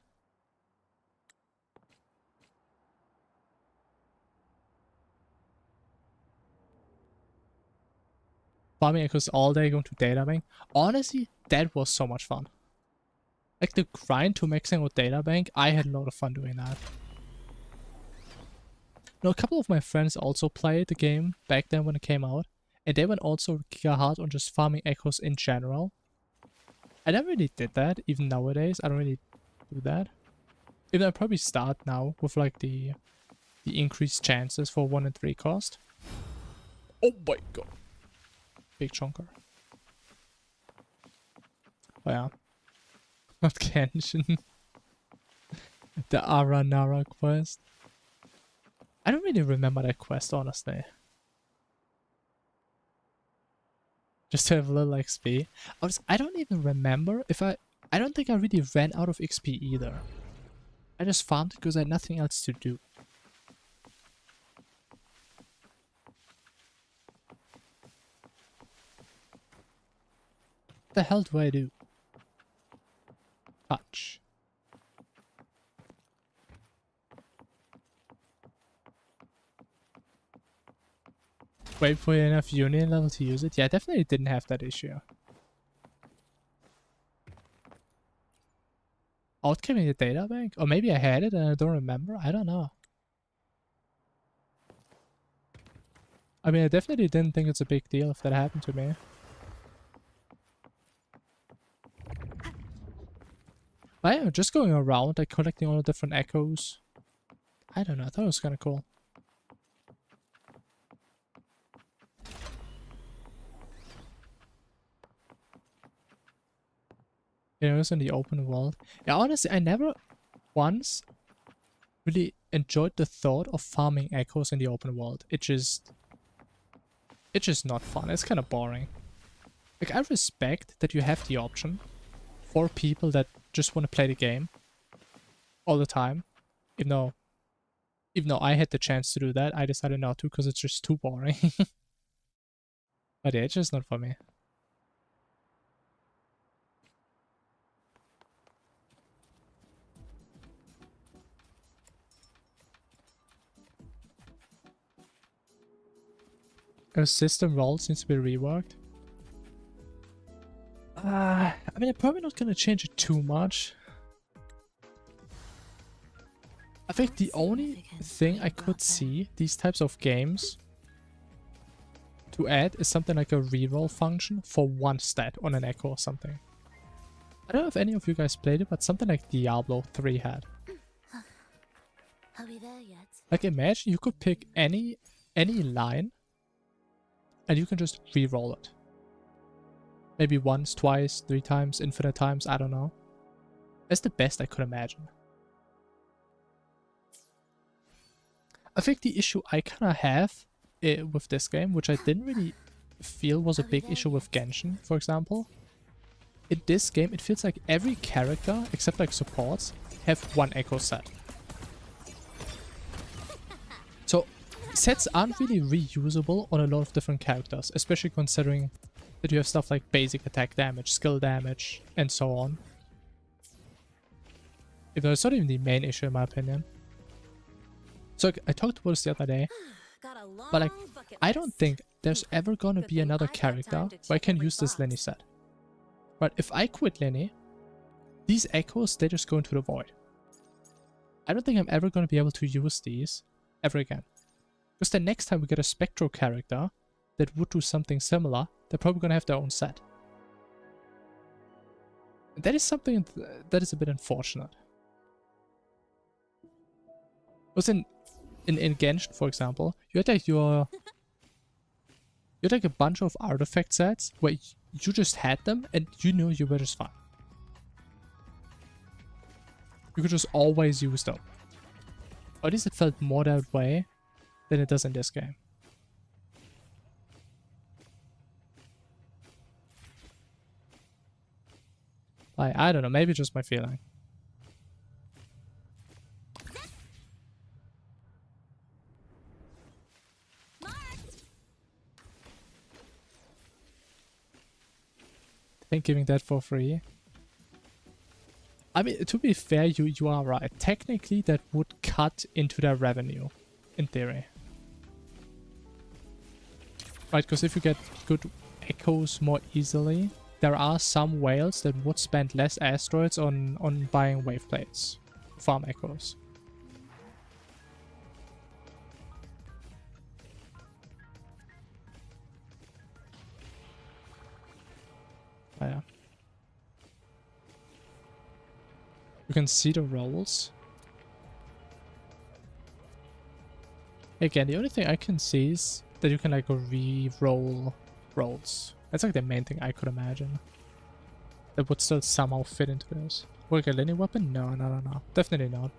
Farming echoes all day, going to data bank. Honestly, that was so much fun. Like the grind to maxing out data bank, I had a lot of fun doing that. Now, a couple of my friends also played the game back then when it came out, and they went also giga hard on just farming echoes in general. I never really did that, even nowadays. I don't really do that. Even I probably start now with like the increased chances for 1 and 3 cost. Oh my god. Big chunker. Oh yeah. Not Genshin. The Aranara quest. I don't really remember that quest, honestly. Just to have a little XP. I don't even remember if I don't think I really ran out of XP either. I just farmed it because I had nothing else to do. What the hell do I do? Touch. Wait for enough union level to use it? Yeah, I definitely didn't have that issue. Outcame in the data bank? Or maybe I had it and I don't remember? I don't know. I mean, I definitely didn't think it's a big deal if that happened to me. But yeah, just going around, like collecting all the different echoes. I don't know, I thought it was kind of cool. You know, it was in the open world. Yeah, honestly, I never once really enjoyed the thought of farming echoes in the open world. It just... It's just not fun. It's kind of boring. Like, I respect that you have the option for people that just want to play the game all the time. Even though I had the chance to do that, I decided not to because it's just too boring. But yeah, it's just not for me. Our system role seems to be reworked. I mean, I'm probably not gonna change it too much. I think the only thing I could see these types of games to add is something like a reroll function for one stat on an echo or something. I don't know if any of you guys played it, but something like Diablo 3 had. Are we there yet? Like, imagine you could pick any line and you can just reroll it. Maybe once, twice, 3 times, infinite times, I don't know. That's the best I could imagine. I think the issue I kind of have with this game, which I didn't really feel was a big issue with Genshin, for example. In this game, it feels like every character, except like supports, have one echo set. So, sets aren't really reusable on a lot of different characters, especially considering that you have stuff like basic attack damage, skill damage, and so on. Even though it's not even the main issue in my opinion. So I talked about this the other day, but like, I don't think there's ever gonna be another character where I can use this Lenny set. But if I quit Lenny, these echoes, they just go into the void. I don't think I'm ever gonna be able to use these ever again. Because the next time we get a Spectral character that would do something similar, they're probably gonna have their own set. And that is something that is a bit unfortunate. Because in Genshin, for example, you had like you had like a bunch of artifact sets where you just had them and you knew you were just fine. You could just always use them. Or at least it felt more that way than it does in this game. Like, I don't know, maybe just my feeling. I think giving that for free. I mean, to be fair, you are right. Technically, that would cut into their revenue, in theory. Right, because if you get good echoes more easily, there are some whales that would spend less asteroids on buying wave plates, farm echoes. Oh, yeah. You can see the rolls. Again, the only thing I can see is that you can like re-roll rolls. That's like the main thing I could imagine. That would still somehow fit into this. Like a linear weapon? No. Definitely not.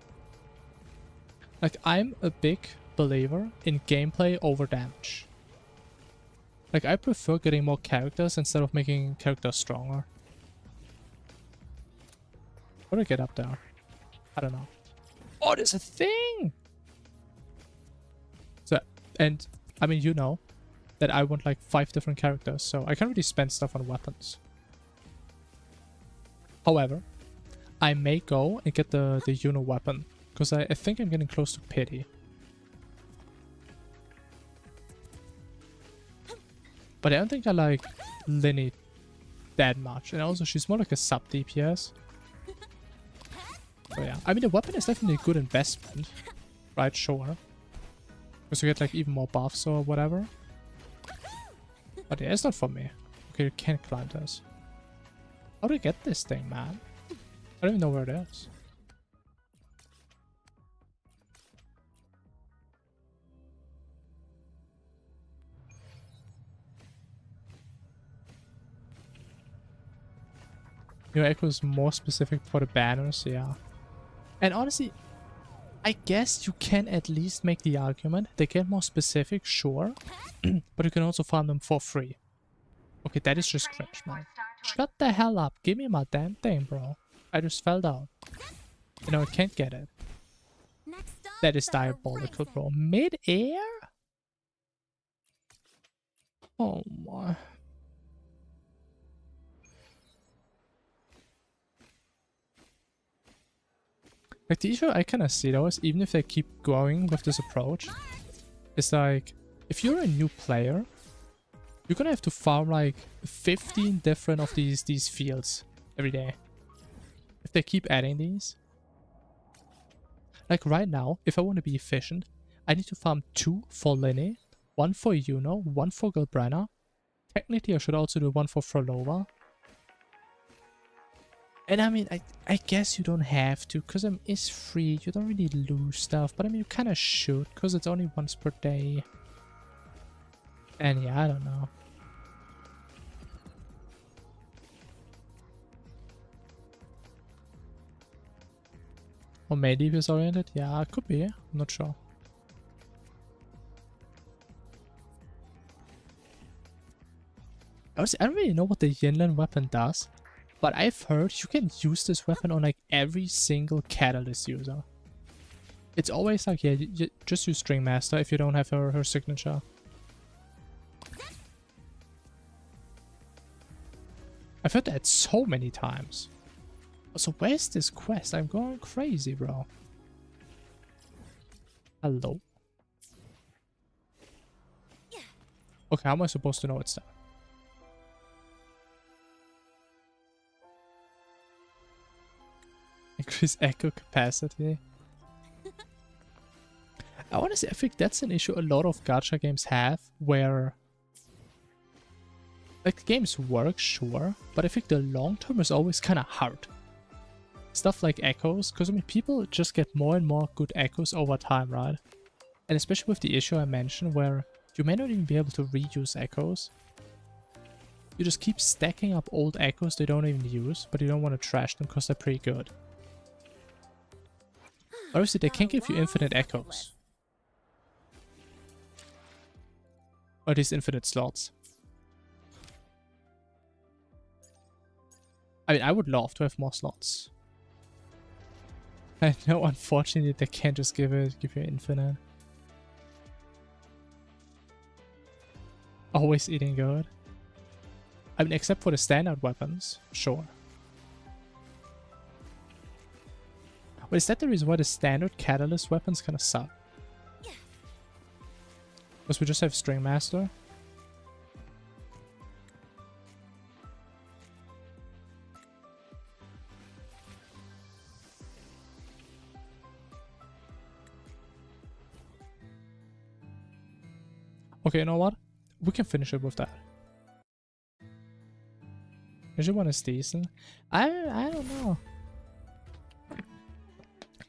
Like, I'm a big believer in gameplay over damage. Like, I prefer getting more characters instead of making characters stronger. How do I get up there? I don't know. Oh, there's a thing! So, and, I mean, you know that I want like 5 different characters, so I can't really spend stuff on weapons. However, I may go and get the Uno weapon, because I think I'm getting close to pity. But I don't think I like Linny that much, and also she's more like a sub DPS. So yeah, I mean the weapon is definitely a good investment, right? Sure, because you get like even more buffs or whatever. But yeah, it's not for me. Okay, you can't climb this. How do I get this thing, man? I don't even know where it is. Your echo is more specific for the banners, yeah. And honestly, I guess you can at least make the argument. They get more specific, sure. But you can also farm them for free. Okay, that is just cringe, man. Shut the hell up. Give me my damn thing, bro. I just fell down. You know, I can't get it. Next up, That is the diabolical, horizon. bro. Mid-air? Oh my. Like, the issue I kind of see though is even if they keep going with this approach, it's like, if you're a new player, you're gonna have to farm like 15 different of these fields every day. If they keep adding these. Like right now, if I want to be efficient, I need to farm 2 for Linny, 1 for Yuno, 1 for Gilbrenna. Technically, I should also do 1 for Frolova. And I mean, I guess you don't have to, because it's free, you don't really lose stuff. But I mean, you kind of should, because it's only once per day. And yeah, I don't know. Or maybe DPS oriented? Yeah, it could be. I'm not sure. I don't really know what the Yinlan weapon does, but I've heard you can use this weapon on like every single Catalyst user. It's always like, yeah, you just use String Master if you don't have her signature. I've heard that so many times. So where's this quest? I'm going crazy, bro. Hello? Okay, how am I supposed to know it's that? Increase echo capacity. I want to say, I think that's an issue a lot of gacha games have, where like the games work, sure, but I think the long term is always kind of hard. Stuff like echoes, because I mean, people just get more and more good echoes over time, right? And especially with the issue I mentioned, where you may not even be able to reuse echoes. You just keep stacking up old echoes they don't even use, but you don't want to trash them because they're pretty good. Obviously, they can't give you infinite echoes. Or at least infinite slots. I mean, I would love to have more slots. I know, unfortunately, they can't just give you infinite. Always eating good. I mean, except for the standard weapons, sure. But is that the reason why the standard Catalyst weapons kind of suck? Because we just have String Master? Okay, you know what? We can finish it with that. Usually one is decent. I don't know.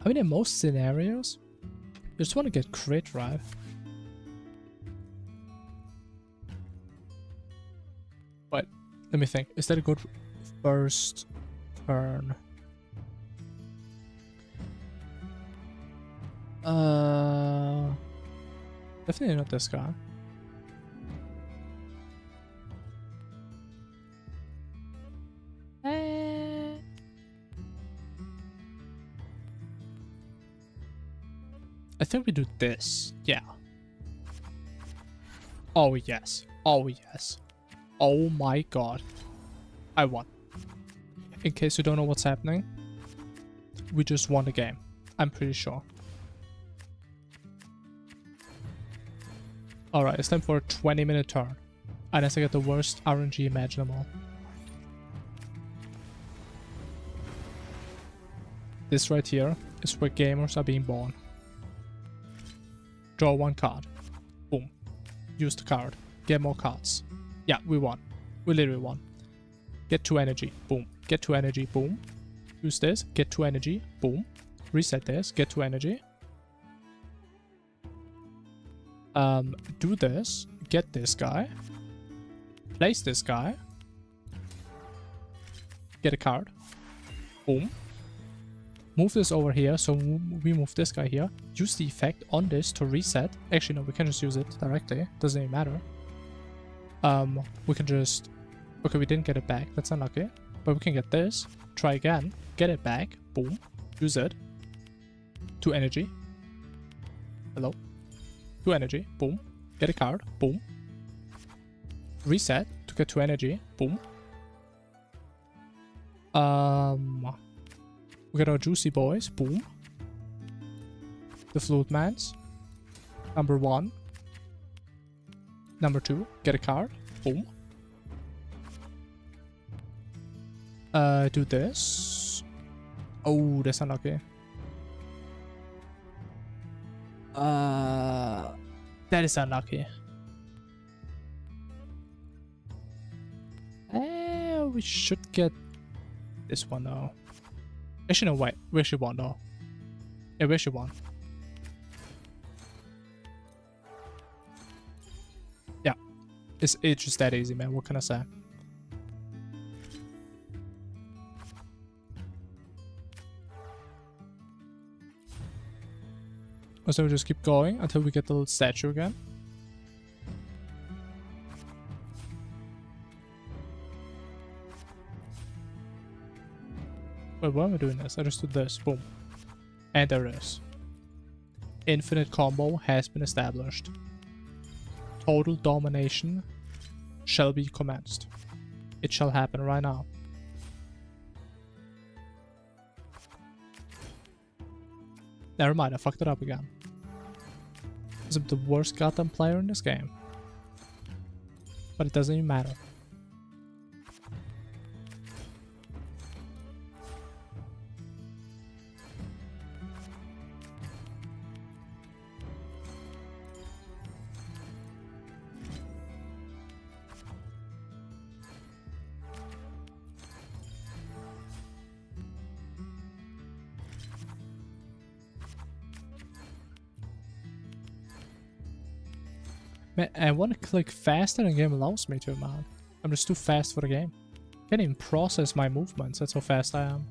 I mean, in most scenarios, you just want to get crit, right? But let me think. Is that a good first turn? Definitely not this guy. I think we do this. Yeah. Oh, yes. Oh, yes. Oh my god. I won. In case you don't know what's happening, we just won the game. I'm pretty sure. Alright, it's time for a 20-minute turn. Unless I get the worst RNG imaginable. This right here is where gamers are being born. Draw 1 card. Boom. Use the card. Get more cards. Yeah, we won. We literally won. Get 2 energy. Boom. Get 2 energy. Boom. Use this. Get 2 energy. Boom. Reset this. Get 2 energy. Do this. Get this guy. Place this guy. Get a card. Boom. Move this over here, so we move this guy here. Use the effect on this to reset. Actually, no, we can just use it directly. Doesn't even matter. We can just... Okay, we didn't get it back. That's unlucky. But we can get this. Try again. Get it back. Boom. Use it. 2 energy. Hello. 2 energy. Boom. Get a card. Boom. Reset to get 2 energy. Boom. We got our juicy boys. Boom. The flute mans. Number 1. Number 2. Get a card. Boom. Do this. Oh, that's unlucky. That is unlucky. We should get this one though. Actually, no, wait. We actually won though. Yeah, we actually won. Yeah. It's just that easy, man. What can I say? So we just keep going until we get the little statue again. Wait, why am I doing this? I just did this. Boom. And there it is. Infinite combo has been established. Total domination shall be commenced. It shall happen right now. Never mind, I fucked it up again. I'm the worst goddamn player in this game. But it doesn't even matter. Man, I want to click faster than the game allows me to, man. I'm just too fast for the game. Can't even process my movements, that's how fast I am.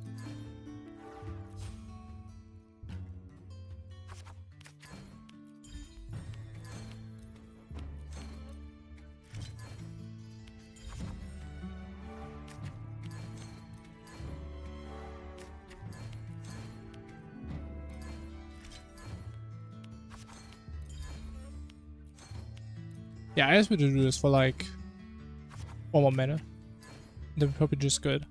Yeah, I guess we should do this for like 1 more minute. Then we're probably just good.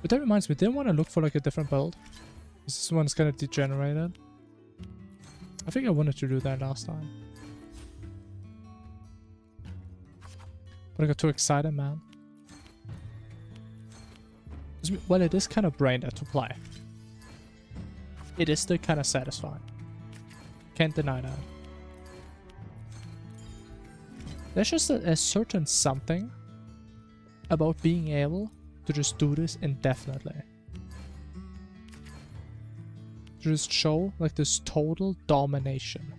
But that reminds me, didn't want to look for like a different build. This one's kind of degenerated. I think I wanted to do that last time. But I got too excited, man. Well, it is kind of brain dead to play. It is still kind of satisfying. Can't deny that. There's just a certain something about being able to just do this indefinitely. To just show like this total domination.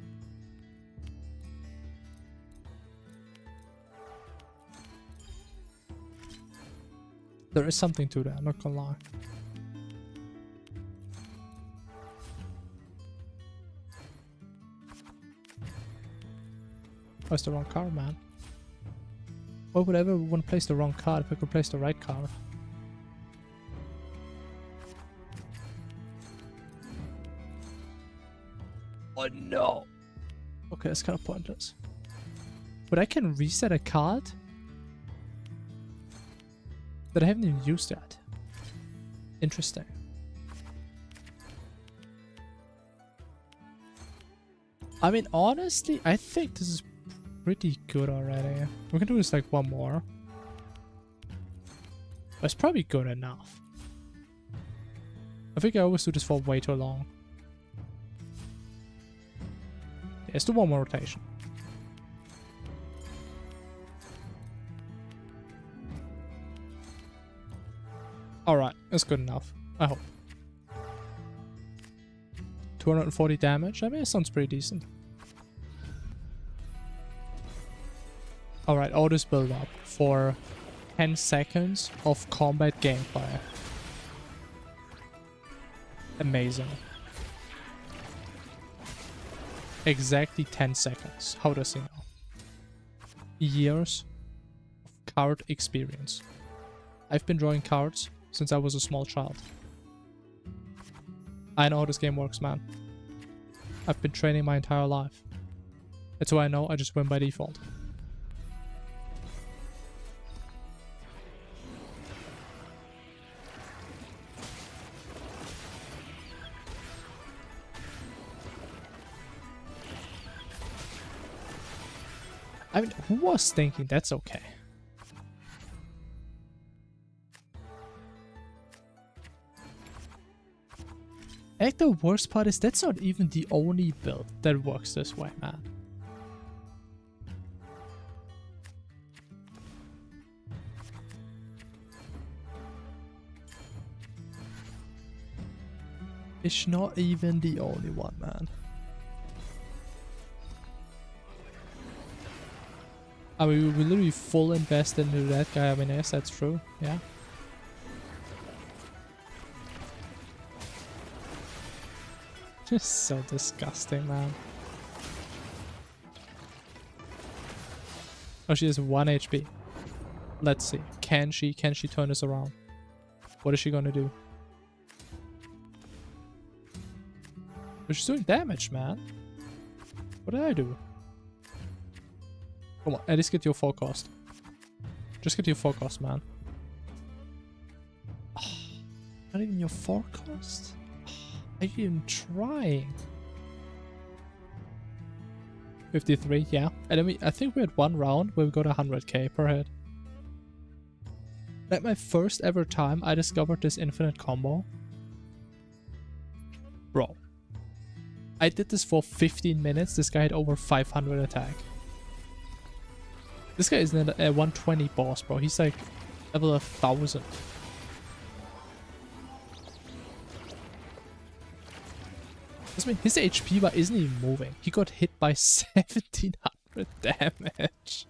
There is something to that, I'm not gonna lie. Oh, it's the wrong card, man. Why would I ever want to place the wrong card if I could place the right card? Oh no! Okay, that's kind of pointless. But I can reset a card that I haven't even used yet. Interesting. I mean, honestly, I think this is pretty good already. We can do this like 1 more. That's probably good enough. I think I always do this for way too long. Yeah, let's do 1 more rotation. Alright, that's good enough. I hope. 240 damage. I mean, it sounds pretty decent. Alright, all this build up for 10 seconds of combat gameplay. Amazing. Exactly 10 seconds. How does he know? Years of card experience. I've been drawing cards since I was a small child. I know how this game works, man. I've been training my entire life. That's why I know I just win by default. I mean, who was thinking that's okay? I think the worst part is that's not even the only build that works this way, man. It's not even the only one, man. I mean, we literally full invest into that guy. I mean, yes, that's true. Yeah. Just so disgusting, man. Oh, she has 1 HP. Let's see. Can she turn this around? What is she gonna do? But she's doing damage, man. What did I do? Come on, at least get your forecast. Just get your forecast, man. Oh, not even your forecast? Are you even trying? 53, yeah. And then I think we had one round where we got 100k per head. Like my first ever time I discovered this infinite combo. Bro. I did this for 15 minutes. This guy had over 500 attack. This guy isn't a 120 boss, bro. He's like level 1000. I mean, his HP bar isn't even moving. He got hit by 1700 damage.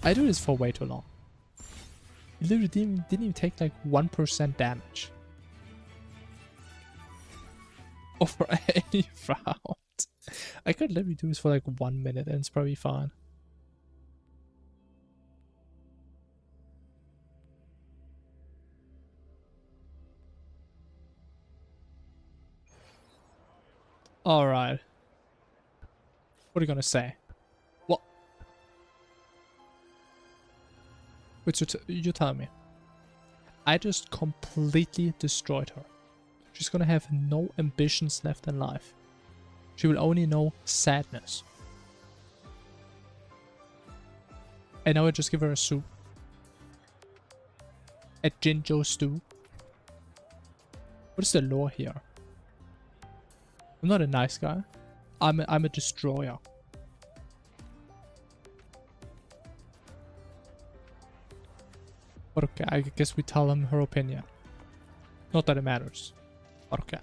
I do this for way too long. He literally didn't even take like 1% damage. Over any round. I could literally do this for like 1 minute and it's probably fine. Alright. What are you gonna say? What? Wait, so you tell me. I just completely destroyed her. She's gonna have no ambitions left in life. She will only know sadness. And now I just give her a soup. A Jinjo stew. What is the lore here? I'm not a nice guy. I'm a destroyer. But okay, I guess we tell him her opinion. Not that it matters. But okay.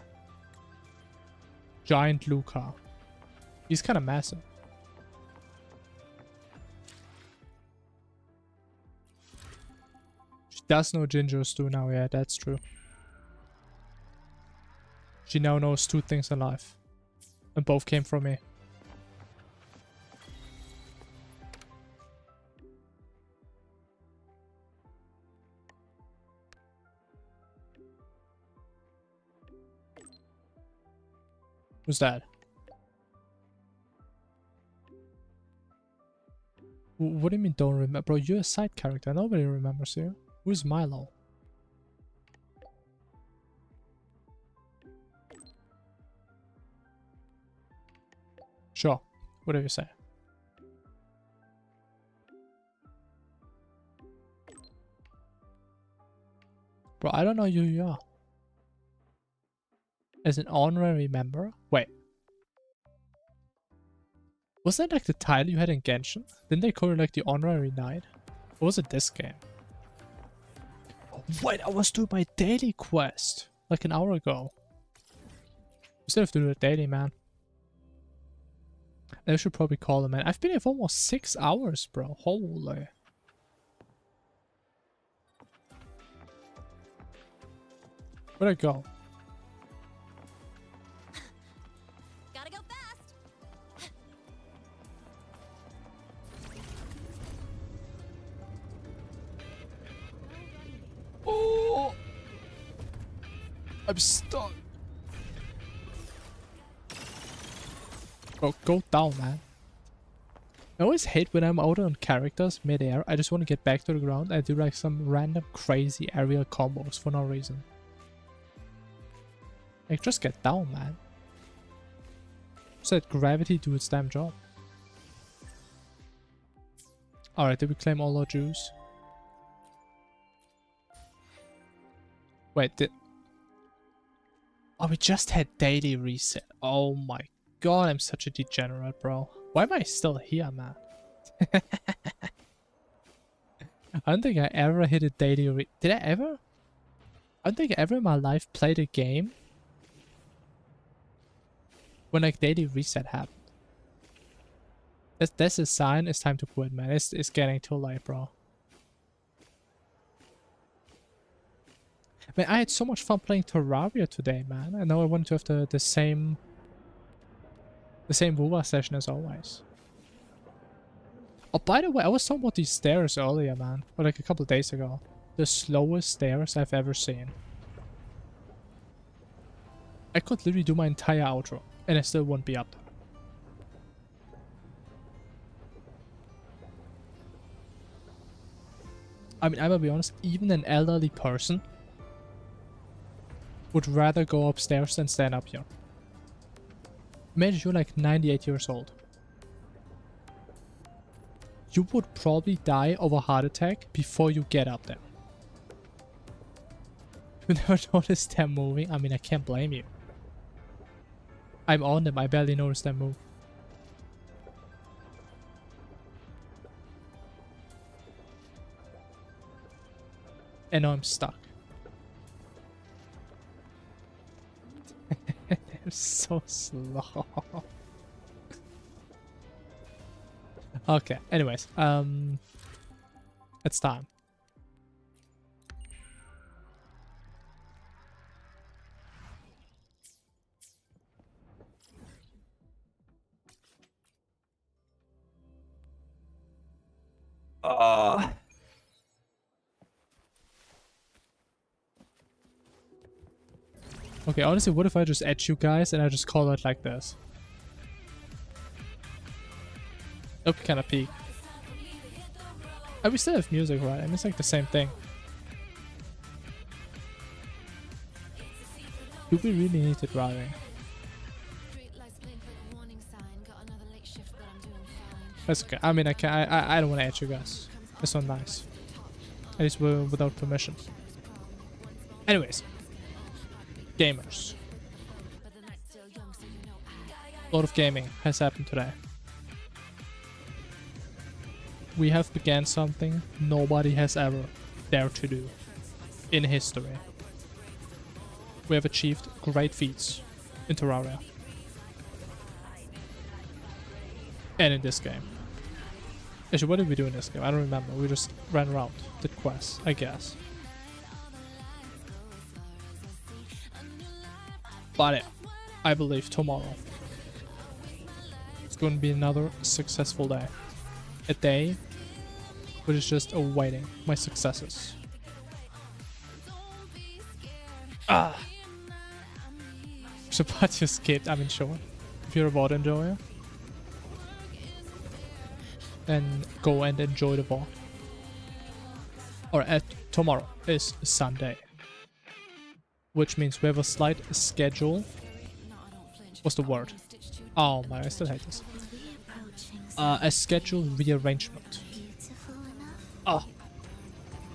Giant Luca. He's kind of massive. She does know Ginger Stew now, yeah, that's true. She now knows 2 things in life. And both came from me. Who's that? What do you mean don't remember? Bro, you're a side character. Nobody remembers you. Who's Milo? Sure. Whatever you say. Bro, I don't know who you are. As an honorary member? Wait. Was that like the title you had in Genshin? Didn't they call it like the honorary knight? Or was it this game? Oh, wait, I was doing my daily quest like an hour ago. You still have to do the daily, man. I should probably call him, man. I've been here for almost 6 hours, bro. Holy. Where'd I go? Gotta go fast. Oh! I'm stuck. Bro, go down, man. I always hate when I'm out on characters mid-air. I just want to get back to the ground. I do like some random crazy aerial combos for no reason. Like, just get down, man. Just let gravity do its damn job. Alright, did we claim all our Jews? Wait, did... Oh, we just had daily reset. Oh my god, I'm such a degenerate, bro. Why am I still here, man? I don't think I ever hit a daily Did I ever? I don't think I ever in my life played a game when like daily reset happened. That's a sign it's time to quit, man. It's getting too late, bro. Man, I had so much fun playing Terraria today, man. I know I wanted to have the same Wuwa session as always. Oh, by the way, I was talking about these stairs earlier, man. Or like a couple of days ago. The slowest stairs I've ever seen. I could literally do my entire outro, and I still wouldn't be up there. I mean, I'm gonna be honest, even an elderly person would rather go upstairs than stand up here. Imagine you're like 98 years old. You would probably die of a heart attack before you get up there. You never noticed them moving? I mean, I can't blame you. I'm on them, I barely noticed them move. And now I'm stuck. They're so slow. Okay, anyways, it's time. Okay, honestly, what if I just edge you guys and I just call it like this? That would kind of peak. Oh, we still have music, right? I mean, it's like the same thing. Do we really need it driving? That's okay. I mean, I don't want to edge you guys. It's not nice. At least without permission. Anyways. Gamers. A lot of gaming has happened today. We have began something nobody has ever dared to do in history. We have achieved great feats in Terraria. And in this game. Actually, what did we do in this game? I don't remember. We just ran around, did quests, I guess. But I believe tomorrow it's going to be another successful day. A day which is just awaiting my successes. Ah! So but you skipped, I mean sure. If you're a VOD enjoyer, then go and enjoy the VOD. Or tomorrow is Sunday. Which means we have a slight schedule. What's the word? Oh my, I still hate this. A schedule rearrangement. Oh.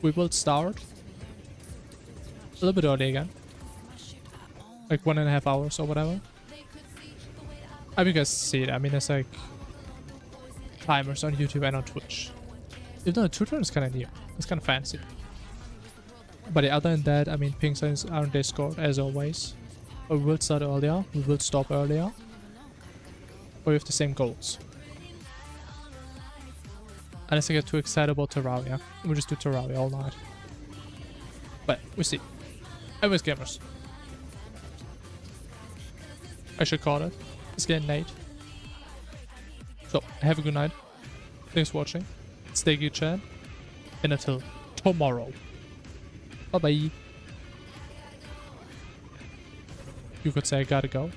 We will start a little bit early again. Like 1.5 hours or whatever. I mean, you guys see it. I mean, it's like timers on YouTube and on Twitch. Even though the Twitch one is kind of new. It's kind of fancy. But other than that, I mean, ping signs are on Discord as always. We will start earlier, we will stop earlier. Or we have the same goals. Unless I get too excited about Terraria. We'll just do Terraria all night. But we'll see. Anyways, gamers. I should call it. It's getting late. So, have a good night. Thanks for watching. Stay good, chat. And until tomorrow. Bye bye. You could say I gotta go.